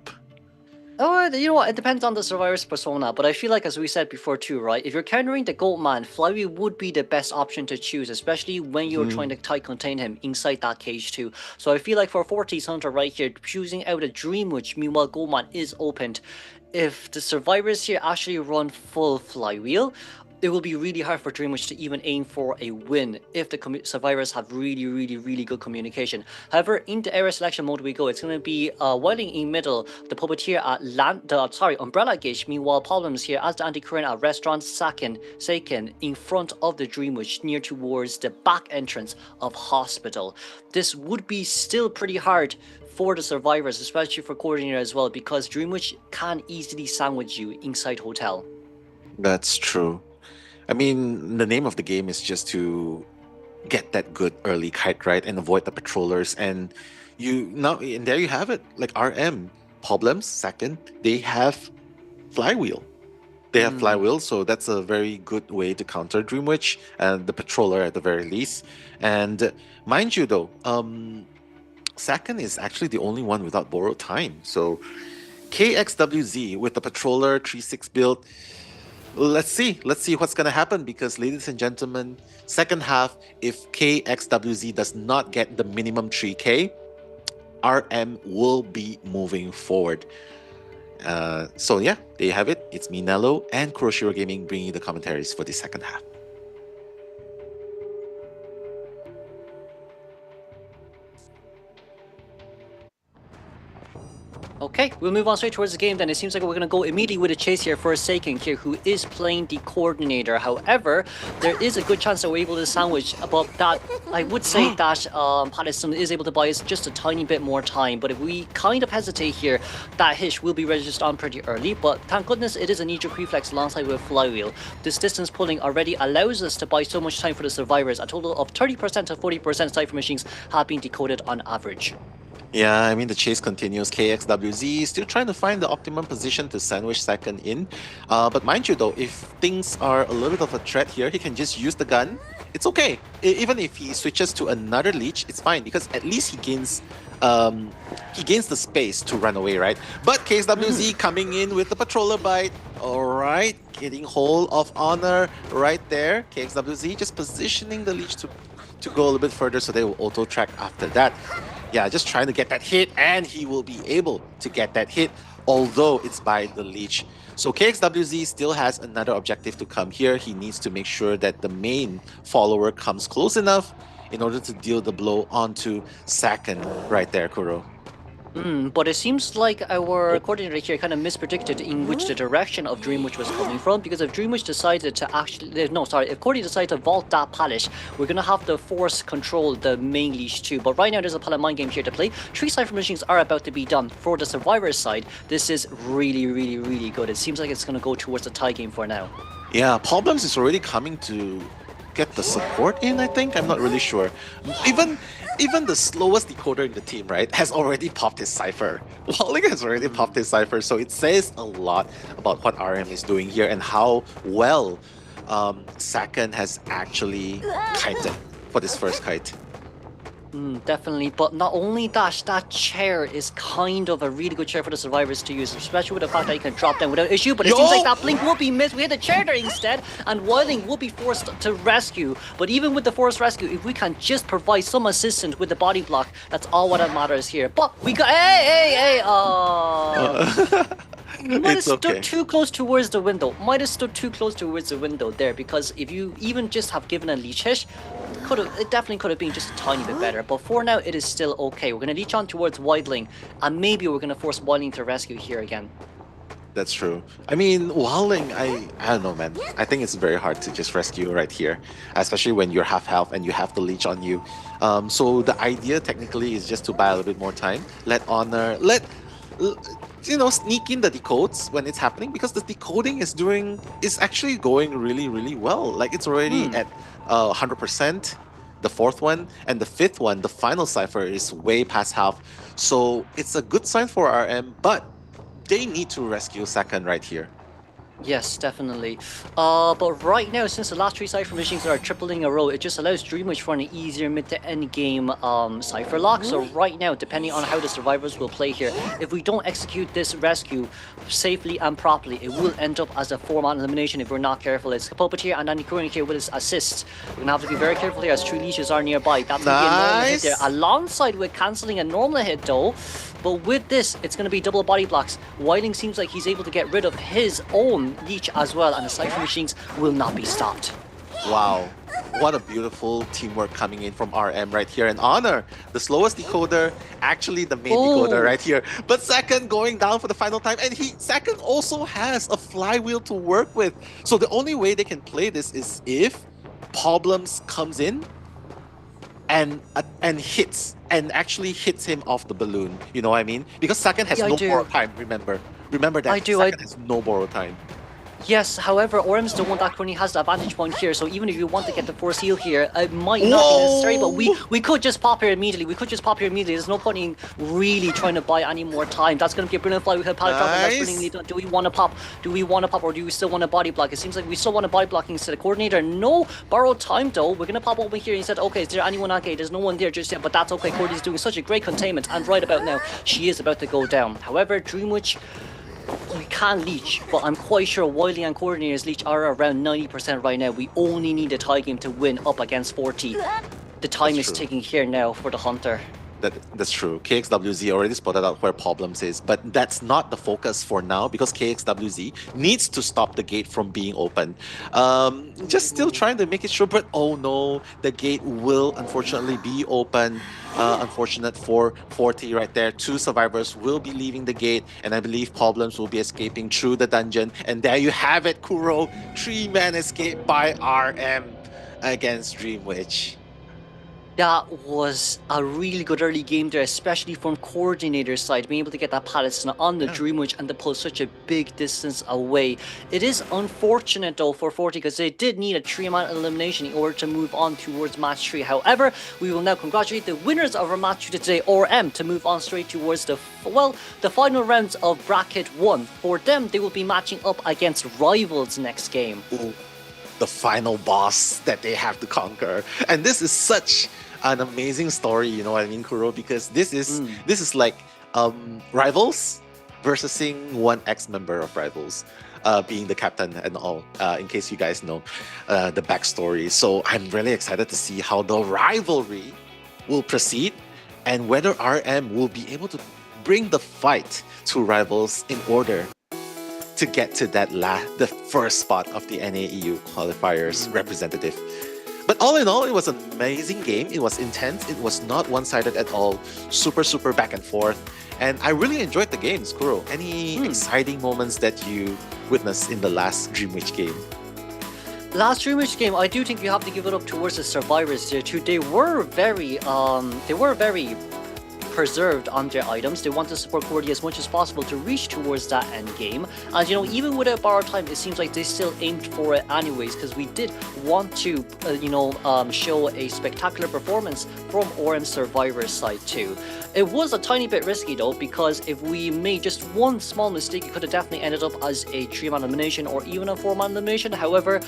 Oh, you know what? It depends on the survivor's persona, but I feel like, as we said before too, right? If you're countering the Goatman, Flywheel would be the best option to choose, especially when you're trying to tight contain him inside that cage too. So I feel like for Forti's Hunter right here, choosing out a Dream Witch, meanwhile Goatman is opened. If the survivors here actually run full Flywheel, it will be really hard for Dreamwitch to even aim for a win if the survivors have really good communication. However, in the area selection mode we go, it's going to be Wailing in middle, the Puppeteer at Umbrella Gauge, meanwhile Problems here as the Antiquarian at Restaurant Seiken in front of the Dreamwitch, near towards the back entrance of Hospital. This would be still pretty hard for the survivors, especially for Coordinator as well, because Dreamwitch can easily sandwich you inside Hotel. That's true. I mean, the name of the game is just to get that good early kite, right, and avoid the patrollers. And there you have it. Like RM, Problems, second, they have Flywheel. They have Flywheel, so that's a very good way to counter Dreamwitch and the patroller at the very least. And mind you, though, Saken is actually the only one without borrowed time. So KXWZ with the patroller 3-6 build. Let's see what's going to happen, because, ladies and gentlemen, second half, if KXWZ does not get the minimum 3K, RM will be moving forward. So yeah, there you have it. It's me, Nello, and Kuroshiro Gaming bringing you the commentaries for the second half. Okay, we'll move on straight towards the game then. It seems like we're going to go immediately with a chase here for Seiken here, who is playing the Coordinator. However, there is a good chance that we're able to sandwich, but that, I would say that Patterson is able to buy us just a tiny bit more time. But if we kind of hesitate here, that Hish will be registered on pretty early. But thank goodness it is a knee-jerk reflex alongside with Flywheel. This distance pulling already allows us to buy so much time for the survivors. A total of 30% to 40% cipher machines have been decoded on average. Yeah, I mean, the chase continues. KXWZ still trying to find the optimum position to sandwich second in. But mind you, though, if things are a little bit of a threat here, he can just use the gun. It's okay. Even if he switches to another leech, it's fine, because at least he gains the space to run away, right? But KXWZ coming in with the patroller bite. All right, getting hold of Honor right there. KXWZ just positioning the leech to go a little bit further, so they will auto track after that. Yeah, just trying to get that hit, and he will be able to get that hit, although it's by the leech. So KXWZ still has another objective to come here. He needs to make sure that the main follower comes close enough in order to deal the blow onto Saken right there, Kuro. But it seems like our coordinator here kind of mispredicted in which the direction of Dreamwitch was coming from, because if Dreamwitch decided to if Cordy decided to vault that palace, we're going to have to force control the main leash too. But right now there's a pallet mind game here to play. 3 cipher machines are about to be done. For the survivors side, this is really good. It seems like it's going to go towards the tie game for now. Yeah, Problems is already coming to get the support in, I think. I'm not really sure. Even the slowest decoder in the team, right, has already popped his cipher. Walling has already popped his cipher, so it says a lot about what RM is doing here and how well Saken has actually kited for this first kite. Definitely, but not only that chair is kind of a really good chair for the survivors to use, especially with the fact that you can drop down without issue, but it seems like that blink will be missed. We had the chair there instead, and Wailing will be forced to rescue. But even with the forced rescue, if we can just provide some assistance with the body block, that's all what matters here. But we got... Hey! Might have stood too close towards the window. There, because if you even just have given a leech hish, it definitely could have been just a tiny bit better. But for now, it is still okay. We're going to leech on towards Wildling, and maybe we're going to force Wildling to rescue here again. That's true. I mean, Wildling, I don't know, man. I think it's very hard to just rescue right here, especially when you're half health and you have the leech on you. So the idea technically is just to buy a little bit more time. Let Honor, sneak in the decodes when it's happening, because the decoding is actually going really well. Like, it's already at 100%, the 4th one, and the 5th one, the final cipher, is way past half. So it's a good sign for RM, but they need to rescue Saken right here. Yes, definitely. But right now, since the last 3 cipher machines are tripling in a row, it just allows Dreamwitch for an easier mid to end game cipher lock. So right now, depending on how the survivors will play here, if we don't execute this rescue safely and properly, it will end up as a 4-man elimination if we're not careful. It's Puppeteer and Antiquarian here with his assist. We're gonna have to be very careful here as 3 leashes are nearby. That's gonna be a normal hit there, alongside with cancelling a normal hit though. But with this, it's going to be double body blocks. Wailing seems like he's able to get rid of his own Leech as well, and the Cypher Machines will not be stopped. Wow. What a beautiful teamwork coming in from RM right here. And Honor, the slowest decoder, actually the main decoder right here. But Second going down for the final time. And Second also has a flywheel to work with. So the only way they can play this is if Problems comes in and actually hits him off the balloon. You know what I mean? Because Second has no borrow time, remember. Remember that Second has no borrow time. Yes, however, Orem's the one that currently has the advantage point here, so even if you want to get the force heal here, it might not be necessary, but we could just pop here immediately. There's no point in really trying to buy any more time. That's going to be a brilliant fly. We have pallet drop, and that's brilliantly done. Do we want to pop? Or do we still want to body block? It seems like we still want to body block instead of coordinator. No borrowed time though. We're going to pop over here. He said, okay, is there anyone at gate? There's no one there just yet, but that's okay. Cordy's doing such a great containment, and right about now, she is about to go down. However, Dreamwitch, we can leech, but I'm quite sure Wily and Coordinator's leech are around 90% right now. We only need a tie game to win up against Forti. The time is ticking here now for the Hunter. That's true. KXWZ already spotted out where Problems is, but that's not the focus for now because KXWZ needs to stop the gate from being open. Just still trying to make it sure, but oh no, the gate will unfortunately be open. Unfortunate for Forti right there. 2 survivors will be leaving the gate, and I believe Problems will be escaping through the dungeon. And there you have it, Kuro. 3-man escape by RM against Dreamwitch. That was a really good early game there, especially from Coordinator's side, being able to get that pallet on the Dreamwitch and to pull such a big distance away. It is unfortunate though for Forti because they did need a 3-man elimination in order to move on towards match 3. However, we will now congratulate the winners of our match 2 today, RM, to move on straight towards the final rounds of bracket 1. For them, they will be matching up against Rivals next game. Ooh, the final boss that they have to conquer. And this is such an amazing story, you know what I mean, Kuro? Because this is like Rivals versus one ex-member of Rivals, being the captain and all, in case you guys know the backstory. So I'm really excited to see how the rivalry will proceed and whether RM will be able to bring the fight to Rivals in order to get to the first spot of the NAEU qualifiers representative. But all in all, it was an amazing game. It was intense. It was not one-sided at all. Super back and forth. And I really enjoyed the games, Kuro. Any exciting moments that you witnessed in the last Dreamwitch game? Last Dreamwitch game, I do think you have to give it up towards the survivors there too. They were very preserved on their items. They want to support Cordy as much as possible to reach towards that end game. And you know, even without borrowed time, it seems like they still aimed for it anyways, because we did want to, show a spectacular performance from ORM Survivor's side too. It was a tiny bit risky though, because if we made just one small mistake, it could have definitely ended up as a 3-man elimination or even a 4-man elimination. However,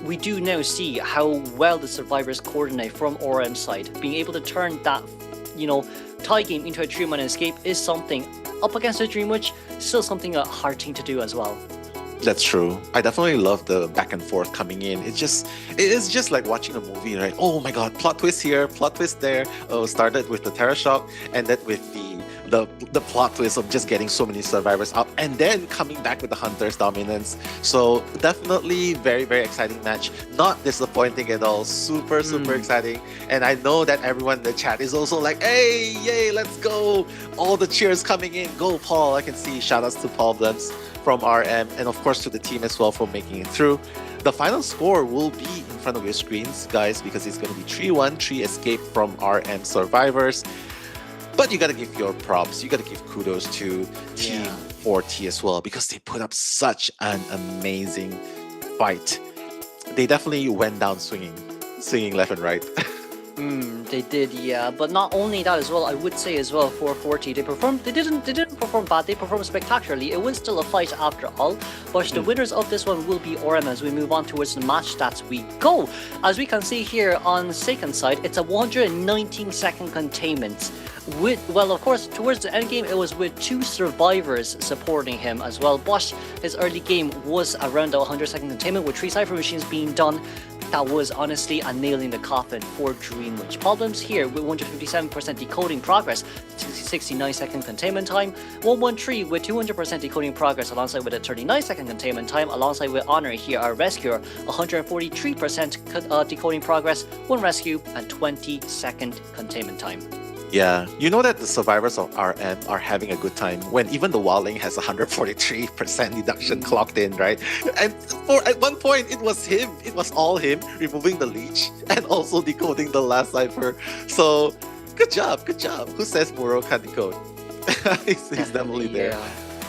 we do now see how well the survivors coordinate from ORM's side. Being able to turn that, tie game into a 3-man escape is something up against the Dreamwitch, still something a hard thing to do as well. That's true. I definitely love the back and forth coming in. It is just like watching a movie, right? Oh my god, plot twist here, plot twist there. Oh, started with the Terror Shock, ended with the plot twist of just getting so many survivors up and then coming back with the Hunter's dominance. So definitely very exciting match. Not disappointing at all. Super exciting. And I know that everyone in the chat is also like, hey, yay, let's go. All the cheers coming in. Go Paul. I can see shoutouts to Problems from RM and of course to the team as well for making it through. The final score will be in front of your screens, guys, because it's going to be 3-1, 3 escape from RM survivors. But you gotta give your props, you gotta give kudos to Team Forti as well, because they put up such an amazing fight. They definitely went down swinging left and right. They did, yeah. But not only that as well, I would say as well for Forti, they didn't perform bad, they performed spectacularly. It was still a fight after all, but the winners of this one will be ORM as we move on towards the match stats we go. As we can see here on Seiken's side, it's a 119-second containment. Of course, towards the end game, it was with 2 survivors supporting him as well. But his early game was around the 100-second containment with 3 Cypher Machines being done. that was honestly a nail in the coffin for Dream Witch. Problems here with 157% decoding progress, 69-second containment time, 113 with 200% decoding progress alongside with a 39-second containment time, alongside with Honor here, our rescuer, 143% decoding progress, 1 rescue, and 20-second containment time. Yeah, you know that the survivors of RM are having a good time when even the wildling has 143% deduction clocked in, right? And at one point, it was all him, removing the leech and also decoding the last cipher. So, good job. Who says Muro can't decode? he's definitely there.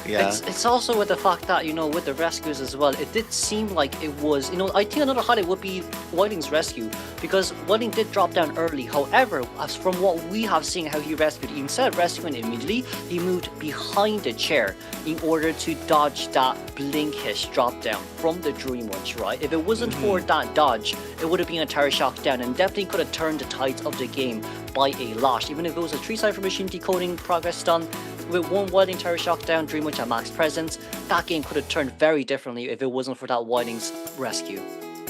Yeah. It's also with the fact that, with the rescues as well, it did seem like it was, I think another highlight would be Whiting's rescue, because Whiting did drop down early. However, as from what we have seen how he rescued, instead of rescuing immediately, he moved behind the chair in order to dodge that Blinkish drop down from the Dream Witch, right? If it wasn't for that dodge, it would have been a Terror Shock down and definitely could have turned the tides of the game by a lot. Even if it was a 3 cipher machine decoding progress done, with 1 Whiting Terror Shock down, Dream Witch at max presence, that game could have turned very differently if it wasn't for that Whiting's rescue.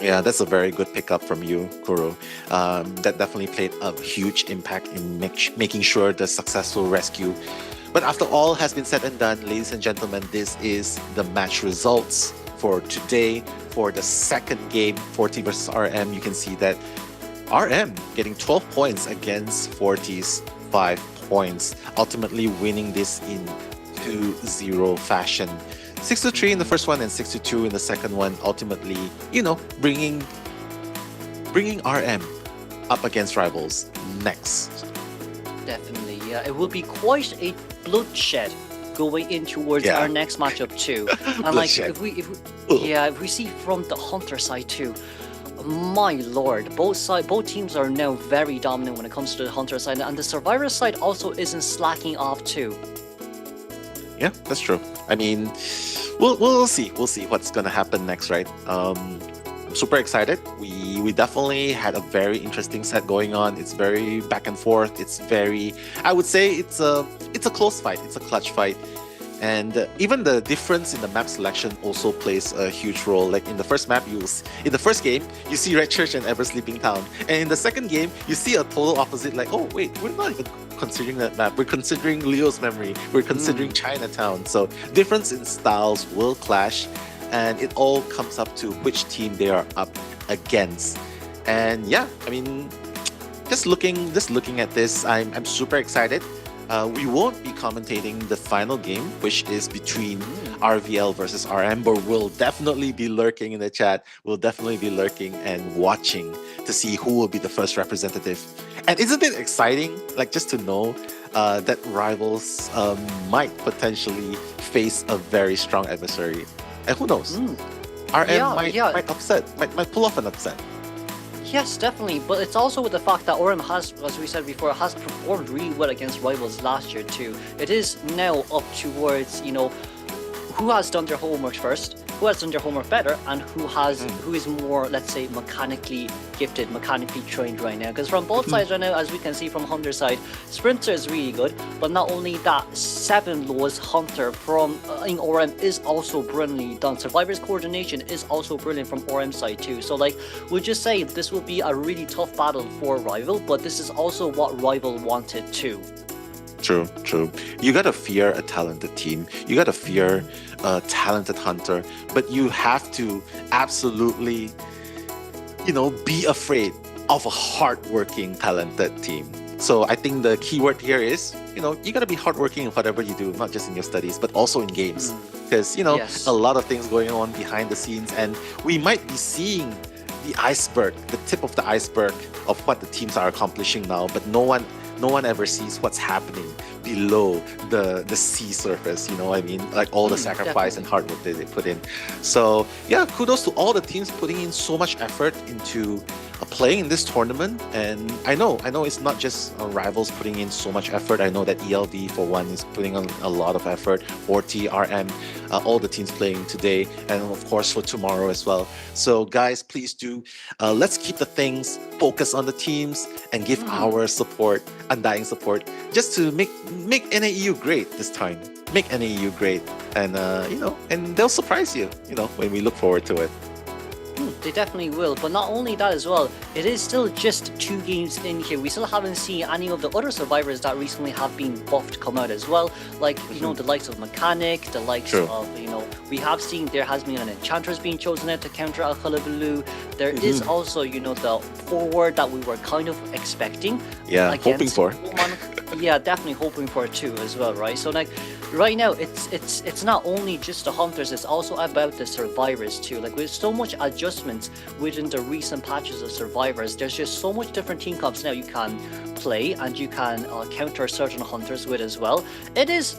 Yeah, that's a very good pickup from you, Kuro. That definitely played a huge impact in making sure the successful rescue. But after all has been said and done, ladies and gentlemen, this is the match results for today for the second game, Forti versus RM. You can see that RM getting 12 points against Forti's 5 points, ultimately winning this in 2-0 fashion. 6-3 in the first one and 6-2 in the second one, ultimately, bringing RM up against rivals next. Definitely, yeah. It will be quite a bloodshed going in towards our next matchup too. And like if we see from the Hunter side too, my lord, both teams are now very dominant when it comes to the Hunter side, and the Survivor side also isn't slacking off too. Yeah, that's true. I mean, we'll see. We'll see what's gonna happen next, right? I'm super excited. We definitely had a very interesting set going on. It's very back and forth. I would say it's a close fight. It's a clutch fight. And even the difference in the map selection also plays a huge role. Like in the first map, in the first game, you see Red Church and Ever Sleeping Town. And in the second game, you see a total opposite, like, oh wait, we're not even considering that map. We're considering Leo's Memory. We're considering Chinatown. So difference in styles will clash, and it all comes up to which team they are up against. And yeah, I mean, just looking at this, I'm super excited. We won't be commentating the final game, which is between RVL versus RM, but we'll definitely be lurking in the chat. We'll definitely be lurking and watching to see who will be the first representative. And isn't it exciting, like, just to know that rivals might potentially face a very strong adversary? And who knows? RM might upset, might pull off an upset. Yes, definitely, but it's also with the fact that RM has, as we said before, has performed really well against rivals last year too. It is now up towards, who has done their homework first, who has done their homework better, and who is more, let's say, mechanically gifted, mechanically trained right now. Because from both sides right now, as we can see from Hunter's side, Sprinter is really good, but not only that, 7 Laws Hunter from in RM is also brilliantly done. Survivor's coordination is also brilliant from RM side too. So like, we'll just say this will be a really tough battle for Rival, but this is also what Rival wanted too. True. You gotta fear a talented team. You gotta fear a talented hunter, but you have to absolutely, be afraid of a hardworking, talented team. So I think the key word here is, you gotta be hardworking in whatever you do, not just in your studies, but also in games. Because, a lot of things going on behind the scenes, and we might be seeing the iceberg, the tip of the iceberg of what the teams are accomplishing now, but no one ever sees what's happening below the sea surface, I mean? Like all the sacrifice and hard work that they put in. So yeah, kudos to all the teams putting in so much effort into playing in this tournament. And I know it's not just rivals putting in so much effort. I know that ELV for one is putting in a lot of effort, Forti, RM, all the teams playing today, and of course for tomorrow as well. So guys, please do, let's keep the things focused on the teams and give our support, undying support, just to make NAEU great this time. Make NAEU great, and and they'll surprise you, when we look forward to it. they definitely will. But not only that as well, it is still just 2 games in here. We still haven't seen any of the other survivors that recently have been buffed come out as well. Like, you know, the likes of Mechanic, the likes of, you know, we have seen there has been an Enchantress being chosen out to counter a Hullabaloo. There is also, you know, the forward that we were kind of expecting. Yeah, hoping for. Yeah, definitely hoping for it too as well, right? So like right now it's not only just the hunters, it's also about the survivors too. Like with so much adjustments within the recent patches of survivors, there's just so much different team comps now you can play and you can counter certain hunters with as well. It is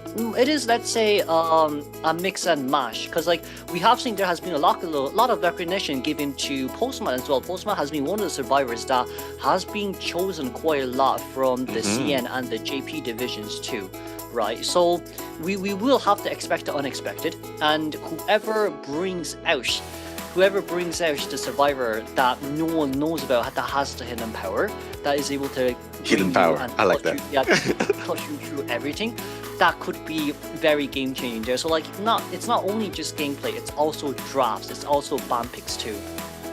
let's say a mix and mash, because like we have seen there has been a lot of recognition given to Postman as well. Postman has been one of the survivors that has been chosen quite a lot from the CN and the JP divisions too, right? So we will have to expect the unexpected, and whoever brings out the survivor that no one knows about, that has the hidden power, that is able to Hidden power, I like that. Push you through everything, that could be very game changing there. So like it's not only just gameplay, it's also drafts, it's also ban picks too.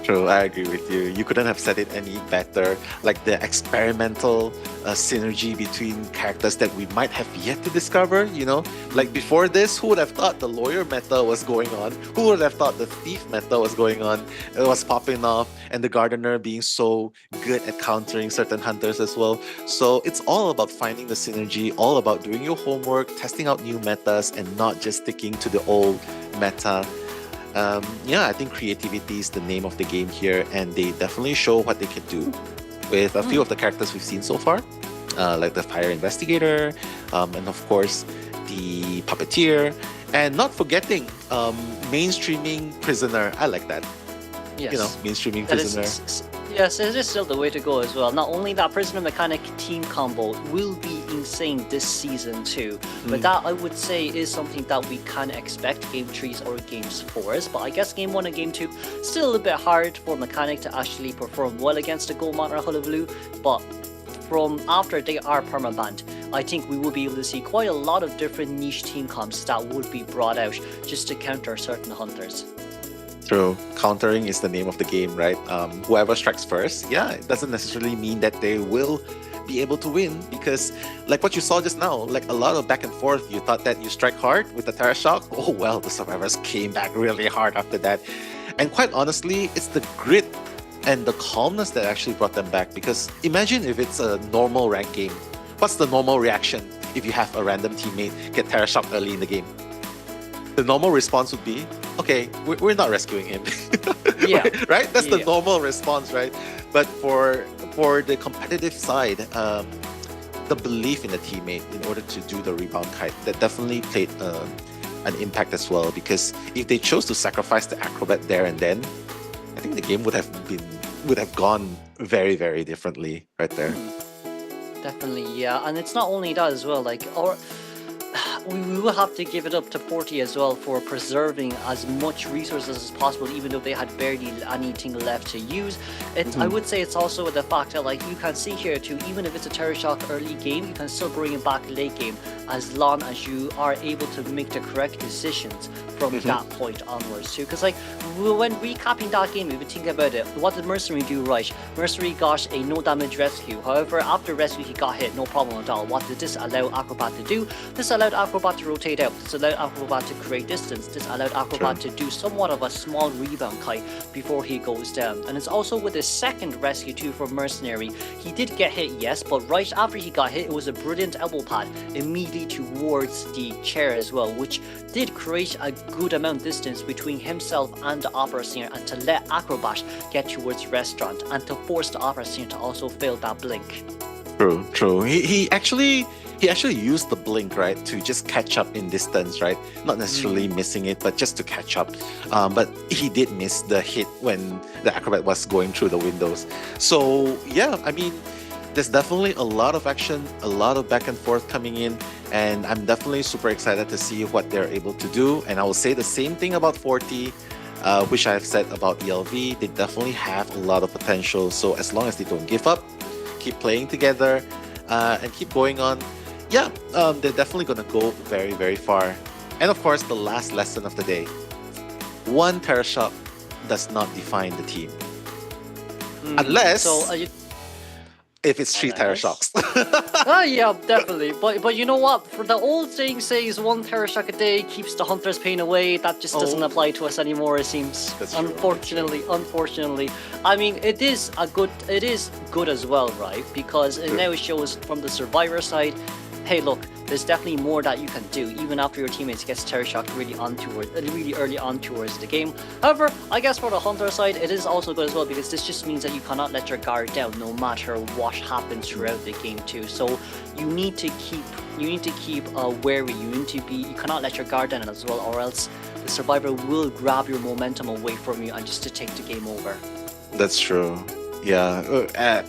True, I agree with you. You couldn't have said it any better. Like the experimental synergy between characters that we might have yet to discover, you know? Like before this, who would have thought the lawyer meta was going on? Who would have thought the thief meta was going on? It was popping off, and the gardener being so good at countering certain hunters as well. So it's all about finding the synergy, all about doing your homework, testing out new metas, and not just sticking to the old meta. Yeah, I think creativity is the name of the game here, and they definitely show what they can do with a few of the characters we've seen so far, like the fire investigator, and of course the puppeteer, and not forgetting mainstreaming prisoner. I like that. Yes. You know, mainstreaming That prisoner. Yes, it is still the way to go as well. Not only that, Prisoner Mechanic team combo will be insane this season too. But that, I would say, is something that we can expect Game 3s or Games 4s. But I guess Game 1 and Game 2, still a bit hard for Mechanic to actually perform well against the Goldmon or Hullabaloo. But from after they are permabanned, I think we will be able to see quite a lot of different niche team comps that would be brought out just to counter certain hunters. True. Countering is the name of the game, right? Whoever strikes first, yeah, it doesn't necessarily mean that they will be able to win, because like what you saw just now, like a lot of back and forth. You thought that you strike hard with the Terra Shock. Oh well, the survivors came back really hard after that. And quite honestly, it's the grit and the calmness that actually brought them back, because imagine if it's a normal rank game. What's the normal reaction if you have a random teammate get Terra Shock early in the game? The normal response would be, okay, we're not rescuing him. Yeah. Right? That's the normal response, right? But for the competitive side, the belief in the teammate in order to do the rebound kite, that definitely played an impact as well. Because if they chose to sacrifice the acrobat there and then, I think the game would have gone very, very differently right there. Definitely, yeah. And it's not only that as well, like we will have to give it up to Forti as well for preserving as much resources as possible, even though they had barely anything left to use. I would say it's also the fact that, like, you can see here too, even if it's a Terra Shock early game, you can still bring it back late game as long as you are able to make the correct decisions from that point onwards too. Because like when recapping that game, if you think about it, what did Mercenary do right? Mercenary got a no damage rescue. However, after rescue he got hit, no problem at all. What did this allow Acrobat to do? This allowed Acrobat to rotate out. This allowed Acrobat to create distance. This allowed Acrobat to do somewhat of a small rebound kite before he goes down. And it's also with his second rescue too from Mercenary. He did get hit, yes, but right after he got hit, it was a brilliant elbow pad immediately towards the chair as well, which did create a good amount of distance between himself and the opera singer, and to let Acrobat get towards restaurant and to force the opera singer to also fail that blink. True. He actually used the blink, right, to just catch up in distance, right? Not necessarily missing it, but just to catch up. But he did miss the hit when the acrobat was going through the windows. So yeah, I mean, there's definitely a lot of action, a lot of back and forth coming in, and I'm definitely super excited to see what they're able to do. And I will say the same thing about Forti, which I've said about ELV. They definitely have a lot of potential. So as long as they don't give up, keep playing together, and keep going on, yeah, they're definitely going to go very, very far. And of course, the last lesson of the day. One Terra Shock does not define the team. Unless So if it's 3 Terror Shocks. yeah, definitely. But you know what? For the old saying says 1 Terror Shock a day keeps the hunter's pain away. That just doesn't apply to us anymore, it seems. That's true. Unfortunately. I mean, it is good as well, right? Because it now shows from the survivor side, hey, look, there's definitely more that you can do, even after your teammates gets Terror Shocked really early on towards the game. However, I guess for the hunter side, it is also good as well, because this just means that you cannot let your guard down no matter what happens throughout the game too. So you need to keep wary. You cannot let your guard down as well, or else the survivor will grab your momentum away from you and just to take the game over. That's true. Yeah,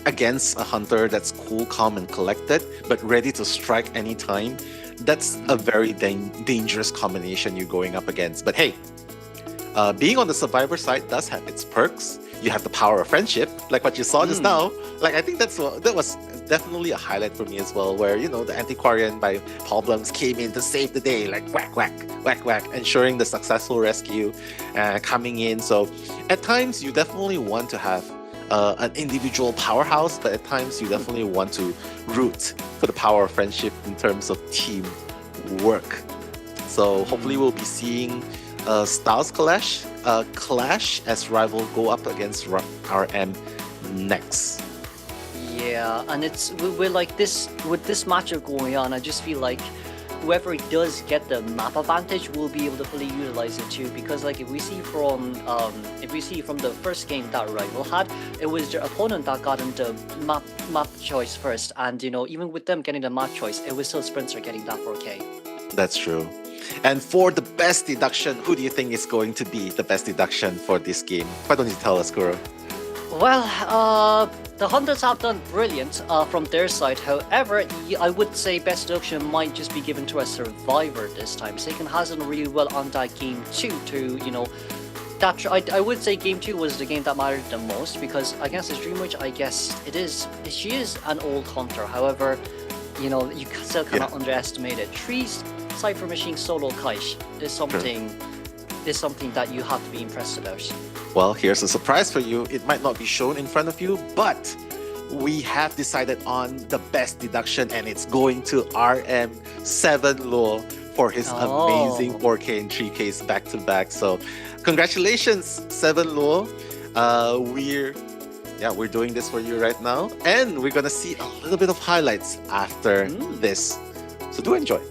against a hunter that's cool, calm, and collected, but ready to strike anytime, that's a very dangerous combination you're going up against. But hey, being on the survivor side does have its perks. You have the power of friendship, like what you saw just now. Like, I think that was definitely a highlight for me as well, where, you know, the Antiquarian by Paul Blums came in to save the day, like whack, whack, whack, whack, ensuring the successful rescue coming in. So at times, you definitely want to have an individual powerhouse, but at times you definitely want to root for the power of friendship in terms of team work. So hopefully we'll be seeing styles clash as rival go up against RM next. Yeah, and it's with like this matchup going on, I just feel like whoever does get the map advantage will be able to fully utilize it too, because like if we see from the first game that rival had, it was their opponent that got into map choice first, and you know, even with them getting the map choice, it was still Sprinter getting that 4K. That's true. And for the best deduction, who do you think is going to be the best deduction for this game? Why don't you tell us, Kuro? Well, the Hunters have done brilliant from their side. However, I would say best deduction might just be given to a survivor this time. Seiken has done really well on that game 2 to, you know, I would say game 2 was the game that mattered the most, because against the Dream Witch, I guess she is an old hunter. However, you know, you still cannot underestimate it. 3 Cypher Machine solo Kaish is something that you have to be impressed about. Well, here's a surprise for you. It might not be shown in front of you, but we have decided on the best deduction, and it's going to RM7 Luo for his amazing 4K and 3Ks back-to-back. So congratulations, 7 Luo. We're doing this for you right now, and we're gonna see a little bit of highlights after this. So do enjoy.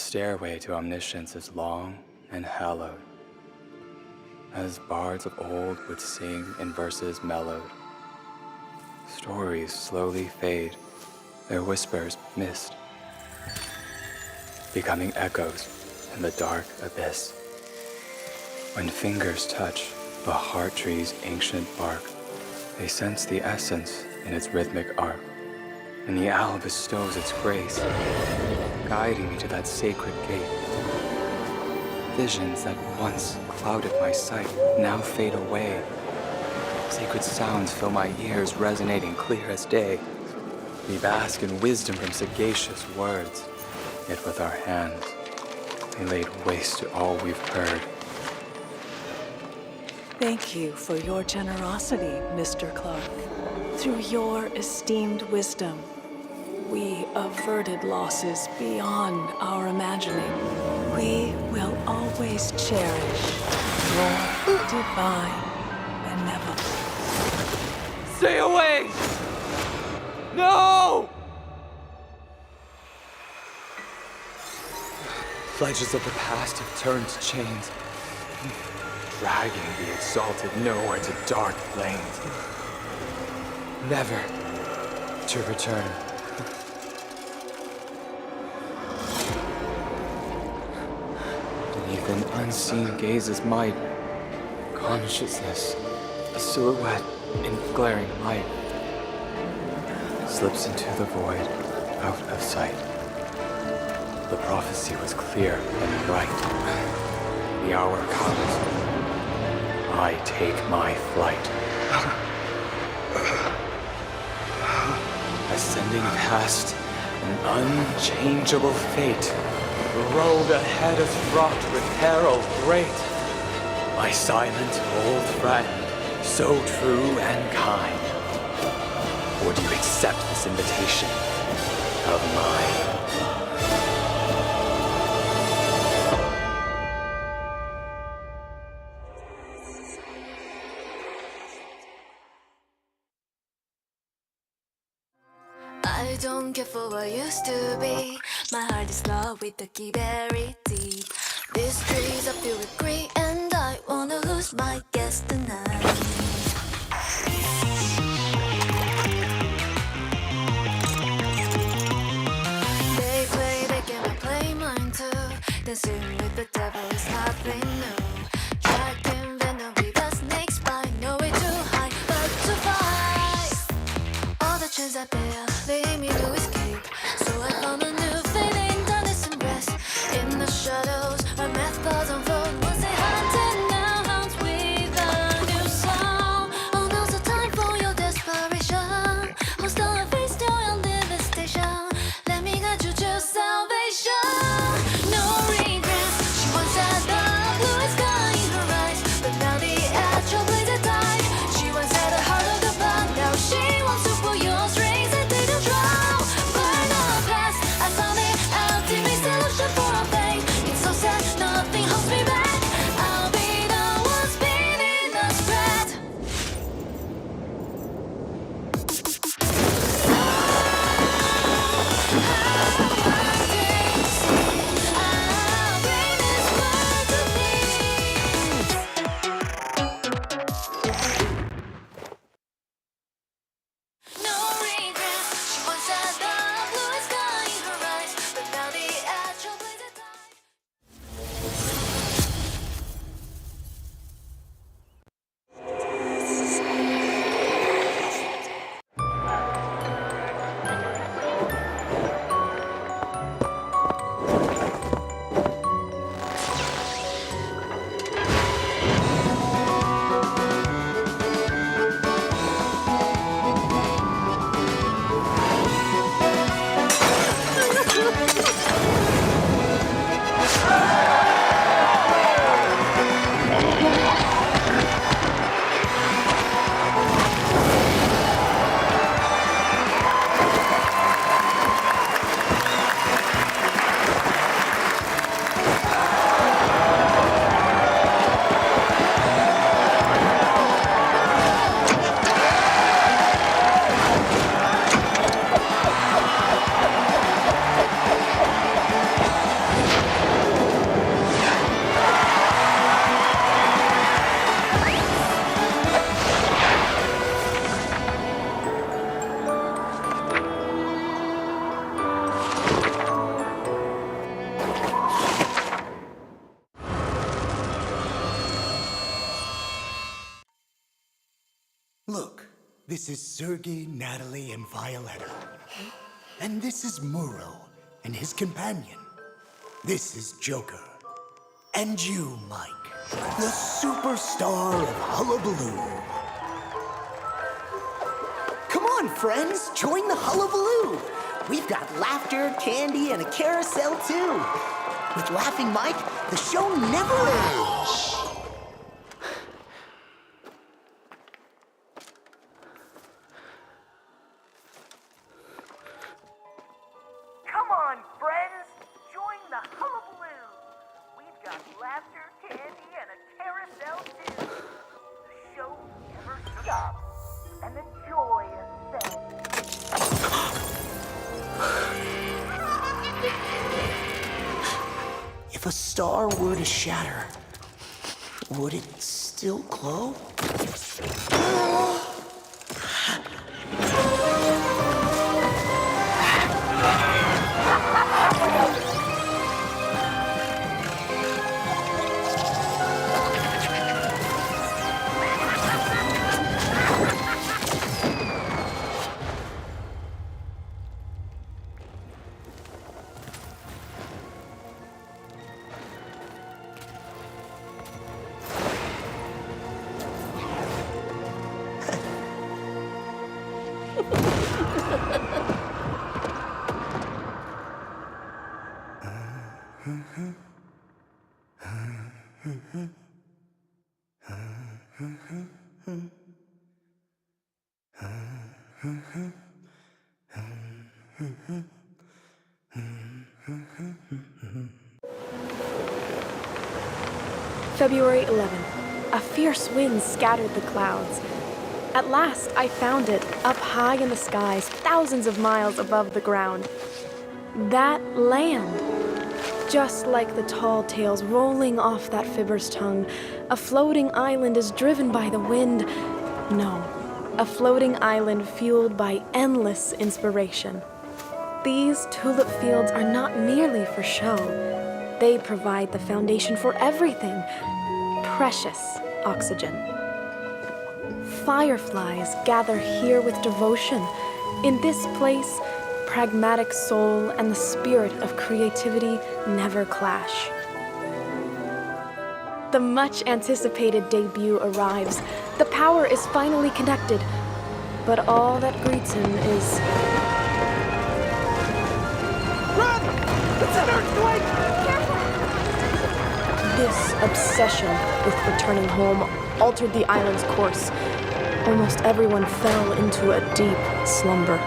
stairway to omniscience is long and hallowed, as bards of old would sing in verses mellowed. Stories slowly fade, their whispers mist, becoming echoes in the dark abyss. When fingers touch the heart tree's ancient bark, they sense the essence in its rhythmic arc, and the owl bestows its grace, guiding me to that sacred gate. Visions that once clouded my sight now fade away. Sacred sounds fill my ears, resonating clear as day. We bask in wisdom from sagacious words, yet with our hands, they laid waste to all we've heard. Thank you for your generosity, Mr. Clark. Through your esteemed wisdom, we averted losses beyond our imagining. We will always cherish your divine benevolence. Stay away! No! Pledges of the past have turned to chains, dragging the exalted nowhere to dark lanes, never to return. Beneath an unseen gaze is my consciousness, a silhouette in glaring light, slips into the void, out of sight. The prophecy was clear and bright. The hour comes. I take my flight. Ascending past an unchangeable fate, the road ahead is fraught with peril great. My silent old friend, so true and kind. Or do you accept this invitation of mine? I don't care for what used to be. My heart is locked with the key very deep. These trees are filled with greed, and I wanna lose my guess tonight. They play the game, I play mine too. Dancing with the devil is nothing new. Dragon venom with the snakes bite. No way too high, but too far. All the chains I bear lead me to escape. So I found a new fading darkness and rest. In the shadows, my methods unfold. Once they hunted, now hounds with a new song. Oh, now's the time for your desperation. Hostile face to your devastation. Let me guide you to salvation. No regrets. She once had the blue sky in her eyes, but now the actual blaze at died. She once had a heart of the blood, now she wants to pull your strings and take Look, this is Sergei, Natalie, and Violetta. And this is Muro and his companion. This is Joker. And you, Mike, the superstar of Hullabaloo. Come on, friends, join the Hullabaloo. We've got laughter, candy, and a carousel, too. With Laughing Mike, the show never ends. Come on, friends, join the Hullabaloo. We've got laughter, candy, and a carousel, too. The show never stops, and the joy is set. If a star were to shatter, would it still glow? February 11th. A fierce wind scattered the clouds. At last, I found it, up high in the skies, thousands of miles above the ground. That land. Just like the tall tales rolling off that fibber's tongue, a floating island is driven by the wind. No, a floating island fueled by endless inspiration. These tulip fields are not merely for show. They provide the foundation for everything. Precious oxygen. Fireflies gather here with devotion. In this place, pragmatic soul and the spirit of creativity never clash. The much-anticipated debut arrives. The power is finally connected. But all that greets him is... Run! It's an earthquake! This obsession with returning home altered the island's course. Almost everyone fell into a deep slumber.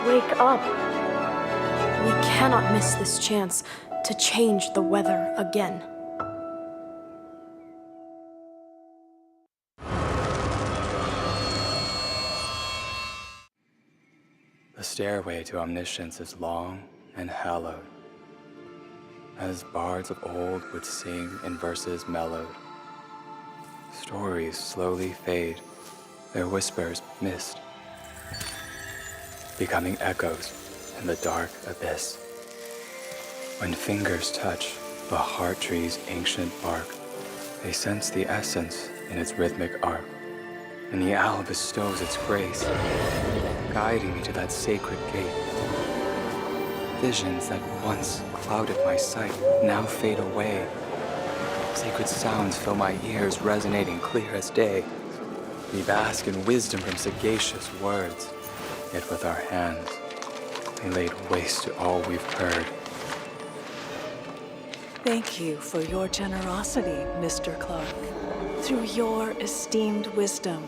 Wake up! We cannot miss this chance to change the weather again. The stairway to omniscience is long and hallowed, as bards of old would sing in verses mellowed. Stories slowly fade, their whispers mist, becoming echoes in the dark abyss. When fingers touch the heart tree's ancient bark, they sense the essence in its rhythmic arc, and the owl bestows its grace, guiding me to that sacred gate. Visions that once clouded my sight now fade away. Sacred sounds fill my ears, resonating clear as day. We bask in wisdom from sagacious words, yet with our hands, they laid waste to all we've heard. Thank you for your generosity, Mr. Clark. Through your esteemed wisdom,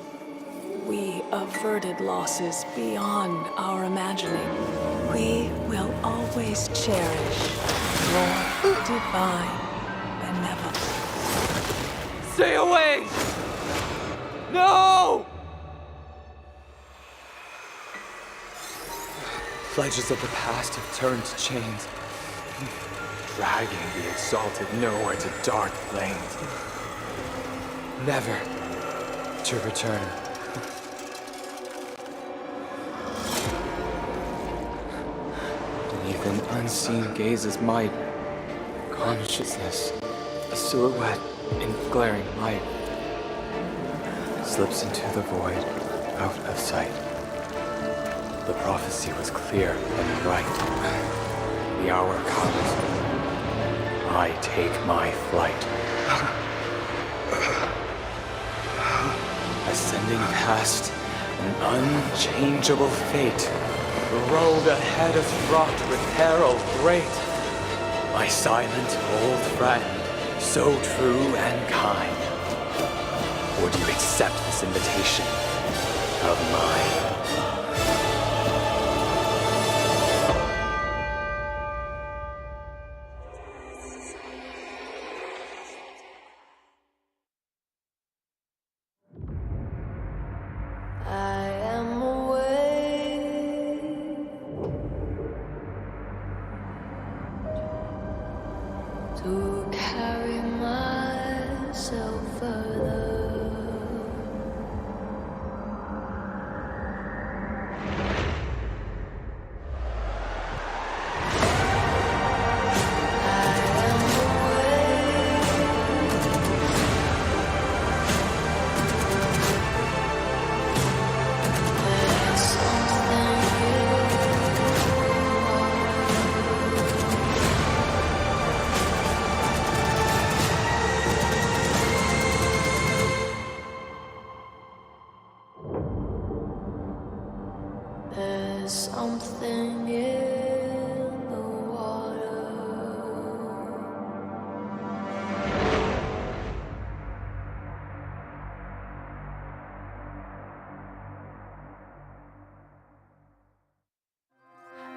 we averted losses beyond our imagining. We will always cherish your divine benevolence. Stay away! No! Pledges of the past have turned to chains, dragging the exalted nowhere to dark lanes, never to return. Beneath an unseen gaze is might, consciousness, a silhouette in glaring light. slips into the void, out of sight. The prophecy was clear and bright. The hour comes. I take my flight. Ascending past an unchangeable fate, the road ahead is fraught with peril great. My silent old friend, so true and kind, would you accept this invitation of mine? I am away to carry myself further. There's something in the water.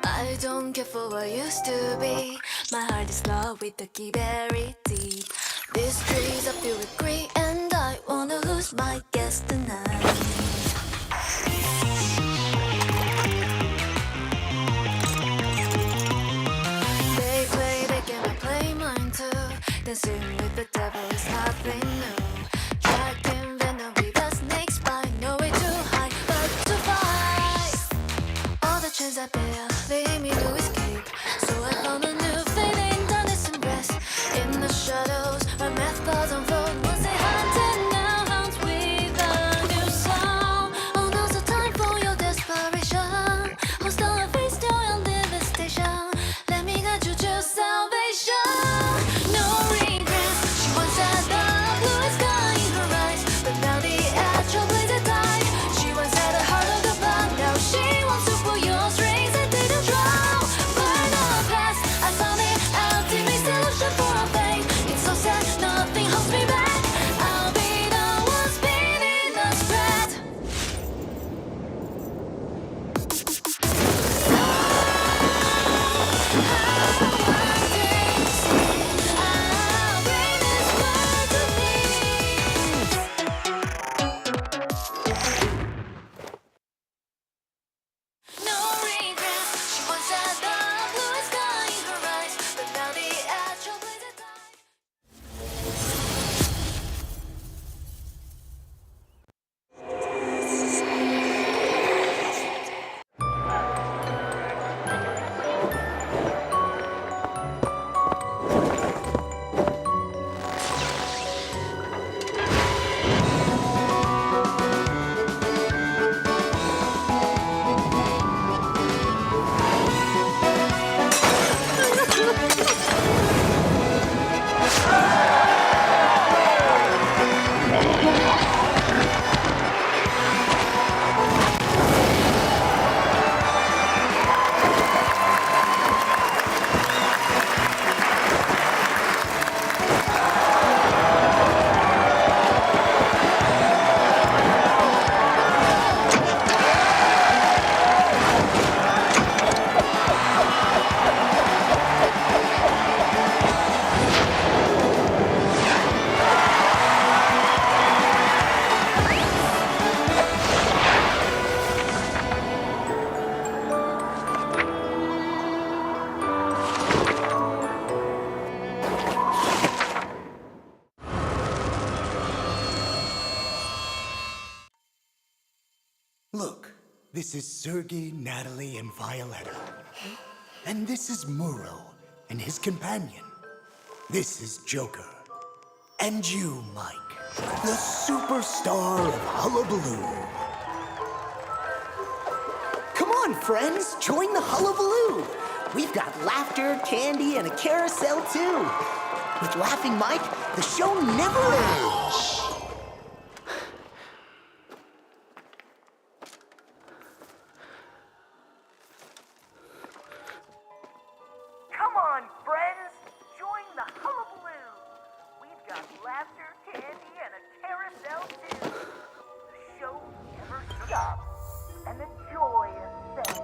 I don't care for what used to be. My heart is locked with the key very deep. These trees are filled with greed, and I wanna lose my guess tonight. They play the game, I play mine too. Dancing with the devil is nothing new. Dragon venom with the snakes bite. No way too high, but too far. All the chains I bear lead me to escape. So I found a new fate in darkness and rest. In the shadows, my methods unfold. Once they hunted, now hounds with a new song. Oh, now's the time for your desperation. Hostile and face to your devastation. Let me guide you to salvation. No regrets. She once had the blue sky in her eyes, but now the actual blaze had died. She once had a heart of the blood, now she wants to pull your strings and take the drown. Burn the past, I found the ultimate solution for our fate. It's so sad, nothing holds me back. I'll be the one spinning the spread. I'll bring this world to peace. No regrets. She once had the blue sky in her eyes, but now the actual blaze had died. Look, this is Sergei, Natalie, and Violetta. And this is Muro and his companion. This is Joker. And you, Mike. the superstar of Hullabaloo. Come on, friends, join the Hullabaloo. We've got laughter, candy, and a carousel, too. With Laughing Mike, the show never ends. Come on, friends, join the Hullabaloo. We've got laughter, candy, and a carousel, too. The show never stops, and the joy ascends.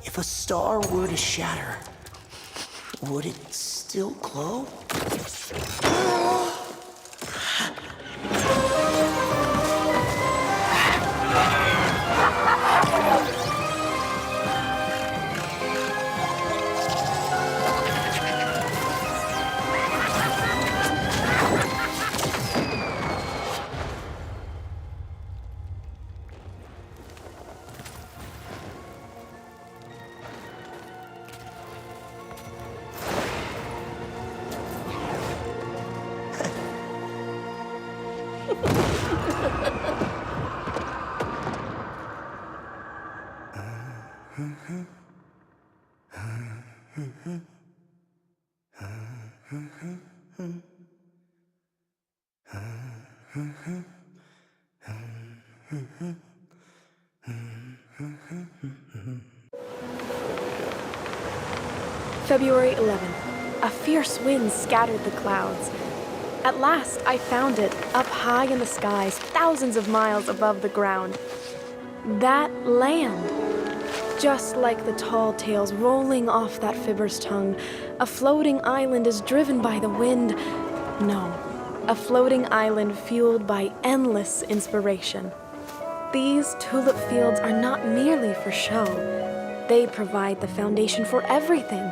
If a star were to shatter, would it still glow? February 11th. A fierce wind scattered the clouds. At last, I found it, up high in the skies, thousands of miles above the ground. That land. Just like the tall tales rolling off that fibber's tongue, a floating island is driven by the wind. No, a floating island fueled by endless inspiration. These tulip fields are not merely for show. They provide the foundation for everything.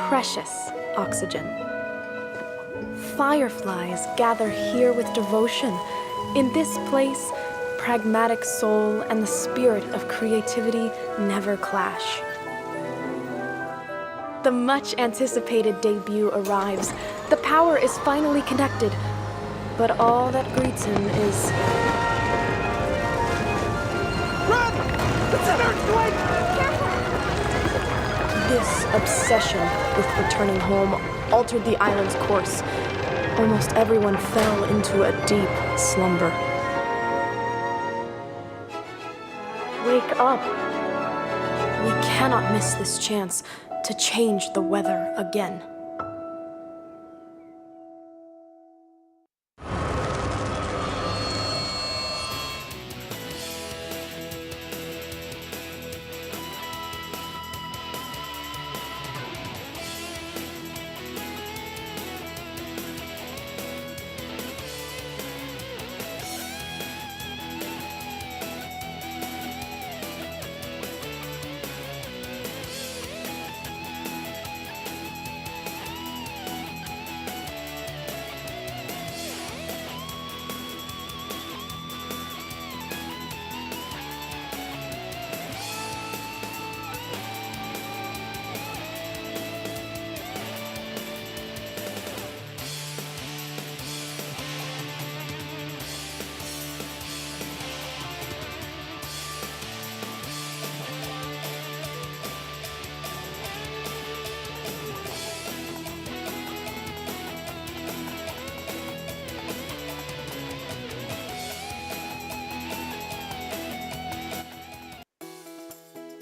Precious oxygen. Fireflies gather here with devotion. In this place, pragmatic soul and the spirit of creativity never clash. The much-anticipated debut arrives. The power is finally connected. But all that greets him is... Run! It's an earthquake! This obsession with returning home altered the island's course. Almost everyone fell into a deep slumber. Wake up. We cannot miss this chance to change the weather again.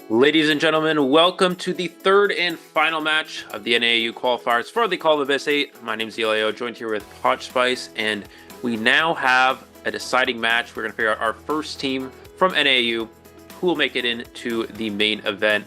Ladies and gentlemen, welcome to the third and final match of the NAEU qualifiers for the Call of Abyss:VIII. My name is Elio, joined here with Hot Spice, and we now have a deciding match. We're going to figure out our first team from NAEU who will make it into the main event.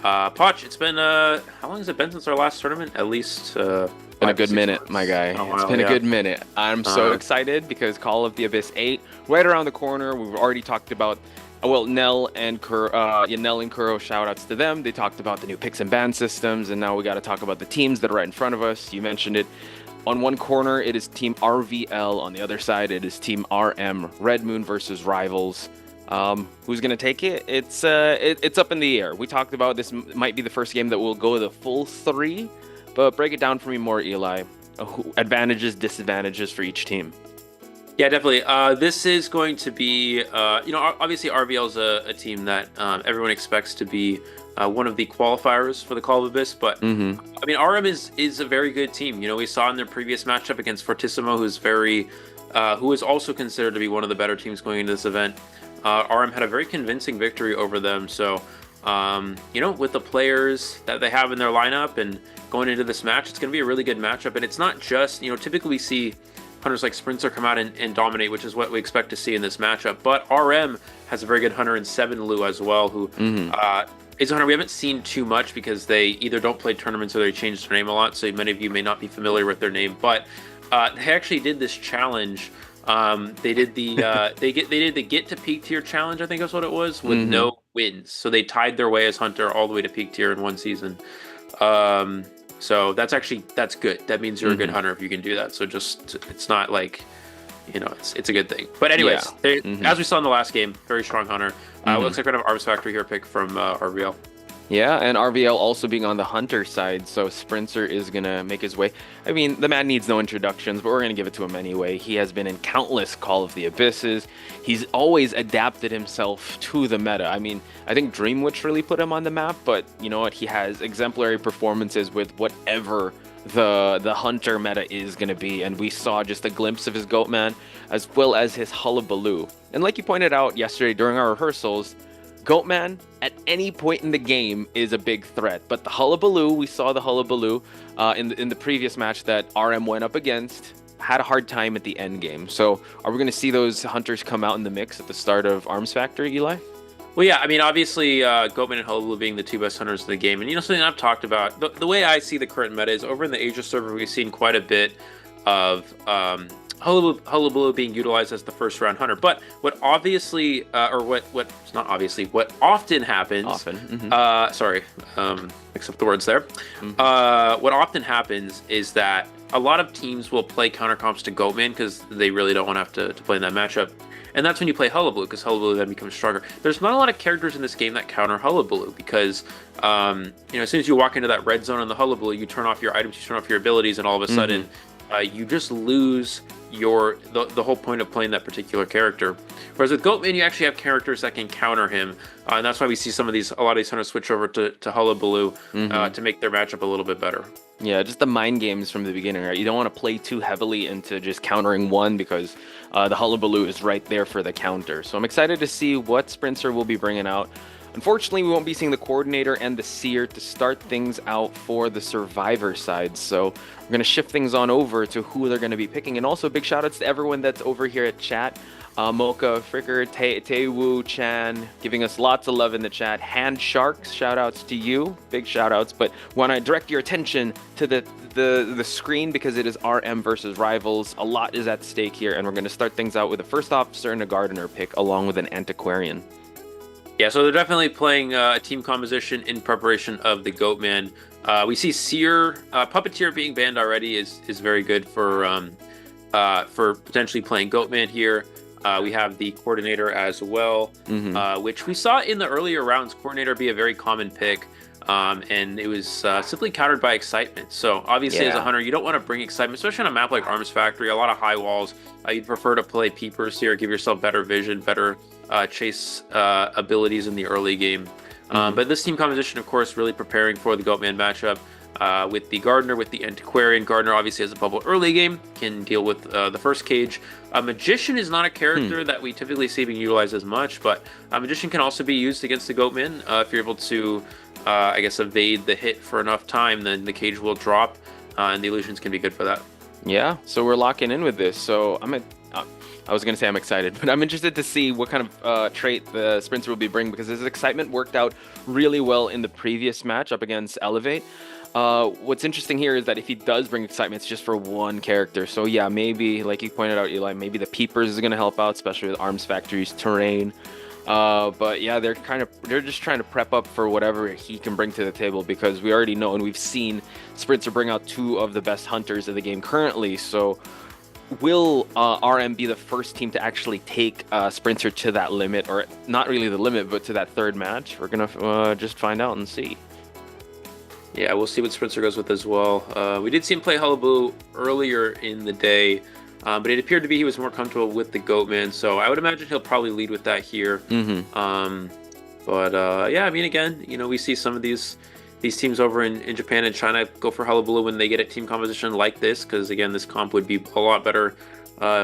Poch, it's been, how long has it been since our last tournament? At least, been a good minute, months. my guy. Oh, wow, it's been a good minute. I'm so excited because Call of the Abyss 8, right around the corner. We've already talked about, well, Nell and Kuro, shout outs to them. They talked about the new picks and ban systems, and now we got to talk about the teams that are right in front of us. You mentioned it. On one corner, it is Team RVL. On the other side, it is Team RM, Red Moon versus Rivals. Who's going to take it? It's up in the air. We talked about this might be the first game that will go the full 3, but break it down for me more, Eli. Advantages, disadvantages for each team. Yeah, definitely. This is going to be, obviously RVL is a team that everyone expects to be one of the qualifiers for the Call of Abyss, but I mean, RM is a very good team. We saw in their previous matchup against Fortissimo, who is also considered to be one of the better teams going into this event. RM had a very convincing victory over them. So, with the players that they have in their lineup and going into this match, it's going to be a really good matchup. And it's not just, typically we see hunters like Sprinter come out and dominate, which is what we expect to see in this matchup. But RM has a very good hunter in 7 Lu as well, who is a hunter we haven't seen too much because they either don't play tournaments or they change their name a lot. So many of you may not be familiar with their name, but they actually did this challenge. They did the get to peak tier challenge, I think that's what it was, with no wins. So they tied their way as hunter all the way to peak tier in one season. So that's good. That means you're a good hunter if you can do that. So it's not like, it's a good thing. But anyways, as we saw in the last game, very strong hunter. Looks like we're gonna have AbyssⅧ here pick from RVL. Yeah, and RVL also being on the hunter side, so Sprinter is going to make his way. I mean, the man needs no introductions, but we're going to give it to him anyway. He has been in countless Call of the Abysses. He's always adapted himself to the meta. I mean, I think Dreamwitch really put him on the map, but you know what? He has exemplary performances with whatever the hunter meta is going to be, and we saw just a glimpse of his Goatman, as well as his Hullabaloo. And like you pointed out yesterday during our rehearsals, Goatman, at any point in the game, is a big threat. But the Hullabaloo, we saw the Hullabaloo in the previous match that RM went up against, had a hard time at the end game. So are we going to see those hunters come out in the mix at the start of Arms Factory, Eli? Well, yeah, I mean, obviously, Goatman and Hullabaloo being the 2 best hunters in the game. And something I've talked about, the way I see the current meta is over in the Asia server, we've seen quite a bit of Hullabaloo being utilized as the first round hunter. But what obviously, what often happens, mix up the words there. What often happens is that a lot of teams will play counter comps to Goatman because they really don't want to have to play in that matchup. And that's when you play Hullabaloo, because Hullabaloo then becomes stronger. There's not a lot of characters in this game that counter Hullabaloo, because as soon as you walk into that red zone on the Hullabaloo, you turn off your items, you turn off your abilities, and all of a sudden you just lose the whole point of playing that particular character. Whereas with Goatman, you actually have characters that can counter him, and that's why we see a lot of these hunters switch over to Hullabaloo to make their matchup a little bit better. Yeah, just the mind games from the beginning, right? You don't want to play too heavily into just countering one, because the Hullabaloo is right there for the counter. So I'm excited to see what Sprinter will be bringing out. Unfortunately, we won't be seeing the Coordinator and the Seer to start things out for the Survivor side. So we're going to shift things on over to who they're going to be picking. And also big shout outs to everyone that's over here at chat. Mocha, Fricker, Taewoo, Chan, giving us lots of love in the chat. Hand Sharks, shout outs to you. Big shout outs. But want to direct your attention to the screen, because it is RM versus Rivals. A lot is at stake here. And we're going to start things out with a First Officer and a Gardener pick, along with an Antiquarian. Yeah, so they're definitely playing a team composition in preparation of the Goatman. We see Seer, Puppeteer being banned already is very good for potentially playing Goatman here. We have the Coordinator as well, which we saw in the earlier rounds. Coordinator be a very common pick, and it was simply countered by Excitement. So obviously, as a hunter, you don't want to bring Excitement, especially on a map like Arms Factory, a lot of high walls. You'd prefer to play Peepers here, give yourself better vision, better chase abilities in the early game. But this team composition, of course, really preparing for the Goatman matchup with the Gardener, with the Antiquarian. Gardener obviously has a bubble early game, can deal with the first cage. Magician is not a character that we typically see being utilized as much, but Magician can also be used against the Goatman. If you're able to, evade the hit for enough time, then the cage will drop, and the illusions can be good for that. Yeah, so we're locking in with this. So I was going to say I'm excited, but I'm interested to see what kind of trait the Sprinter will be bringing, because his Excitement worked out really well in the previous match up against Elevate. What's interesting here is that if he does bring Excitement, it's just for one character. So yeah, maybe, like you pointed out, Eli, maybe the Peepers is going to help out, especially with Arms Factory's terrain. But yeah, they're just trying to prep up for whatever he can bring to the table, because we already know and we've seen Sprinter bring out 2 of the best hunters of the game currently. So will RM be the first team to actually take Sprinter to that limit, or not really the limit, but to that third match? We're gonna just find out and see. Yeah, we'll see what Sprinter goes with as well. We did see him play Hullabaloo earlier in the day, but it appeared to be he was more comfortable with the Goatman, so I would imagine he'll probably lead with that here. Yeah, I mean, again, you know, we see some of these teams over in Japan and China go for Hullabaloo when they get a team composition like this, because again, this comp would be a lot better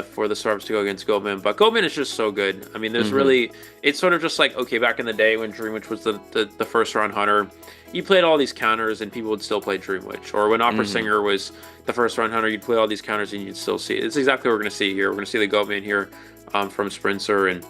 for the Survivors to go against Goatman. But Goatman is just so good. I mean, there's really, it's sort of just like, okay, back in the day when Dreamwitch was the first round hunter, you played all these counters and people would still play Dreamwitch. Or when Opera Singer was the first round hunter, you'd play all these counters and you'd still see it. It's exactly what we're going to see here. We're going to see the Goatman here from Sprinter, and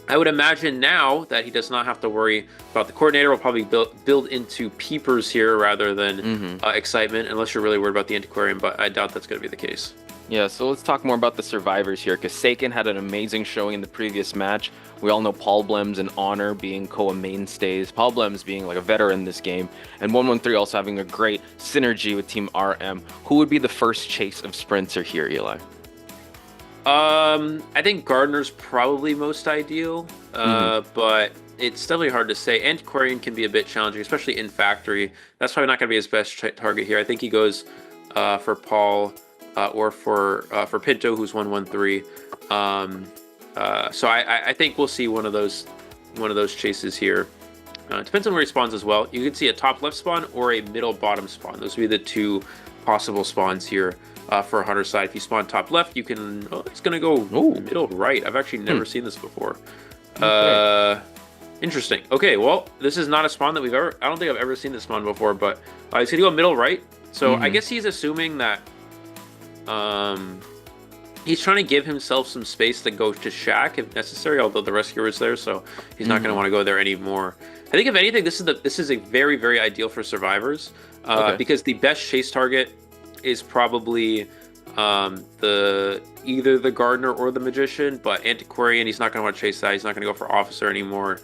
I would imagine now that he does not have to worry about the coordinator. Will probably build into Peepers here rather than Excitement, unless you're really worried about the Antiquarian, but I doubt that's going to be the case. Yeah, so let's talk more about the survivors here, because Seiken had an amazing showing in the previous match. We all know Paul Blems and Honor being Koa mainstays, Paul Blems being like a veteran in this game, and 113 also having a great synergy with Team RM. Who would be the first chase of Sprinter here, Eli? I think Gardner's probably most ideal, but it's definitely hard to say. Antiquarian can be a bit challenging, especially in Factory. That's probably not going to be his best target here. I think he goes for Paul or for Pinto, who's 113. So I think we'll see one of those chases here. Depends on where he spawns as well. You can see a top left spawn or a middle bottom spawn. Those would be the two possible spawns here. For a hunter side, if you spawn top left, you can. Oh, it's gonna go middle right. I've actually never seen this before. Interesting. Okay, well, this is not a spawn that we've ever. I don't think I've ever seen this spawn before, but he's gonna go middle right. So I guess he's assuming that he's trying to give himself some space to go to Shack if necessary. Although the rescuer is there, so he's not gonna want to go there anymore. I think if anything, this is a very, very ideal for survivors because the best chase target is probably either the Gardener or the Magician, but Antiquarian, he's not going to want to chase that. He's not going to go for Officer anymore.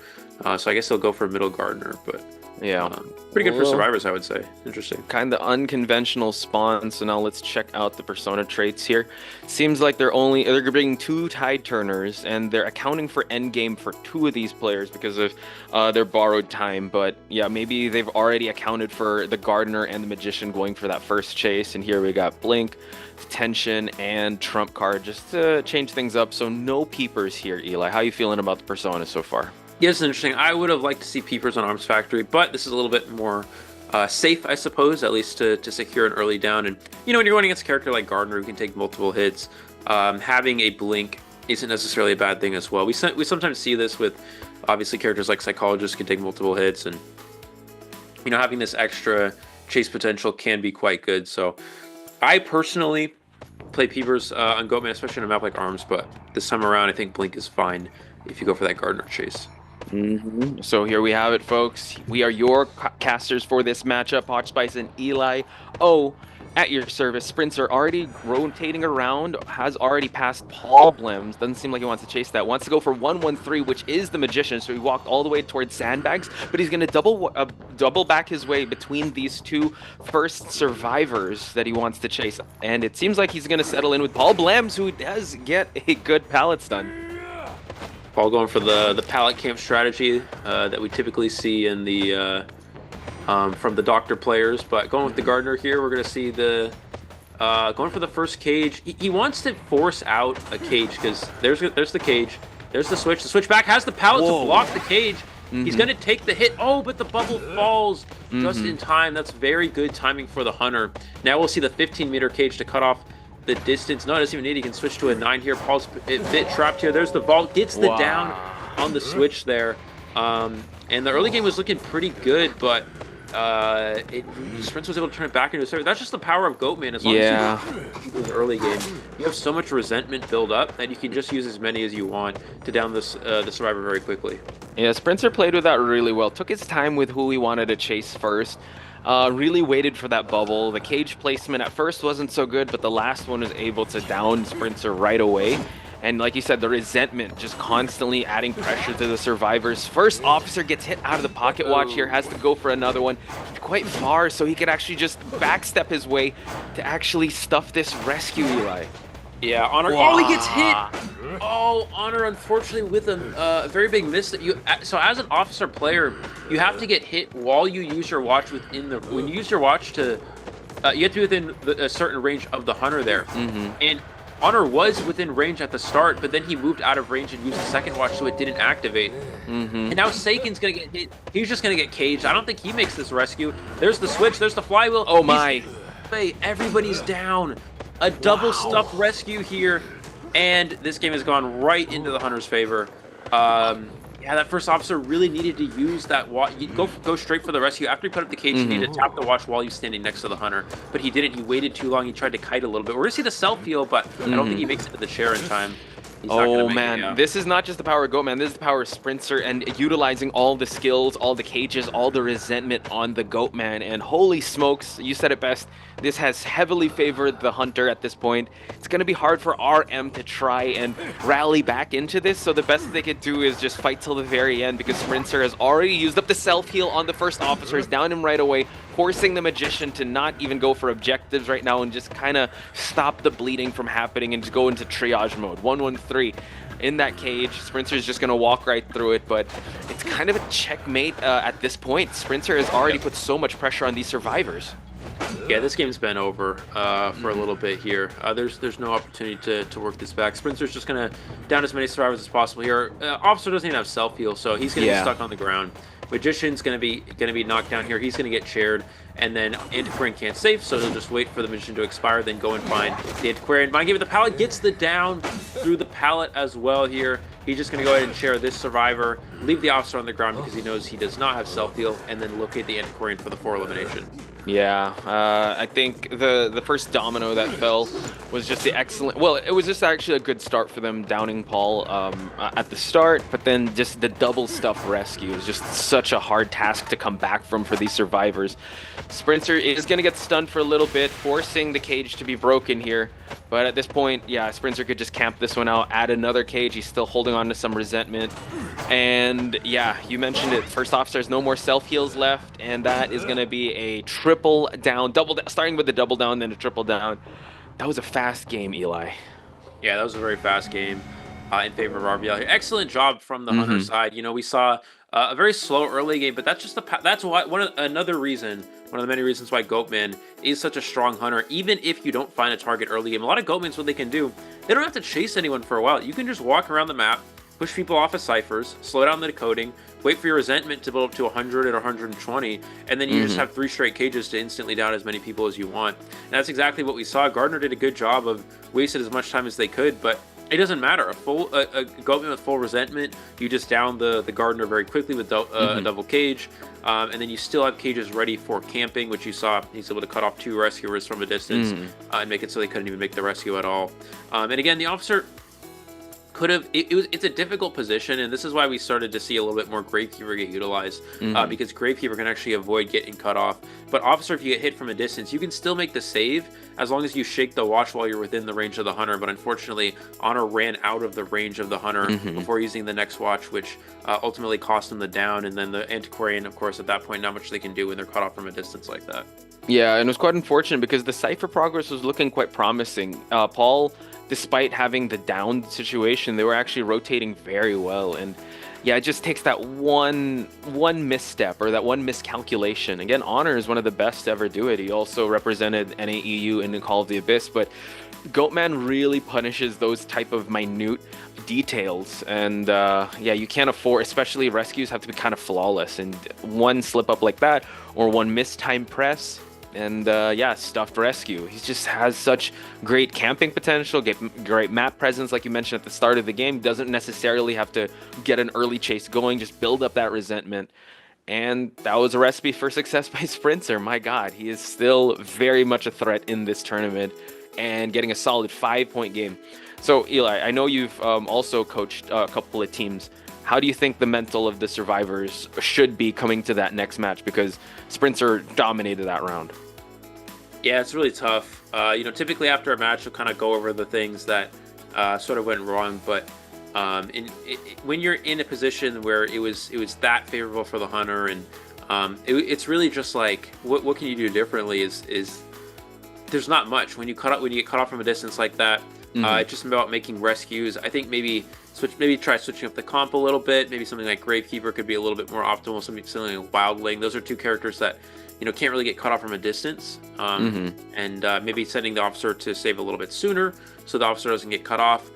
So I guess he'll go for middle Gardener, but yeah, pretty good for survivors, I would say. Interesting. Kind of unconventional spawn. So now let's check out the persona traits here. Seems like they're bringing 2 tide turners, and they're accounting for endgame for 2 of these players because of their borrowed time. But yeah, maybe they've already accounted for the Gardener and the Magician going for that first chase. And here we got Blink, Tension, and Trump card just to change things up. So no Peepers here, Eli. How are you feeling about the persona so far? Yeah, it's interesting. I would have liked to see Peepers on Arms Factory, but this is a little bit more safe, I suppose, at least to secure an early down. And, you know, when you're going against a character like Gardener who can take multiple hits, having a Blink isn't necessarily a bad thing as well. We sometimes see this with, obviously, characters like Psychologists can take multiple hits, and, you know, having this extra chase potential can be quite good. So I personally play Peepers on Goatman, especially on a map like Arms, but this time around, I think Blink is fine if you go for that Gardener chase. So here we have it, folks. We are your casters for this matchup. HotSpice and Eli O at your service. Sprinter already rotating around, has already passed Paul Blems. Doesn't seem like he wants to chase that. Wants to go for 113, which is the Magician. So he walked all the way towards Sandbags, but he's going to double back his way between these 2 first survivors that he wants to chase. And it seems like he's going to settle in with Paul Blems, who does get a good pallet stun. Paul going for the pallet camp strategy that we typically see in the from the Doctor players, but going with the Gardener here, we're going to see the going for the first cage. He wants to force out a cage because there's the cage, there's the switch. The switchback has the pallet to block the cage. He's going to take the hit. Oh, but the bubble falls just in time. That's very good timing for the Hunter. Now we'll see the 15-meter cage to cut off the distance. No, it doesn't even need. He can switch to a 9 here. Paul's a bit trapped here. There's the vault. Gets the down on the switch there. And the early game was looking pretty good, but Sprints was able to turn it back into a server. That's just the power of Goatman. As long as you do the early game, you have so much resentment build up that you can just use as many as you want to down this the survivor very quickly. Yeah, Sprinter played with that really well. Took his time with who he wanted to chase first. Really waited for that bubble. The cage placement at first wasn't so good, but the last one was able to down Sprinter right away. And like you said, the resentment just constantly adding pressure to the survivors. First officer gets hit out of the pocket watch here, has to go for another one. Quite far, so he could actually just backstep his way to actually stuff this rescue, Eli. Yeah, Honor. Oh, he gets hit. Oh, Honor, unfortunately, with a very big miss. That you. So as an officer player, you have to get hit while you use your watch within the. When you use your watch to, you have to be within a certain range of the hunter there. And Honor was within range at the start, but then he moved out of range and used the second watch, so it didn't activate. And now Seiken's gonna get hit. He's just gonna get caged. I don't think he makes this rescue. There's the switch. There's the flywheel. Oh my! Everybody's down. A double stuffed rescue here, and this game has gone right into the hunter's favor. Yeah, that first officer really needed to use that watch. Go straight for the rescue. After he put up the cage, he needed to tap the watch while he's standing next to the hunter, but he didn't. He waited too long. He tried to kite a little bit. We're gonna see the self-heal, but I don't think he makes it to the chair in time. Oh man, this is not just the power of Goatman, this is the power of Sprinter and utilizing all the skills, all the cages, all the resentment on the Goatman. And holy smokes, you said it best, this has heavily favored the hunter at this point. It's going to be hard for RM to try and rally back into this, so the best they could do is just fight till the very end, because Sprinter has already used up the self-heal on the first officers, down him right away, forcing the Magician to not even go for objectives right now and just kind of stop the bleeding from happening and just go into triage mode. 1-1-3 in that cage. Sprinter's just going to walk right through it, but it's kind of a checkmate at this point. Sprinter has already put so much pressure on these survivors. Yeah, this game's been over for a little bit here. There's no opportunity to work this back. Sprinter's just going to down as many survivors as possible here. Officer doesn't even have self-heal, so he's going to be stuck on the ground. Magician's gonna be knocked down here. He's gonna get chaired, and then Antiquarian can't save, so he'll just wait for the Magician to expire, then go and find the Antiquarian. Mind give it the pallet, gets the down through the pallet as well here. He's just gonna go ahead and chair this survivor, leave the officer on the ground because he knows he does not have self-heal, and then locate the Antiquarian for the 4 elimination. Yeah, I think the first domino that fell was just the excellent. Well, it was just actually a good start for them, downing Paul at the start, but then just the double stuff rescue is just such a hard task to come back from for these survivors. Sprinter is going to get stunned for a little bit, forcing the cage to be broken here. But at this point, yeah, Sprinter could just camp this one out, add another cage. He's still holding on to some resentment. And yeah, you mentioned it. First officer has no more self-heals left, and that is going to be a triple down, starting with the double down, then a triple down. That was a fast game, Eli. Yeah, that was a very fast game in favor of RBL here. Excellent job from the Hunter side. You know, we saw a very slow early game, but that's just another reason. One of the many reasons why Goatman is such a strong hunter. Even if you don't find a target early game, a lot of Goatmans, what they can do, they don't have to chase anyone for a while. You can just walk around the map, push people off of ciphers, slow down the decoding, wait for your resentment to build up to 100 or 120, and then you just have 3 straight cages to instantly down as many people as you want. And that's exactly what we saw. Gardner did a good job of wasting as much time as they could, but it doesn't matter. A Goatman with full resentment, you just down the Gardner very quickly with a double cage, and then you still have cages ready for camping, which you saw he's able to cut off 2 rescuers from a distance and make it so they couldn't even make the rescue at all. And again, the officer could have. It's a difficult position, and this is why we started to see a little bit more Gravekeeper get utilized, because Gravekeeper can actually avoid getting cut off. But Officer, if you get hit from a distance, you can still make the save as long as you shake the watch while you're within the range of the Hunter. But unfortunately, Honor ran out of the range of the Hunter before using the next watch, which ultimately cost him the down. And then the Antiquarian, of course, at that point, not much they can do when they're cut off from a distance like that. Yeah, and it was quite unfortunate because the Cypher progress was looking quite promising. Paul, despite having the down situation, they were actually rotating very well. And yeah, it just takes that one misstep or that one miscalculation. Again, Honor is one of the best to ever do it. He also represented NAEU in Call of the Abyss, but Goatman really punishes those type of minute details. And yeah, you can't afford, especially rescues have to be kind of flawless. And one slip up like that or one mistimed press, and yeah, stuffed rescue. He just has such great camping potential, great map presence, like you mentioned at the start of the game. Doesn't necessarily have to get an early chase going, just build up that resentment. And that was a recipe for success by Sprinter. My God, he is still very much a threat in this tournament and getting a solid 5-point game. So Eli, I know you've also coached a couple of teams. How do you think the mental of the survivors should be coming to that next match? Because Sprinter dominated that round. Yeah, it's really tough. You know, typically after a match, you'll kind of go over the things that sort of went wrong. But when you're in a position where it was that favorable for the Hunter, and it's really just like, what can you do differently? Is there's not much when you get cut off from a distance like that. It's just about making rescues. I think maybe try switching up the comp a little bit. Maybe something like Gravekeeper could be a little bit more optimal. Something like Wildling. Those are two characters that can't really get cut off from a distance. And maybe sending the officer to save a little bit sooner so the officer doesn't get cut off.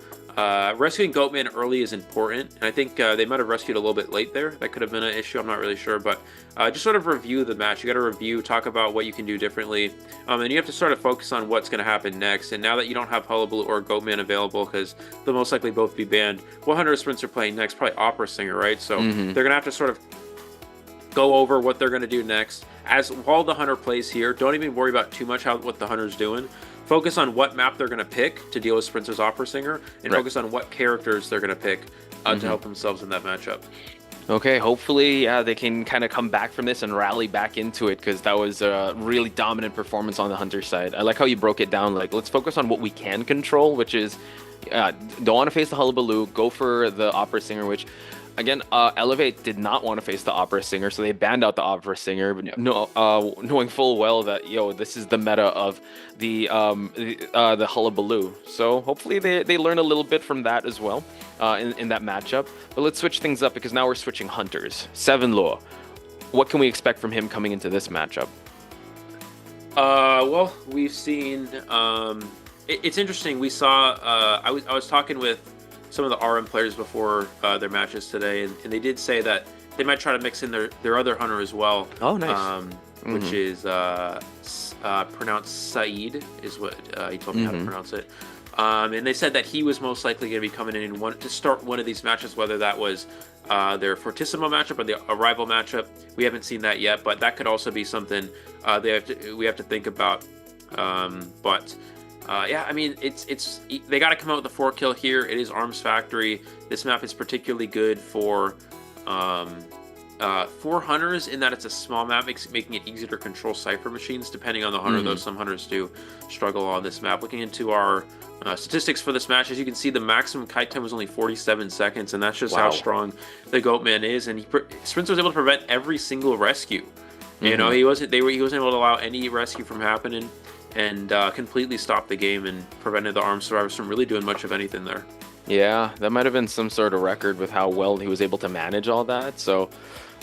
Rescuing Goatman early is important, and I think they might have rescued a little bit late there. That could have been an issue. I'm not really sure, but just sort of review the match. You got to talk about what you can do differently, and you have to sort of focus on what's going to happen next. And now that you don't have Hullabaloo or Goatman available, because they'll most likely both be banned, what Hunter Sprints are playing next? Probably Opera Singer, right? So they're going to have to sort of go over what they're going to do next. While the Hunter plays here, don't even worry about too much what the Hunter's doing. Focus on what map they're going to pick to deal with Sprinter's Opera Singer, and focus on what characters they're going to pick to help themselves in that matchup. Okay, hopefully they can kind of come back from this and rally back into it, because that was a really dominant performance on the Hunter side. I like how you broke it down. Like, let's focus on what we can control, which is don't want to face the Hullabaloo, go for the Opera Singer, which... Again, Elevate did not want to face the Opera Singer, so they banned out the Opera Singer, but knowing full well that, this is the meta of the Hullabaloo. So hopefully they learn a little bit from that as well in that matchup. But let's switch things up, because now we're switching Hunters. 7luo, what can we expect from him coming into this matchup? Well, we've seen... it's interesting. We saw... I was talking with some of the RM players before their matches today, and they did say that they might try to mix in their other Hunter as well. Oh, nice. Which is pronounced Saeed, is what he told me how to pronounce it. And they said that he was most likely going to be coming in to start one of these matches, whether that was their Fortissimo matchup or the Arrival matchup. We haven't seen that yet, but that could also be something we have to think about. Yeah, I mean, they got to come out with a 4-kill here. It is Arms Factory. This map is particularly good for Hunters in that it's a small map, making it easier to control Cypher machines, depending on the Hunter, though some Hunters do struggle on this map. Looking into our statistics for this match, as you can see, the maximum kite time was only 47 seconds, and that's just how strong the Goatman is. And Sprints was able to prevent every single rescue. He wasn't able to allow any rescue from happening, and completely stopped the game and prevented the Armed Survivors from really doing much of anything there. Yeah, that might have been some sort of record with how well he was able to manage all that. So,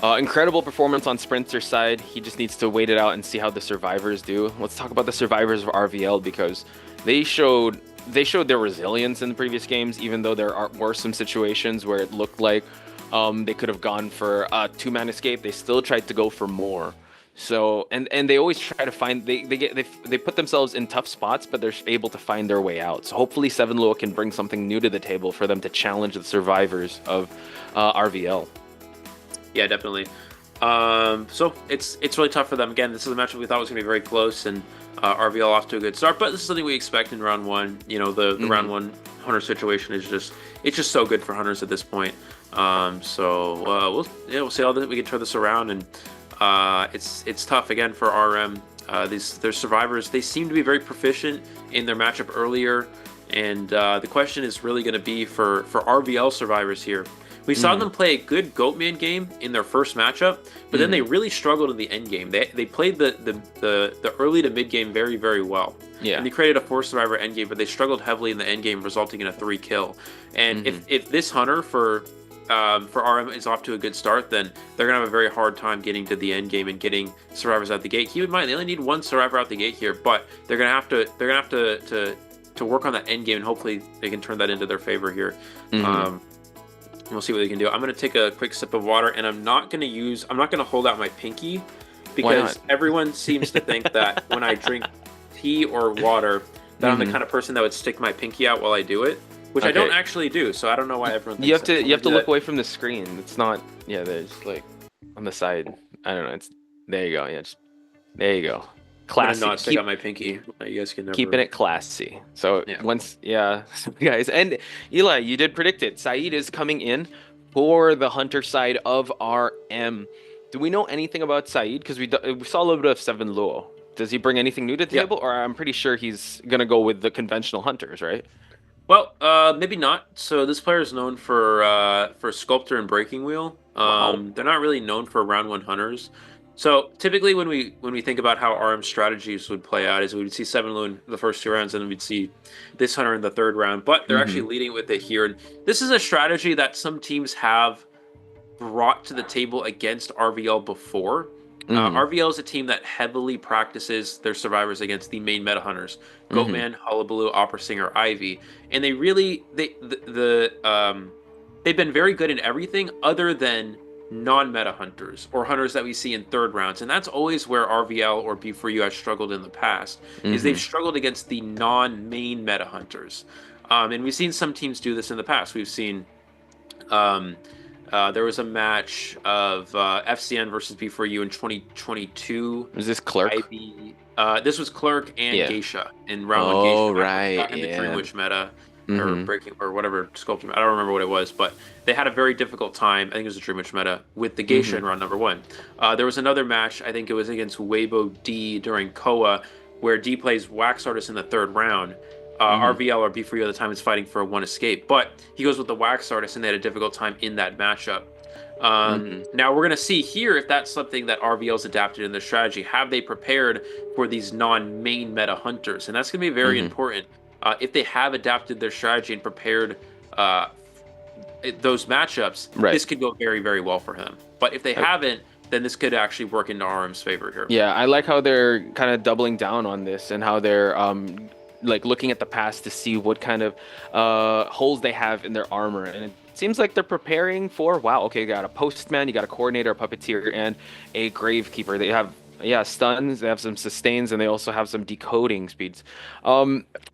incredible performance on Sprinter's side. He just needs to wait it out and see how the Survivors do. Let's talk about the Survivors of RVL, because they showed their resilience in the previous games, even though there were some situations where it looked like they could have gone for a 2-man escape. They still tried to go for more. So and they always try to find they put themselves in tough spots, but they're able to find their way out. So hopefully 7luo can bring something new to the table for them to challenge the Survivors of RVL. Yeah, definitely. So it's really tough for them. Again, this is a matchup we thought was going to be very close, and RVL off to a good start. But this is something we expect in round one. The round one Hunter situation is just so good for Hunters at this point. We'll see how we can turn this around, and it's tough again for RM. Their Survivors, they seem to be very proficient in their matchup earlier, and the question is really going to be for RVL Survivors here. We saw them play a good Goatman game in their first matchup, but then they really struggled in the end game. They played the early to mid game very, very well. Yeah. And they created a 4-survivor end game, but they struggled heavily in the end game, resulting in a 3-kill. And if this Hunter for RM is off to a good start, then they're gonna have a very hard time getting to the end game and getting Survivors out the gate. Keep in mind, they only need 1 Survivor out the gate here, but they're gonna have to work on that end game, and hopefully they can turn that into their favor here. We'll see what they can do. I'm going to take a quick sip of water, and I'm not going to hold out my pinky, because everyone seems to think that when I drink tea or water, that I'm the kind of person that would stick my pinky out while I do it, which I don't actually do. So I don't know why everyone thinks you have to look away from the screen. It's not, there's like on the side. I don't know. There you go. Yeah, there you go. Classy. I'm not stick out my pinky. You guys can never... Keeping it classy. So guys, and Eli, you did predict it. Saeed is coming in for the Hunter side of RM. Do we know anything about Saeed? Because we saw a little bit of 7luo. Does he bring anything new to the table, or I'm pretty sure he's gonna go with the conventional Hunters, right? Well, maybe not. So this player is known for Sculptor and Breaking Wheel. They're not really known for round 1 Hunters. So typically when we think about how RM strategies would play out is we would see 7 Loon the first 2 rounds and then we'd see this hunter in the 3rd round, but they're actually leading with it here. And this is a strategy that some teams have brought to the table against RVL before. RVL is a team that heavily practices their survivors against the main meta hunters, Goatman, Hullabaloo, Opera Singer, Ivy, and they've been very good in everything other than non-meta hunters or hunters that we see in 3rd rounds, and that's always where RVL or B4U has struggled in the past. Is they've struggled against the non-main meta hunters, and we've seen some teams do this in the past. We've seen there was a match of FCN versus B4U in 2022. Was this Clerk? This was Clerk and Geisha in round 1 Geisha. Right. In the Dream Witch meta. Or breaking or whatever sculpture. I don't remember what it was, but they had a very difficult time. I think it was the Dream Witch meta with the Geisha in round number 1. There was another match. I think it was against Weibo D during Koa, where D plays Wax Artist in the 3rd round. RVL or B4U at the time is fighting for a 1 escape, but he goes with the Wax Artist, and they had a difficult time in that matchup. Now we're gonna see here if that's something that RVL's adapted in their strategy. Have they prepared for these non-main meta hunters? And that's gonna be very important. If they have adapted their strategy and prepared those matchups, this could go very, very well for him. But if they haven't, then this could actually work into RM's favor here. Yeah, I like how they're kind of doubling down on this and how they're like looking at the past to see what kind of holes they have in their armor. And it seems like they're preparing for, wow, okay, you got a postman, you got a coordinator, a puppeteer, and a gravekeeper. They have stuns, they have some sustains, and they also have some decoding speeds.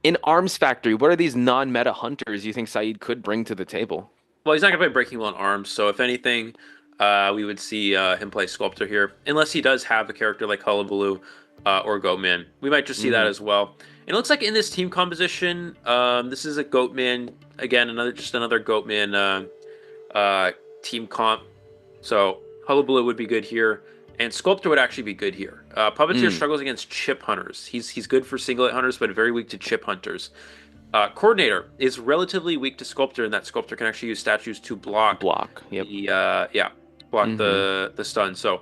In Arms Factory, what are these non-meta hunters you think Saeed could bring to the table? Well, he's not going to play Breaking Wheel on Arms, so if anything, we would see him play Sculptor here, unless he does have a character like Hullabaloo or Goatman. We might just see that as well. It looks like in this team composition, this is a Goatman, again, another Goatman team comp. So Hullabaloo would be good here. And Sculptor would actually be good here. Puppeteer struggles against chip hunters. He's good for singlet hunters, but very weak to chip hunters. Coordinator is relatively weak to Sculptor, and that Sculptor can actually use statues to block. Yep. The stun. So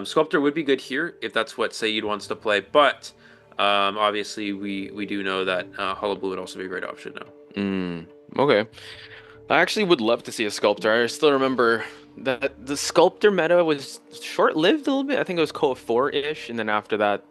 Sculptor would be good here if that's what Saeed wants to play. But obviously, we do know that Hullabaloo would also be a great option now. Okay. I actually would love to see a Sculptor. I still remember that the Sculptor meta was short-lived a little bit. I think it was COAⅧ-ish, and then after that,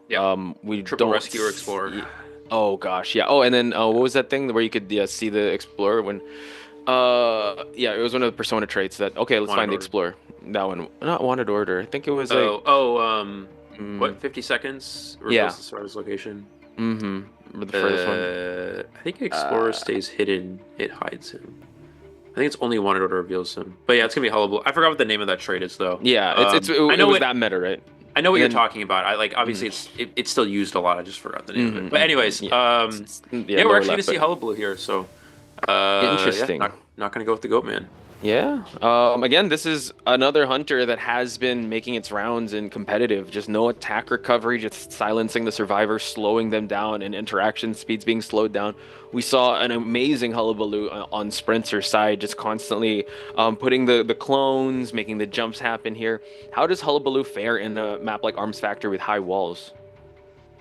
we Triple Rescuer Explorer. Oh gosh, yeah. Oh, and then what was that thing where you could see the Explorer when? It was one of the Persona traits that. Okay, let's find the Explorer. That one, not Wanted Order. I think it was what 50 seconds? Yeah. The starter's location. The furthest one. I think Explorer stays hidden. It hides him. I think it's only Wanted Order reveals him. But yeah, it's gonna be Hullabaloo. I forgot what the name of that trait is though. Yeah, it was that meta, right? I know what you're talking about. Obviously it's still used a lot. I just forgot the name of it. But anyways, we're actually gonna see Hullabaloo here. So interesting. Not gonna go with the Goatman. Yeah. Again, this is another hunter that has been making its rounds in competitive. Just no attack recovery, just silencing the survivors, slowing them down, and interaction speeds being slowed down. We saw an amazing Hullabaloo on Sprinter's side, just constantly putting the clones, making the jumps happen here. How does Hullabaloo fare in a map like Arms Factory with high walls?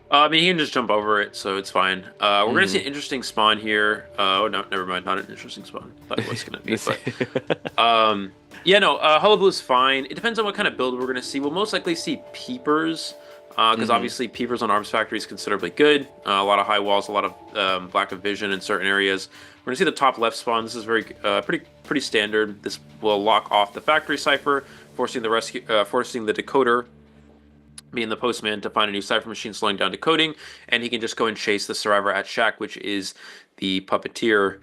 I mean, he can just jump over it, so it's fine. We're going to see an interesting spawn here. Oh, no, never mind. Not an interesting spawn. Thought it was going to be. Hullabaloo's fine. It depends on what kind of build we're going to see. We'll most likely see Peepers, because obviously Peepers on Arms Factory is considerably good. A lot of high walls, a lot of lack of vision in certain areas. We're going to see the top left spawn. This is very pretty standard. This will lock off the Factory Cipher, forcing the decoder, being the postman, to find a new cipher machine, slowing down decoding, and he can just go and chase the survivor at Shack, which is the puppeteer,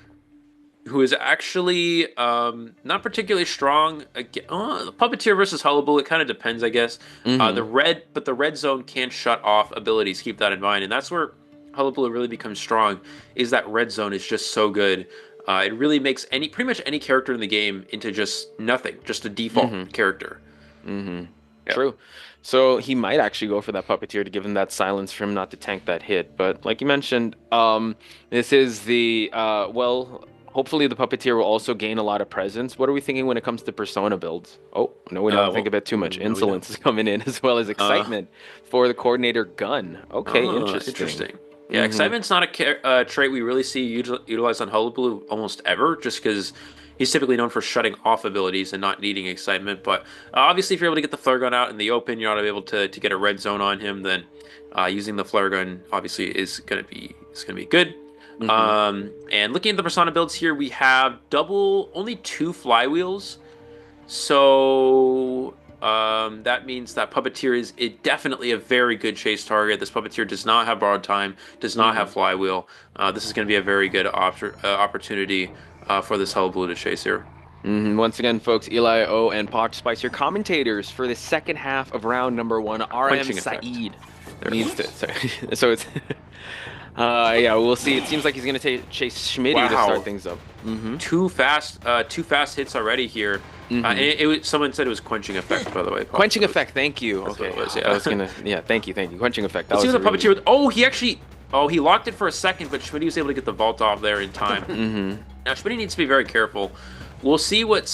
who is actually not particularly strong. The puppeteer versus Hullabaloo, it kind of depends, I guess. The red zone can shut off abilities. Keep that in mind, and that's where Hullabaloo really becomes strong. Is that red zone is just so good. It really makes pretty much any character in the game into just nothing, just a default character. Yep. True. So he might actually go for that puppeteer to give him that silence for him not to tank that hit. But like you mentioned, this is the Hopefully the Puppeteer will also gain a lot of presence. What are we thinking when it comes to Persona builds? Oh, no, we don't think of it too much. Insolence is coming in, as well as Excitement for the Coordinator gun. Okay, interesting. Yeah, Excitement's not a trait we really see utilized on Hullabaloo almost ever, just because he's typically known for shutting off abilities and not needing Excitement. But obviously, if you're able to get the flare gun out in the open, you're not able to get a red zone on him, then using the flare gun obviously is gonna be good. And looking at the Persona builds here, we have only 2 flywheels. So that means that Puppeteer is definitely a very good chase target. This Puppeteer does not have borrowed time, does not have flywheel. This is going to be a very good opportunity for this Hullabaloo to chase here. Once again, folks, Eli O and Potch Spice, your commentators for the second half of round number 1. RM Saeed needs to. So it's. Yeah, we'll see. It seems like he's going to chase Schmitty to start things up. 2 fast hits already here. And someone said it was quenching effect, by the way. Quenching effect, thank you. That's okay, what it was, thank you. Quenching effect. Let's see what the Puppeteer. He locked it for a second, but Schmitty was able to get the vault off there in time. Now Schmitty needs to be very careful. We'll see what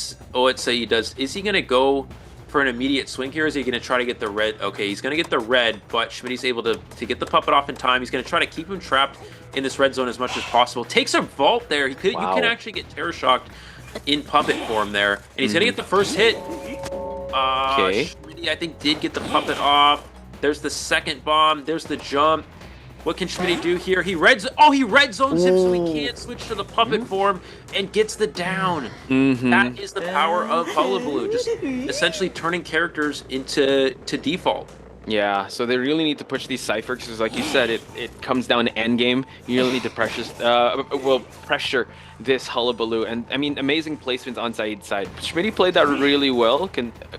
Saeed does. Is he going to go for an immediate swing here? Is he going to try to get the red? Okay, he's going to get the red, but Schmitty's able to get the puppet off in time. He's going to try to keep him trapped in this red zone as much as possible. Takes a vault there. You can actually get terror shocked in puppet form there, and he's going to get the first hit. Schmitty, I think, did get the puppet off. There's the second bomb. There's the jump. What can Schmitty do here? He red zones him, so he can't switch to the puppet form and gets the down. That is the power of Hullabaloo, just essentially turning characters into default. Yeah, so they really need to push these ciphers because, like you said, it comes down to endgame. You really need to pressure this Hullabaloo. And I mean, amazing placements on Saeed's side. Schmitty played that really well,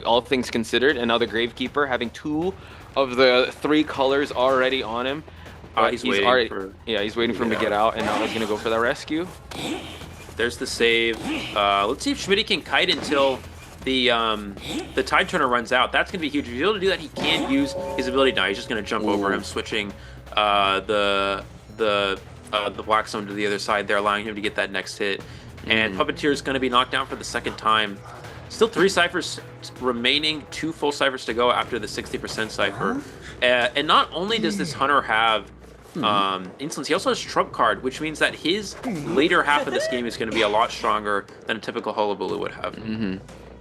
all things considered. And now the Gravekeeper having 2 of the 3 colors already on him. He's waiting for him to get out, and now he's gonna go for that rescue. There's the save. Let's see if Schmitty can kite until the Tide Turner runs out. That's gonna be huge. If he's able to do that, he can't use his ability now. He's just gonna jump over him, switching the black zone to the other side there, allowing him to get that next hit. And Puppeteer is gonna be knocked down for the second time. Still 3 ciphers remaining, 2 full ciphers to go after the 60% cipher. And not only does this Hunter have insolence, he also has Trump card, which means that his later half of this game is going to be a lot stronger than a typical Hullabaloo would have.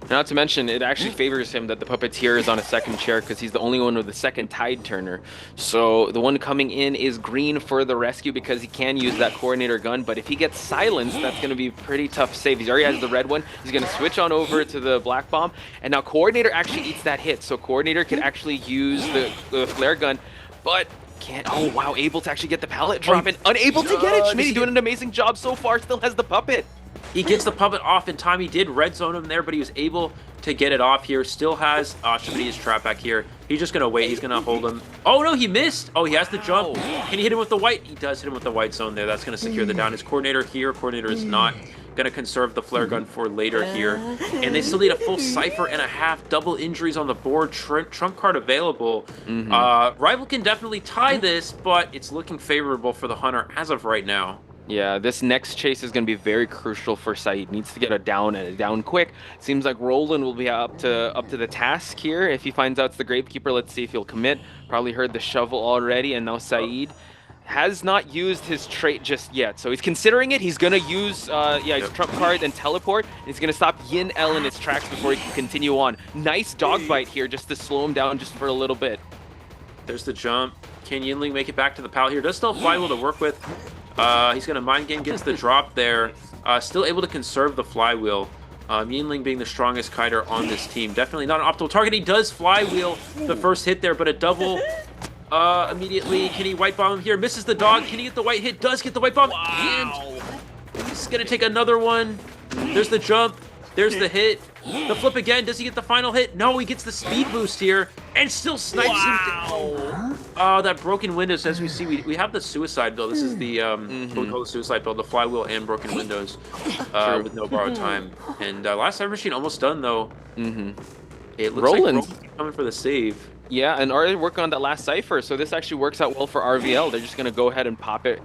Not to mention, it actually favors him that the Puppeteer is on a second chair because he's the only one with the second Tide Turner. So the one coming in is green for the rescue because he can use that Coordinator gun, but if he gets silenced, that's going to be a pretty tough save. He already has the red one. He's going to switch on over to the black bomb, and now Coordinator actually eats that hit, so Coordinator can actually use the flare gun, but can't. Oh, wow, able to actually get the pallet drop and unable to get it. Schmitty doing an amazing job so far, still has the puppet. He gets the puppet off in time. He did red zone him there, but he was able to get it off here. Still has Schmitty's trap back here. He's just going to wait. He's going to hold him. Oh, no, he missed. Oh, he has the jump. Can he hit him with the white? He does hit him with the white zone there. That's going to secure the down. His Coordinator here. Coordinator is not going to conserve the flare gun for later here. And they still need a full cipher and a half. Double injuries on the board. Trump card available. Rival can definitely tie this, but it's looking favorable for the Hunter as of right now. Yeah, this next chase is going to be very crucial for Saeed. Needs to get a down and a down quick. Seems like Roland will be up to the task here. If he finds out it's the Gravekeeper, let's see if he'll commit. Probably heard the shovel already, and now Saeed has not used his trait just yet. So he's considering it. He's going to use his Trump card and teleport. And he's going to stop Yin L in his tracks before he can continue on. Nice dog bite here just to slow him down just for a little bit. There's the jump. Can Yinling make it back to the pallet here? Does still have flywheel to work with. He's going to mind game, gets the drop there. Still able to conserve the flywheel. Yinling being the strongest kiter on this team. Definitely not an optimal target. He does flywheel the first hit there, but a double immediately. Can he white bomb him here? Misses the dog. Can he get the white hit? Does get the white bomb. And he's going to take another one. There's the jump. There's the hit. The flip again. Does he get the final hit? No, he gets the speed boost here and still snipes him down. Oh, that broken windows. As we see, we have the suicide build. This is the what we call the suicide build, the flywheel and broken windows with no borrowed time. And last time machine almost done though. It looks like Roland's coming for the save. Yeah, and already working on that last cipher. So this actually works out well for RVL. They're just gonna go ahead and pop it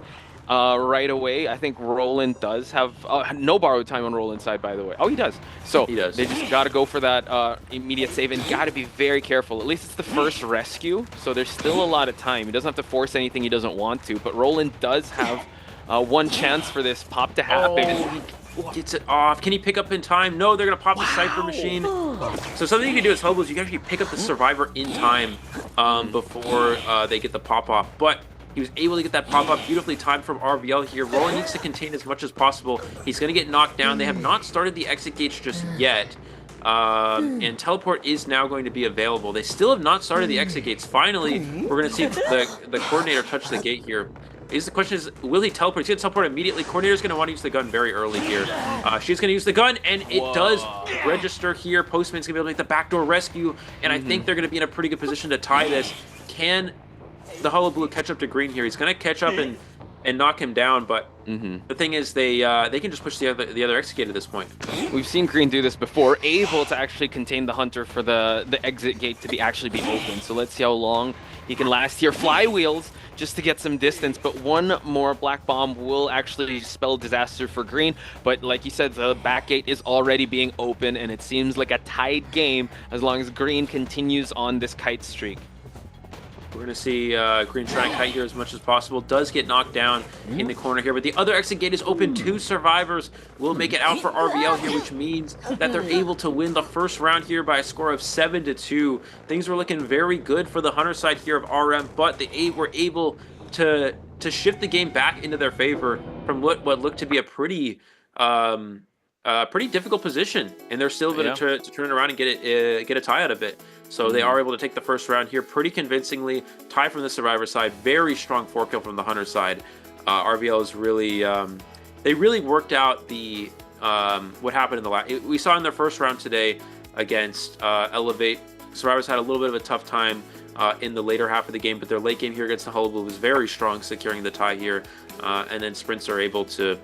right away. I think Roland does have no borrowed time on Roland's side, by the way. Oh, he does. So He does. they just got to go for that immediate save and got to be very careful. At least it's the first rescue, so there's still a lot of time. He doesn't have to force anything he doesn't want to, but Roland does have one chance for this pop to happen. Oh, he gets it off. Can he pick up in time? No, they're going to pop the Cypher Machine. So something you can do as Hullabaloo is you can actually pick up the Survivor in time before they get the pop-off. But he was able to get that pop-up beautifully timed from RVL here. Roland needs to contain as much as possible. He's going to get knocked down. They have not started the exit gates just yet. And teleport is now going to be available. They still have not started the exit gates. Finally, we're going to see the coordinator touch the gate here. The question is, will he teleport? He's going to teleport immediately. Coordinator's going to want to use the gun very early here. She's going to use the gun, and it does register here. Postman's going to be able to make the backdoor rescue, and I think they're going to be in a pretty good position to tie this. Can the Hullabaloo catch up to Green here? He's going to catch up and knock him down, but the thing is, they can just push the other exit gate at this point. We've seen Green do this before, able to actually contain the Hunter for the exit gate to actually be open. So let's see how long he can last here. Flywheels just to get some distance, but one more Black Bomb will actually spell disaster for Green. But like you said, the back gate is already being open, and it seems like a tied game as long as Green continues on this kite streak. We're going to see Green try and kite here as much as possible. Does get knocked down in the corner here, but the other exit gate is open. 2 survivors will make it out for RVL here, which means that they're able to win the first round here by a score of 7-2. Things were looking very good for the Hunter side here of RM, but they were able to shift the game back into their favor from what looked to be a pretty difficult position, and they're still able to turn it around and get a tie out of it. So they are able to take the first round here pretty convincingly. Tie from the Survivor side. Very strong 4-kill from the Hunter side. RVL is really... they really worked out the what happened in the last... We saw in their first round today against Elevate. Survivors had a little bit of a tough time in the later half of the game, but their late game here against the Hullabaloo was very strong, securing the tie here. And then Sprints are able to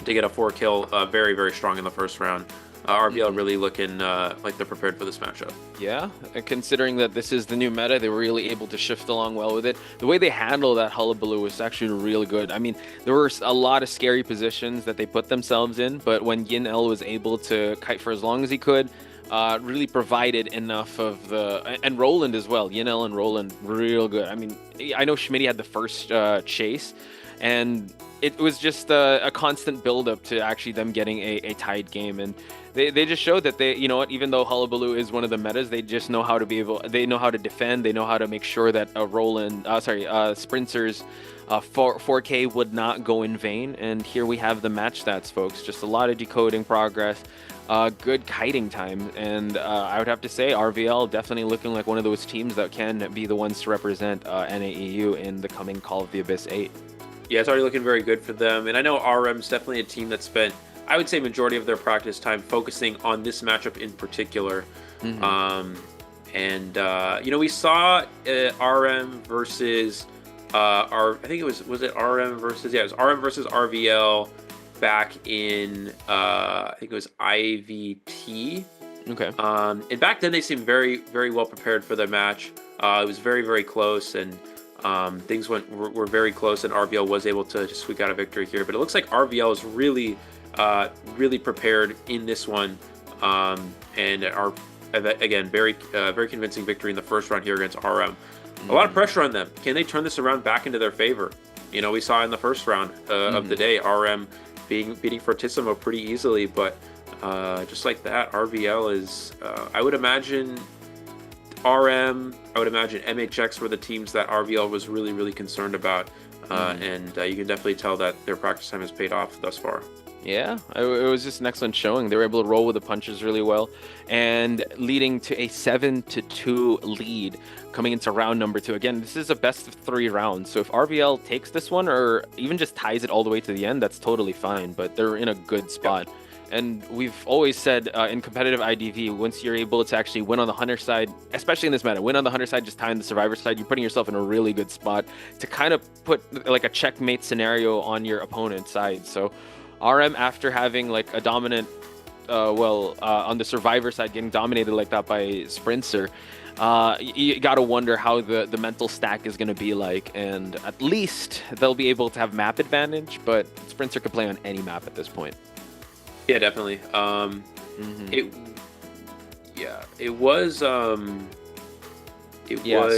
get a 4-kill very, very strong in the first round. RVL really looking like they're prepared for this matchup. Yeah, and considering that this is the new meta, they were really able to shift along well with it. The way they handled that Hullabaloo was actually really good. I mean, there were a lot of scary positions that they put themselves in, but when Yin L was able to kite for as long as he could, really provided enough of the... And Roland as well. Yin L and Roland, real good. I mean, I know Schmitty had the first chase, and it was just a constant build-up to actually them getting a tied game, and they just showed that they, you know what, even though Hullabaloo is one of the metas, they just know how to be able, they know how to defend, they know how to make sure that Sprinter's 4K would not go in vain. And here we have the match stats, folks. Just a lot of decoding progress, good kiting time, and I would have to say RVL definitely looking like one of those teams that can be the ones to represent NAEU in the coming Call of the Abyss 8. Yeah, it's already looking very good for them. And I know RM's definitely a team that spent, I would say, majority of their practice time focusing on this matchup in particular. You know, we saw RM versus, I think it was it RM versus, yeah, it was RM versus RVL back in, I think it was IVT. Okay. And back then they seemed very, very well prepared for their match. It was very, very close, and things were very close, and RVL was able to just squeak out a victory here. But it looks like RVL is really prepared in this one, and are again very convincing victory in the first round here against RM. A lot of pressure on them. Can they turn this around back into their favor? You know, we saw in the first round of the day RM beating Fortissimo pretty easily, but just like that, RVL is I would imagine RM, I would imagine MHX were the teams that RVL was really, really concerned about. And you can definitely tell that their practice time has paid off thus far. Yeah, it was just an excellent showing. They were able to roll with the punches really well, and leading to a 7-2 lead coming into round number 2. Again, this is a best of 3 rounds, so if RVL takes this one or even just ties it all the way to the end, that's totally fine, but they're in a good spot. Yep. And we've always said in competitive IDV, once you're able to actually win on the Hunter side, especially in this meta, win on the Hunter side, just tie on the Survivor side, you're putting yourself in a really good spot to kind of put like a checkmate scenario on your opponent's side. So RM, after having like a dominant on the survivor side, getting dominated like that by Sprinter, you got to wonder how the mental stack is going to be like. And at least they'll be able to have map advantage, but Sprinter could play on any map at this point. Yeah, definitely. It was.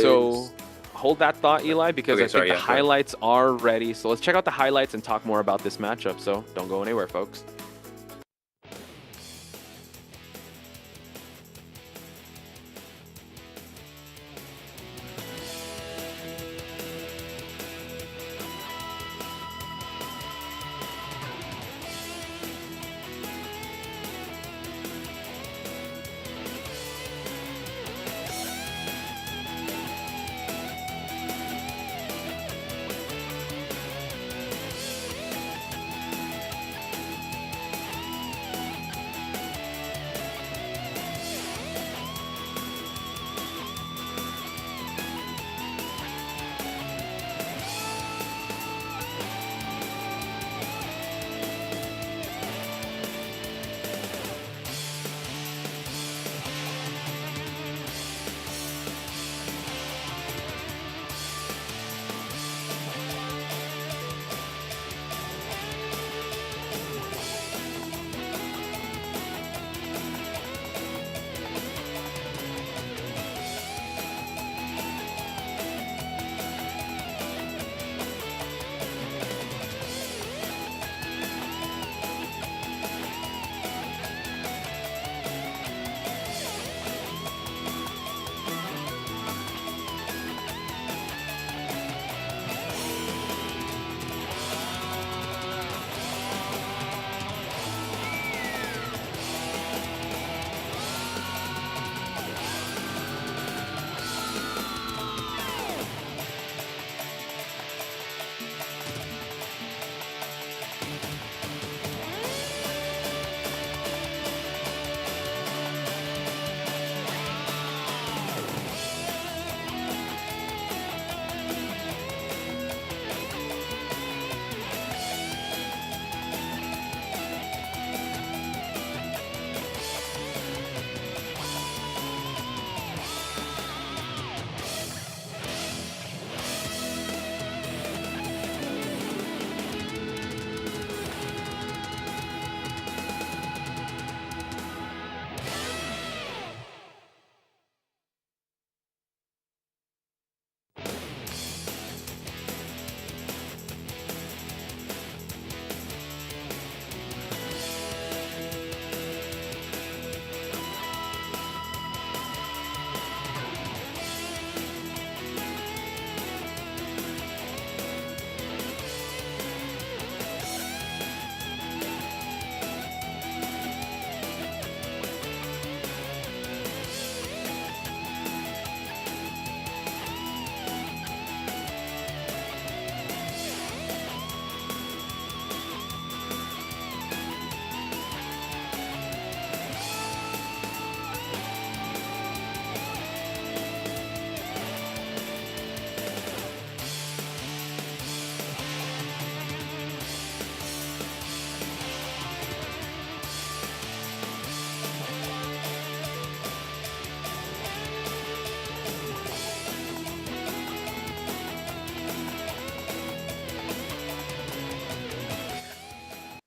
So hold that thought, Eli, because I think the highlights are ready. So let's check out the highlights and talk more about this matchup. So don't go anywhere, folks.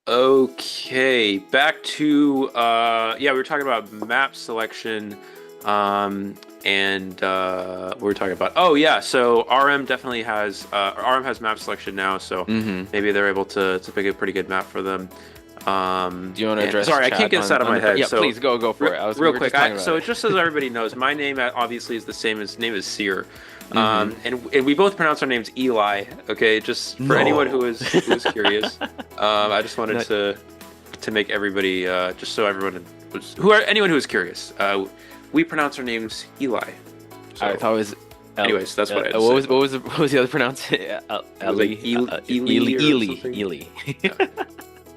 Okay, back to we were talking about map selection, and we were talking about so RM definitely has RM has map selection now, so maybe they're able to pick a pretty good map for them. Do you want to address? Sorry, I can't get this out of my head. Yeah, so please go for it. Real quick. So just so everybody knows, my name obviously is the same as name is Seer. And we both pronounce our names Eli. Okay, just for anyone who is curious. I just wanted to make everybody just so everyone anyone who is curious. We pronounce our names Eli. So, I thought it was. Anyways, that's what I had to what say. was the other pronunciation? Eli.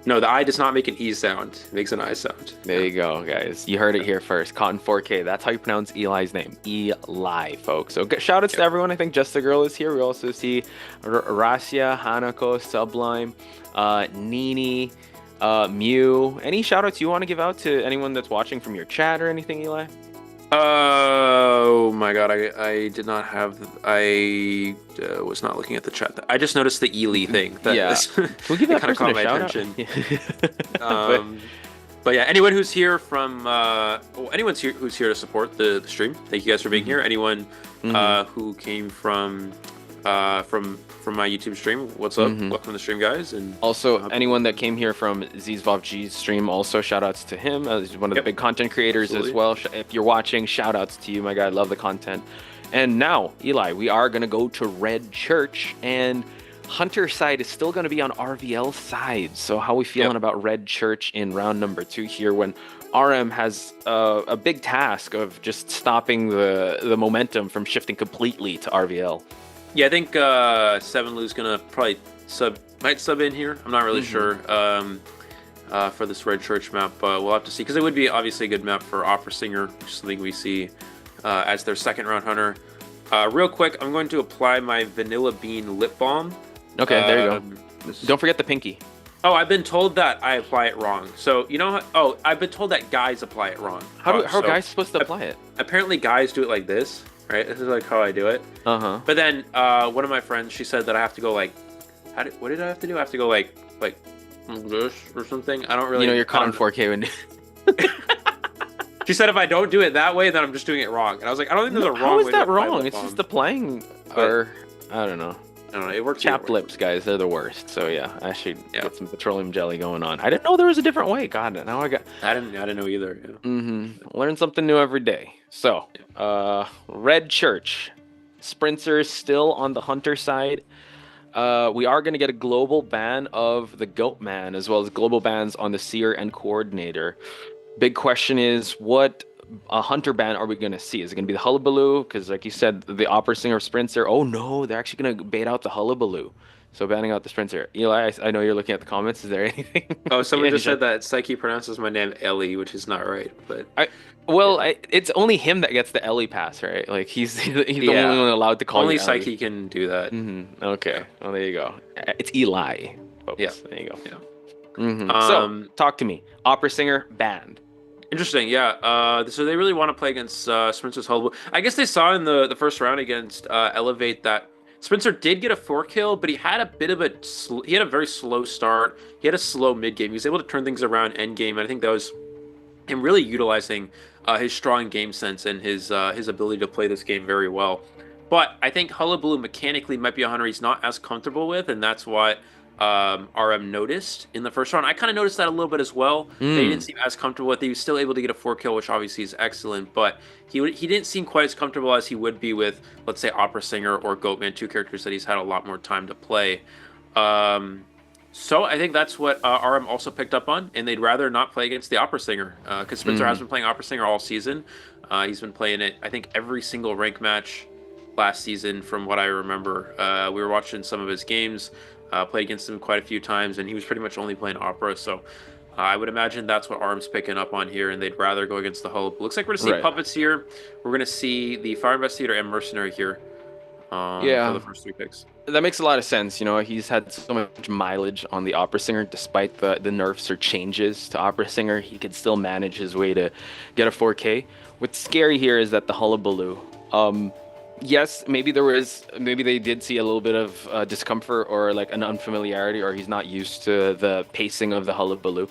No, the I does not make an E sound. It makes an I sound. There you go, guys. You heard it here first. Cotton 4K. That's how you pronounce Eli's name. Eli, folks. So shout outs to everyone. I think Just the Girl is here. We also see Rasia, Hanako, Sublime, Nini, Mew. Any shout outs you want to give out to anyone that's watching from your chat or anything, Eli? Oh my god, I did not have. I was not looking at the chat. I just noticed the Ely thing. We'll give that kind of person caught my a shout attention. out. But yeah, anyone who's here from anyone's here who's here to support the stream. Thank you guys for being here. Anyone who came from my YouTube stream, what's up? Welcome to the stream, guys. And also anyone that came here from ZzVovG's stream, also shout outs to him. He's one of the big content creators as well. If you're watching, shout outs to you, my guy. I love the content. And now, Eli, we are going to go to Red Church, and Hunter side is still going to be on RVL side. So how are we feeling about Red Church in round number 2 here, when RM has a big task of just stopping the momentum from shifting completely to RVL? Yeah, I think Seven Lou's gonna probably might sub in here. I'm not really sure for this Red Church map, but we'll have to see, because it would be obviously a good map for Opera Singer, which is something we see as their second round hunter. Real quick, I'm going to apply my Vanilla Bean Lip Balm. Okay, there you go. Don't forget the pinky. Oh, I've been told that I apply it wrong. So, you know, I've been told that guys apply it wrong. How are guys supposed to apply it? Apparently guys do it like this, right? This is like how I do it. But then one of my friends, she said that I have to go like, what did I have to do? I have to go like this or something. I don't really. You know, you're caught on 4K when. She said if I don't do it that way, then I'm just doing it wrong. And I was like, I don't think there's a wrong way. How is to that apply wrong? lip It's balm. just the playing, or I don't know. I don't know. It works. Chapped lips, guys. They're the worst. So yeah, I should get some petroleum jelly going on. I didn't know there was a different way. God, now I got. I didn't know either. Yeah. Learn something new every day. So, Red Church, Sprinters still on the Hunter side. We are going to get a global ban of the Goatman, as well as global bans on the Seer and Coordinator. Big question is, what a Hunter ban are we going to see? Is it going to be the Hullabaloo? Because like you said, the Opera Singer Sprinter. Oh no, they're actually going to bait out the Hullabaloo. So banning out the Sprinter. Eli, I know you're looking at the comments. Is there anything? Oh, someone just said that Psyche pronounces my name Ellie, which is not right. But it's only him that gets the Ellie pass, right? Like he's the only one allowed to call only you Ellie. Psyche can do that. Okay. Well, there you go. It's Eli, folks. Yeah. There you go. Yeah. So talk to me. Opera Singer banned. Interesting, yeah. So they really want to play against Spencer's Hullabaloo. I guess they saw in the first round against Elevate that Spencer did get a 4-kill, but he had a bit of he had a very slow start. He had a slow mid game. He was able to turn things around end game, and I think that was him really utilizing his strong game sense and his ability to play this game very well. But I think Hullabaloo mechanically might be a hunter he's not as comfortable with, and that's what RM noticed in the first round. I kind of noticed that a little bit as well. He didn't seem as comfortable with it. He was still able to get a 4-kill, which obviously is excellent, but he didn't seem quite as comfortable as he would be with, let's say, Opera Singer or Goatman, two characters that he's had a lot more time to play. So I think that's what RM also picked up on, and they'd rather not play against the Opera Singer, because Spencer has been playing Opera Singer all season. He's been playing it, I think, every single rank match last season, from what I remember. We were watching some of his games. Played against him quite a few times, and he was pretty much only playing Opera, so I would imagine that's what ARM's picking up on here, and they'd rather go against the Hullabaloo. Looks like we're going to see Puppets here. We're going to see the Fire Investigator and Mercenary here for the first 3 picks. That makes a lot of sense. You know, he's had so much mileage on the Opera Singer. Despite the nerfs or changes to Opera Singer, he could still manage his way to get a 4K. What's scary here is that the Hullabaloo, yes, maybe they did see a little bit of discomfort or like an unfamiliarity, or he's not used to the pacing of the Hullabaloo.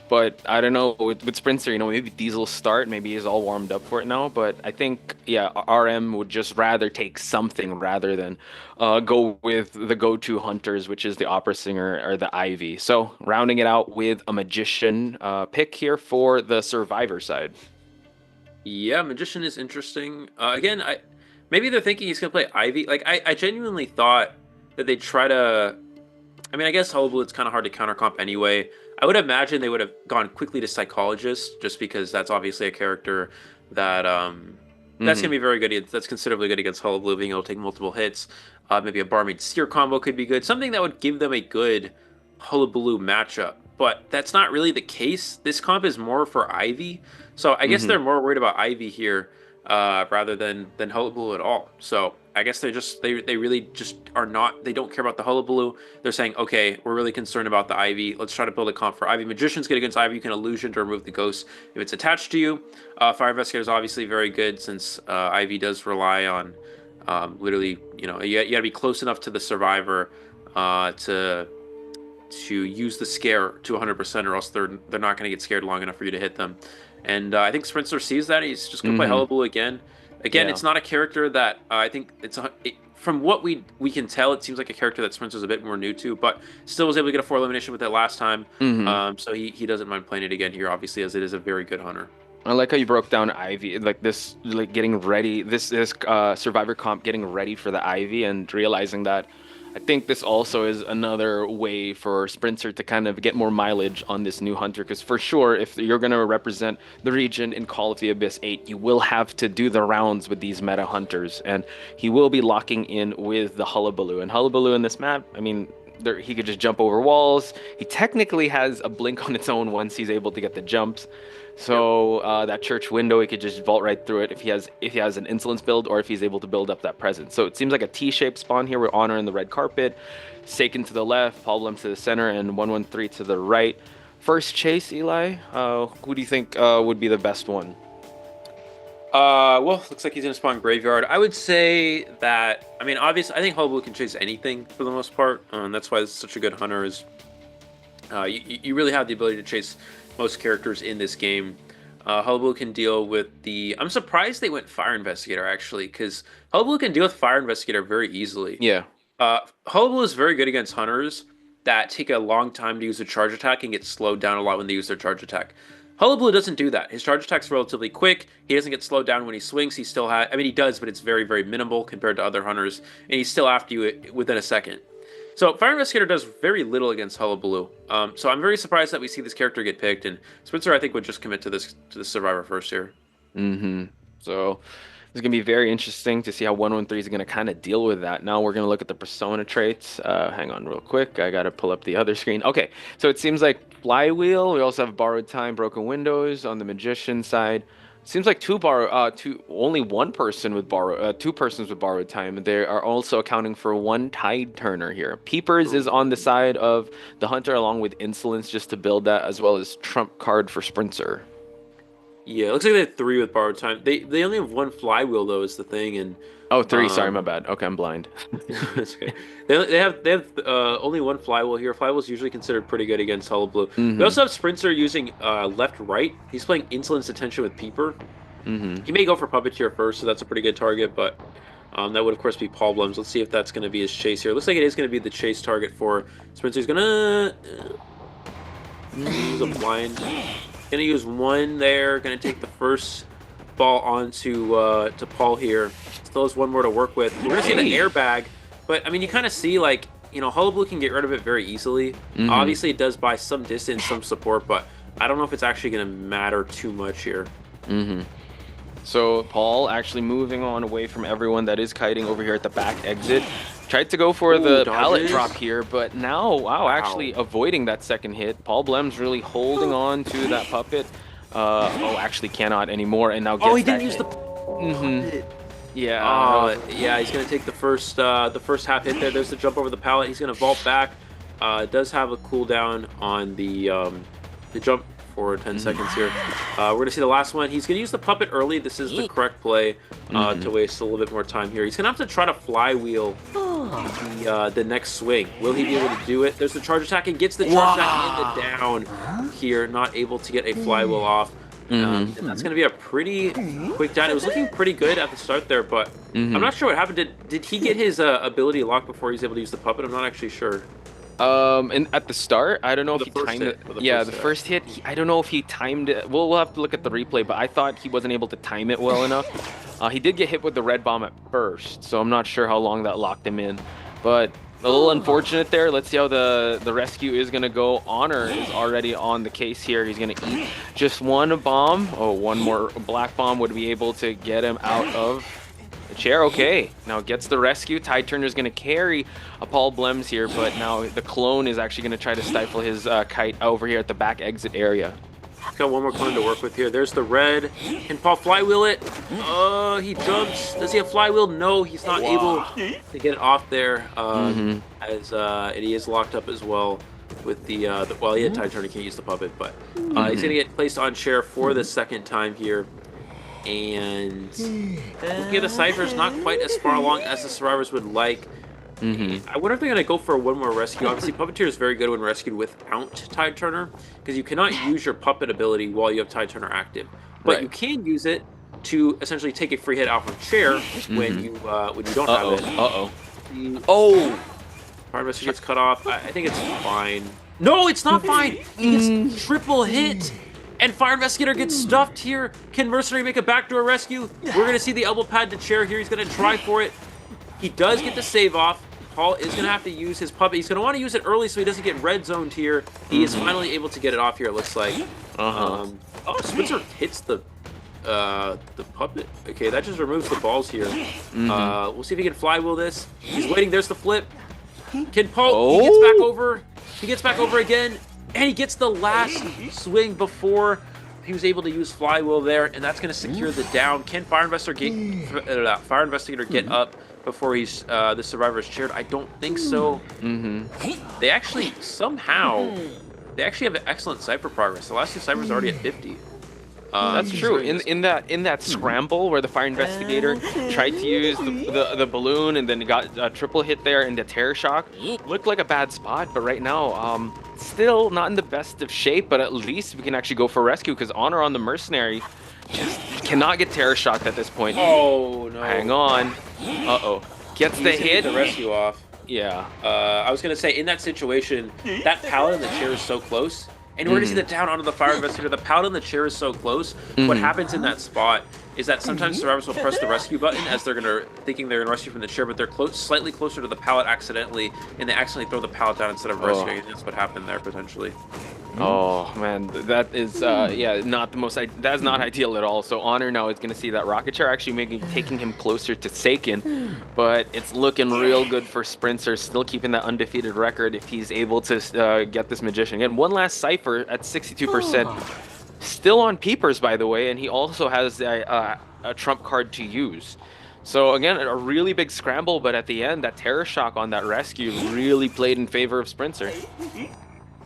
But I don't know, with Sprinter, you know, maybe Diesel start, maybe he's all warmed up for it now. But I think, RM would just rather take something rather than go with the go-to hunters, which is the Opera Singer or the Ivy. So rounding it out with a Magician pick here for the Survivor side. Yeah, Magician is interesting. Again, maybe they're thinking he's going to play Ivy. Like, I genuinely thought that they'd try to... I mean, I guess Hullabaloo, it's kind of hard to counter-comp anyway. I would imagine they would have gone quickly to Psychologist, just because that's obviously a character that... that's going to be very good. That's considerably good against Hullabaloo, being able to take multiple hits. Maybe a Barmaid Seer combo could be good. Something that would give them a good Hullabaloo matchup. But that's not really the case. This comp is more for Ivy. So I guess they're more worried about Ivy here rather than Hullabaloo at all. So I guess they really just are not. They don't care about the hullabaloo. They're saying, okay, we're really concerned about the Ivy. Let's try to build a comp for Ivy. Magicians get against Ivy. You can illusion to remove the ghost if it's attached to you. Fire Investigator is obviously very good since Ivy does rely on literally, you gotta be close enough to the survivor to use the scare to 100%, or else they're not going to get scared long enough for you to hit them. And I think Sprinter sees that. He's just going to play Hullabaloo again. Again, it's not a character that I think from what we can tell, it seems like a character that Sprinter's a bit more new to, but still was able to get a 4 elimination with it last time. So he doesn't mind playing it again here, obviously, as it is a very good hunter. I like how you broke down Ivy, like this, like getting ready, this Survivor comp getting ready for the Ivy, and realizing that I think this also is another way for Sprinter to kind of get more mileage on this new hunter, because for sure, if you're going to represent the region in Call of the Abyss 8, you will have to do the rounds with these meta hunters, and he will be locking in with the Hullabaloo. And Hullabaloo in this map, I mean, he could just jump over walls. He technically has a blink on its own once he's able to get the jumps. So that church window, he could just vault right through it if he has an insolence build, or if he's able to build up that presence. So it seems like a T-shaped spawn here with Honor in the red carpet, Saken to the left, Paul Blum to the center, and 113 to the right. First chase, Eli, who do you think would be the best one? Well, looks like he's gonna spawn Graveyard. I would say that, I mean, obviously, I think Hullabaloo can chase anything for the most part, and that's why it's such a good hunter. Is you really have the ability to chase most characters in this game. Hullabaloo can deal with the... I'm surprised they went Fire Investigator, actually, because Hullabaloo can deal with Fire Investigator very easily. Yeah. Hullabaloo is very good against hunters that take a long time to use a charge attack and get slowed down a lot when they use their charge attack. Hullabaloo doesn't do that. His charge attack's relatively quick. He doesn't get slowed down when he swings. He still has... I mean, he does, but it's very, very minimal compared to other hunters, and he's still after you within a second. So Fire Investigator does very little against Hullabaloo. So I'm very surprised that we see this character get picked, and Sprinter, I think, would just commit to this Survivor first here. So it's going to be very interesting to see how 113 is going to kind of deal with that. Now we're going to look at the persona traits. Hang on real quick. I got to pull up the other screen. Okay, so it seems like Flywheel. We also have Borrowed Time, Broken Windows on the Magician side. Seems like only one person with two persons with Borrowed Time. They are also accounting for one Tide Turner here. Peepers is on the side of the Hunter along with Insolence just to build that, as well as Trump card for Sprinter. Yeah, it looks like they have 3 with Borrowed Time. They only have 1 Flywheel though, is the thing, and 3. Sorry, my bad. Okay, I'm blind. That's okay. They have only 1 Flywheel here. Flywheel is usually considered pretty good against Hullabaloo. We also have Sprinter using left-right. He's playing Insolence Attention with Peeper. He may go for Puppeteer first, so that's a pretty good target, but that would, of course, be Paul Blum's. Let's see if that's going to be his chase here. Looks like it is going to be the chase target for Sprinter. He's going to use a blind. Going to use 1 there. Going to take the first ball onto to Paul here. Still has 1 more to work with. We're going to see the airbag, but I mean, you kind of see, like, you know, Hullabaloo can get rid of it very easily. Obviously, it does buy some distance, some support, but I don't know if it's actually going to matter too much here. So Paul actually moving on away from everyone that is kiting over here at the back exit. Tried to go for the pallet drop here, but now, wow, actually avoiding that second hit. Paul Blem's really holding on to that puppet. Actually cannot anymore, and now gets he didn't use the puppet. Yeah. Yeah, he's going to take the first half hit there. There's the jump over the pallet. He's going to vault back. It does have a cooldown on the jump for 10 seconds here. We're going to see the last one. He's going to use the puppet early. This is the correct play to waste a little bit more time here. He's going to have to try to flywheel the next swing. Will he be able to do it? There's the charge attack, and gets the charge attack in the down here. Not able to get a flywheel off. And that's going to be a pretty quick down. It was looking pretty good at the start there, but I'm not sure what happened. Did he get his ability locked before he was able to use the puppet? I'm not actually sure. And at the start, I don't know if he timed it. Yeah, the first hit, I don't know if he timed it. We'll have to look at the replay, but I thought he wasn't able to time it well enough. He did get hit with the red bomb at first, so I'm not sure how long that locked him in. But a little unfortunate there. Let's see how the rescue is going to go. Honor is already on the case here. He's going to eat just 1 bomb. One more black bomb would be able to get him out of the chair. Okay, now gets the rescue. Tide Turner's going to carry a Paul Blems here, but now the clone is actually going to try to stifle his kite over here at the back exit area. He's got one more clone to work with here. There's the red. Can Paul flywheel it? He jumps. Does he have flywheel? No, he's not able to get it off there. As and he is locked up as well with the well, he had Tide Turner, can't use the puppet, but he's gonna get placed on chair for the second time here. And looking at the ciphers, not quite as far along as the survivors would like. I wonder if they're going to go for one more rescue. Obviously, Puppeteer is very good when rescued without Tide Turner, because you cannot use your puppet ability while you have Tide Turner active. But you can use it to essentially take a free hit off of chair when you don't have it. Fire Investigator gets cut off. I think it's fine. No, it's not fine! He gets triple hit! And Fire Investigator gets stuffed here. Can Mercenary make a backdoor rescue? We're going to see the elbow pad to chair here. He's going to try for it. He does get the save off. Paul is going to have to use his puppet. He's going to want to use it early so he doesn't get red zoned here. He is finally able to get it off here, it looks like. Spencer hits the puppet. Okay, that just removes the balls here. We'll see if he can flywheel this. He's waiting. There's the flip. Can Paul? He gets back over. He gets back over again. And he gets the last swing before he was able to use flywheel there. And that's going to secure the down. Can Fire Investigator get up before he's the survivor is cheered? I don't think so. They actually have excellent cipher progress. The last two ciphers are already at 50. That's true. In that scramble where the Fire Investigator tried to use the balloon and then got a triple hit there in the terror shock, looked like a bad spot. But right now, still not in the best of shape. But at least we can actually go for rescue, because Honor on the Mercenary just cannot get terror shocked at this point. Oh no! Hang on. Gets the hit. The rescue off. Yeah. I was gonna say, in that situation, that pallet and the chair is so close. And we're going to see the down onto the Fire Investigator. The pallet and the chair is so close. What happens in that spot is that sometimes survivors will press the rescue button as they're thinking they're going to rescue from the chair, but they're slightly closer to the pallet accidentally, and they accidentally throw the pallet down instead of rescuing. And that's what happened there potentially. Oh man, that is not the most. That's not ideal at all. So Honor now is going to see that rocket chair actually taking him closer to Seiken, but it's looking real good for Sprinter, still keeping that undefeated record if he's able to get this magician. Again, one last cipher at 62%, still on peepers by the way, and he also has a trump card to use. So again, a really big scramble, but at the end, that terror shock on that rescue really played in favor of Sprinter.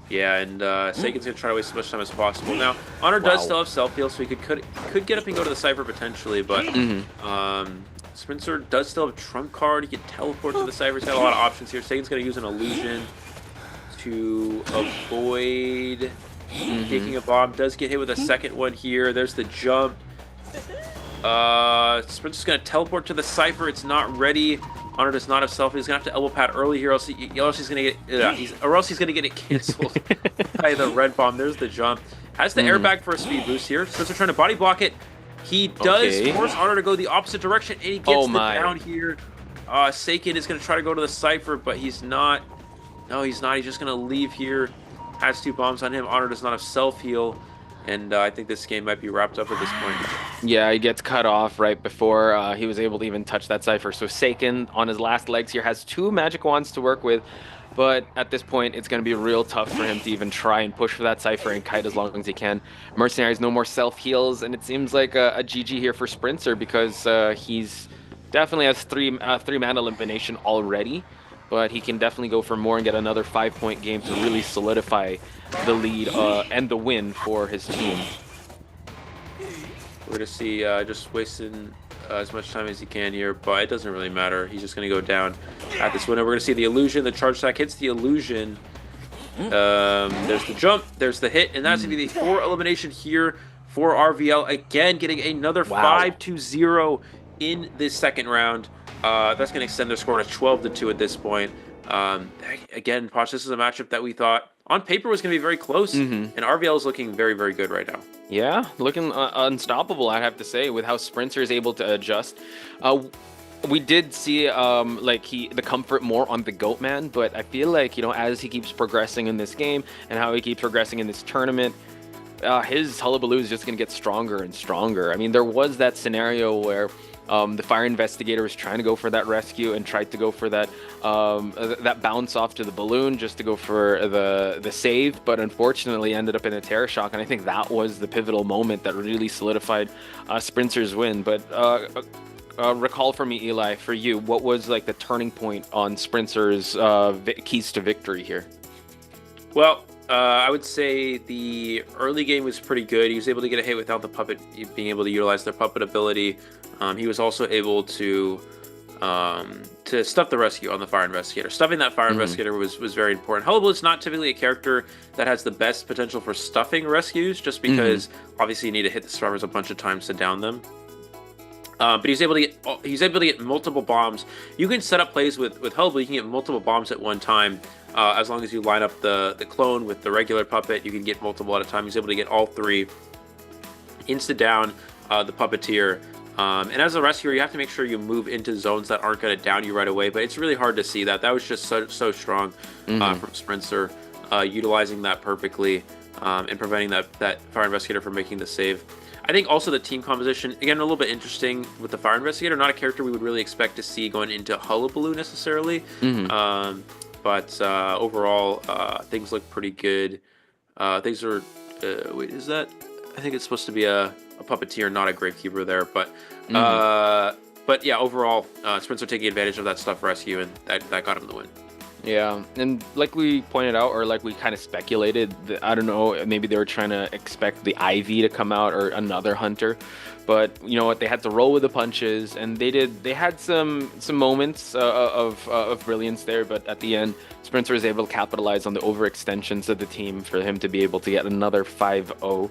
Yeah, and Seiken's going to try to waste as much time as possible. Now, Honor does still have self-heal, so he could get up and go to the Cypher potentially, but Sprinter does still have a Trump card. He can teleport to the Cypher. He's got a lot of options here. Seiken's going to use an illusion to avoid taking a bomb. Does get hit with a second one here. There's the jump. Sprinter's going to teleport to the Cypher. It's not ready. Honor does not have self. He's gonna have to elbow pad early here, or else he's gonna get it canceled by the red bomb. There's the jump. Has the airbag for a speed boost here. Sprinter trying to body block it. He does force Honor to go the opposite direction, and he gets the down here. Seiken is gonna try to go to the Cypher, but he's not. No, he's not. He's just gonna leave here. Has 2 bombs on him. Honor does not have self heal. And I think this game might be wrapped up at this point. Yeah, he gets cut off right before he was able to even touch that Cypher. So Seiken, on his last legs here, has 2 magic wands to work with. But at this point, it's going to be real tough for him to even try and push for that Cypher and kite as long as he can. Mercenaries, no more self-heals. And it seems like a GG here for Sprinter, because he's definitely has 3-man elimination already. But he can definitely go for more and get another 5-point game to really solidify the lead and the win for his team. We're going to see just wasting as much time as he can here, but it doesn't really matter. He's just going to go down at this window. We're going to see the illusion. The charge stack hits the illusion. There's the jump. There's the hit. And that's going to be the 4 elimination here for RVL. Again, getting another 5-0 in this second round. That's going to extend their score to 12-2 at this point. Again, Posh, this is a matchup that we thought on paper was going to be very close, and RVL is looking very, very good right now. Yeah, looking unstoppable, I have to say, with how Sprinter is able to adjust. We did see the comfort more on the Goatman, but I feel like, as he keeps progressing in this game and how he keeps progressing in this tournament, his hullabaloo is just going to get stronger and stronger. I mean, there was that scenario where The fire investigator was trying to go for that rescue and tried to go for that that bounce off to the balloon just to go for the save, but unfortunately ended up in a terror shock. And I think that was the pivotal moment that really solidified Sprincer's win. But recall for me, Eli, for you, what was like the turning point on Sprincer's keys to victory here? Well, I would say the early game was pretty good. He was able to get a hit without the puppet being able to utilize their puppet ability. He was also able to stuff the rescue on the fire investigator. Stuffing that fire investigator was very important. Hullabaloo is not typically a character that has the best potential for stuffing rescues, just because obviously you need to hit the survivors a bunch of times to down them. But he's able to get multiple bombs. You can set up plays with Hullabaloo. You can get multiple bombs at one time. As long as you line up the clone with the regular puppet, you can get multiple at a time. He's able to get all three, insta down the puppeteer. And as a rescuer, you have to make sure you move into zones that aren't going to down you right away. But it's really hard to see that. That was just so strong from Sprincer, utilizing that perfectly and preventing that fire investigator from making the save. I think also the team composition, again, a little bit interesting with the fire investigator. Not a character we would really expect to see going into Hullabaloo necessarily. But overall, things look pretty good. Things are... wait, is that... I think it's supposed to be a puppeteer, not a gravekeeper there. But yeah, overall, Sprincer taking advantage of that stuff rescue, and that got him the win. Yeah, and like we pointed out, or like we kind of speculated, I don't know, maybe they were trying to expect the Ivy to come out or another hunter, but you know what, they had to roll with the punches, and they had some moments of brilliance there, but at the end, Sprincer was able to capitalize on the overextensions of the team for him to be able to get another 5-0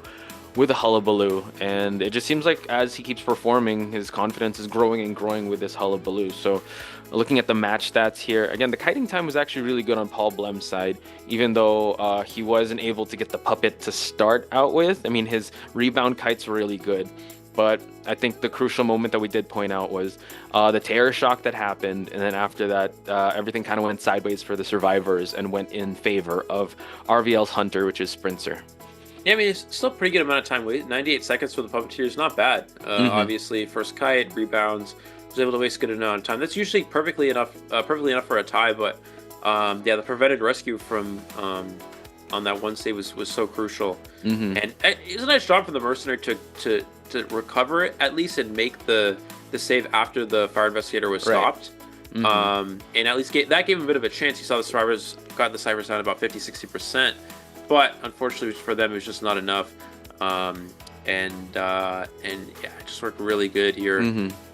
with a Hullabaloo, and it just seems like as he keeps performing, his confidence is growing and growing with this Hullabaloo. So looking at the match stats here, again, the kiting time was actually really good on Paul Blem's side, even though he wasn't able to get the puppet to start out with. I mean, his rebound kites were really good, but I think the crucial moment that we did point out was the terror shock that happened, and then after that, everything kind of went sideways for the survivors and went in favor of RVL's hunter, which is Sprincer. Yeah, I mean, it's still a pretty good amount of time waited. 98 seconds for the puppeteer is not bad. Obviously, first kite, rebounds, was able to waste a good amount of time. That's usually perfectly enough for a tie, but yeah, the prevented rescue from on that one save was so crucial. And it's a nice job for the mercenary to recover it at least and make the save after the fire investigator was stopped. And at least that gave him a bit of a chance. You saw the survivors got the ciphers down about 50-60%. But unfortunately for them, it was just not enough. And yeah, it just worked really good here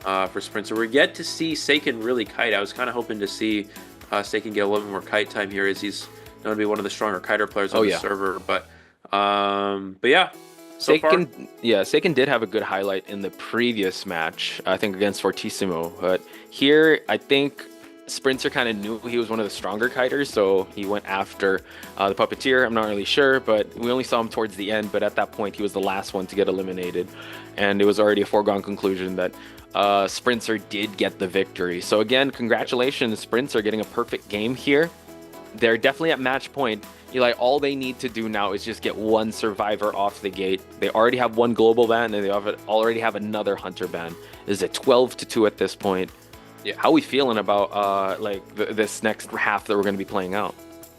for Sprincer. We're yet to see Seiken really kite. I was kind of hoping to see Seiken get a little bit more kite time here, as he's known to be one of the stronger kiter players on the server. But yeah, so Seiken did have a good highlight in the previous match, I think against Fortissimo. But here, I think Sprincer kind of knew he was one of the stronger kiters, so he went after the puppeteer. I'm not really sure, but we only saw him towards the end. But at that point, he was the last one to get eliminated, and it was already a foregone conclusion that Sprincer did get the victory. So again, congratulations, Sprincer, getting a perfect game here. They're definitely at match point. Eli, all they need to do now is just get one survivor off the gate. They already have one global ban, and they already have another hunter ban. Is it 12-2 at this point? Yeah. How are we feeling about this next half that we're going to be playing out?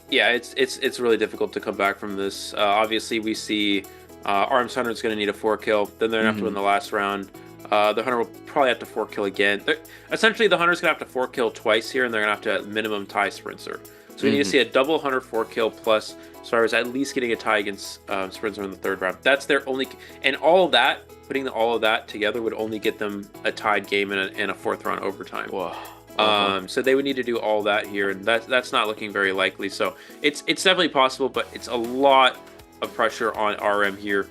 Yeah, it's really difficult to come back from this. Obviously, we see Arms Hunter is going to need a 4-kill. Then they're going to have to win the last round. The Hunter will probably have to 4-kill again. Essentially, the Hunter's going to have to 4-kill twice here, and they're going to have to at minimum tie Sprincer. So we need to see a double Hunter 4-kill plus Survivors at least getting a tie against Sprincer in the third round. That's their only... And all of that, putting all of that together would only get them a tied game and a fourth round overtime. Whoa. So they would need to do all that here, and that's not looking very likely. So it's definitely possible, but it's a lot of pressure on RM here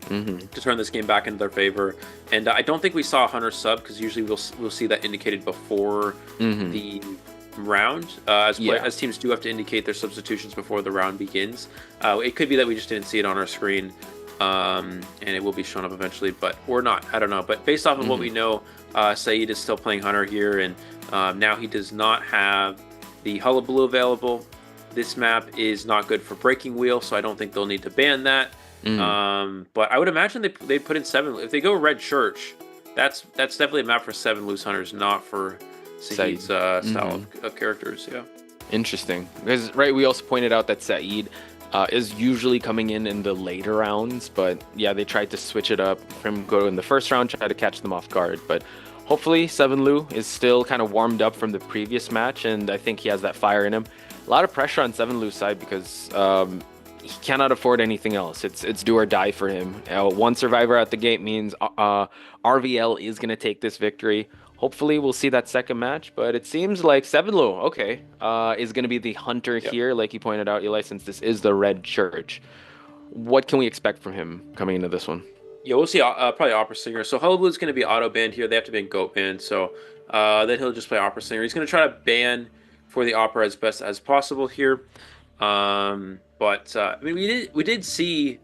to turn this game back into their favor. And I don't think we saw a Hunter sub, because usually we'll see that indicated before the round, as teams do have to indicate their substitutions before the round begins. It could be that we just didn't see it on our screen, and it will be shown up eventually, or not, I don't know. But based off of what we know, Saeed is still playing Hunter here, and now he does not have the Hullabaloo available. This map is not good for Breaking Wheel, so I don't think they'll need to ban that. But I would imagine they put in 7. If they go Red Church, That's definitely a map for 7 loose hunters, not for Saeed's style of characters. Yeah. Interesting. Because, right, we also pointed out that Saeed is usually coming in the later rounds, but yeah, they tried to switch it up from go in the first round, try to catch them off guard. But hopefully, 7 Lu is still kind of warmed up from the previous match, and I think he has that fire in him. A lot of pressure on 7 Lu's side because he cannot afford anything else. It's do or die for him. One survivor at the gate means RVL is going to take this victory. Hopefully, we'll see that second match, but it seems like 7 Lu, okay, is going to be the hunter here, like you pointed out, Eli, since this is the Red Church. What can we expect from him coming into this one? Yeah, we'll see. Probably Opera Singer. So Hullabaloo is going to be auto banned here. They have to ban Goat banned. So then he'll just play Opera Singer. He's going to try to ban for the Opera as best as possible here. I mean, we did see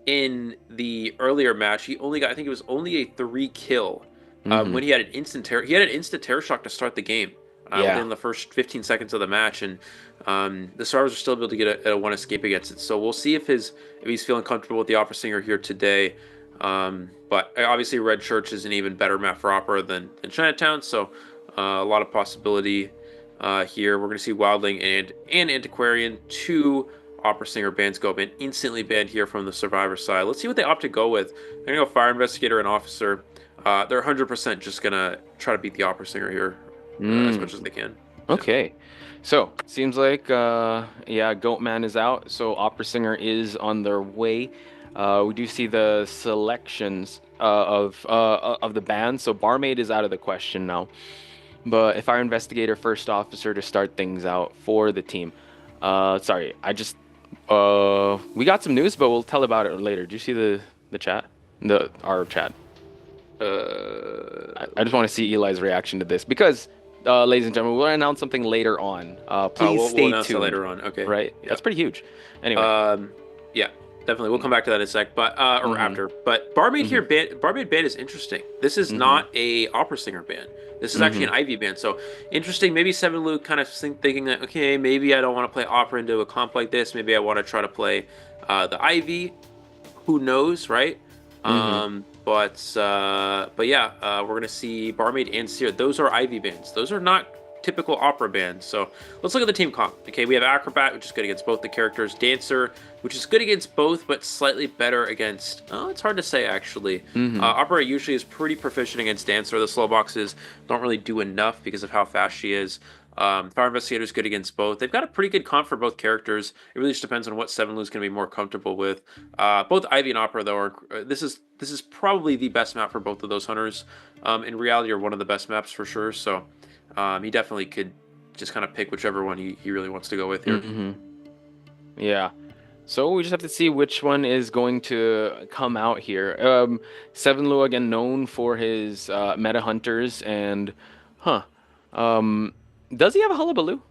in the earlier match he only got, I think it was only a 3 kill. When he had an instant terror shock to start the game within the first 15 seconds of the match, and the Stars are still able to get a 1 escape against it. So we'll see if he's feeling comfortable with the Opera Singer here today. But obviously Red Church is an even better map for Opera than Chinatown, so a lot of possibility here. We're going to see Wildling and Antiquarian, 2 Opera Singer bans go banned, instantly banned here from the Survivor side. Let's see what they opt to go with. They're going to go Fire Investigator and Officer. They're 100% just going to try to beat the Opera Singer here as much as they can. Okay. So, seems like, Goatman is out, so Opera Singer is on their way. We do see the selections of the band, so Barmaid is out of the question now. But if our Investigator, First Officer to start things out for the team. Sorry, we got some news, but we'll tell about it later. Do you see the chat? Our chat. I just want to see Eli's reaction to this because, ladies and gentlemen, we'll announce something later on. Please stay announce tuned. It later on. Okay. Right? Yeah. That's pretty huge. Anyway. Yeah, definitely. We'll come back to that in a sec, but or after. But Barmaid here, Barmaid band is interesting. This is not a Opera Singer band. This is actually an Ivy band. So interesting. Maybe 7 Lu kind of thinking that, okay, maybe I don't want to play Opera into a comp like this. Maybe I want to try to play the Ivy. Who knows, right? But yeah, we're gonna see Barmaid and Seer. Those are Ivy bands. Those are not typical Opera bands. So let's look at the team comp. Okay, we have Acrobat, which is good against both the characters. Dancer, which is good against both, but slightly better against. Oh, it's hard to say actually. Opera usually is pretty proficient against Dancer. The slow boxes don't really do enough because of how fast she is. Fire Investigator is good against both. They've got a pretty good comp for both characters. It really just depends on what 7 Lu is going to be more comfortable with. Both Ivy and Opera, though, this is probably the best map for both of those hunters. In reality, are one of the best maps for sure. So he definitely could just kind of pick whichever one he really wants to go with here. Yeah. So we just have to see which one is going to come out here. 7 Lu, again, known for his meta hunters and... does he have a Hullabaloo?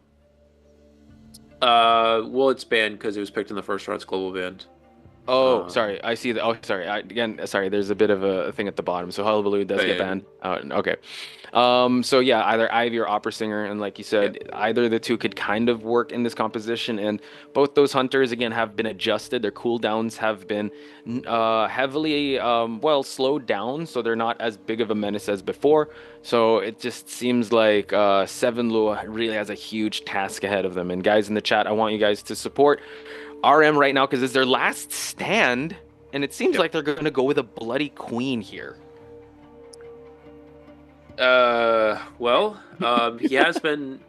Well, it's banned because it was picked in the first round. It's global banned. Oh, sorry. I see that. Oh, sorry. Sorry. There's a bit of a thing at the bottom. So Hullabaloo does get banned. Okay. So yeah, either Ivy or Opera Singer, and like you said, either of the two could kind of work in this composition. And both those hunters again have been adjusted. Their cooldowns have been heavily slowed down, so they're not as big of a menace as before. So it just seems like 7 Lu really has a huge task ahead of them. And guys in the chat, I want you guys to support RM right now because it's their last stand, and it seems like they're going to go with a Bloody Queen here. He has been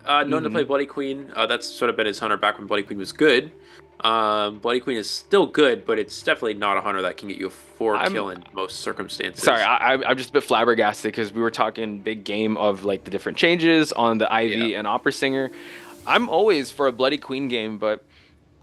known to play Bloody Queen. That's sort of been his hunter back when Bloody Queen was good. Bloody Queen is still good, but it's definitely not a hunter that can get you a 4 kill in most circumstances. Sorry, I'm just a bit flabbergasted because we were talking big game of like the different changes on the Ivy and Opera Singer. I'm always for a Bloody Queen game, but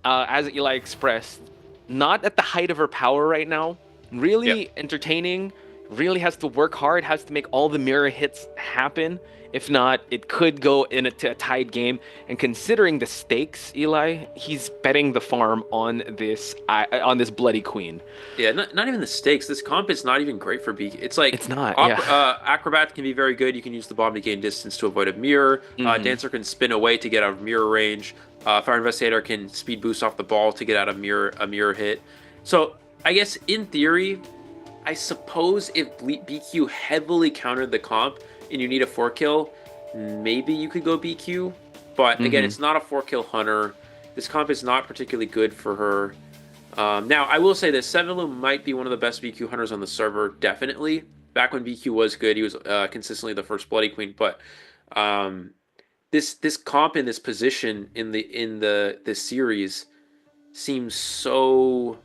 as Eli expressed, not at the height of her power right now. Really entertaining, really has to work hard, has to make all the mirror hits happen. If not, it could go into a tied game. And considering the stakes, Eli, he's betting the farm on this Bloody Queen. Yeah, not even the stakes. This comp is not even great for BK. It's like it's not. Acrobat can be very good. You can use the bomb to gain distance to avoid a mirror. Dancer can spin away to get out of mirror range. Fire Investigator can speed boost off the ball to get out of a mirror hit. So I guess in theory, I suppose if BQ heavily countered the comp and you need a 4-kill, maybe you could go BQ. But again, it's not a 4-kill hunter. This comp is not particularly good for her. Now, I will say this. Sevenlu might be one of the best BQ hunters on the server, definitely. Back when BQ was good, he was consistently the first Bloody Queen. But this comp in this position in this series seems so...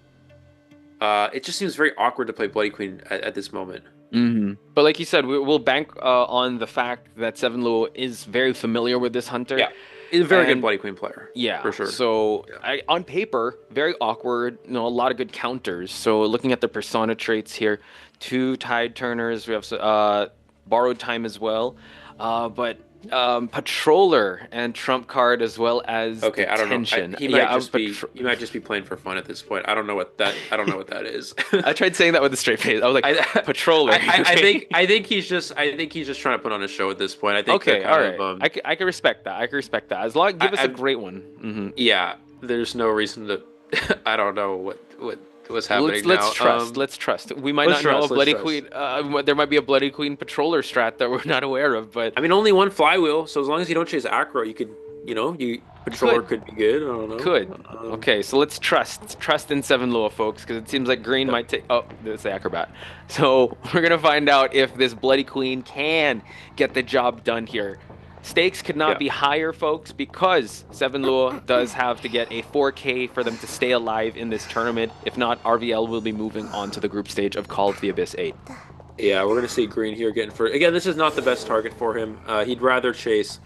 it just seems very awkward to play Bloody Queen at this moment. But like you said, we'll bank on the fact that Sevenlu is very familiar with this hunter. Yeah, he's a very good Bloody Queen player. Yeah, for sure. So on paper, very awkward. A lot of good counters. So looking at the persona traits here, 2 Tide Turners. We have Borrowed Time as well. But Patroller and Trump Card as well as Detention. I don't know. He might just be playing for fun at this point. I don't know what that is. I tried saying that with a straight face. I was like, Patroller. I think he's just trying to put on a show at this point. I think okay, all right. I can respect that. As long as give us a great one. Yeah, there's no reason to. I don't know what's happening let's trust. Let's trust. We might not know a Bloody Queen. There might be a Bloody Queen Patroller strat that we're not aware of. But I mean, only one flywheel. So as long as you don't chase Acro, you could, Patroller could be good. I don't know. Could. Okay, so let's trust in Sevenlu, folks, because it seems like Green might take. Oh, there's the Acrobat. So we're gonna find out if this Bloody Queen can get the job done here. Stakes could not be higher, folks, because Sevenlu does have to get a 4K for them to stay alive in this tournament. If not, RVL will be moving on to the group stage of Call of the Abyss 8. Yeah, we're going to see Green here getting for... Again, this is not the best target for him. He'd rather chase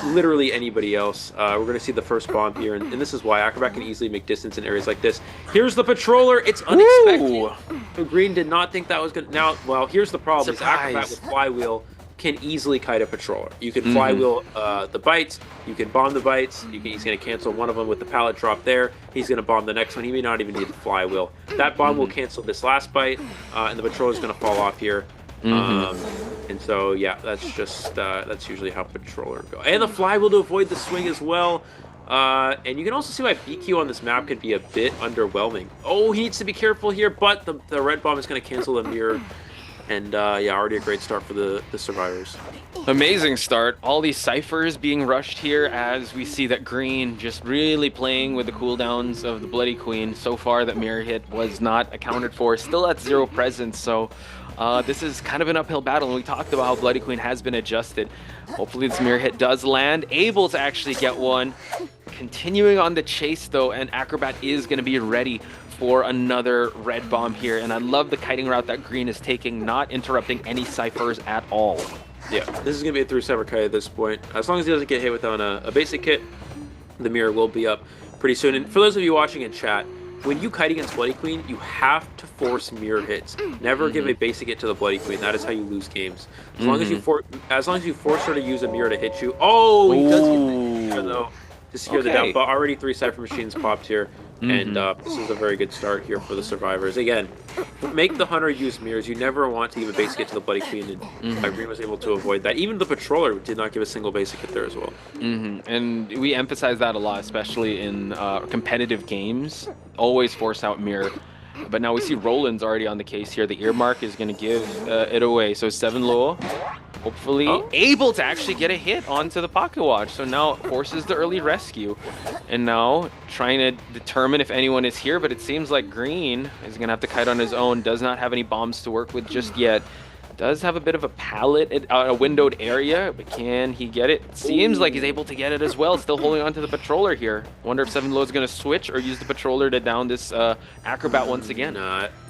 literally anybody else. We're going to see the first bomb here, and this is why Acrobat can easily make distance in areas like this. Here's the Patroller. It's unexpected. So Green did not think that was going to... Now, well, here's the problem. Is Acrobat with Flywheel can easily kite a Patroller. You can flywheel the bites, you can bomb the bites, he's going to cancel one of them with the pallet drop there, he's going to bomb the next one, he may not even need the flywheel. That bomb will cancel this last bite, and the Patroller is going to fall off here. And so, yeah, that's just, that's usually how Patroller go. And the flywheel to avoid the swing as well. And you can also see why BQ on this map could be a bit underwhelming. Oh, he needs to be careful here, but the red bomb is going to cancel the mirror. And yeah, already a great start for the survivors. Amazing start. All these ciphers being rushed here as we see that Green just really playing with the cooldowns of the Bloody Queen. So far that mirror hit was not accounted for, still at 0 presence. So this is kind of an uphill battle, and we talked about how Bloody Queen has been adjusted. Hopefully this mirror hit does land, able to actually get one. Continuing on the chase though, and Acrobat is going to be ready for another red bomb here, and I love the kiting route that Green is taking, not interrupting any ciphers at all. Yeah, this is going to be a 3-cypher kite at this point. As long as he doesn't get hit with on a basic kit, the mirror will be up pretty soon. And for those of you watching in chat, when you kite against Bloody Queen, you have to force mirror hits. Never give a basic hit to the Bloody Queen. That is how you lose games. As long as you force her to use a mirror to hit you. Oh, he does get the mirror though to secure the down. But already 3 cypher machines popped here. And this is a very good start here for the survivors. Again, make the hunter use mirrors. You never want to give a basic hit to the Bloody Queen, and Green was able to avoid that. Even the Patroller did not give a single basic hit there as well. And we emphasize that a lot, especially in competitive games. Always force out mirror. But now we see Roland's already on the case here. The earmark is going to give it away. So Sevenlu, hopefully able to actually get a hit onto the pocket watch. So now it forces the early rescue. And now trying to determine if anyone is here, but it seems like Green is going to have to kite on his own. Does not have any bombs to work with just yet. Does have a bit of a pallet, a windowed area, but can he get it? Seems like he's able to get it as well. Still holding on to the Patroller here. Wonder if Sevenlu is going to switch or use the Patroller to down this Acrobat once again.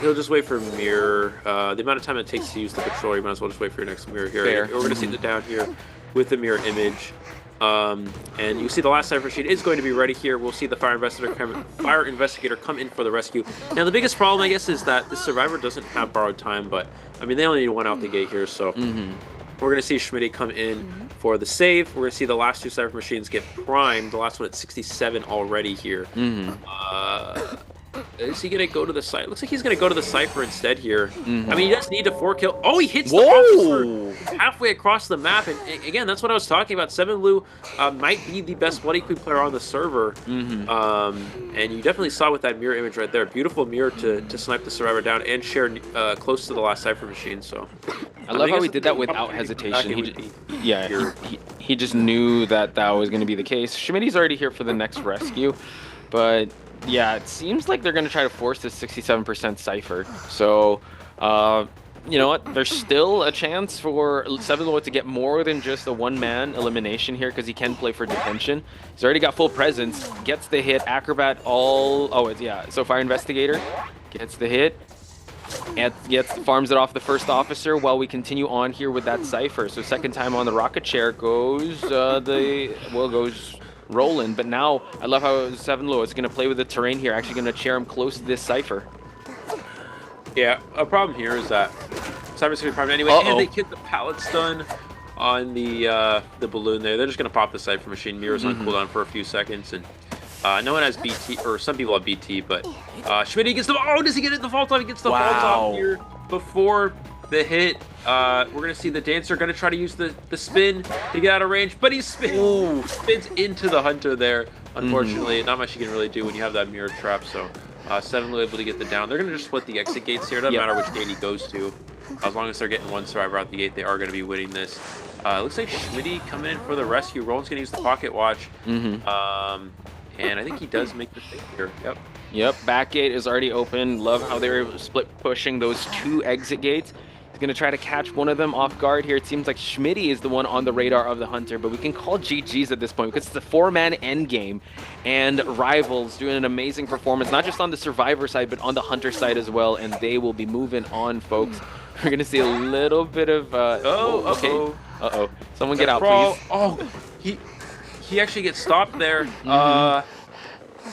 He'll just wait for mirror. The amount of time it takes to use the Patroller, you might as well just wait for your next mirror here. Fair. We're going to see the down here with the mirror image. And you see the last cipher sheet is going to be ready here. We'll see the fire investigator come in for the rescue. Now the biggest problem, I guess, is that the survivor doesn't have borrowed time, but I mean they only need one out the gate here, so we're gonna see Schmitty come in for the save. We're gonna see the last 2 cipher machines get primed. The last one at 67 already here. Is he gonna go to the site? Looks like he's gonna go to the Cypher instead here. Mm-hmm. I mean, he does need a 4-kill. Oh, he hits the Whoa! officer halfway across the map. And again, that's what I was talking about. Seven Lu might be the best Bloody Queen player on the server. And you definitely saw with that mirror image right there. Beautiful mirror to snipe the survivor down and share close to the last Cypher machine. So I love how he did that without hesitation. He just knew that was going to be the case. Schmitty's already here for the next rescue, but yeah, it seems like they're going to try to force this 67% Cypher. So, you know what? There's still a chance for Seven Lu to get more than just a one-man elimination here because he can play for detention. He's already got full presence, gets the hit, Acrobat so Fire Investigator gets the hit. And farms it off the first officer while we continue on here with that Cypher. So second time on the rocket chair goes goes Roland. But now I love how Seven Lu is going to play with the terrain here, actually going to chair him close to this Cypher. Yeah, a problem here is that Cypher's going to problem anyway, and they get the pallet stun on the balloon there. They're just going to pop the Cypher machine. Mirror's on cooldown for a few seconds, and no one has BT, or some people have BT, but Schmitty gets the... Oh, does he get it the vault off? He gets the vault off here before the hit. We're going to see the Dancer going to try to use the spin to get out of range, but he spins into the Hunter there. Unfortunately, not much you can really do when you have that mirror trap, so Seven Lu able to get the down. They're going to just split the exit gates here. It doesn't matter which gate he goes to. As long as they're getting one survivor out the gate, they are going to be winning this. Looks like Schmitty coming in for the rescue. Roland's going to use the pocket watch. And I think he does make the thing here. Yep, back gate is already open. Love how they were able to split pushing those two exit gates. He's going to try to catch one of them off guard here. It seems like Schmitty is the one on the radar of the Hunter, but we can call GG's at this point because it's a 4-man endgame. And Rivals doing an amazing performance, not just on the Survivor side, but on the Hunter side as well. And they will be moving on, folks. We're going to see a little bit of... Someone get out, please. Oh, he actually gets stopped there.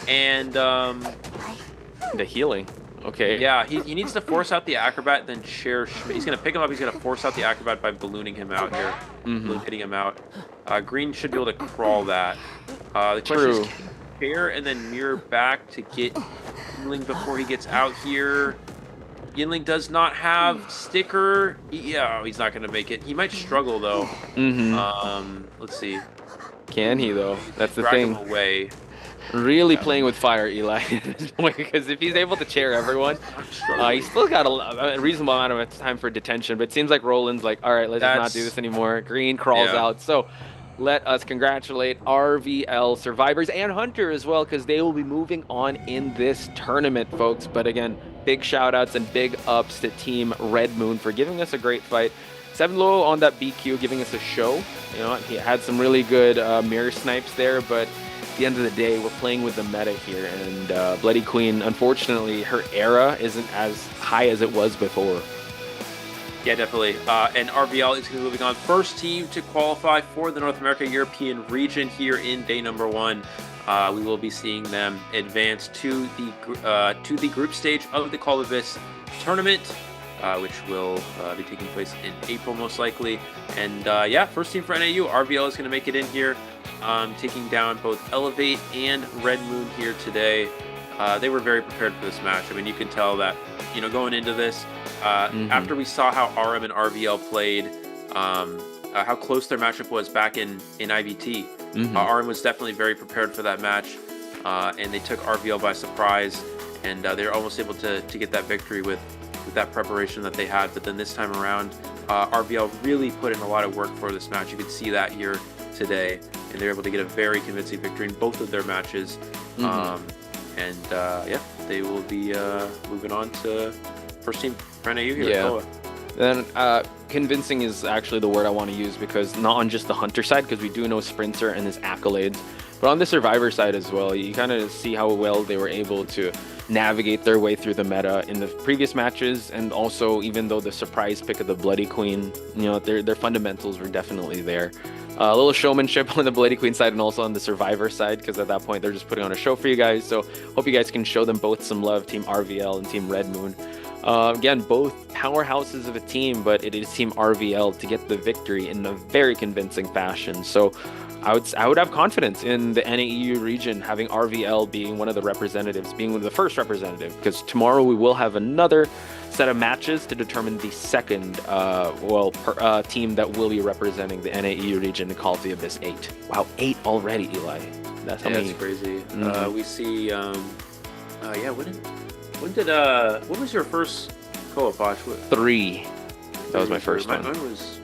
And the healing. Okay. Yeah, he needs to force out the Acrobat, then share Schmidt. He's going to pick him up. He's going to force out the Acrobat by ballooning him out here. Balloon hitting him out. Green should be able to crawl that. The question is, can he pair and then mirror back to get Yinling before he gets out here? Yinling does not have sticker. He's not going to make it. He might struggle, though. Let's see. Can he, though? That's the Drag thing. him away. Really playing with fire, Eli, at this point, because if he's able to chair everyone, he's still got a reasonable amount of time for detention, but it seems like Roland's like, all right, let's just not do this anymore. Green crawls out. So let us congratulate RVL survivors and Hunter as well, because they will be moving on in this tournament, folks. But again, big shout outs and big ups to Team Red Moon for giving us a great fight. Seven Lu on that BQ giving us a show. You know, he had some really good mirror snipes there, but at the end of the day, we're playing with the meta here, and Bloody Queen, unfortunately, her era isn't as high as it was before. Yeah, definitely. And RVL is going to be moving on. First team to qualify for the North America European region here in day number 1. We will be seeing them advance to the group stage of the Call of Abyss:IT tournament, which will be taking place in April most likely. And yeah, first team for NAEU, RVL is going to make it in here, taking down both Elevate and Red Moon here today. They were very prepared for this match. I mean, you can tell that, you know, going into this, after we saw how RM and RVL played, how close their matchup was back in IVT. RM was definitely very prepared for that match, and they took RVL by surprise, and they were almost able to get that victory with that preparation that they had. But then this time around, RVL really put in a lot of work for this match. You could see that here today, and they're able to get a very convincing victory in both of their matches. Yeah, they will be moving on to first team for NAEU here at COA. Then convincing is actually the word I want to use, because not on just the Hunter side, because we do know Sprinter and his accolades, but on the Survivor side as well, you kind of see how well they were able to navigate their way through the meta in the previous matches, and also even though the surprise pick of the Bloody Queen, you know, their fundamentals were definitely there. A little showmanship on the Bloody Queen side and also on the Survivor side, because at that point they're just putting on a show for you guys. So hope you guys can show them both some love, Team RVL and Team Red Moon. Again, both powerhouses of a team, but it is Team RVL to get the victory in a very convincing fashion. So I would have confidence in the NAEU region having RVL being one of the representatives, being one of the first representative, because tomorrow we will have another set of matches to determine the second team that will be representing the NAEU region in Call of the Abyss 8. Wow, 8 already, Eli. That's how many. That's crazy. We see. When was your first co-op watch? 3. That was my first one. Mine was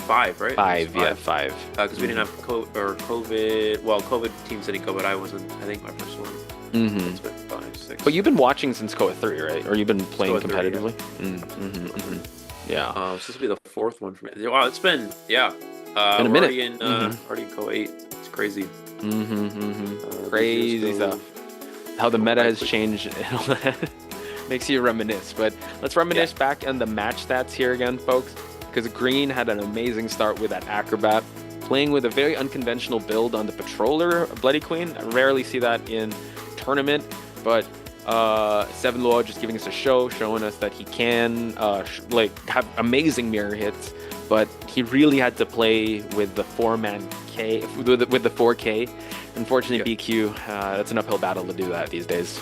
5, right? 5, yeah, 5. Because we didn't have COVID. Well, COVID teams didn't go, but I wasn't. I think my first one. It's been 5, 6. But you've been watching since COAⅧ, right? Or you've been playing COAⅧ, competitively? Yeah. So this will be the 4th one for me. Wow, it's been in a minute. Already in Co8. It's crazy. Crazy stuff. How the meta has changed and all that makes you reminisce. But let's reminisce back on the match stats here again, folks. Because Green had an amazing start with that Acrobat, playing with a very unconventional build on the Patroller Bloody Queen. I rarely see that in tournament, but Seven Law just giving us a show, showing us that he can have amazing mirror hits, but he really had to play with the 4-man K, with the 4K. Unfortunately, BQ, that's an uphill battle to do that these days.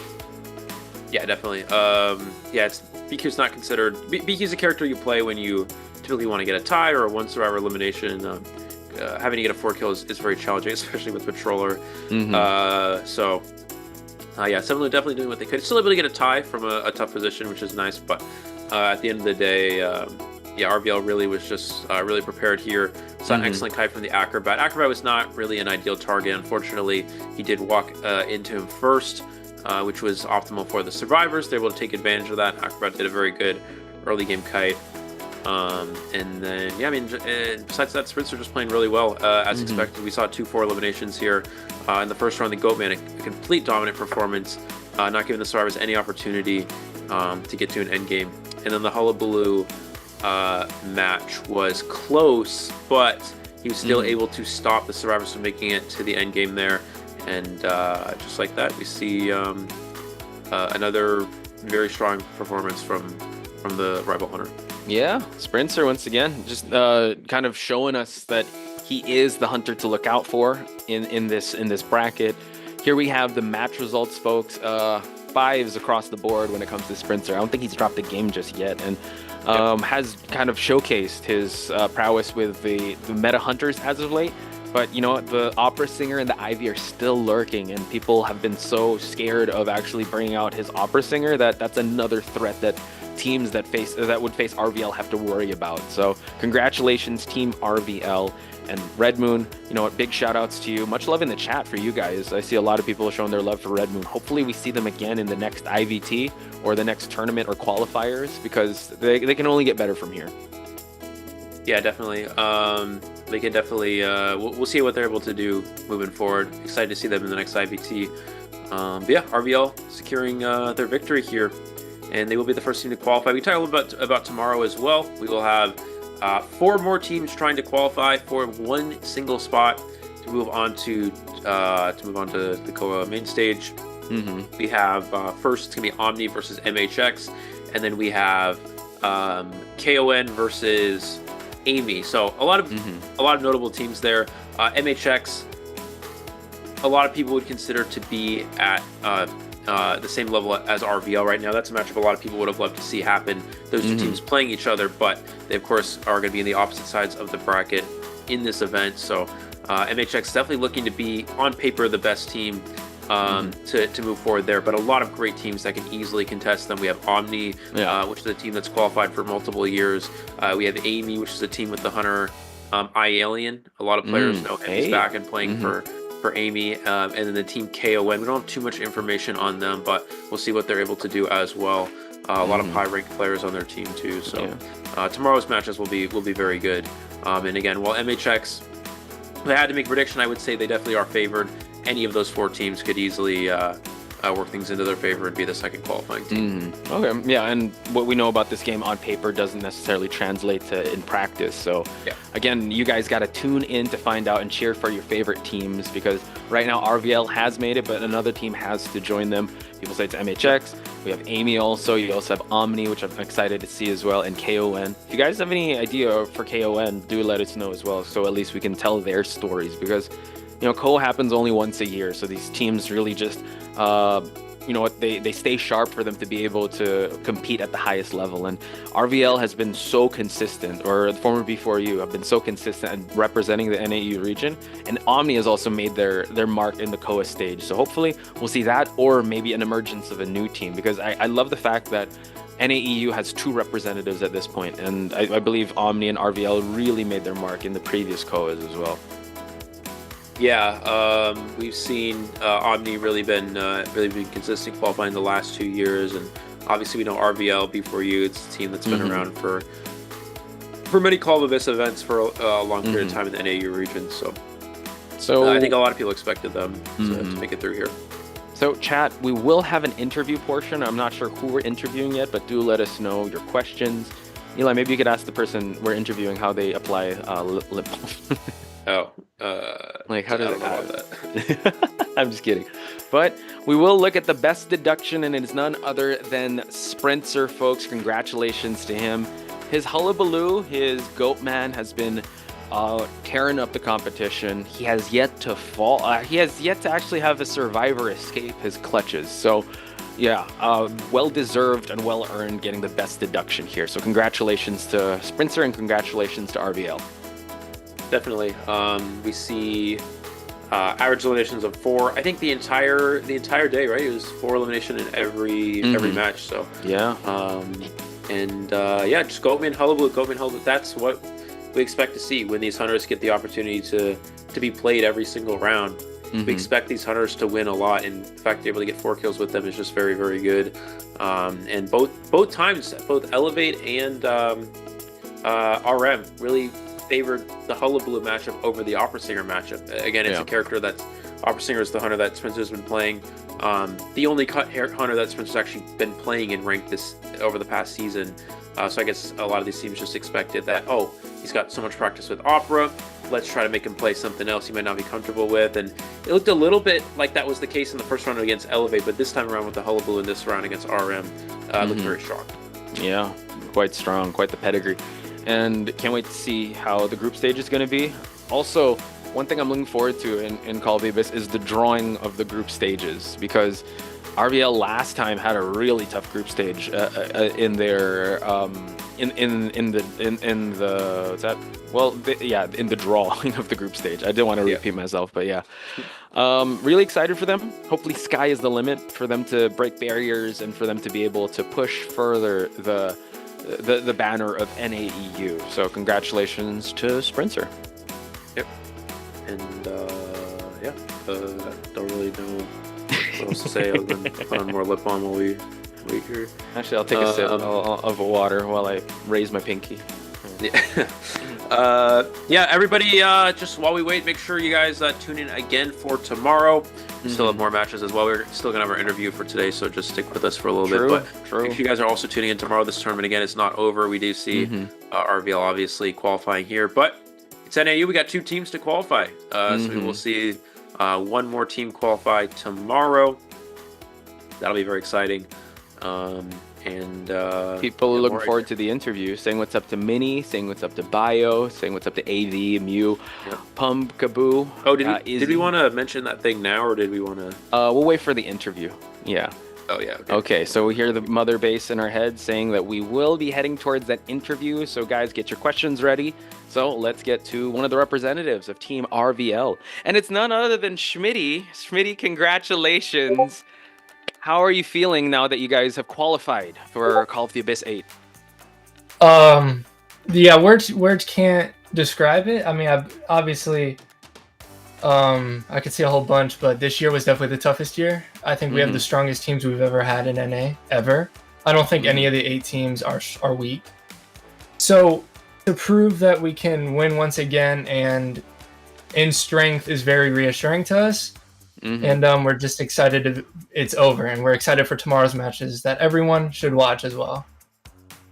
Yeah, definitely. BQ's not considered. BQ's a character you play when you typically want to get a tie or a 1 survivor elimination. Having to get a 4 kill is very challenging, especially with Patroller. Seven Law definitely doing what they could. Still able to get a tie from a tough position, which is nice. But at the end of the day, RVL really was just really prepared here. Saw an excellent kite from the Acrobat. Acrobat was not really an ideal target. Unfortunately, he did walk into him first, which was optimal for the survivors. They're able to take advantage of that. Acrobat did a very good early game kite. And then, besides that, Sprints are just playing really well, as expected. We saw 2-4 eliminations here. In the first round, the Goatman, a complete dominant performance, not giving the survivors any opportunity to get to an end game. And then the Hullabaloo match was close, but he was still able to stop the survivors from making it to the end game there. And just like that, we see another very strong performance from the rival hunter. Yeah, Sprinter once again, just kind of showing us that he is the hunter to look out for in this bracket. Here we have the match results, folks. 5s across the board when it comes to Sprinter. I don't think he's dropped a game just yet, and has kind of showcased his prowess with the meta hunters as of late. But you know what? The Opera Singer and the Ivy are still lurking, and people have been so scared of actually bringing out his Opera Singer that's another threat that teams that would face RVL have to worry about. So congratulations, Team RVL and Red Moon. You know what? Big shout outs to you. Much love in the chat for you guys. I see a lot of people showing their love for Red Moon. Hopefully we see them again in the next IVT or the next tournament or qualifiers, because they can only get better from here. Yeah, definitely. They can definitely. We'll see what they're able to do moving forward. Excited to see them in the next IVT. RVL securing their victory here, and they will be the first team to qualify. We talk a little bit about tomorrow as well. We will have 4 more teams trying to qualify for 1 single spot to move on to the COA main stage. We have first it's gonna be Omni versus MHX, and then we have KON versus Amy. So a lot of notable teams there. MHX, a lot of people would consider to be at the same level as RVL right now. That's a matchup a lot of people would have loved to see happen. Those two teams playing each other, but they of course are going to be in the opposite sides of the bracket in this event. So MHX definitely looking to be on paper the best team to move forward there, but a lot of great teams that can easily contest them. We have Omni, which is a team that's qualified for multiple years. We have Amy, which is a team with the hunter iAlien. A lot of players know him. He's back and playing for Amy, and then the team KON. We don't have too much information on them, but we'll see what they're able to do as well. A lot of high-ranked players on their team too. So tomorrow's matches will be very good. And again, while MHX, if I had to make a prediction, I would say they definitely are favored. Any of those 4 teams could easily work things into their favor and be the second qualifying team. Okay, yeah, and what we know about this game on paper doesn't necessarily translate to in practice. So again, you guys got to tune in to find out and cheer for your favorite teams, because right now RVL has made it, but another team has to join them. People say it's MHX. We have Amy also. You also have Omni, which I'm excited to see as well, and KON. If you guys have any idea for KON, do let us know as well, so at least we can tell their stories, because COA happens only once a year, so these teams really just they stay sharp for them to be able to compete at the highest level. And RVL has been so consistent, or the former B4U have been so consistent in representing the NAEU region, and Omni has also made their mark in the COA stage. So hopefully we'll see that, or maybe an emergence of a new team, because I love the fact that NAEU has 2 representatives at this point, and I believe Omni and RVL really made their mark in the previous COAs as well. Yeah, we've seen Omni really been consistent qualifying the last 2 years, and obviously we know RVL B4U. It's a team that's been around for many Call of Abyss events for a long period of time in the NAU region. So I think a lot of people expected them to make it through here. So chat, we will have an interview portion. I'm not sure who we're interviewing yet, but do let us know your questions. Eli, maybe you could ask the person we're interviewing how they apply lip balm. Like, how does that? I'm just kidding. But we will look at the best deduction, and it is none other than Sprinter, folks. Congratulations to him. His hullabaloo, his goat man, has been tearing up the competition. He has yet to fall. He has yet to actually have a survivor escape his clutches. So, yeah, well-deserved and well-earned getting the best deduction here. So congratulations to Sprinter and congratulations to RVL. Definitely. We see average eliminations of 4. I think the entire day, right? It was 4 elimination in every match. So yeah. Just Goatman Hullabaloo. That's what we expect to see when these hunters get the opportunity to be played every single round. We expect these hunters to win a lot. In fact, able to get 4 kills with them is just very, very good. And both times, both Elevate and RM really favored the Hullabaloo matchup over the Opera Singer matchup. Again, it's a character that's Opera Singer is the hunter that Sprinter's been playing. The only hunter that Sprinter's actually been playing in ranked this over the past season. So I guess a lot of these teams just expected that, oh, he's got so much practice with Opera, let's try to make him play something else he might not be comfortable with. And it looked a little bit like that was the case in the first round against Elevate, but this time around with the Hullabaloo in this round against RM, looked very strong. Yeah, quite strong, quite the pedigree. And can't wait to see how the group stage is going to be. Also, one thing I'm looking forward to in Call of the Abyss is the drawing of the group stages, because RVL last time had a really tough group stage in their in the drawing of the group stage. I didn't want to repeat myself, but yeah, really excited for them. Hopefully, sky is the limit for them to break barriers and for them to be able to push further the banner of NAEU. So congratulations to Sprinter. Yep. And don't really know what else to say other than put on more lip balm while we wait here. Actually, I'll take a sip of water while I raise my pinky. Yeah. Everybody, just while we wait, make sure you guys tune in again for tomorrow. We still have more matches as well. We're still gonna have our interview for today, so just stick with us for a little bit. But if you guys are also tuning in tomorrow, this tournament again is not over. We do see RVL obviously qualifying here, but it's NAU. We got 2 teams to qualify, so we will see one more team qualify tomorrow. That'll be very exciting. People are looking forward to the interview, saying what's up to Minnie, saying what's up to Bio, saying what's up to AV, Mew, Pump, Kaboo. Oh, did we want to mention that thing now, or did we want to? We'll wait for the interview. Yeah. Oh, yeah. Okay, so we hear the mother base in our head saying that we will be heading towards that interview. So guys, get your questions ready. So let's get to one of the representatives of Team RVL. And it's none other than Schmitty. Schmitty, congratulations. How are you feeling now that you guys have qualified for Call of the Abyss 8? Yeah, words can't describe it. I mean, obviously, I could see a whole bunch, but this year was definitely the toughest year. I think we have the strongest teams we've ever had in NA, ever. I don't think any of the 8 teams are weak. So to prove that we can win once again and in strength is very reassuring to us. And we're just excited it's over, and we're excited for tomorrow's matches that everyone should watch as well.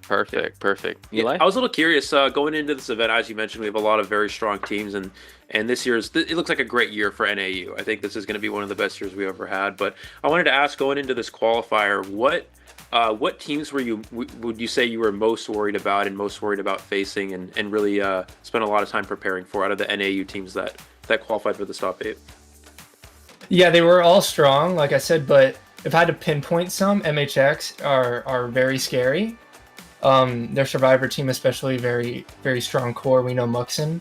Perfect. Eli? Yeah, I was a little curious going into this event. As you mentioned, we have a lot of very strong teams, and this year's it looks like a great year for NAU. I think this is going to be one of the best years we've ever had. But I wanted to ask, going into this qualifier, what teams would you say you were most worried about and most worried about facing, and really spent a lot of time preparing for out of the NAU teams that that qualified for the top 8? Yeah, they were all strong, like I said, but if I had to pinpoint some, MHX are very scary. Their survivor team, especially, very, very strong core. We know Muxin.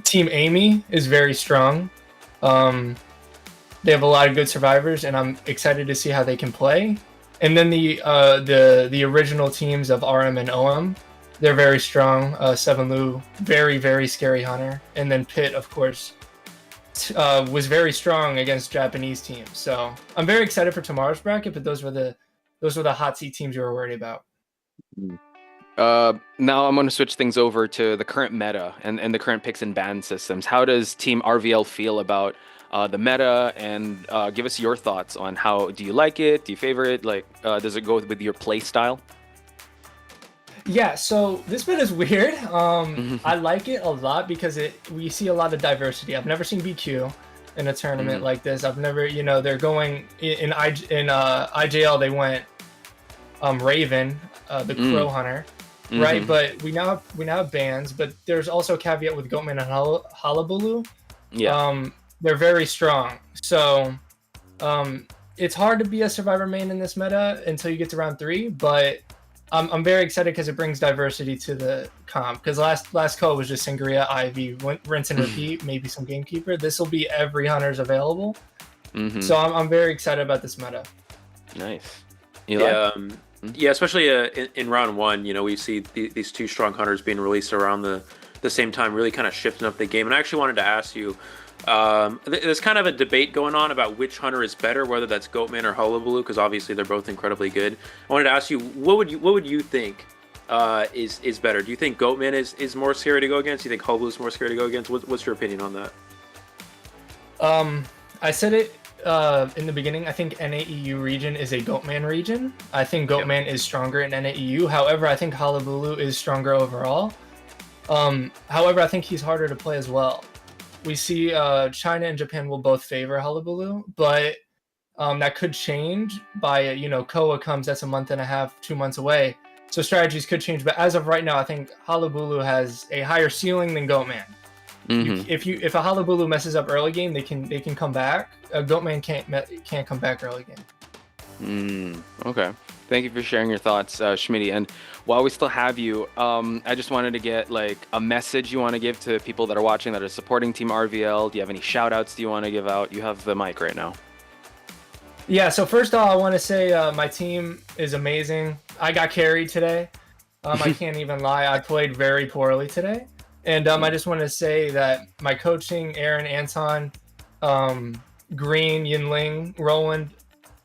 Team Amy is very strong. They have a lot of good survivors, and I'm excited to see how they can play. And then the original teams of RM and OM, they're very strong. Seven Lu, very, very scary hunter. And then Pitt, of course, was very strong against Japanese teams. So I'm very excited for tomorrow's bracket, but those were the hot seat teams you were worried about. Now I'm going to switch things over to the current meta and the current picks and ban systems. How does Team RVL feel about the meta, and give us your thoughts on how do you like it? Do you favor it? Like, does it go with your play style? Yeah, so this meta is weird. I like it a lot because we see a lot of diversity. I've never seen BQ in a tournament like this. I've never, they're going in IJL. They went Raven, the Crow Hunter, right? But we now have bans. But there's also a caveat with Goatman and Hullabaloo. Yeah. They're very strong. So it's hard to be a survivor main in this meta until you get to round 3. But I'm very excited because it brings diversity to the comp. Because last call was just Sangria, Ivy, rinse and repeat, maybe some Gamekeeper. This will be every hunter's available. So I'm very excited about this meta. Nice. Yeah, especially in round 1, we see these 2 strong hunters being released around the same time, really kind of shifting up the game. And I actually wanted to ask you, there's kind of a debate going on about which hunter is better, whether that's Goatman or Hullabaloo, because obviously they're both incredibly good. I wanted to ask you, what would you think is better? Do you think Goatman is more scary to go against? Do you think Hullabaloo is more scary to go against? What's your opinion on that? I said it in the beginning. I think NAEU region is a Goatman region. I think Goatman is stronger in NAEU. However, I think Hullabaloo is stronger overall. However, I think he's harder to play as well. We see China and Japan will both favor Hullabaloo, but that could change by, COA comes, that's a month and a half, 2 months away. So strategies could change. But as of right now, I think Hullabaloo has a higher ceiling than Goatman. If a Hullabaloo messes up early game, they can come back. Goatman can't come back early game. Okay. Thank you for sharing your thoughts, Schmitty. And while we still have you, I just wanted to get like a message you want to give to people that are watching that are supporting Team RVL. Do you have any shout outs do you want to give out? You have the mic right now. Yeah, so first of all, I want to say my team is amazing. I got carried today. I can't even lie. I played very poorly today. And I just want to say that my coaching, Aaron, Anton, Green, Yinling, Roland,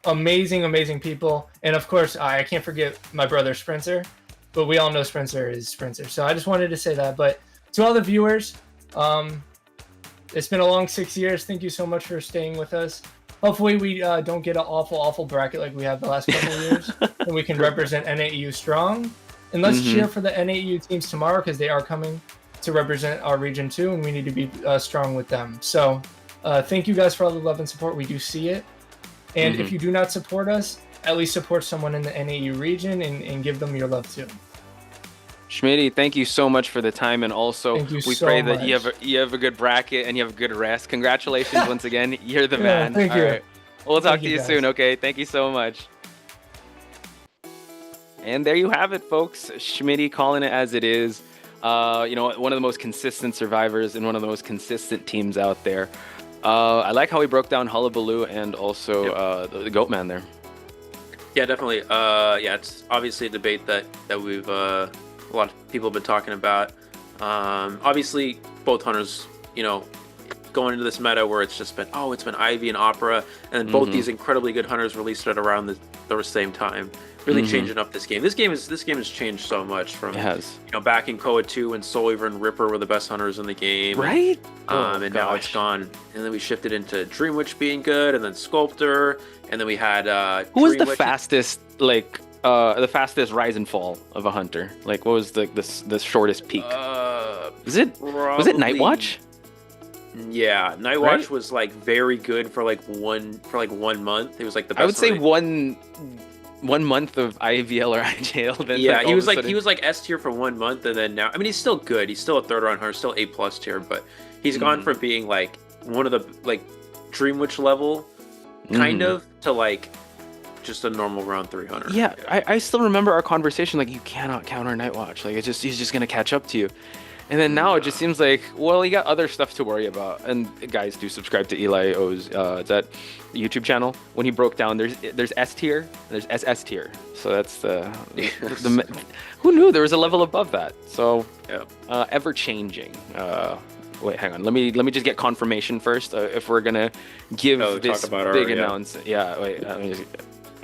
amazing people. And of course, I can't forget my brother Spencer, but we all know Spencer is Spencer. So I just wanted to say that. But to all the viewers, it's been a long 6 years. Thank you so much for staying with us. Hopefully we don't get an awful bracket like we have the last couple of years, and we can represent NAEU strong. And let's cheer for the NAEU teams tomorrow, because they are coming to represent our region too, and we need to be strong with them. So thank you guys for all the love and support. We do see it. And if you do not support us, at least support someone in the NAEU region and give them your love too. Schmitty, thank you so much for the time, and also we pray that you have a good bracket and you have a good rest. Congratulations once again. You're the man. Thank you. All right. We'll talk to you guys soon, okay? Thank you so much. And there you have it, folks. Schmitty calling it as it is. One of the most consistent survivors and one of the most consistent teams out there. I like how he broke down Hullabaloo and also the Goatman there. Yeah, definitely. It's obviously a debate that we've a lot of people have been talking about. Obviously, both hunters, going into this meta where it's just been Ivy and Opera, and then both these incredibly good hunters released at around the same time, really changing up this game. This game has changed so much from back in COA 2 when Soulweaver and Ripper were the best hunters in the game, right? And now it's gone. And then we shifted into Dreamwitch being good, and then Sculptor, and then we had who was the fastest the fastest rise and fall of a hunter? Like, what was the shortest peak? Was it Nightwatch? Yeah, Nightwatch was like very good for like 1 month. It was like the best. I would say 1 month of IVL or IJL. Then yeah, like, he was like S tier for 1 month, and then now, I mean, he's still good. He's still a third round hunter, still A+ tier, but he's gone from being like one of the like Dream Witch level, kind of, to like just a normal round 3 hunter. Yeah, I still remember our conversation. Like, you cannot counter Night Watch. Like, he's just gonna catch up to you. And then now it just seems like, well, you got other stuff to worry about. And guys, do subscribe to Eli O's that YouTube channel. When he broke down, there's S tier, and there's SS tier. So that's the who knew there was a level above that. So ever changing. Wait, hang on. Let me just get confirmation first if we're gonna give this big announcement. Yeah. Wait. Let me just,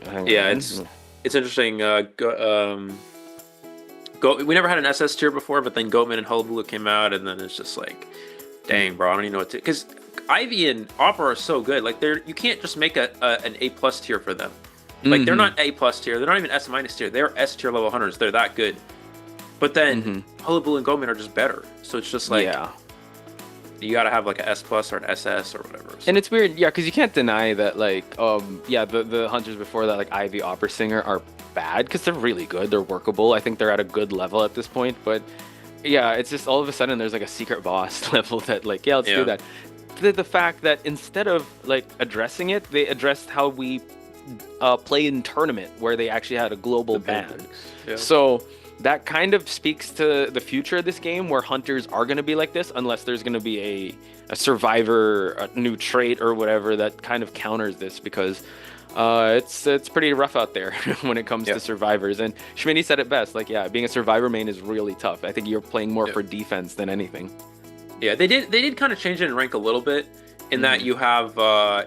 hang on. Yeah, it's interesting. We never had an SS tier before, but then Goatman and Hullabaloo came out, and then it's just like, dang, bro, I don't even know what to. Because Ivy and Opera are so good. Like, you can't just make an A+ tier for them. Like, they're not A+ tier. They're not even S- tier. They're S tier level hunters. They're that good. But then Hullabaloo and Goatman are just better. So it's just like, you gotta have like an S+ or an SS or whatever. So. And it's weird, yeah, because you can't deny that, like, the hunters before that, like Ivy, Opera Singer, are bad because they're really good. They're workable. I think they're at a good level at this point. But yeah, it's just all of a sudden there's like a secret boss level that, like, let's do that. The fact that instead of like addressing it, they addressed how we play in tournament, where they actually had a global ban. So that kind of speaks to the future of this game, where hunters are going to be like this, unless there's going to be a survivor, a new trait or whatever that kind of counters this, because it's pretty rough out there when it comes to survivors. And Schmitty said it best, like, being a survivor main is really tough. I think you're playing more for defense than anything. Yeah, they did kind of change it in rank a little bit, in that you have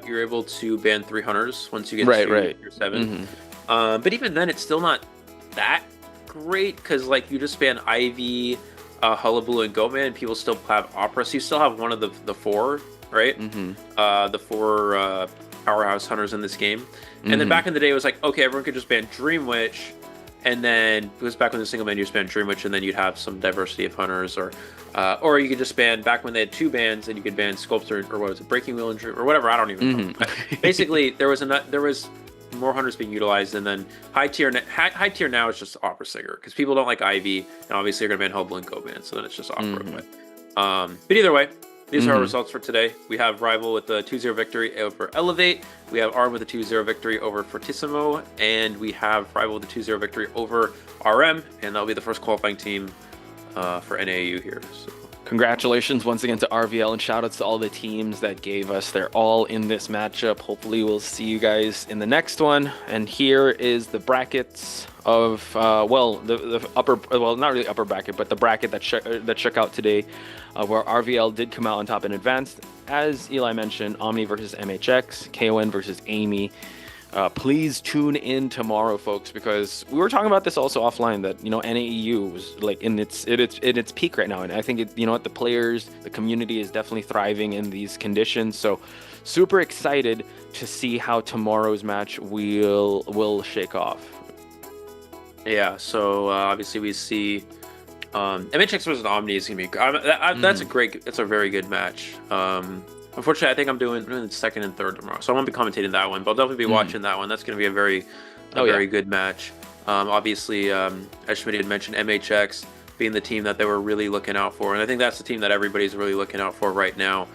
you're able to ban 3 hunters once you get to your 7. But even then, it's still not that great, because like you just ban Ivy, Hullabaloo, and Goatman, and people still have Opera, so you still have one of the 4, right? The 4 powerhouse hunters in this game. And then back in the day, it was like, okay, everyone could just ban Dream Witch, and then it was back when the single man you just ban Dream Witch, and then you'd have some diversity of hunters, or you could just ban, back when they had 2 bans, and you could ban Sculptor, or what was it, Breaking Wheel and Dream, or whatever, I don't even know. But basically, there was more hunters being utilized, and then high tier now is just Opera Singer, because people don't like Ivy, and obviously you're gonna ban Hullabaloo and Goatman, so then it's just Opera. But either way, these are our results for today. We have Rival with a 2-0 victory over Elevate. We have Arm with a 2-0 victory over Fortissimo, and we have Rival with a 2-0 victory over RM, and that'll be the first qualifying team for NAEU here. So. Congratulations once again to RVL, and shout outs to all the teams that gave us their all in this matchup. Hopefully we'll see you guys in the next one. And here is the brackets of the upper, well, not really upper bracket, but the bracket that shook out today, where RVL did come out on top in advanced. As Eli mentioned, Omni versus MHX, KON versus Amy. Please tune in tomorrow, folks, because we were talking about this also offline, that, you know, NAEU was like in its peak right now, and I think the players, the community is definitely thriving in these conditions. So super excited to see how tomorrow's match will shake off. Yeah, so obviously we see MHX versus Omni is gonna be that's a very good match. Unfortunately, I think I'm doing the second and third tomorrow, so I won't be commentating that one, but I'll definitely be watching that one. That's going to be a very good match. Obviously, as Schmitty had mentioned, MHX being the team that they were really looking out for, and I think that's the team that everybody's really looking out for right now,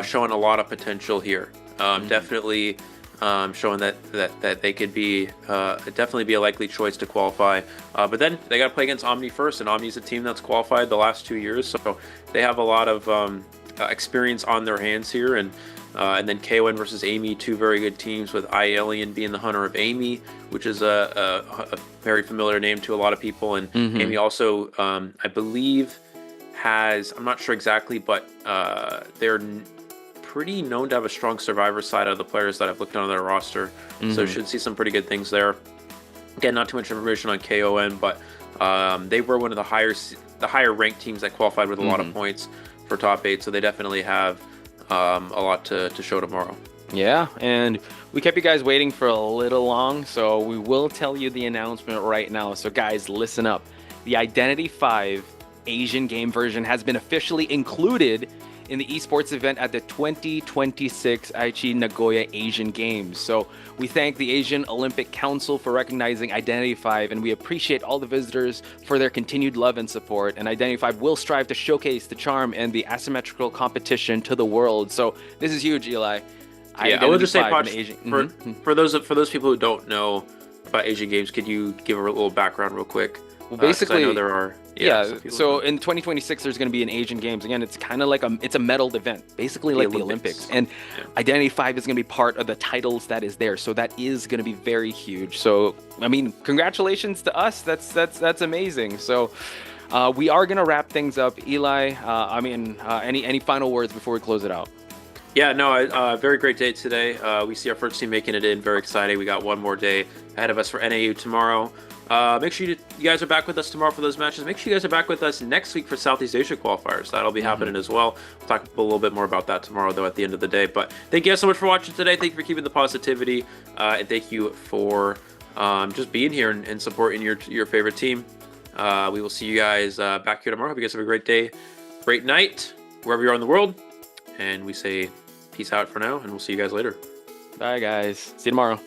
showing a lot of potential here. Definitely showing that they could be definitely be a likely choice to qualify. But then they got to play against Omni first, and Omni's a team that's qualified the last 2 years, so they have a lot of experience on their hands here, and then KON versus Amy, 2 very good teams, with Alien being the hunter of Amy, which is a very familiar name to a lot of people, and Amy also I believe has, I'm not sure exactly, but they're pretty known to have a strong survivor side of the players that I've looked on their roster, so should see some pretty good things there. Again, not too much information on KON, but they were one of the higher ranked teams that qualified with a lot of points for top 8, so they definitely have a lot to show tomorrow. Yeah, and we kept you guys waiting for a little long, so we will tell you the announcement right now. So guys, listen up. The Identity 5 Asian game version has been officially included in the esports event at the 2026 Aichi Nagoya Asian Games. So we thank the Asian Olympic Council for recognizing Identity5, and we appreciate all the visitors for their continued love and support. And Identity5 will strive to showcase the charm and the asymmetrical competition to the world. So this is huge, Eli. Yeah, I will just say, Poch, Asian... for those people who don't know about Asian Games, could you give a little background real quick? Well, basically, I know there are. So in 2026, there's going to be an Asian Games. Again, it's kind of like it's a medaled event, basically like the Olympics. And Identity5 is going to be part of the titles that is there. So that is going to be very huge. So, I mean, congratulations to us. That's amazing. So we are going to wrap things up. Eli, any final words before we close it out? Yeah, no, very great day today. We see our first team making it in. Very exciting. We got one more day ahead of us for NAEU tomorrow. Make sure you guys are back with us tomorrow for those matches. Make sure you guys are back with us next week for Southeast Asia qualifiers. That'll be happening as well. We'll talk a little bit more about that tomorrow, though, at the end of the day. But thank you guys so much for watching today. Thank you for keeping the positivity. And thank you for just being here and supporting your favorite team. We will see you guys back here tomorrow. Hope you guys have a great day, great night, wherever you are in the world. And we say peace out for now, and we'll see you guys later. Bye, guys. See you tomorrow.